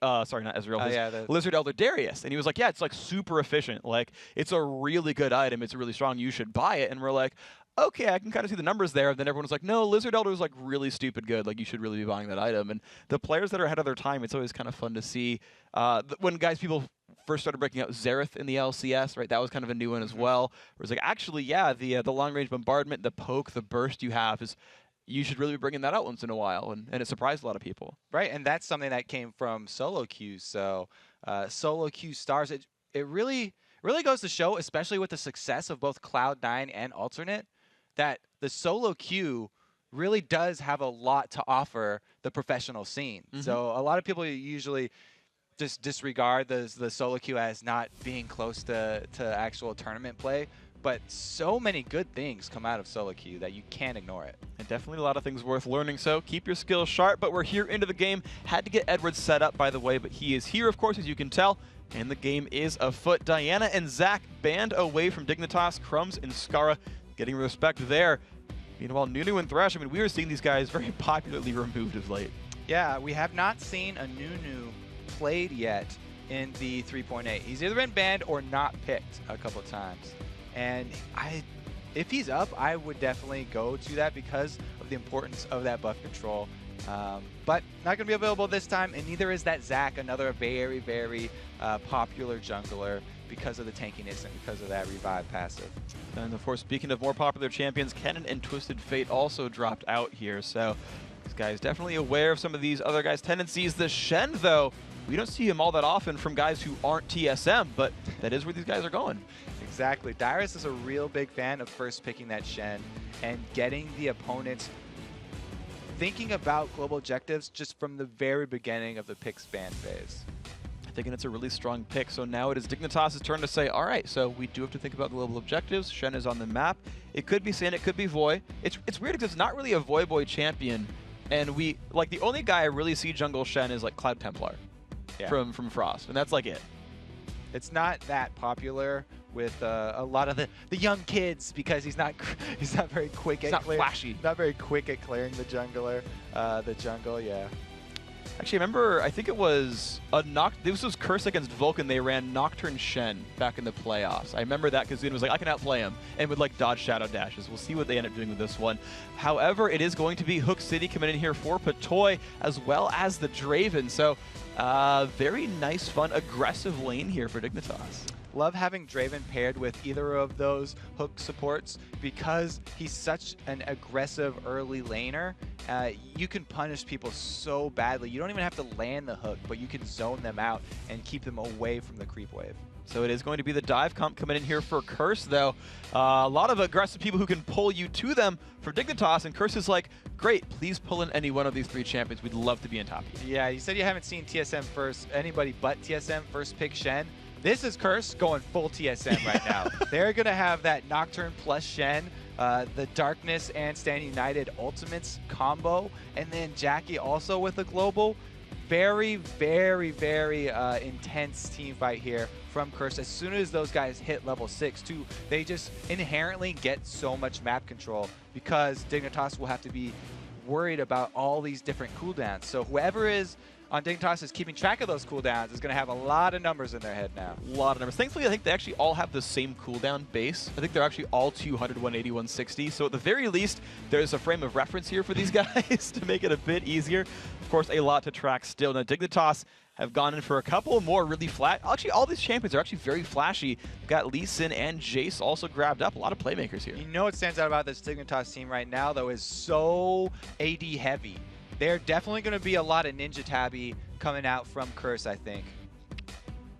Elder Darius, and he was like, yeah, it's like super efficient. Like, it's a really good item. It's really strong. You should buy it. And we're like, okay, I can kind of see the numbers there. And then everyone was like, no, Lizard Elder is like really stupid good. Like, you should really be buying that item. And the players that are ahead of their time, it's always kind of fun to see. When people first started breaking out Xerath in the LCS, right? That was kind of a new one as well. Where it's like, actually, yeah, the long-range bombardment, the poke, the burst you have is... You should really be bringing that out once in a while, and it surprised a lot of people. Right, and that's something that came from solo queues. So solo queue stars, it really goes to show, especially with the success of both Cloud9 and Alternate, that the solo queue really does have a lot to offer the professional scene. So a lot of people usually just disregard the solo queue as not being close to actual tournament play. But so many good things come out of solo queue that you can't ignore it. And definitely a lot of things worth learning, so keep your skills sharp. But we're here into the game. Had to get Edward set up, by the way, but he is here, of course, as you can tell. And the game is afoot. Diana and Zach banned away from Dignitas, Crumbs and Skara getting respect there. Meanwhile, Nunu and Thresh, we are seeing these guys very popularly removed of late. Yeah, we have not seen a Nunu played yet in the 3.8. He's either been banned or not picked a couple of times. And if he's up, I would definitely go to that because of the importance of that buff control. But not going to be available this time, and neither is that Zach, another very, very popular jungler because of the tankiness and because of that revive passive. And of course, speaking of more popular champions, Kennen and Twisted Fate also dropped out here. So this guy is definitely aware of some of these other guys' tendencies. The Shen, though, we don't see him all that often from guys who aren't TSM, but that is where these guys are going. Exactly. Dyrus is a real big fan of first picking that Shen and getting the opponents thinking about global objectives just from the very beginning of the pick span phase. I think it's a really strong pick. So now it is Dignitas' turn to say, all right, so we do have to think about global objectives. Shen is on the map. It could be Sin, it could be Voy. It's weird because it's not really a Voyboy champion. And the only guy I really see jungle Shen is like Cloud Templar from Frost. And that's like it. It's not that popular with a lot of the young kids because he's not very quick at flashy. Not very quick at clearing the jungle, yeah. Actually, I remember, I think it was this was Curse against Vulcan. They ran Nocturne Shen back in the playoffs. I remember that because Zune was like, I can outplay him, and would like dodge shadow dashes. We'll see what they end up doing with this one. However, it is going to be Hook City coming in here for Patoy as well as the Draven. So very nice, fun, aggressive lane here for Dignitas. Love having Draven paired with either of those hook supports because he's such an aggressive early laner. You can punish people so badly. You don't even have to land the hook, but you can zone them out and keep them away from the creep wave. So it is going to be the dive comp coming in here for Curse, though. A lot of aggressive people who can pull you to them for Dignitas, and Curse is like, great, please pull in any one of these three champions. We'd love to be on top of you. Yeah, you said you haven't seen TSM first, anybody but TSM first pick Shen. This is Curse going full TSM right now. They're going to have that Nocturne plus Shen, the Darkness and Stand United Ultimates combo, and then Nyjacky also with a global. Very, very, very intense team fight here from Curse. As soon as those guys hit level 6, too, they just inherently get so much map control because Dignitas will have to be worried about all these different cooldowns. So whoever is on Dignitas is keeping track of those cooldowns is going to have a lot of numbers in their head now. A lot of numbers. Thankfully, I think they actually all have the same cooldown base. I think they're actually all 200, 180, 160. So at the very least, there's a frame of reference here for these guys to make it a bit easier. Of course, a lot to track still. Now, Dignitas have gone in for a couple more really flat. Actually, all these champions are actually very flashy. We've got Lee Sin and Jace also grabbed up. A lot of playmakers here. You know what stands out about this Dignitas team right now, though, is so AD heavy. They're definitely going to be a lot of Ninja Tabby coming out from Curse, I think.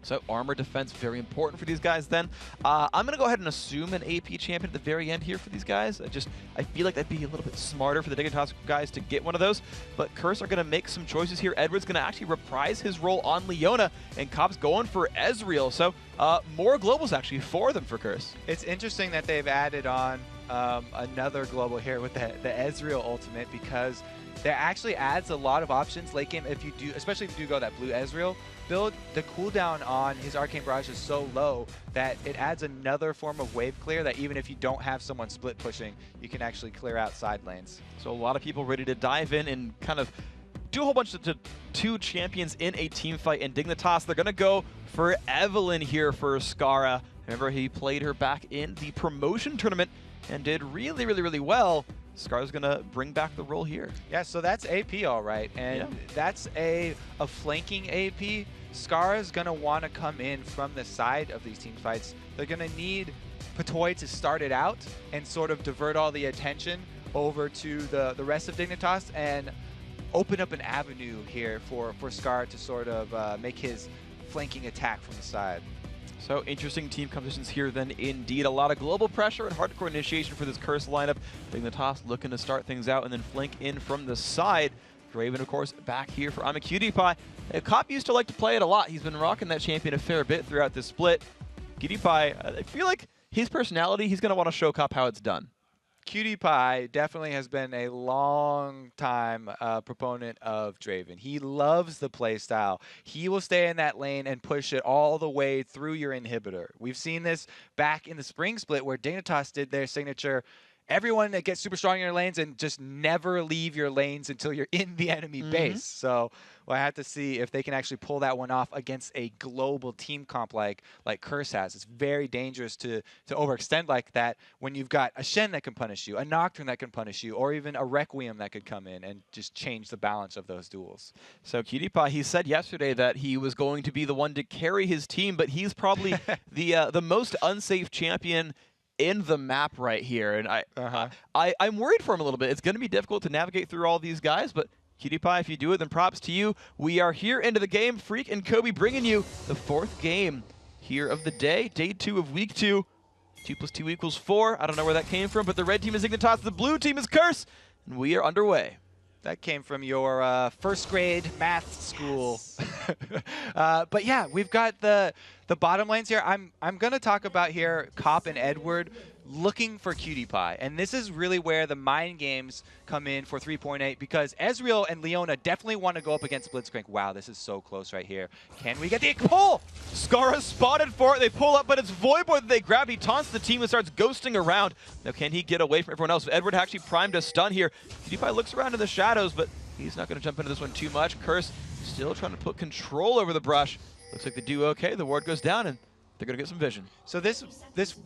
So armor defense, very important for these guys then. I'm going to go ahead and assume an AP champion at the very end here for these guys. I feel like that'd be a little bit smarter for the Dignitas guys to get one of those. But Curse are going to make some choices here. Edward's going to actually reprise his role on Leona, and Kop's going for Ezreal. So more globals actually for them for Curse. It's interesting that they've added on another global here with the Ezreal ultimate, because that actually adds a lot of options late game if you do, especially if you do go that blue Ezreal build. The cooldown on his Arcane Barrage is so low that it adds another form of wave clear that even if you don't have someone split pushing, you can actually clear out side lanes. So a lot of people ready to dive in and kind of do a whole bunch of two champions in a team fight. In Dignitas, they're going to go for Evelynn here for Skara. Remember, he played her back in the promotion tournament and did really, really, really well. Scar's going to bring back the role here. Yeah, so that's AP all right, and that's a flanking AP. Scar's going to want to come in from the side of these team fights. They're going to need Patoy to start it out and sort of divert all the attention over to the rest of Dignitas and open up an avenue here for Scar to sort of make his flanking attack from the side. So interesting team compositions here then indeed. A lot of global pressure and hardcore initiation for this Curse lineup. Dignitas looking to start things out and then flank in from the side. Draven, of course, back here for Cutie-Pie. Kop used to like to play it a lot. He's been rocking that champion a fair bit throughout this split. Cutie-Pie, I feel like his personality, he's going to want to show Kop how it's done. Cutie-Pie definitely has been a long time proponent of Draven. He loves the playstyle. He will stay in that lane and push it all the way through your inhibitor. We've seen this back in the spring split where Dignitas did their signature. Everyone that gets super strong in your lanes and just never leave your lanes until you're in the enemy base. So we'll have to see if they can actually pull that one off against a global team comp like Curse has. It's very dangerous to overextend like that when you've got a Shen that can punish you, a Nocturne that can punish you, or even a Requiem that could come in and just change the balance of those duels. So Cutie-Pie, he said yesterday that he was going to be the one to carry his team, but he's probably the most unsafe champion in the map right here, and I'm worried for him a little bit. It's going to be difficult to navigate through all these guys, but Cutie-Pie, if you do it, then props to you. We are here into the game. Freak and Kobe bringing you the 4th game here of the day, day 2 of week 2. 2 + 2 = 4. I don't know where that came from, but the red team is Dignitas, the blue team is Curse, and we are underway. That came from your first grade math school. But yeah, we've got the bottom lanes here. I'm going to talk about here Kop and Edward looking for Cutie-Pie. And this is really where the mind games come in for 3.8, because Ezreal and Leona definitely want to go up against Blitzcrank. Wow, this is so close right here. Can we get the pull? Skara spotted for it. They pull up, but it's Voyboy that they grab. He taunts the team and starts ghosting around. Now, can he get away from everyone else? Edward actually primed a stun here. Cutie-Pie looks around in the shadows, but he's not going to jump into this one too much. Curse still trying to put control over the brush. Looks like they do okay. The ward goes down, and they're going to get some vision. So this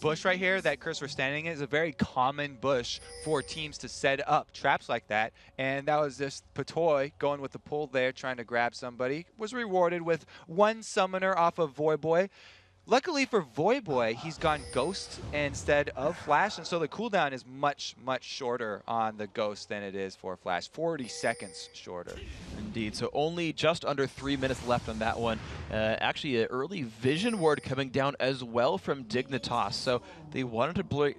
bush right here that Curse were standing in is a very common bush for teams to set up traps like that. And that was just Patoy going with the pull there, trying to grab somebody. Was rewarded with 1 summoner off of Voyboy. Luckily for Voyboy, he's gone Ghost instead of Flash, and so the cooldown is much, much shorter on the Ghost than it is for Flash. 40 seconds shorter. Indeed, so only just under 3 minutes left on that one. Actually, an early vision ward coming down as well from Dignitas, so they wanted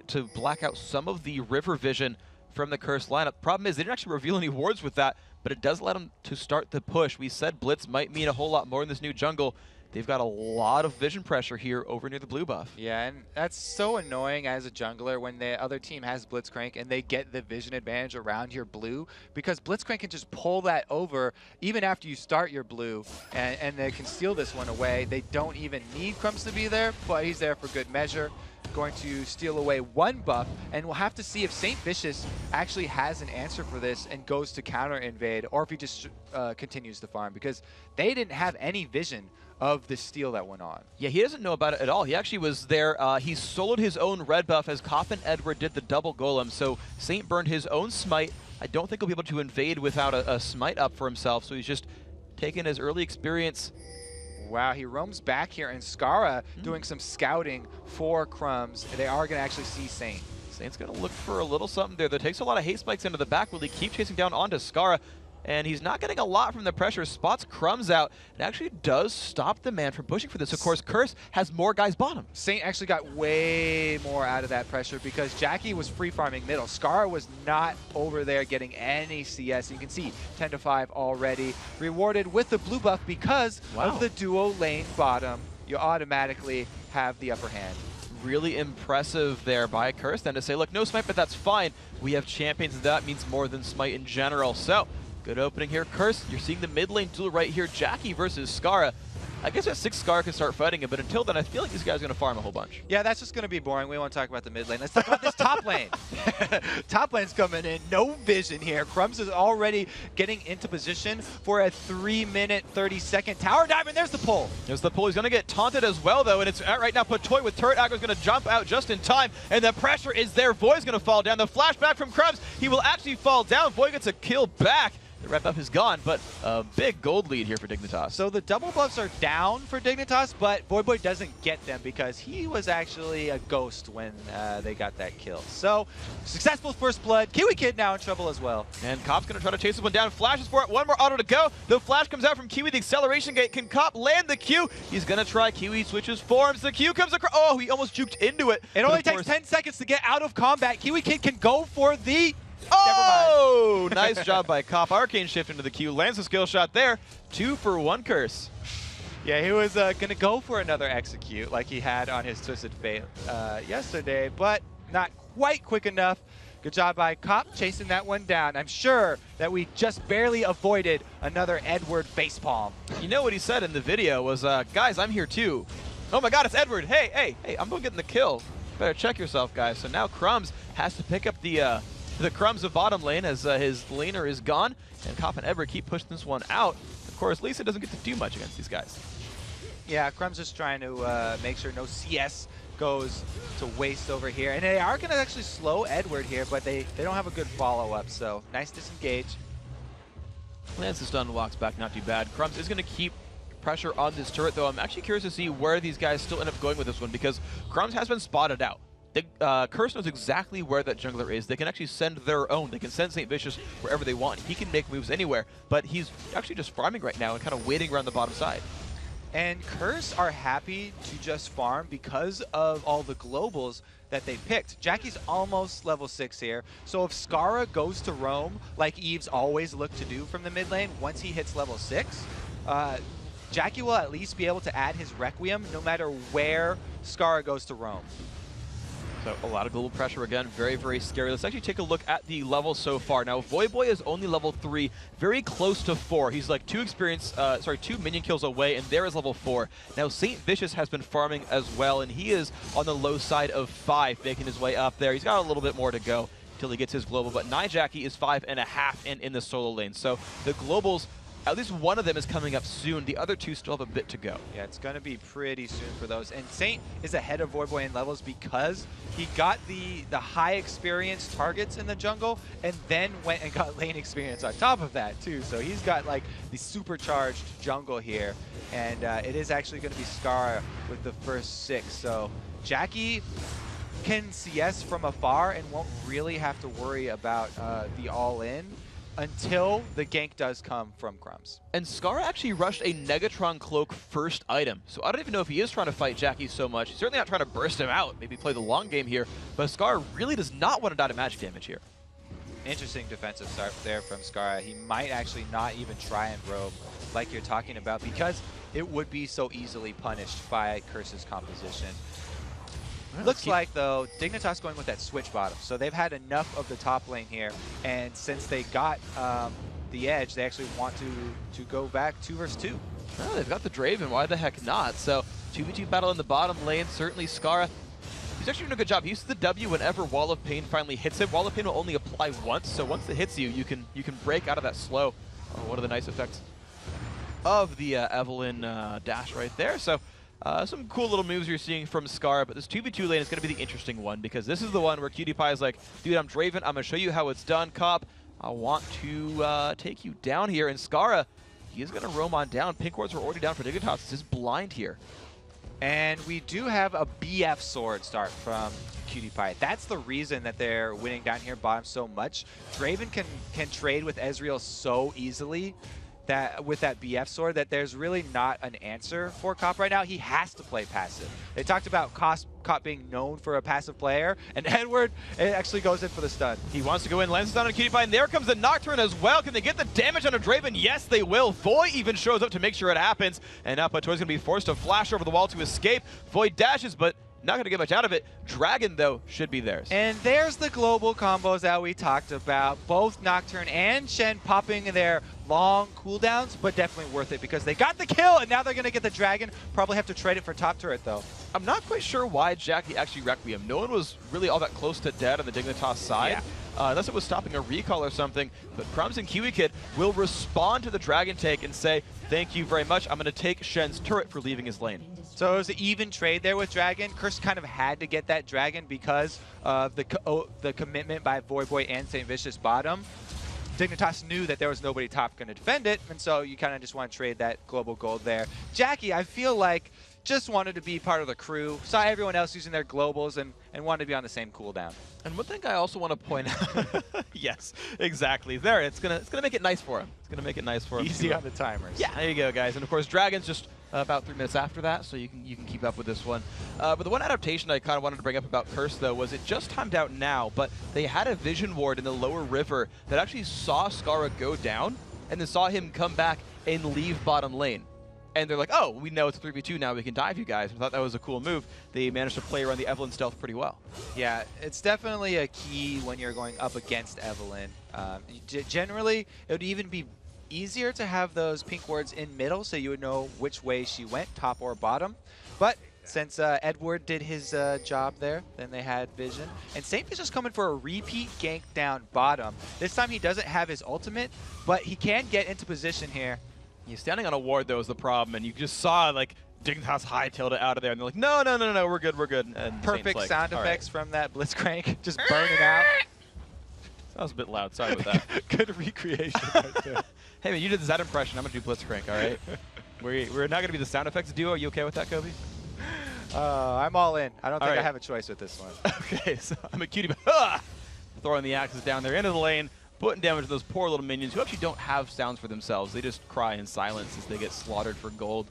to black out some of the river vision from the Curse lineup. Problem is, they didn't actually reveal any wards with that, but it does let them to start the push. We said Blitz might mean a whole lot more in this new jungle. They've got a lot of vision pressure here over near the blue buff. Yeah, and that's so annoying as a jungler when the other team has Blitzcrank and they get the vision advantage around your blue, because Blitzcrank can just pull that over even after you start your blue, and they can steal this one away. They don't even need Crumps to be there, but he's there for good measure. going to steal away one buff, and we'll have to see if St. Vicious actually has an answer for this and goes to counter invade, or if he just continues to farm, because they didn't have any vision of the steal that went on. Yeah, he doesn't know about it at all. He actually was there. He soloed his own red buff as Kopp and Edward did the double golem, so Saint burned his own smite. I don't think he'll be able to invade without a smite up for himself, so he's just taking his early experience. Wow, he roams back here, and Skara doing some scouting for Crumbs. They are going to actually see Saint. Saint's going to look for a little something there. That takes a lot of haste spikes into the back. Will he keep chasing down onto Skara? And he's not getting a lot from the pressure. Spots Crumbs out. It actually does stop the man from pushing for this. Of course, Curse has more guys bottom. Saint actually got way more out of that pressure because Nyjacky was free farming middle. Skara was not over there getting any CS. You can see 10 to 5 already. Rewarded with the blue buff because of the duo lane bottom. You automatically have the upper hand. Really impressive there by Curse then to say, look, no smite, but that's fine. We have champions, and that means more than smite in general. So, good opening here. Curse, you're seeing the mid lane duel right here. Nyjacky versus Skara. I guess at 6 Skara can start fighting it, but until then, I feel like these guys are going to farm a whole bunch. Yeah, that's just going to be boring. We won't talk about the mid lane. Let's talk about this top lane. Top lane's coming in. No vision here. Crumbs is already getting into position for a 3-minute, 30-second tower dive, and there's the pull. There's the pull. He's going to get taunted as well, though, and it's right now Patoy with turret aggro is going to jump out just in time, and the pressure is there. Voy's going to fall down. The flashback from Crumbs, he will actually fall down. Voy gets a kill back. The red buff is gone, but a big gold lead here for Dignitas. So the double buffs are down for Dignitas, but Voyboy doesn't get them because he was actually a ghost when they got that kill. So successful first blood. Kiwi Kid now in trouble as well. And Kopp's going to try to chase this one down. Flashes for it. One more auto to go. The flash comes out from Kiwi. The acceleration gate. Can Kopp land the Q? He's going to try. Kiwi switches forms. The Q comes across. Oh, he almost juked into it. It only takes 10 seconds to get out of combat. Kiwi Kid can go for the... Oh, nice job by Kopp. Arcane shift into the Q, lands a skill shot there. 2 for 1 Curse. Yeah, he was going to go for another execute like he had on his Twisted Fate yesterday, but not quite quick enough. Good job by Kopp chasing that one down. I'm sure that we just barely avoided another Edward facepalm. You know what he said in the video was, guys, I'm here too. Oh my god, it's Edward. Hey, I'm getting the kill. Better check yourself, guys. So now Crumbs has to pick up the Crumbs of bottom lane as his laner is gone, and Kopp and Edward keep pushing this one out. Of course, Lisa doesn't get to do much against these guys. Yeah, Crumbs is trying to make sure no CS goes to waste over here. And they are going to actually slow Edward here, but they don't have a good follow-up, so nice disengage. Lands the stun, walks back, not too bad. Crumbs is going to keep pressure on this turret, though. I'm actually curious to see where these guys still end up going with this one, because Crumbs has been spotted out. Curse knows exactly where that jungler is. They can actually send their own. They can send St. Vicious wherever they want. He can make moves anywhere, but he's actually just farming right now and kind of waiting around the bottom side. And Curse are happy to just farm because of all the globals that they picked. Nyjacky's almost level 6 here, so if Skara goes to roam, like Eve's always looked to do from the mid lane, once he hits level 6, Nyjacky will at least be able to add his Requiem no matter where Skara goes to roam. So a lot of global pressure again, very, very scary. Let's actually take a look at the levels so far. Now, Voyboy is only level 3, very close to 4. He's like 2 minion kills away, and there is level 4. Now, St. Vicious has been farming as well, and he is on the low side of 5, making his way up there. He's got a little bit more to go until he gets his global, but Nyjacky is 5.5 and in the solo lane. So the globals, at least one of them is coming up soon. The other 2 still have a bit to go. Yeah, it's going to be pretty soon for those. And Saint is ahead of Voyboy in levels because he got the high experience targets in the jungle and then went and got lane experience on top of that too. So he's got like the supercharged jungle here. And it is actually going to be Skara with the first 6. So Nyjacky can CS from afar and won't really have to worry about the all-in until the gank does come from Crumbs. And Skara actually rushed a Negatron Cloak first item, so I don't even know if he is trying to fight Nyjacky so much. He's certainly not trying to burst him out, maybe play the long game here, but Skara really does not want to die to magic damage here. Interesting defensive start there from Skara. He might actually not even try and roam like you're talking about because it would be so easily punished by Curse's composition. Looks like, though, Dignitas going with that switch bottom. So they've had enough of the top lane here, and since they got the edge, they actually want to go back 2 versus 2. Oh, they've got the Draven, why the heck not? So 2v2 battle in the bottom lane, certainly Skara He's actually doing a good job. He uses the W whenever Wall of Pain finally hits him. Wall of Pain will only apply once, so once it hits you, you can break out of that slow. One of the nice effects of the Evelyn dash right there. So some cool little moves you're seeing from Scar, but this 2v2 lane is going to be the interesting one because this is the one where Cutie Pie is like, dude, I'm Draven. I'm going to show you how it's done, Cop. I want to take you down here. And Scara, he is going to roam on down. Pink wards are already down for Dignitas. This is blind here. And we do have a BF sword start from Cutie Pie. That's the reason that they're winning down here bottom so much. Draven can trade with Ezreal so easily that with that BF sword that there's really not an answer for Cop right now. He has to play passive. They talked about Cop being known for a passive player, and Edward actually goes in for the stun. He wants to go in, lands the stun on Cutie Pie, and there comes the Nocturne as well. Can they get the damage on a Draven? Yes, they will. Voy even shows up to make sure it happens, and now Patoy's going to be forced to flash over the wall to escape. Voy dashes, but not going to get much out of it. Dragon, though, should be theirs. And there's the global combos that we talked about. Both Nocturne and Shen popping their long cooldowns, but definitely worth it because they got the kill, and now they're going to get the Dragon. Probably have to trade it for top turret, though. I'm not quite sure why Nyjacky actually Requiem. No one was really all that close to dead on the Dignitas side. Yeah. Unless it was stopping a recall or something. But Crumbs and Kiwi Kid will respond to the Dragon take and say, thank you very much. I'm going to take Shen's turret for leaving his lane. So it was an even trade there with Dragon. Curse kind of had to get that Dragon because of the commitment by Voyboy and St. Vicious bottom. Dignitas knew that there was nobody top going to defend it, and so you kind of just want to trade that global gold there. Nyjacky, I feel like, just wanted to be part of the crew, saw everyone else using their globals, and wanted to be on the same cooldown. And one thing I also want to point out, yes, exactly. There, it's gonna make it nice for him. It's gonna make it nice for him. Easy on the timers. Yeah, there you go, guys. And of course, Dragon's just about 3 minutes after that, so you can keep up with this one. But the one adaptation I kind of wanted to bring up about Curse, though, was it just timed out now, but they had a vision ward in the lower river that actually saw Scara go down, and then saw him come back and leave bottom lane. And they're like, oh, we know it's a 3v2 now, we can dive you guys. I thought that was a cool move. They managed to play around the Evelyn stealth pretty well. Yeah, it's definitely a key when you're going up against Evelyn. Generally, it would even be easier to have those pink wards in middle so you would know which way she went, top or bottom. But since Edward did his job there, then they had vision. And St. Vicious coming for a repeat gank down bottom. This time he doesn't have his ultimate, but he can get into position here. He's standing on a ward, though, is the problem. And you just saw, like, Dignitas hightailed it out of there. And they're like, no, we're good, we're good. And perfect like, sound effects from that Blitzcrank, just burning out. That was a bit loud. Sorry about that. Good recreation right there. Hey, man, you did that impression. I'm going to do Blitzcrank, all right? We're not going to be the sound effects duo. Are you okay with that, Kobe? I'm all in. I don't think I have a choice with this one. Okay, so I'm a cutie. Throwing the axes down there into the lane, putting damage to those poor little minions who actually don't have sounds for themselves. They just cry in silence as they get slaughtered for gold.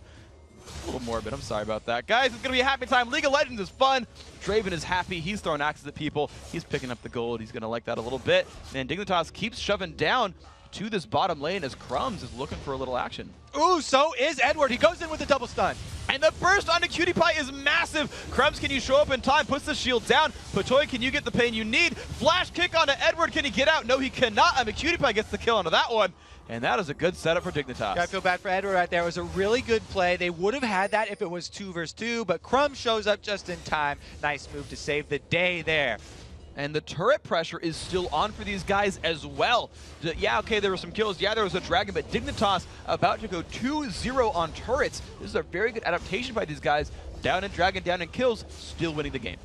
A little morbid. I'm sorry about that. Guys, it's going to be a happy time. League of Legends is fun. Draven is happy. He's throwing axes at people. He's picking up the gold. He's going to like that a little bit. And Dignitas keeps shoving down to this bottom lane as Crumbs is looking for a little action. Ooh, so is Edward. He goes in with a double stun. And the burst onto Cutie Pie is massive. Crumbs, can you show up in time? Puts the shield down. Patoy, can you get the pain you need? Flash kick onto Edward. Can he get out? No, he cannot. I mean, Cutie Pie gets the kill onto that one. And that is a good setup for Dignitas. I feel bad for Edward right there. It was a really good play. They would have had that if it was 2 versus 2, but Crumbs shows up just in time. Nice move to save the day there. And the turret pressure is still on for these guys as well. Yeah, okay, there were some kills. Yeah, there was a dragon, but Dignitas about to go 2-0 on turrets. This is a very good adaptation by these guys. Down in dragon, down in kills, still winning the game.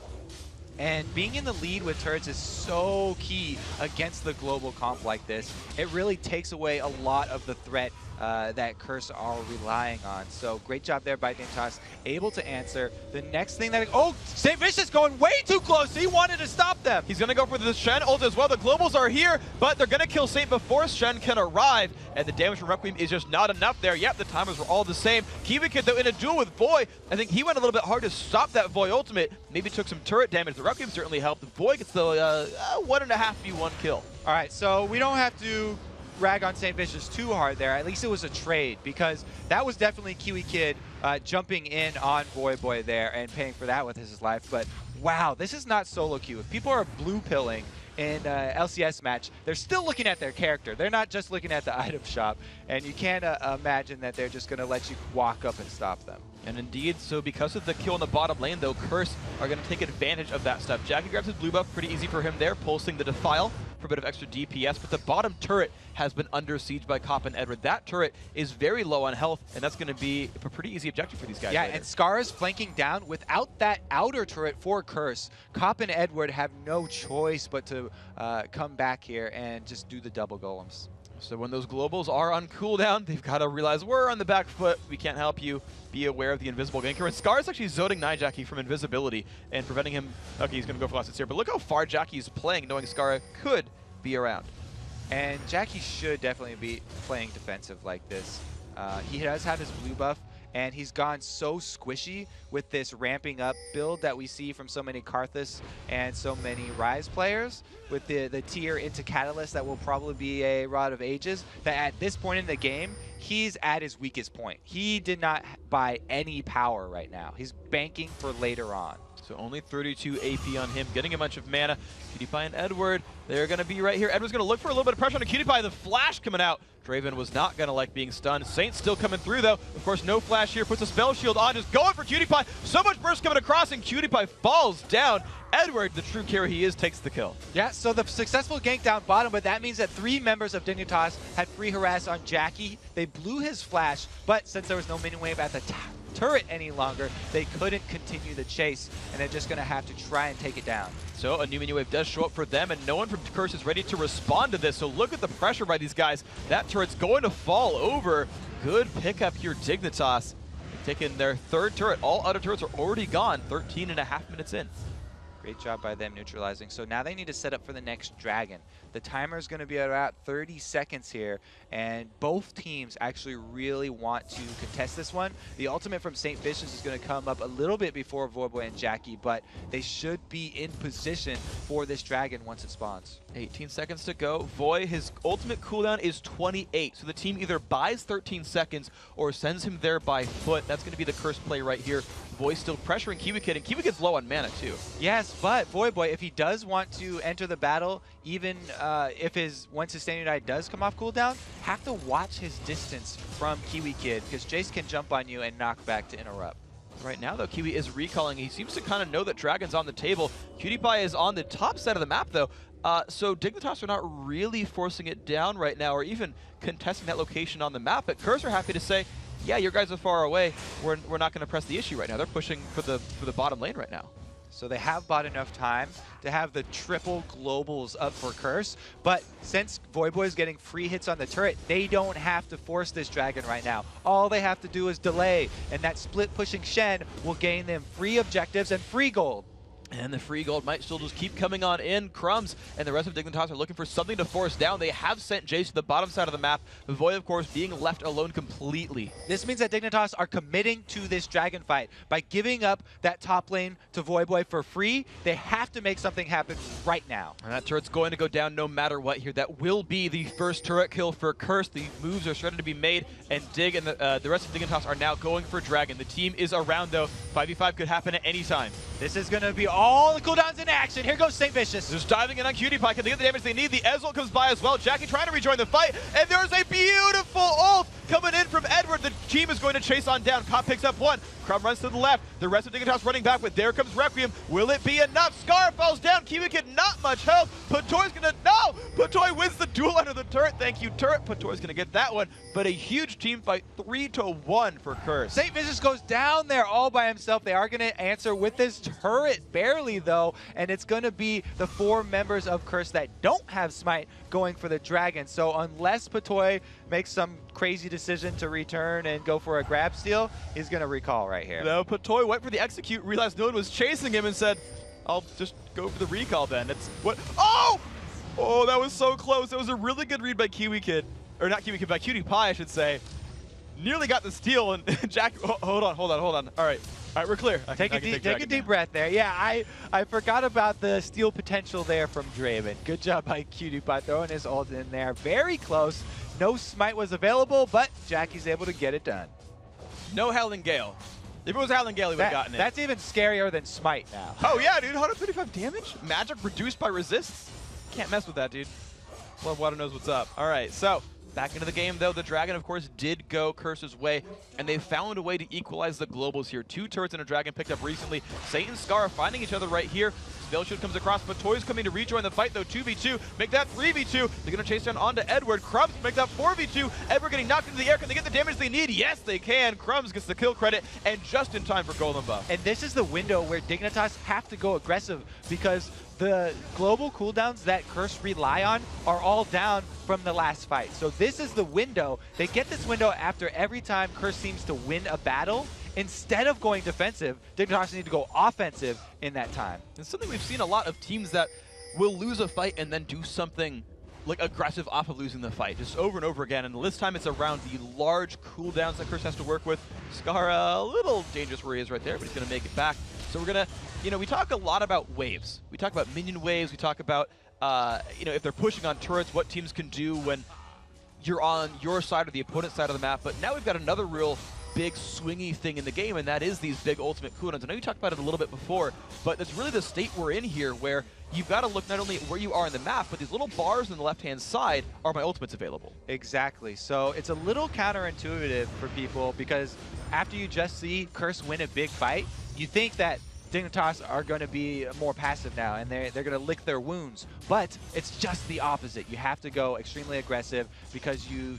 And being in the lead with turrets is so key against the global comp like this. It really takes away a lot of the threat that Curse are relying on. So great job there by Dignitas, able to answer. The next thing that... Oh, St. Vicious going way too close. He wanted to stop them. He's going to go for the Shen ult as well. The globals are here, but they're going to kill Saint before Shen can arrive. And the damage from Requiem is just not enough there. Yep, the timers were all the same. Kiwi Kid, though, in a duel with Voy, I think he went a little bit hard to stop that Voy ultimate. Maybe took some turret damage. The Requiem certainly helped. Voy gets the 1.5v1 kill. All right, so we don't have to rag on St. Vicious too hard there. At least it was a trade, because that was definitely Kiwi Kid jumping in on Voyboy there and paying for that with his life. But wow, this is not solo queue. If people are blue pilling in LCS match, they're still looking at their character. They're not just looking at the item shop, and you can't imagine that they're just going to let you walk up and stop them. And indeed, so because of the kill in the bottom lane, though, Curse are going to take advantage of that stuff. Nyjacky grabs his blue buff, pretty easy for him there, pulsing the Defile for a bit of extra DPS, but the bottom turret has been under siege by Cop and Edward. That turret is very low on health, and that's going to be a pretty easy objective for these guys. Yeah, later. and Scar is flanking down. Without that outer turret for Curse, Cop and Edward have no choice but to come back here and just do the double golems. So when those globals are on cooldown, they've got to realize we're on the back foot. We can't help you. Be aware of the invisible ganker. And Scar is actually zoning Nyjacky from invisibility and preventing him. Okay, he's going to go for last hits here, but look how far Jacky's playing, knowing Scar could be around. And Nyjacky should definitely be playing defensive like this. He does have his blue buff, and he's gone so squishy with this ramping up build that we see from so many Karthus and so many Rise players, with the tier into Catalyst that will probably be a Rod of Ages, that at this point in the game, he's at his weakest point. He did not buy any power right now. He's banking for later on. So only 32 AP on him, getting a bunch of mana. QtPie and Edward, they're going to be right here. Edward's going to look for a little bit of pressure on QtPie. The flash coming out. Draven was not going to like being stunned. Saint's still coming through, though. Of course, no flash here. Puts a spell shield on, just going for QtPie. So much burst coming across, and QtPie falls down. Edward, the true carry he is, takes the kill. Yeah, so the successful gank down bottom, but that means that 3 members of Dignitas had free harass on Nyjacky. They blew his flash, but since there was no minion wave at the turret any longer, they couldn't continue the chase, and they're just going to have to try and take it down. So a new minion wave does show up for them, and no one from Curse is ready to respond to this. So look at the pressure by these guys. That turret's going to fall over. Good pickup here, Dignitas. They've taken their 3rd turret. All other turrets are already gone, 13.5 minutes in. Great job by them neutralizing. So now they need to set up for the next dragon. The timer is going to be at about 30 seconds here, and both teams actually really want to contest this one. The ultimate from St. Vicious is going to come up a little bit before Voyboy and Nyjacky, but they should be in position for this dragon once it spawns. 18 seconds to go. Voy, his ultimate cooldown is 28, so the team either buys 13 seconds or sends him there by foot. That's going to be the Curse play right here. Voy still pressuring KiwiKid, and KiwiKid's low on mana too. Yes, but Voyboy, if he does want to enter the battle, even if once his standing die does come off cooldown, have to watch his distance from KiwiKid, because Jace can jump on you and knock back to interrupt. Right now, though, Kiwi is recalling. He seems to kind of know that Dragon's on the table. QtPie is on the top side of the map, though. So Dignitas are not really forcing it down right now, or even contesting that location on the map. But Curse are happy to say, yeah, your guys are far away. We're not going to press the issue right now. They're pushing for the bottom lane right now. So they have bought enough time to have the triple globals up for Curse, but since Voyboy is getting free hits on the turret, they don't have to force this dragon right now. All they have to do is delay, and that split pushing Shen will gain them free objectives and free gold. And the free gold might still just keep coming on in. Crumbs and the rest of Dignitas are looking for something to force down. They have sent Jace to the bottom side of the map. Voy, of course, being left alone completely. This means that Dignitas are committing to this dragon fight. By giving up that top lane to Voyboy for free, they have to make something happen right now. And that turret's going to go down no matter what here. That will be the first turret kill for Curse. The moves are starting to be made, and Dig and the rest of Dignitas are now going for Dragon. The team is around, though. 5v5 could happen at any time. This is going to be all the cooldowns in action. Here goes St. Vicious. Just diving in on QtPie. Can they get the damage they need? The Ezreal comes by as well. Nyjacky trying to rejoin the fight. And there's a beautiful ult coming in from Edward. The team is going to chase on down. Cop picks up one. Crumb runs to the left. The rest of Dignitas running back, but there comes Requiem. Will it be enough? Scar falls down. KiwiKid not much health. Patoy's gonna, no! Patoy wins the duel under the turret. Thank you, turret. Patoy's gonna get that one, but a huge team fight, 3-1 for Curse. St. Vicious goes down there all by himself. They are gonna answer with this turret, barely though, and it's gonna be the 4 members of Curse that don't have Smite going for the dragon. So unless Patoy makes some crazy decision to return and go for a grab steal, he's gonna recall right here. No, Patoy went for the execute, realized no one was chasing him, and said, I'll just go for the recall then. It's what? Oh! Oh, that was so close. That was a really good read by KiwiKid. Or not KiwiKid, by QtPie, I should say. Nearly got the steal, and Jack, oh, hold on. All right, we're clear. Take a deep breath there. Yeah, I forgot about the steal potential there from Draven. Good job by QtPie throwing his ult in there. Very close. No Smite was available, but Jackie's able to get it done. No Howling Gale. If it was Howling Gale, he would have gotten it. That's even scarier than Smite now. Oh yeah, dude, 135 damage? Magic reduced by resists? can't mess with that, dude. Love Water knows what's up. All right, so back into the game, though. The Dragon, of course, did go Curse's way, and they found a way to equalize the globals here. 2 turrets and a Dragon picked up recently. Saint and Scar finding each other right here. Spellshield comes across, but Toy's coming to rejoin the fight, though. 2v2, make that 3v2. They're going to chase down onto Edward. Crumbs make that 4v2. Edward getting knocked into the air. Can they get the damage they need? Yes, they can. Crumbs gets the kill credit, and just in time for Golden Buff. And this is the window where Dignitas have to go aggressive because the global cooldowns that Curse rely on are all down from the last fight. So this is the window. They get this window after every time Curse seems to win a battle. Instead of going defensive, Dignitas need to go offensive in that time. It's something we've seen a lot of teams that will lose a fight and then do something like aggressive off of losing the fight, just over and over again. And this time it's around the large cooldowns that Curse has to work with. Scar a little dangerous where he is right there, but he's going to make it back. So we're going to, you know, we talk a lot about waves. We talk about minion waves. We talk about, you know, if they're pushing on turrets, what teams can do when you're on your side or the opponent's side of the map. But now we've got another real big swingy thing in the game, and that is these big ultimate cooldowns. I know you talked about it a little bit before, but it's really the state we're in here where you've got to look not only at where you are in the map, but these little bars on the left-hand side are my ultimates available. Exactly. So it's a little counterintuitive for people because after you just see Curse win a big fight, you think that Dignitas are going to be more passive now, and they're going to lick their wounds. But it's just the opposite. You have to go extremely aggressive because you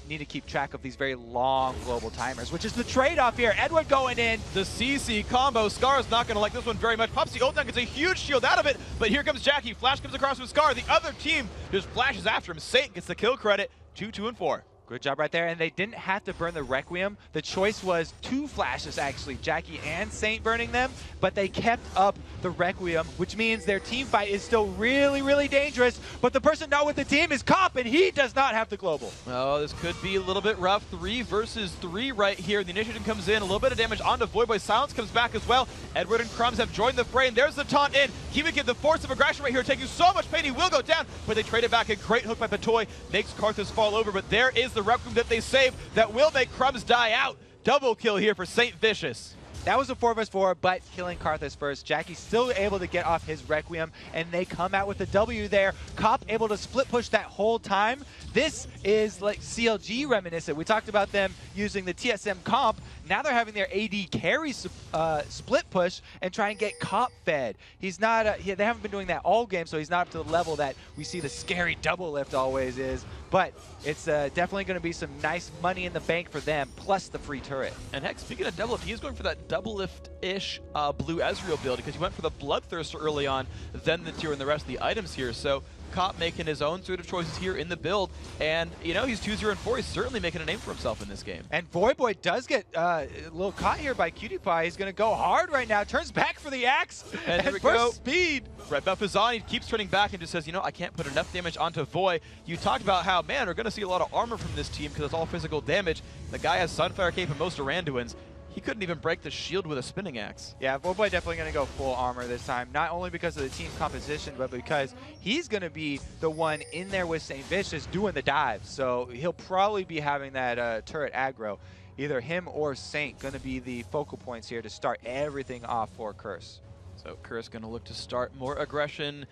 need to keep track of these very long global timers, which is the trade-off here. Edward going in. The CC combo. Scar is not going to like this one very much. Pops the ult down, gets a huge shield out of it, but here comes Nyjacky. Flash comes across with Scar. The other team just flashes after him. Saint gets the kill credit. 2, 2, and 4. Good job right there, and they didn't have to burn the Requiem. The choice was 2 flashes, actually, Nyjacky and Saint burning them, but they kept up the Requiem, which means their team fight is still really, really dangerous, but the person not with the team is Cop, and he does not have the global. Oh, this could be a little bit rough. 3 versus 3 right here. The initiative comes in, a little bit of damage onto Voyboy. Silence comes back as well. Edward and Crumbs have joined the fray, and there's the taunt in. Kiwi Kid, the force of aggression right here, taking so much pain, he will go down, but they trade it back. A great hook by Patoy makes Karthus fall over, but there is the Requiem that they save that will make Crumbs die out. Double kill here for Saint Vicious. That was a 4 vs 4, but killing Karthus first. Nyjacky's still able to get off his Requiem, and they come out with the W there. Cop able to split push that whole time. This is like CLG reminiscent. We talked about them using the TSM comp. Now they're having their AD carry split push and try and get Cop fed. He's not, they haven't been doing that all game, so he's not up to the level that we see the scary double lift always is. But it's definitely going to be some nice money in the bank for them, plus the free turret. And heck, speaking of double lift, he's going for that double lift-ish blue Ezreal build because he went for the Bloodthirster early on, then the tier and the rest of the items here. So Cop making his own sort of choices here in the build, and you know, he's 2-0 and 4. He's certainly making a name for himself in this game. And Voyboy does get a little caught here by Cutie Pie. He's going to go hard right now, turns back for the axe, and there we burst go. Speed. Red buff is on. He keeps turning back and just says, you know, I can't put enough damage onto Voy. You talked about how, man, we're going to see a lot of armor from this team because it's all physical damage. The guy has Sunfire Cape and most Aranduins. He couldn't even break the shield with a spinning axe. Yeah, Voyboy definitely going to go full armor this time, not only because of the team composition, but because he's going to be the one in there with St. Vicious doing the dives. So he'll probably be having that turret aggro. Either him or Saint going to be the focal points here to start everything off for Curse. So Curse going to look to start more aggression.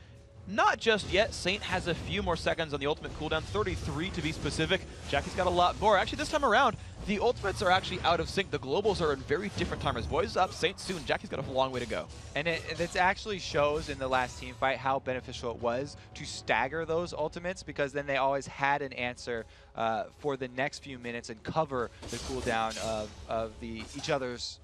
Not just yet. Saint has a few more seconds on the ultimate cooldown, 33 to be specific. Nyjacky's got a lot more. Actually, this time around, the ultimates are actually out of sync. The globals are in very different timers. Voy's up, Saint soon. Nyjacky's got a long way to go. And it actually shows in the last team fight how beneficial it was to stagger those ultimates, because then they always had an answer for the next few minutes and cover the cooldown of each other's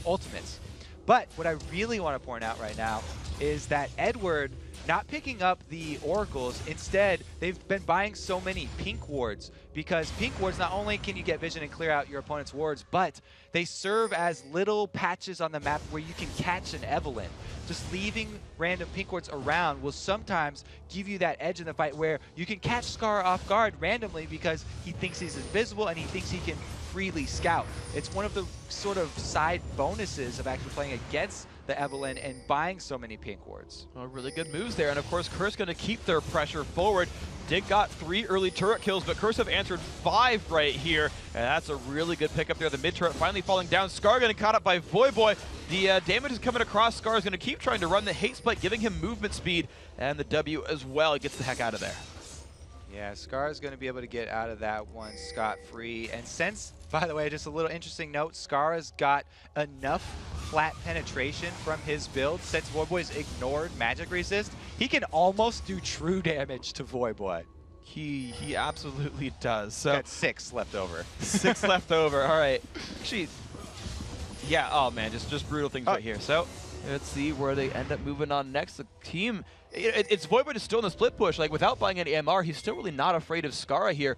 ultimates. But what I really want to point out right now is that Edward not picking up the oracles. Instead, they've been buying so many pink wards, because pink wards, not only can you get vision and clear out your opponent's wards, but they serve as little patches on the map where you can catch an Evelyn. Just leaving random pink wards around will sometimes give you that edge in the fight where you can catch Scar off guard randomly because he thinks he's invisible and he thinks he can freely scout. It's one of the sort of side bonuses of actually playing against the Evelyn and buying so many pink wards. Well, really good moves there, and of course Curse going to keep their pressure forward. Dig got 3 early turret kills, but Curse have answered 5 right here, and that's a really good pickup there. The mid turret finally falling down. Scar getting caught up by Voyboy. The damage is coming across. Scar is going to keep trying to run the hate spike, giving him movement speed, and the W as well. He gets the heck out of there. Yeah, Scar is going to be able to get out of that one scot-free. And since, by the way, just a little interesting note, Scar has got enough flat penetration from his build, since Voyboy's ignored magic resist, he can almost do true damage to Voyboy. He absolutely does. So got 6 left over. 6 left over. All right. Actually, yeah. Oh man, just brutal things right here. So let's see where they end up moving on next. The team. It's Voyboy just still in the split push. Like without buying any MR, he's still really not afraid of Skara here.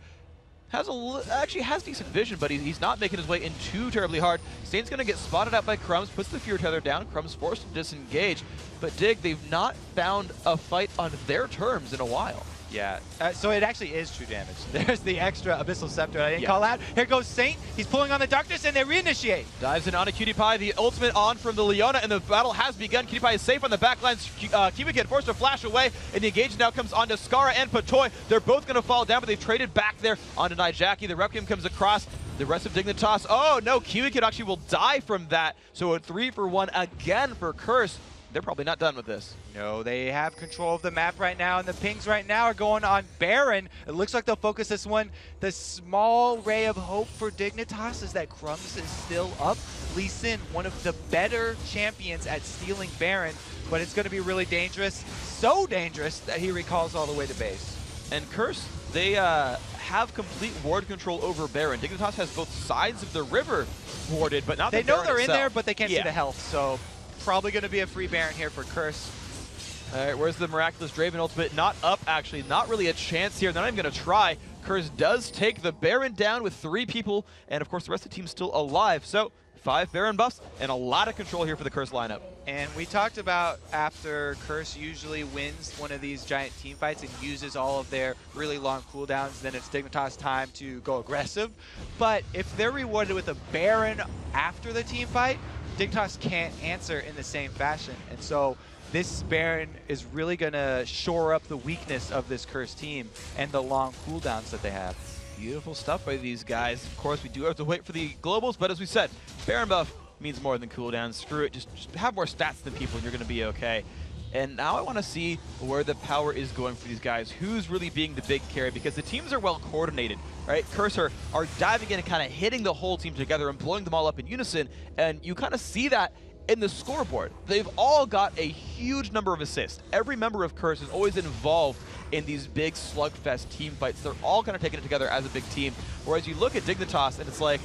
Actually has decent vision, but he's not making his way in too terribly hard. Saint's going to get spotted out by Crumbs, puts the Fear Tether down. Crumbs forced to disengage. But Dig, they've not found a fight on their terms in a while. Yeah, so it actually is true damage. There's the extra Abyssal Scepter I didn't call out. Here goes Saint. He's pulling on the Darkness, and they reinitiate. Dives in onto Cutie Pie. The ultimate on from the Leona, and the battle has begun. Cutie Pie is safe on the backlines. Kiwi Kid forced to flash away, and the engage now comes onto Skara and Patoy. They're both going to fall down, but they've traded back there onto Nyjacky. The Requiem comes across. The rest of Dignitas. Oh, no, Kiwi Kid actually will die from that. So a 3-for-1 again for Curse. They're probably not done with this. No, they have control of the map right now, and the pings right now are going on Baron. It looks like they'll focus this one. The small ray of hope for Dignitas is that Crumbs is still up. Lee Sin, one of the better champions at stealing Baron, but it's going to be really dangerous. So dangerous that he recalls all the way to base. And Curse, they have complete ward control over Baron. Dignitas has both sides of the river warded, but not the Baron They know they're itself. in there, but they can't see the health, so probably going to be a free Baron here for Curse. All right, where's the Miraculous Draven ultimate? Not up, actually. Not really a chance here. They're not even going to try. Curse does take the Baron down with 3 people, and of course the rest of the team's still alive. So 5 Baron buffs and a lot of control here for the Curse lineup. And we talked about after Curse usually wins one of these giant team fights and uses all of their really long cooldowns, then it's Dignitas' time to go aggressive. But if they're rewarded with a Baron after the team fight, Dignitas can't answer in the same fashion. And so this Baron is really going to shore up the weakness of this Curse team and the long cooldowns that they have. Beautiful stuff by these guys. Of course, we do have to wait for the globals, but as we said, Baron buff means more than cooldowns. Screw it, just have more stats than people and you're going to be okay. And now I want to see where the power is going for these guys. Who's really being the big carry? Because the teams are well coordinated, right? Curse are diving in and kind of hitting the whole team together and blowing them all up in unison. And you kind of see that in the scoreboard. They've all got a huge number of assists. Every member of Curse is always involved in these big slugfest team fights. They're all kind of taking it together as a big team. Whereas you look at Dignitas and it's like,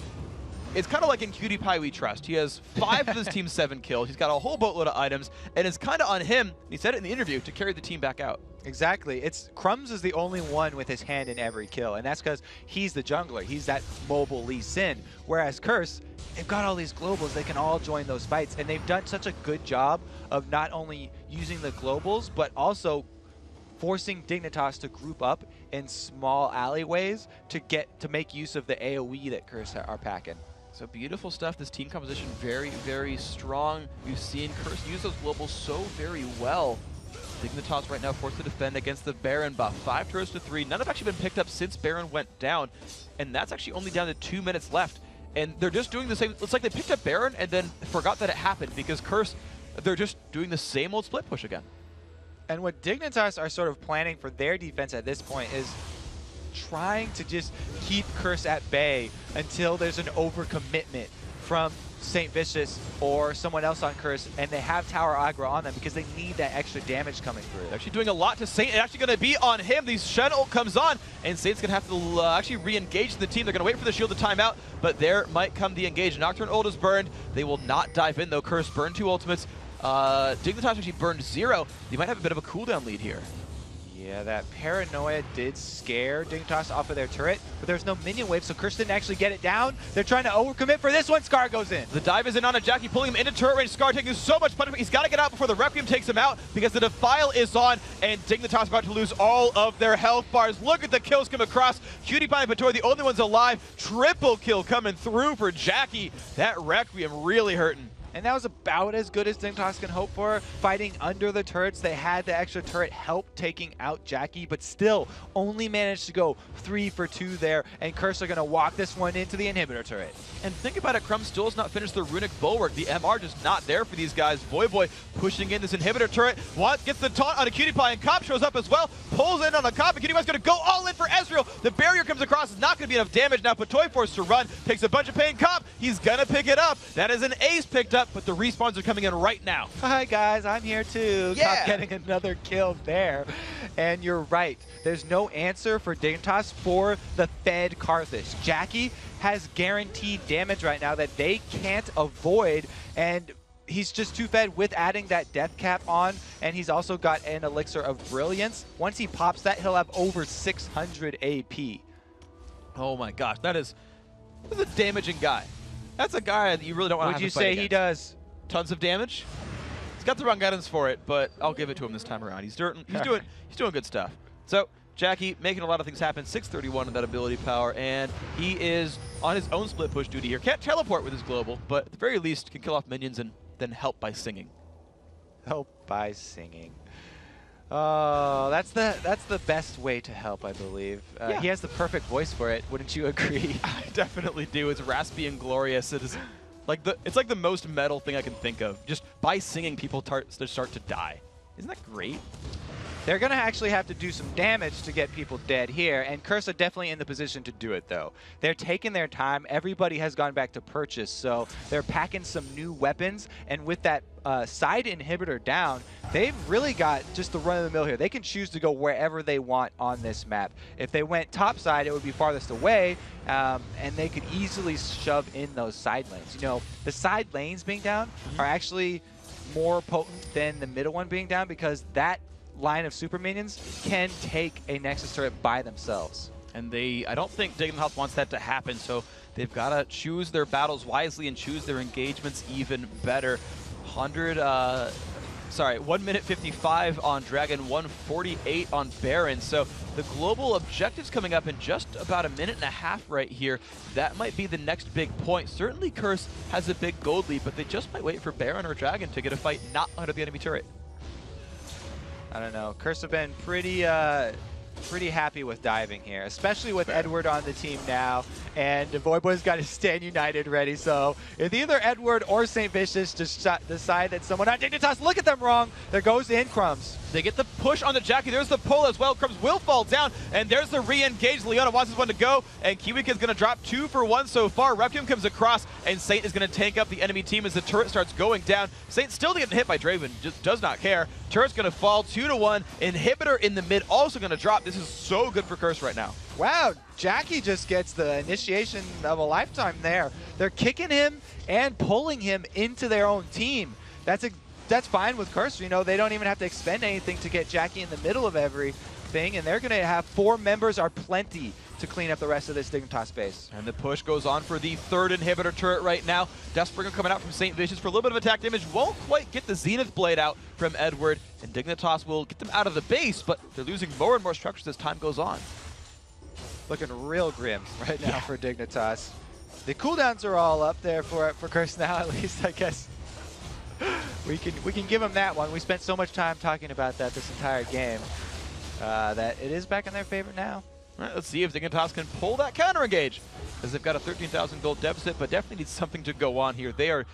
it's kind of like in Cutie Pie We Trust. He has 5 of his team's 7 kills. He's got a whole boatload of items, and it's kind of on him, he said it in the interview, to carry the team back out. Exactly. Crumbs is the only one with his hand in every kill, and that's because he's the jungler. He's that mobile Lee Sin. Whereas Curse, they've got all these globals. They can all join those fights, and they've done such a good job of not only using the globals, but also forcing Dignitas to group up in small alleyways to make use of the AoE that Curse are packing. So beautiful stuff. This team composition very, very strong. We've seen Curse use those globals so very well. Dignitas right now forced to defend against the Baron buff. 5 turrets to 3. None have actually been picked up since Baron went down. And that's actually only down to 2 minutes left. And they're just doing the same. It's like they picked up Baron and then forgot that it happened because Curse, they're just doing the same old split push again. And what Dignitas are sort of planning for their defense at this point is trying to just keep Curse at bay until there's an overcommitment from St. Vicious or someone else on Curse, and they have tower aggro on them because they need that extra damage coming through. They're actually doing a lot to Saint. It's actually going to be on him. The Shen ult comes on, and Saint's going to have to actually re-engage the team. They're going to wait for the shield to time out, but there might come the engage. Nocturne ult is burned. They will not dive in, though. Curse burned 2 ultimates. Dignitas actually burned 0. They might have a bit of a cooldown lead here. Yeah, that Paranoia did scare Dignitas off of their turret, but there's no minion wave, so Curse didn't actually get it down. They're trying to overcommit for this one. Scar goes in. The dive is in on Nyjacky, pulling him into turret range. Scar taking so much punishment. He's got to get out before the Requiem takes him out because the Defile is on, and Dignitas about to lose all of their health bars. Look at the kills come across. Cutie Pie and Patoy, the only ones alive. Triple kill coming through for Jackie. That Requiem really hurting. and that was about as good as Dignitas can hope for. Fighting under the turrets, they had the extra turret help taking out Nyjacky, but still only managed to go 3 for 2 there, and Curse are going to walk this one into the inhibitor turret. And think about it, Crumb still has not finished the Runic Bulwark. The MR just not there for these guys. Voyboy pushing in this inhibitor turret. Watt gets the taunt on a Cutie Pie, and Cop shows up as well. Pulls in on a Cop, and Cutie Pie's going to go all in for Ezreal. The barrier comes across, it's not going to be enough damage. Now Patoy forced to run, takes a bunch of pain. Cop, he's going to pick it up. That is an ace picked up, but the respawns are coming in right now. Hi guys, I'm here too. Yeah. Cop getting another kill there. And you're right, there's no answer for Dignitas for the fed Carthage. Nyjacky has guaranteed damage right now that they can't avoid, and he's just too fed with adding that death cap on, and he's also got an elixir of brilliance. Once he pops that, he'll have over 600 AP. Oh my gosh, that's a damaging guy. That's a guy that you really don't want to have to fight Would you say he does? Tons of damage? He's got the wrong guidance for it, but I'll give it to him this time around. He's doing good stuff. So Nyjacky making a lot of things happen. 631 in that ability power, and he is on his own split push duty here. Can't teleport with his global, but at the very least can kill off minions and then help by singing. Help by singing. Oh, that's the best way to help, I believe. Yeah. He has the perfect voice for it. Wouldn't you agree? I definitely do. It's raspy and glorious. It is it's like the most metal thing I can think of. Just by singing, people start to die. Isn't that great? They're going to actually have to do some damage to get people dead here, and Curse are definitely in the position to do it, though. They're taking their time. Everybody has gone back to purchase, so they're packing some new weapons, and with that side inhibitor down, they've really got just the run-of-the-mill here. They can choose to go wherever they want on this map. If they went topside, it would be farthest away, and they could easily shove in those side lanes. You know, the side lanes being down are actually more potent than the middle one being down, because that line of super minions can take a Nexus turret by themselves. And I don't think Dignitas wants that to happen, so they've got to choose their battles wisely and choose their engagements even better. 1 minute 55 on Dragon, 148 on Baron. So the global objective's coming up in just about a minute and a half right here. That might be the next big point. Certainly Curse has a big gold lead, but they just might wait for Baron or Dragon to get a fight not under the enemy turret. I don't know. Curse have been pretty happy with diving here, especially with Edward on the team now, and Voyboy's got his Stand United ready, so if either Edward or St. Vicious just decide that someone at Dignitas, look at them wrong, there goes the Crumbs. They get the push on the Nyjacky. There's the pull as well. Crumbs will fall down, and there's the re-engage. Leona wants this one to go, and Kiwik is going to drop 2 for 1 so far. Requiem comes across, and Saint is going to tank up the enemy team as the turret starts going down. Saint still getting hit by Draven, just does not care. Turret's going to fall 2-1. Inhibitor in the mid also going to drop. This is so good for Curse right now. Wow, Nyjacky just gets the initiation of a lifetime there. They're kicking him and pulling him into their own team. That's fine with Curse. You know, they don't even have to expend anything to get Nyjacky in the middle of everything, and they're going to have 4 members are plenty to clean up the rest of this Dignitas space. And the push goes on for the 3rd inhibitor turret right now. Deathbringer coming out from St. Vicious for a little bit of attack damage. Won't quite get the Zenith Blade out from Edward, and Dignitas will get them out of the base, but they're losing more and more structures as time goes on. Looking real grim right now for Dignitas. The cooldowns are all up there for Curse now, at least, I guess. We can give them that one. We spent so much time talking about that this entire game that it is back in their favor now. All right, let's see if Dignitas can pull that counter engage, as they've got a 13,000 gold deficit, but definitely need something to go on here. They are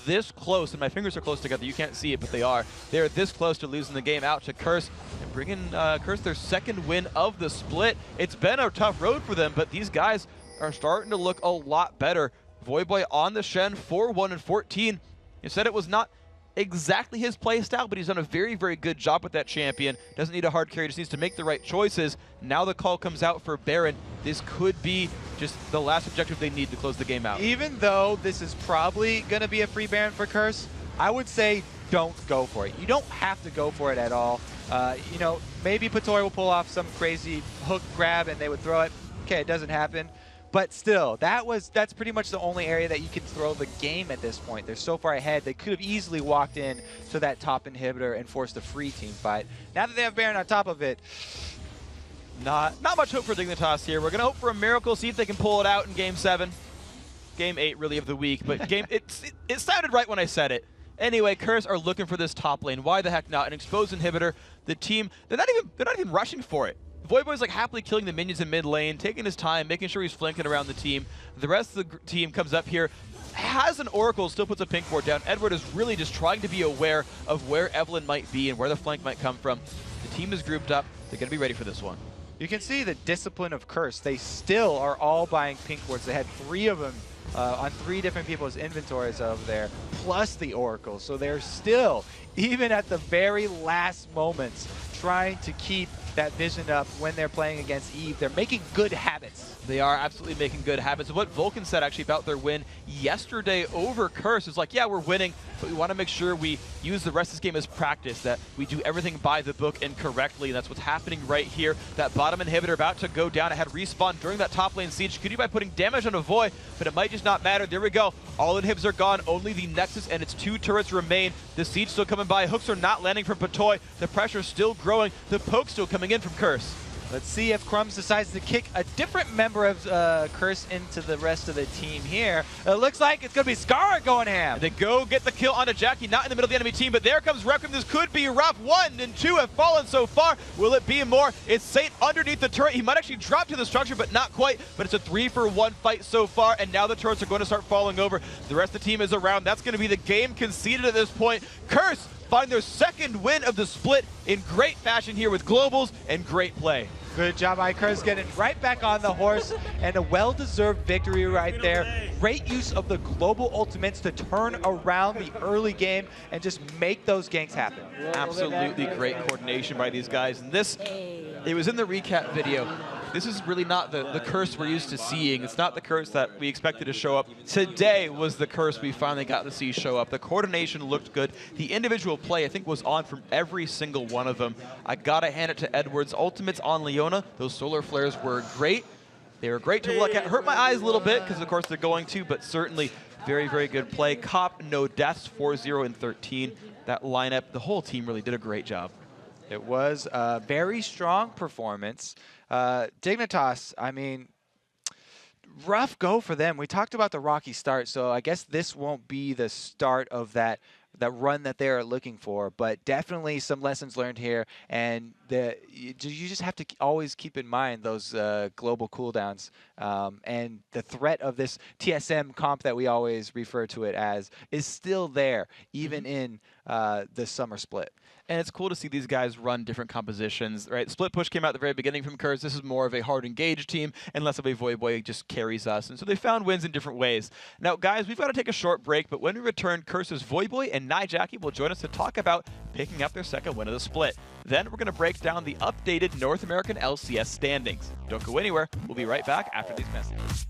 this close, and my fingers are close together. You can't see it, but they are. They are this close to losing the game out to Curse and bringing Curse their 2nd win of the split. It's been a tough road for them, but these guys are starting to look a lot better. Voyboy on the Shen, 4-1 and 14. You said it was not exactly his play style, but he's done a very, very good job with that champion. Doesn't need a hard carry, just needs to make the right choices. Now the call comes out for Baron. This could be just the last objective they need to close the game out. Even though this is probably going to be a free Baron for Curse, I would say don't go for it. You don't have to go for it at all. You know, maybe Patoy will pull off some crazy hook grab and they would throw it. Okay, it doesn't happen. But still, that's pretty much the only area that you can throw the game at this point. They're so far ahead, they could have easily walked in to that top inhibitor and forced a free team fight. Now that they have Baron on top of it, not much hope for Dignitas here. We're going to hope for a miracle, see if they can pull it out in Game 7. Game 8 really of the week, but it sounded right when I said it. Anyway, Curse are looking for this top lane. Why the heck not? An exposed inhibitor. The team, they're not even rushing for it. Voyboy's like happily killing the minions in mid lane, taking his time, making sure he's flanking around the team. The rest of the team comes up here, has an Oracle, still puts a pink ward down. Edward is really just trying to be aware of where Evelyn might be and where the flank might come from. The team is grouped up. They're going to be ready for this one. You can see the discipline of Curse. They still are all buying pink wards. They had 3 of them on 3 different people's inventories over there, plus the Oracle. So they're still, even at the very last moments, trying to keep that vision up when they're playing against Eve. They're making good habits. They are absolutely making good habits. What Vulcan said actually about their win yesterday over Curse is like, yeah, we're winning, but we want to make sure we use the rest of this game as practice, that we do everything by the book and correctly, and that's what's happening right here. That bottom inhibitor about to go down. It had respawn during that top lane siege. Could you by putting damage on a Void, but it might just not matter. There we go. All inhibs are gone. Only the Nexus and its 2 turrets remain. The siege still coming by. Hooks are not landing from Patoy. The pressure still growing. The poke still coming in from Curse. Let's see if Crumbs decides to kick a different member of Curse into the rest of the team here. It looks like it's going to be Scar going ham. They go get the kill on Nyjacky, not in the middle of the enemy team, but there comes Requiem. This could be rough. 1 and 2 have fallen so far. Will it be more? It's Saint underneath the turret. He might actually drop to the structure, but not quite. But it's a 3-for-1 fight so far, and now the turrets are going to start falling over. The rest of the team is around. That's going to be the game conceded at this point. Curse find their 2nd win of the split in great fashion here with globals and great play. Good job by Curse getting right back on the horse, and a well-deserved victory right there. Great use of the global ultimates to turn around the early game and just make those ganks happen. Absolutely great coordination by these guys. And this, it was in the recap video. This is really not the Curse we're used to seeing. It's not the Curse that we expected to show up. Today was the Curse we finally got to see show up. The coordination looked good. The individual play, I think, was on from every single one of them. I gotta hand it to Edwards. Ultimates on Leona. Those solar flares were great. They were great to look at. Hurt my eyes a little bit because, of course, they're going to, but certainly very, very good play. Cop, no deaths, 4-0 and 13. That lineup, the whole team really did a great job. It was a very strong performance. Dignitas, I mean, rough go for them. We talked about the rocky start, so I guess this won't be the start of that run that they're looking for, but definitely some lessons learned here, and you just have to always keep in mind those global cooldowns, and the threat of this TSM comp that we always refer to it as is still there, even in the summer split. And it's cool to see these guys run different compositions, right? Split push came out at the very beginning from Curse. This is more of a hard engaged team, and less of a Voyboy just carries us. And so they found wins in different ways. Now, guys, we've got to take a short break, but when we return, Curse's Voyboy and Nyjacky will join us to talk about picking up their 2nd win of the split. Then we're going to break down the updated North American LCS standings. Don't go anywhere. We'll be right back after these messages.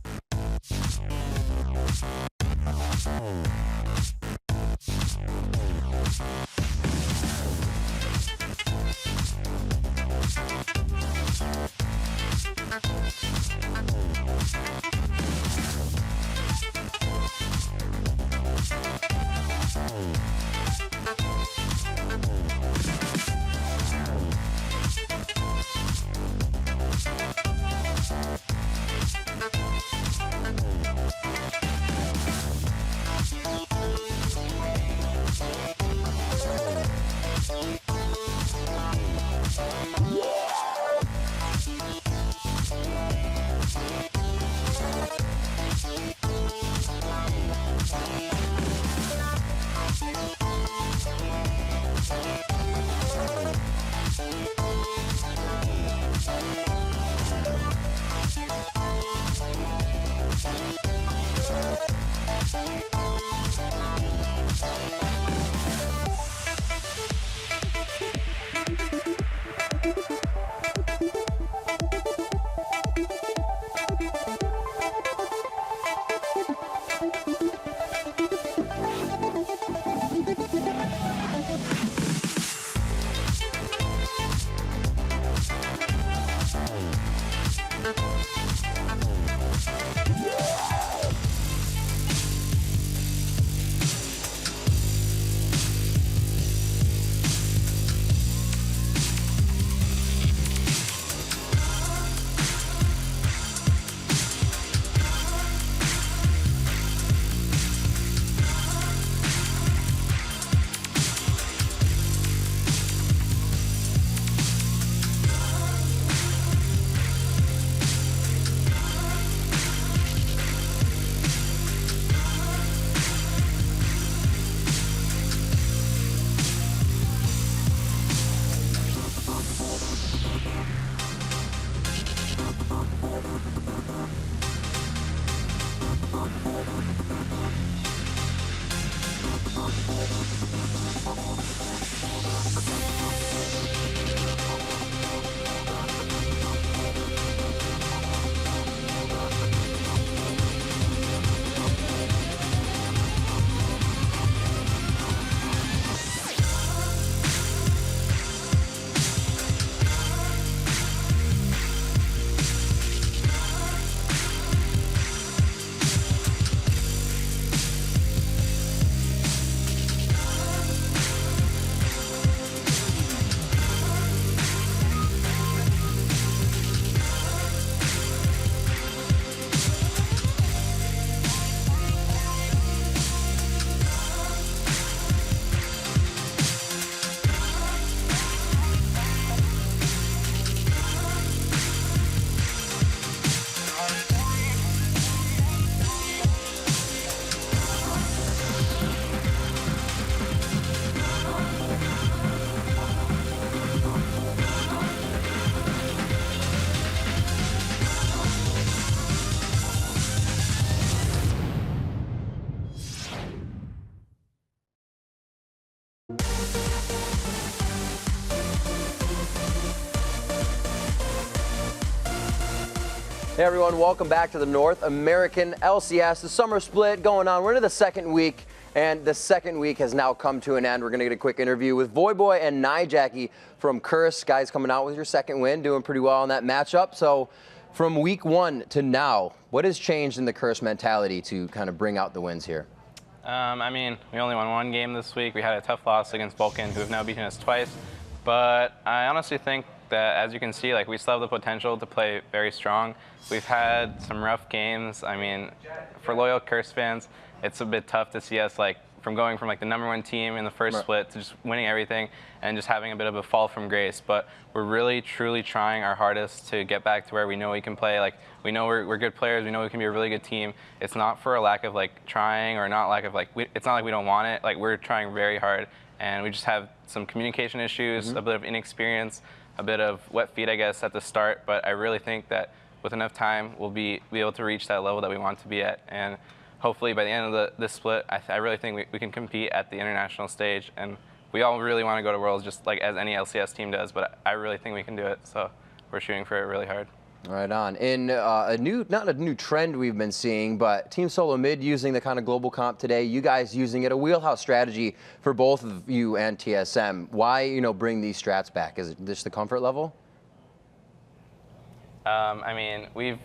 Hey everyone, welcome back to the North American LCS, the summer split going on. We're into the second week, and the second week has now come to an end. We're going to get a quick interview with Voyboy and Nyjacky from Curse. Guys, coming out with your second win, doing pretty well in that matchup. So from week 1 to now, what has changed in the Curse mentality to kind of bring out the wins here? I mean, we only won 1 game this week. We had a tough loss against Vulcan, who have now beaten us twice. But I honestly think that, as you can see, like, we still have the potential to play very strong. We've had some rough games. I mean, for loyal Curse fans, it's a bit tough to see us from going from the #1 team in the first split to just winning everything and just having a bit of a fall from grace. But we're really, truly trying our hardest to get back to where we know we can play. We know we're good players. We know we can be a really good team. It's not for a lack of trying or not lack of it's not like we don't want it. We're trying very hard, and we just have some communication issues, a bit of inexperience, a bit of wet feet, I guess, at the start. But I really think that with enough time, we'll be able to reach that level that we want to be at. And hopefully by the end of this split, I really think we can compete at the international stage. And we all really want to go to Worlds, just as any LCS team does. But I really think we can do it. So we're shooting for it really hard. Right on. In not a new trend we've been seeing, but Team Solo Mid using the kind of global comp today, you guys using it, a wheelhouse strategy for both of you and TSM. Why, bring these strats back? Is it just the comfort level? I mean, we've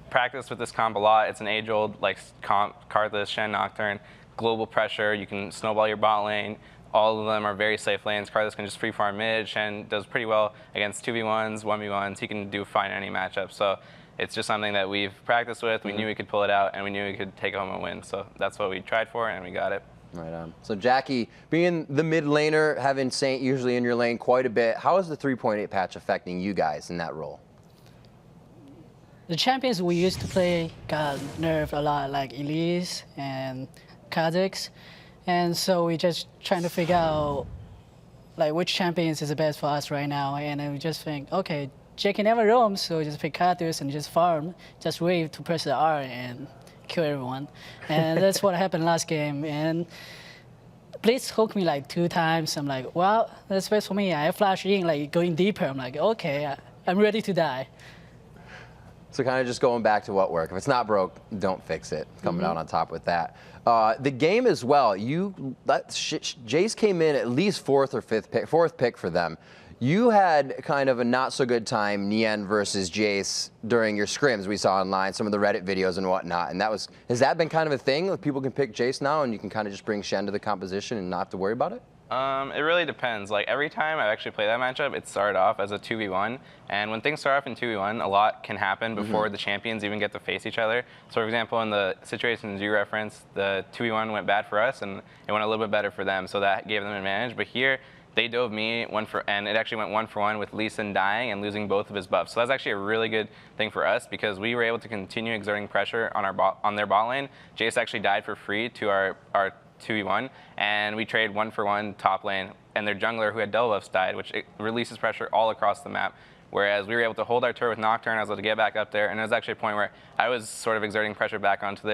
practiced with this comp a lot. It's an age-old comp, Karthus, Shen, Nocturne, global pressure. You can snowball your bot lane. All of them are very safe lanes. Karthus can just free farm mid. Shen does pretty well against 2v1s, 1v1s. He can do fine in any matchup. So it's just something that we've practiced with. We knew we could pull it out, and we knew we could take home a win. So that's what we tried for, and we got it. Right on. So Jacky, being the mid laner, having Saint usually in your lane quite a bit, how is the 3.8 patch affecting you guys in that role? The champions we used to play got nerfed a lot, like Elise and Kha'Zix. And so we just trying to figure out which champions is the best for us right now. And then we just think, okay, Jake never roams, so we just pick Kha'Zix and just farm, just wait to press the R and kill everyone. And that's what happened last game. And Blitz hooked me 2 times. I'm like, well, that's best for me. I flash in, going deeper. I'm like, okay, I'm ready to die. So kind of just going back to what worked. If it's not broke, don't fix it. Coming out on top with that. The game as well. Jace came in at least 4th or 5th pick, 4th pick for them. You had kind of a not so good time, Neen versus Jace, during your scrims we saw online, some of the Reddit videos and whatnot. And has that been kind of a thing? Like people can pick Jace now and you can kind of just bring Shen to the composition and not have to worry about it? It really depends. Every time I actually play that matchup, it started off as a 2v1. And when things start off in 2v1, a lot can happen before the champions even get to face each other. So for example, in the situations you referenced, the 2v1 went bad for us and it went a little bit better for them. So that gave them an advantage. But here, they dove me and it actually went 1-for-1 with Lee Sin dying and losing both of his buffs. So that's actually a really good thing for us because we were able to continue exerting pressure on their bot lane. Jace actually died for free to our 2v1, and we trade 1-for-1 top lane, and their jungler who had double buffs died, which releases pressure all across the map. Whereas we were able to hold our turret with Nocturne, I was able to get back up there, and there was actually a point where I was sort of exerting pressure back onto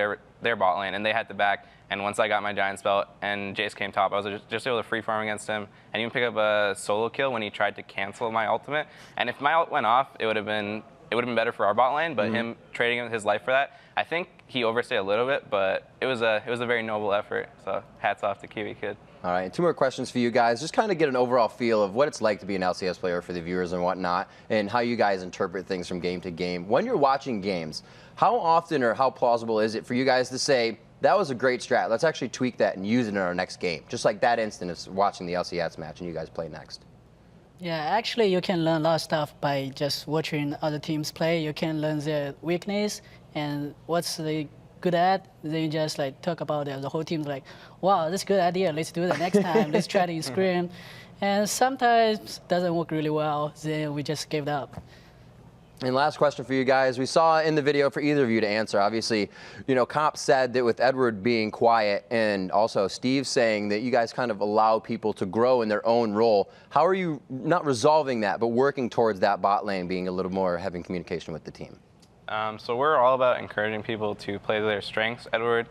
their bot lane, and they had to back. And once I got my Giant Spell and Jace came top, I was just able to free farm against him, and even pick up a solo kill when he tried to cancel my ultimate. And if my ult went off, it would have been better for our bot lane, but him trading his life for that, I think he overstayed a little bit, but it was a very noble effort. So hats off to Kiwi Kid. All right, 2 more questions for you guys. Just kind of get an overall feel of what it's like to be an LCS player for the viewers and whatnot, and how you guys interpret things from game to game. When you're watching games, how often or how plausible is it for you guys to say, that was a great strat, let's actually tweak that and use it in our next game? Just like that instant of watching the LCS match and you guys play next. Yeah, actually you can learn a lot of stuff by just watching other teams play. You can learn their weakness and what's they good at. Then you just talk about it. The whole team's like, wow, that's a good idea. Let's do that next time. Let's try to scrim. And sometimes it doesn't work really well. Then we just give it up. And last question for you guys. We saw in the video for either of you to answer, obviously, Comp said that with Edward being quiet and also Steve saying that you guys kind of allow people to grow in their own role. How are you not resolving that, but working towards that bot lane being a little more having communication with the team? So we're all about encouraging people to play to their strengths. Edward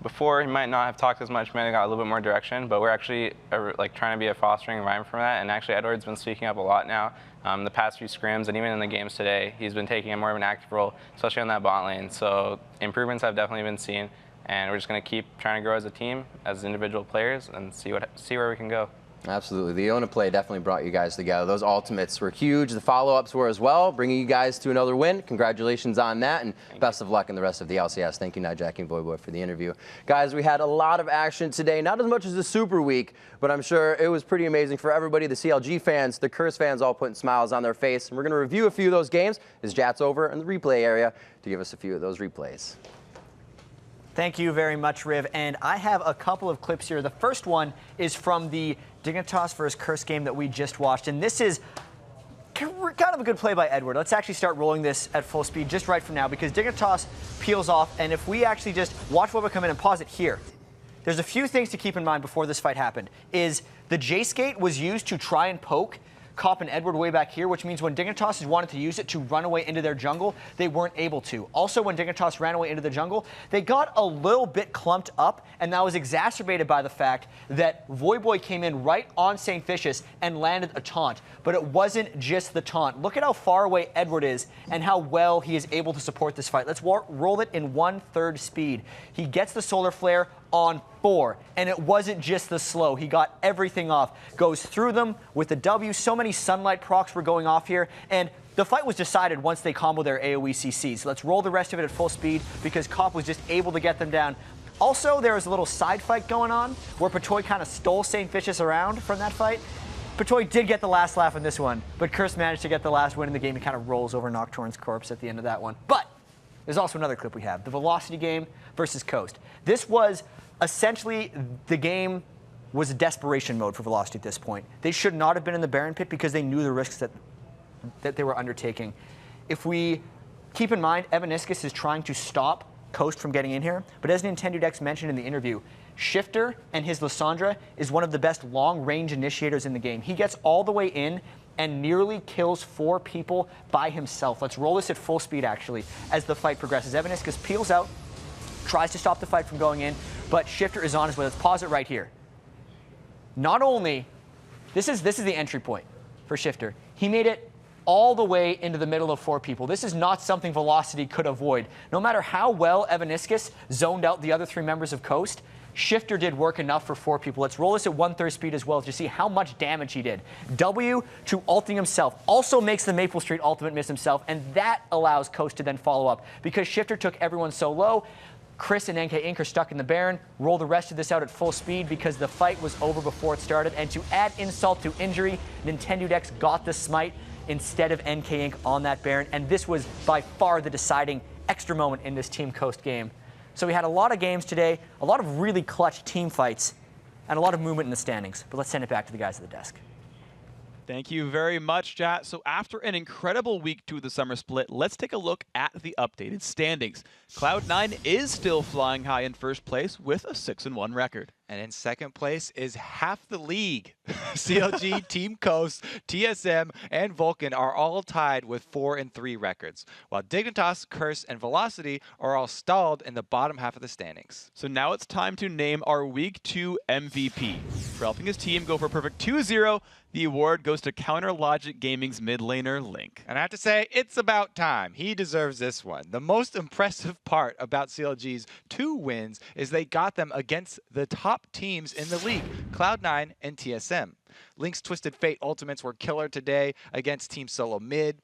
before he might not have talked as much, might have got a little bit more direction, but we're actually like trying to be a fostering environment for that. And actually, Edward's been speaking up a lot now. The past few scrims and even in the games today, he's been taking a more of an active role, especially on that bot lane. So improvements have definitely been seen, and we're just going to keep trying to grow as a team, as individual players, and see where we can go. Absolutely. The Iona play definitely brought you guys together. Those ultimates were huge. The follow-ups were as well, bringing you guys to another win. Congratulations on that, and best of luck in the rest of the LCS. Thank you, Nyjacky and Voyboy, for the interview. Guys, we had a lot of action today. Not as much as the Super Week, but I'm sure it was pretty amazing for everybody. The CLG fans, the Curse fans, all putting smiles on their face. And we're going to review a few of those games as Jat's over in the replay area to give us a few of those replays. Thank you very much, Riv. And I have a couple of clips here. The first one is from the Dignitas versus Curse game that we just watched. And this is kind of a good play by Edward. Let's actually start rolling this at full speed just right from now, because Dignitas peels off. And if we actually just watch Voyboy come in and pause it here, there's a few things to keep in mind before this fight happened. Is the J-skate was used to try and poke Cop and Edward way back here, which means when Dignitas wanted to use it to run away into their jungle, they weren't able to. Also, when Dignitas ran away into the jungle, they got a little bit clumped up, and that was exacerbated by the fact that Voyboy came in right on St. Vicious and landed a taunt. But it wasn't just the taunt. Look at how far away Edward is and how well he is able to support this fight. Let's roll it in 1/3 speed. He gets the solar flare on 4, and it wasn't just the slow. He got everything off. Goes through them with the W. So many sunlight procs were going off here, and the fight was decided once they combo their AoE CCs. Let's roll the rest of it at full speed because Cop was just able to get them down. Also, there was a little side fight going on where Patoy kind of stole St. Vicious around from that fight. Patoy did get the last laugh in this one, but Curse managed to get the last win in the game. He kind of rolls over Nocturne's corpse at the end of that one. But there's also another clip we have, the Velocity game versus Coast. This was essentially, the game was a desperation mode for Velocity at this point. They should not have been in the Baron pit because they knew the risks that they were undertaking. If we keep in mind, Evaniscus is trying to stop Coast from getting in here, but as Nintendude mentioned in the interview, Shifter and his Lissandra is one of the best long-range initiators in the game. He gets all the way in and nearly kills 4 people by himself. Let's roll this at full speed, actually, as the fight progresses. Evaniscus peels out, tries to stop the fight from going in, but Shifter is on his way. Let's pause it right here. Not only, this is the entry point for Shifter. He made it all the way into the middle of 4 people. This is not something Velocity could avoid. No matter how well Evaniscus zoned out the other 3 members of Coast, Shifter did work enough for 4 people. Let's roll this at 1/3 speed as well to see how much damage he did. W to ulting himself also makes the Maple Street ultimate miss himself, and that allows Coast to then follow up. Because Shifter took everyone so low, Chris and NK Inc. are stuck in the Baron. Roll the rest of this out at full speed because the fight was over before it started. And to add insult to injury, Nintendude got the smite instead of NK Inc. on that Baron. And this was by far the deciding extra moment in this Team Coast game. So we had a lot of games today, a lot of really clutch team fights, and a lot of movement in the standings. But let's send it back to the guys at the desk. Thank you very much, Jat. So after an incredible week 2 of the summer split, let's take a look at the updated standings. Cloud9 is still flying high in first place with a 6-1 record. And in second place is half the league. CLG, Team Coast, TSM, and Vulcan are all tied with 4-3 records, while Dignitas, Curse, and Velocity are all stalled in the bottom half of the standings. So now it's time to name our Week 2 MVP. For helping his team go for a perfect 2-0, the award goes to Counter Logic Gaming's mid laner, Link. And I have to say, it's about time. He deserves this one. The most impressive part about CLG's 2 wins is they got them against the top teams in the league, Cloud9 and TSM. Link's Twisted Fate ultimates were killer today against Team Solo mid.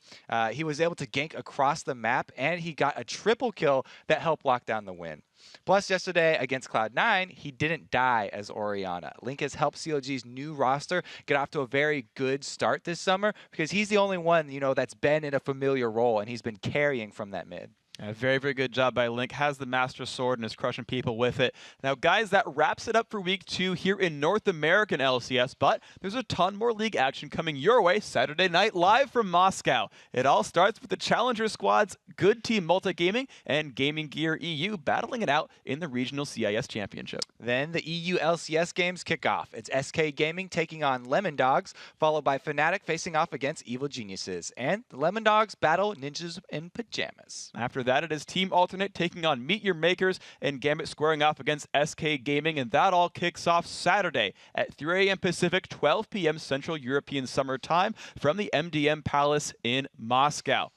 He was able to gank across the map, and he got a triple kill that helped lock down the win. Plus, yesterday against Cloud9, he didn't die as Orianna. Link has helped CLG's new roster get off to a very good start this summer because he's the only one, that's been in a familiar role, and he's been carrying from that mid. A very, very good job by Link. Has the Master Sword and is crushing people with it. Now, guys, that wraps it up for Week 2 here in North American LCS, but there's a ton more league action coming your way Saturday night live from Moscow. It all starts with the Challenger Squad's Good Team Multigaming and Gaming Gear EU battling it out in the Regional CIS Championship. Then the EU LCS games kick off. It's SK Gaming taking on Lemon Dogs, followed by Fnatic facing off against Evil Geniuses. And the Lemon Dogs battle Ninjas in Pajamas. After that, it is Team Alternate taking on Meet Your Makers and Gambit squaring off against SK Gaming, and that all kicks off Saturday at 3 a.m. Pacific, 12 p.m. Central European Summer Time from the MDM Palace in Moscow.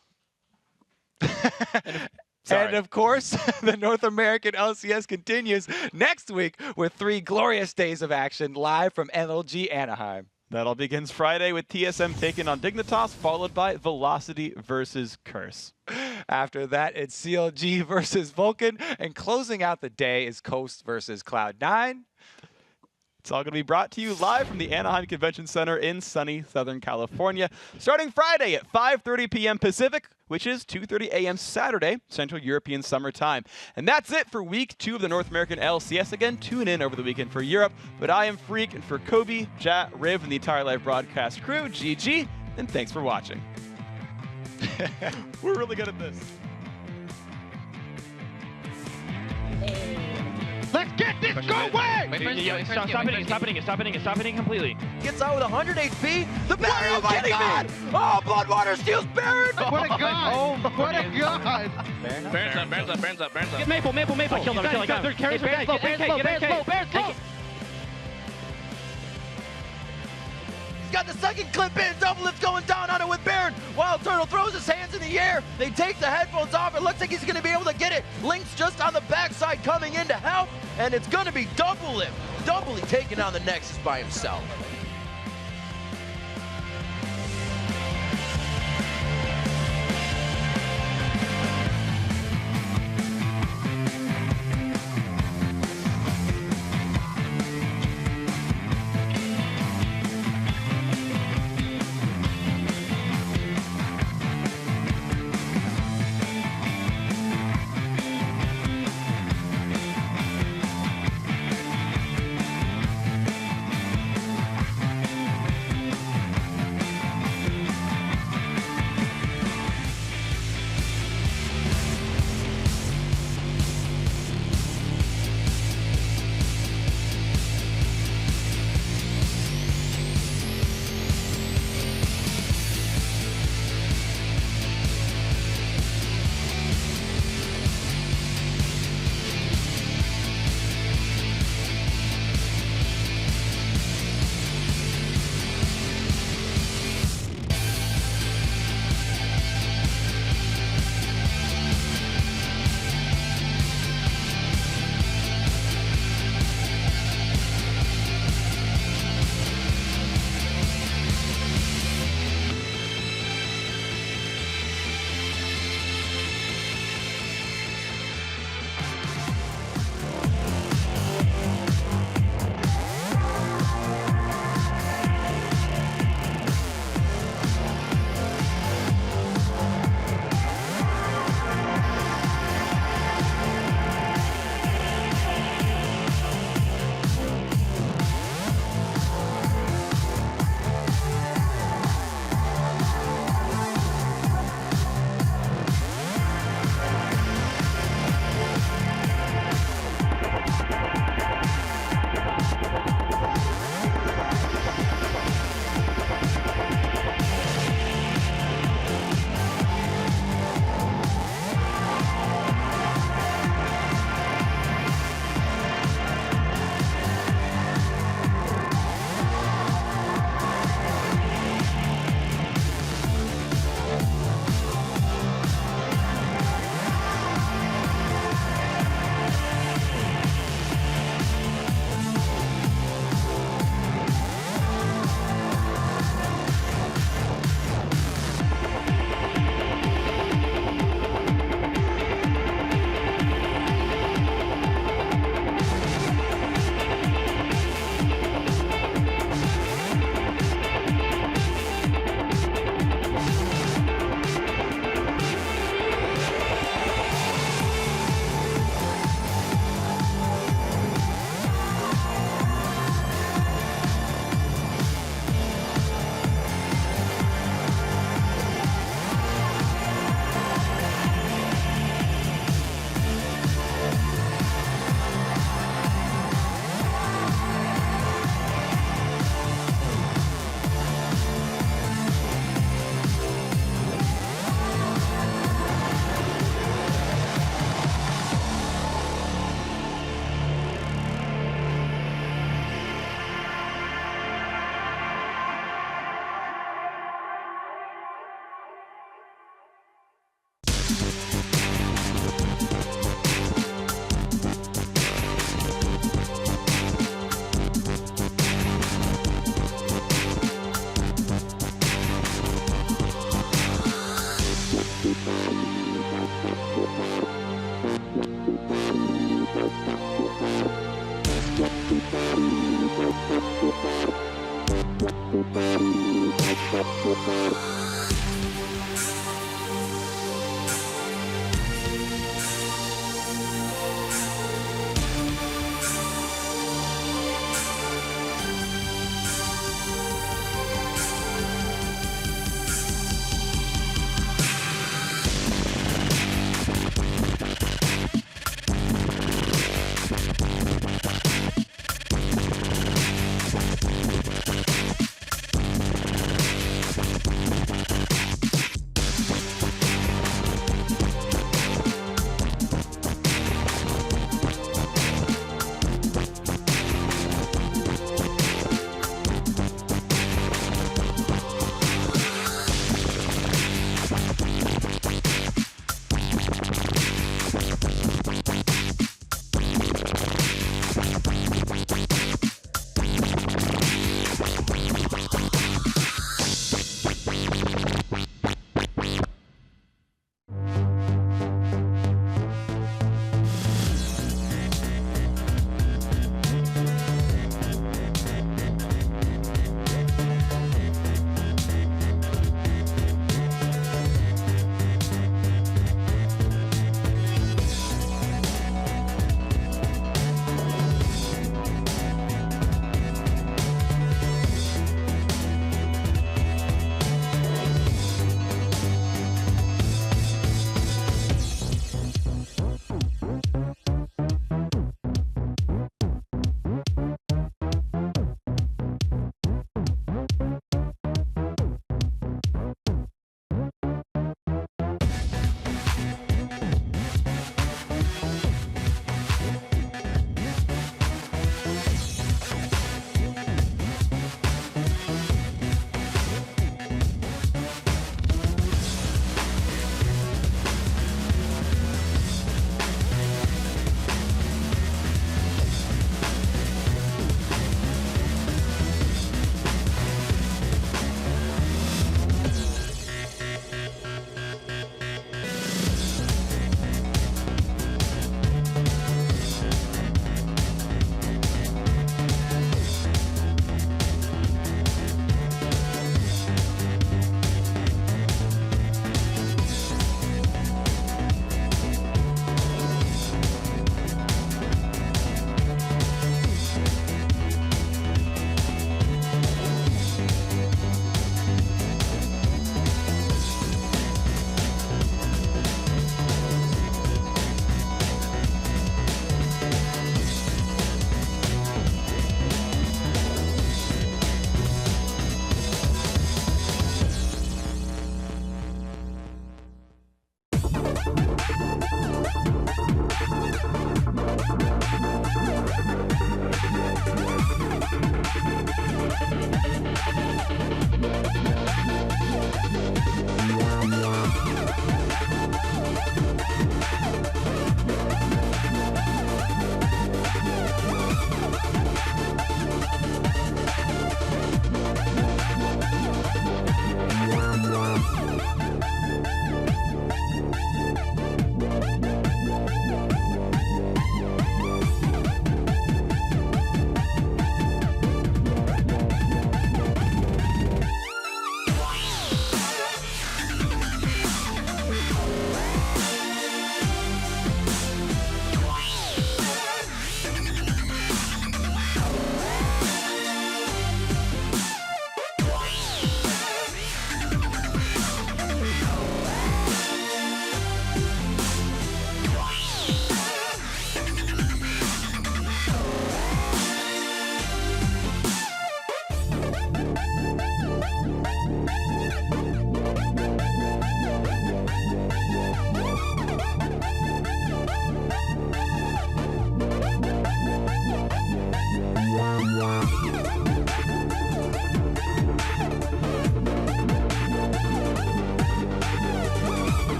And of course, the North American LCS continues next week with 3 glorious days of action live from NLG Anaheim. That all begins Friday with TSM taking on Dignitas, followed by Velocity versus Curse. After that, it's CLG versus Vulcan, and closing out the day is Coast versus Cloud9. It's all going to be brought to you live from the Anaheim Convention Center in sunny Southern California, starting Friday at 5:30 p.m. Pacific, which is 2:30 a.m. Saturday, Central European Summer Time. And that's it for Week 2 of the North American LCS. Again, tune in over the weekend for Europe. But I am Freak, and for Kobe, Jat, Riv, and the entire live broadcast crew, GG, and thanks for watching. We're really good at this. Let's get this go away! Stop hitting completely. Gets out with 100 HP. The Baron, oh my God! Oh, Bloodwater steals Baron! What a god! Oh, what a god! Baron's up. Get Maple. I killed him. They're carries are dead. Baron's low. He's got the second clip in. Double lift going down on it with Baron. Wild Turtle throws his hands in the air. They take the headphones off. It looks like he's going to be able to get it. Link's just on the backside coming in to help. And it's going to be double lift. Doubly taking on the Nexus by himself.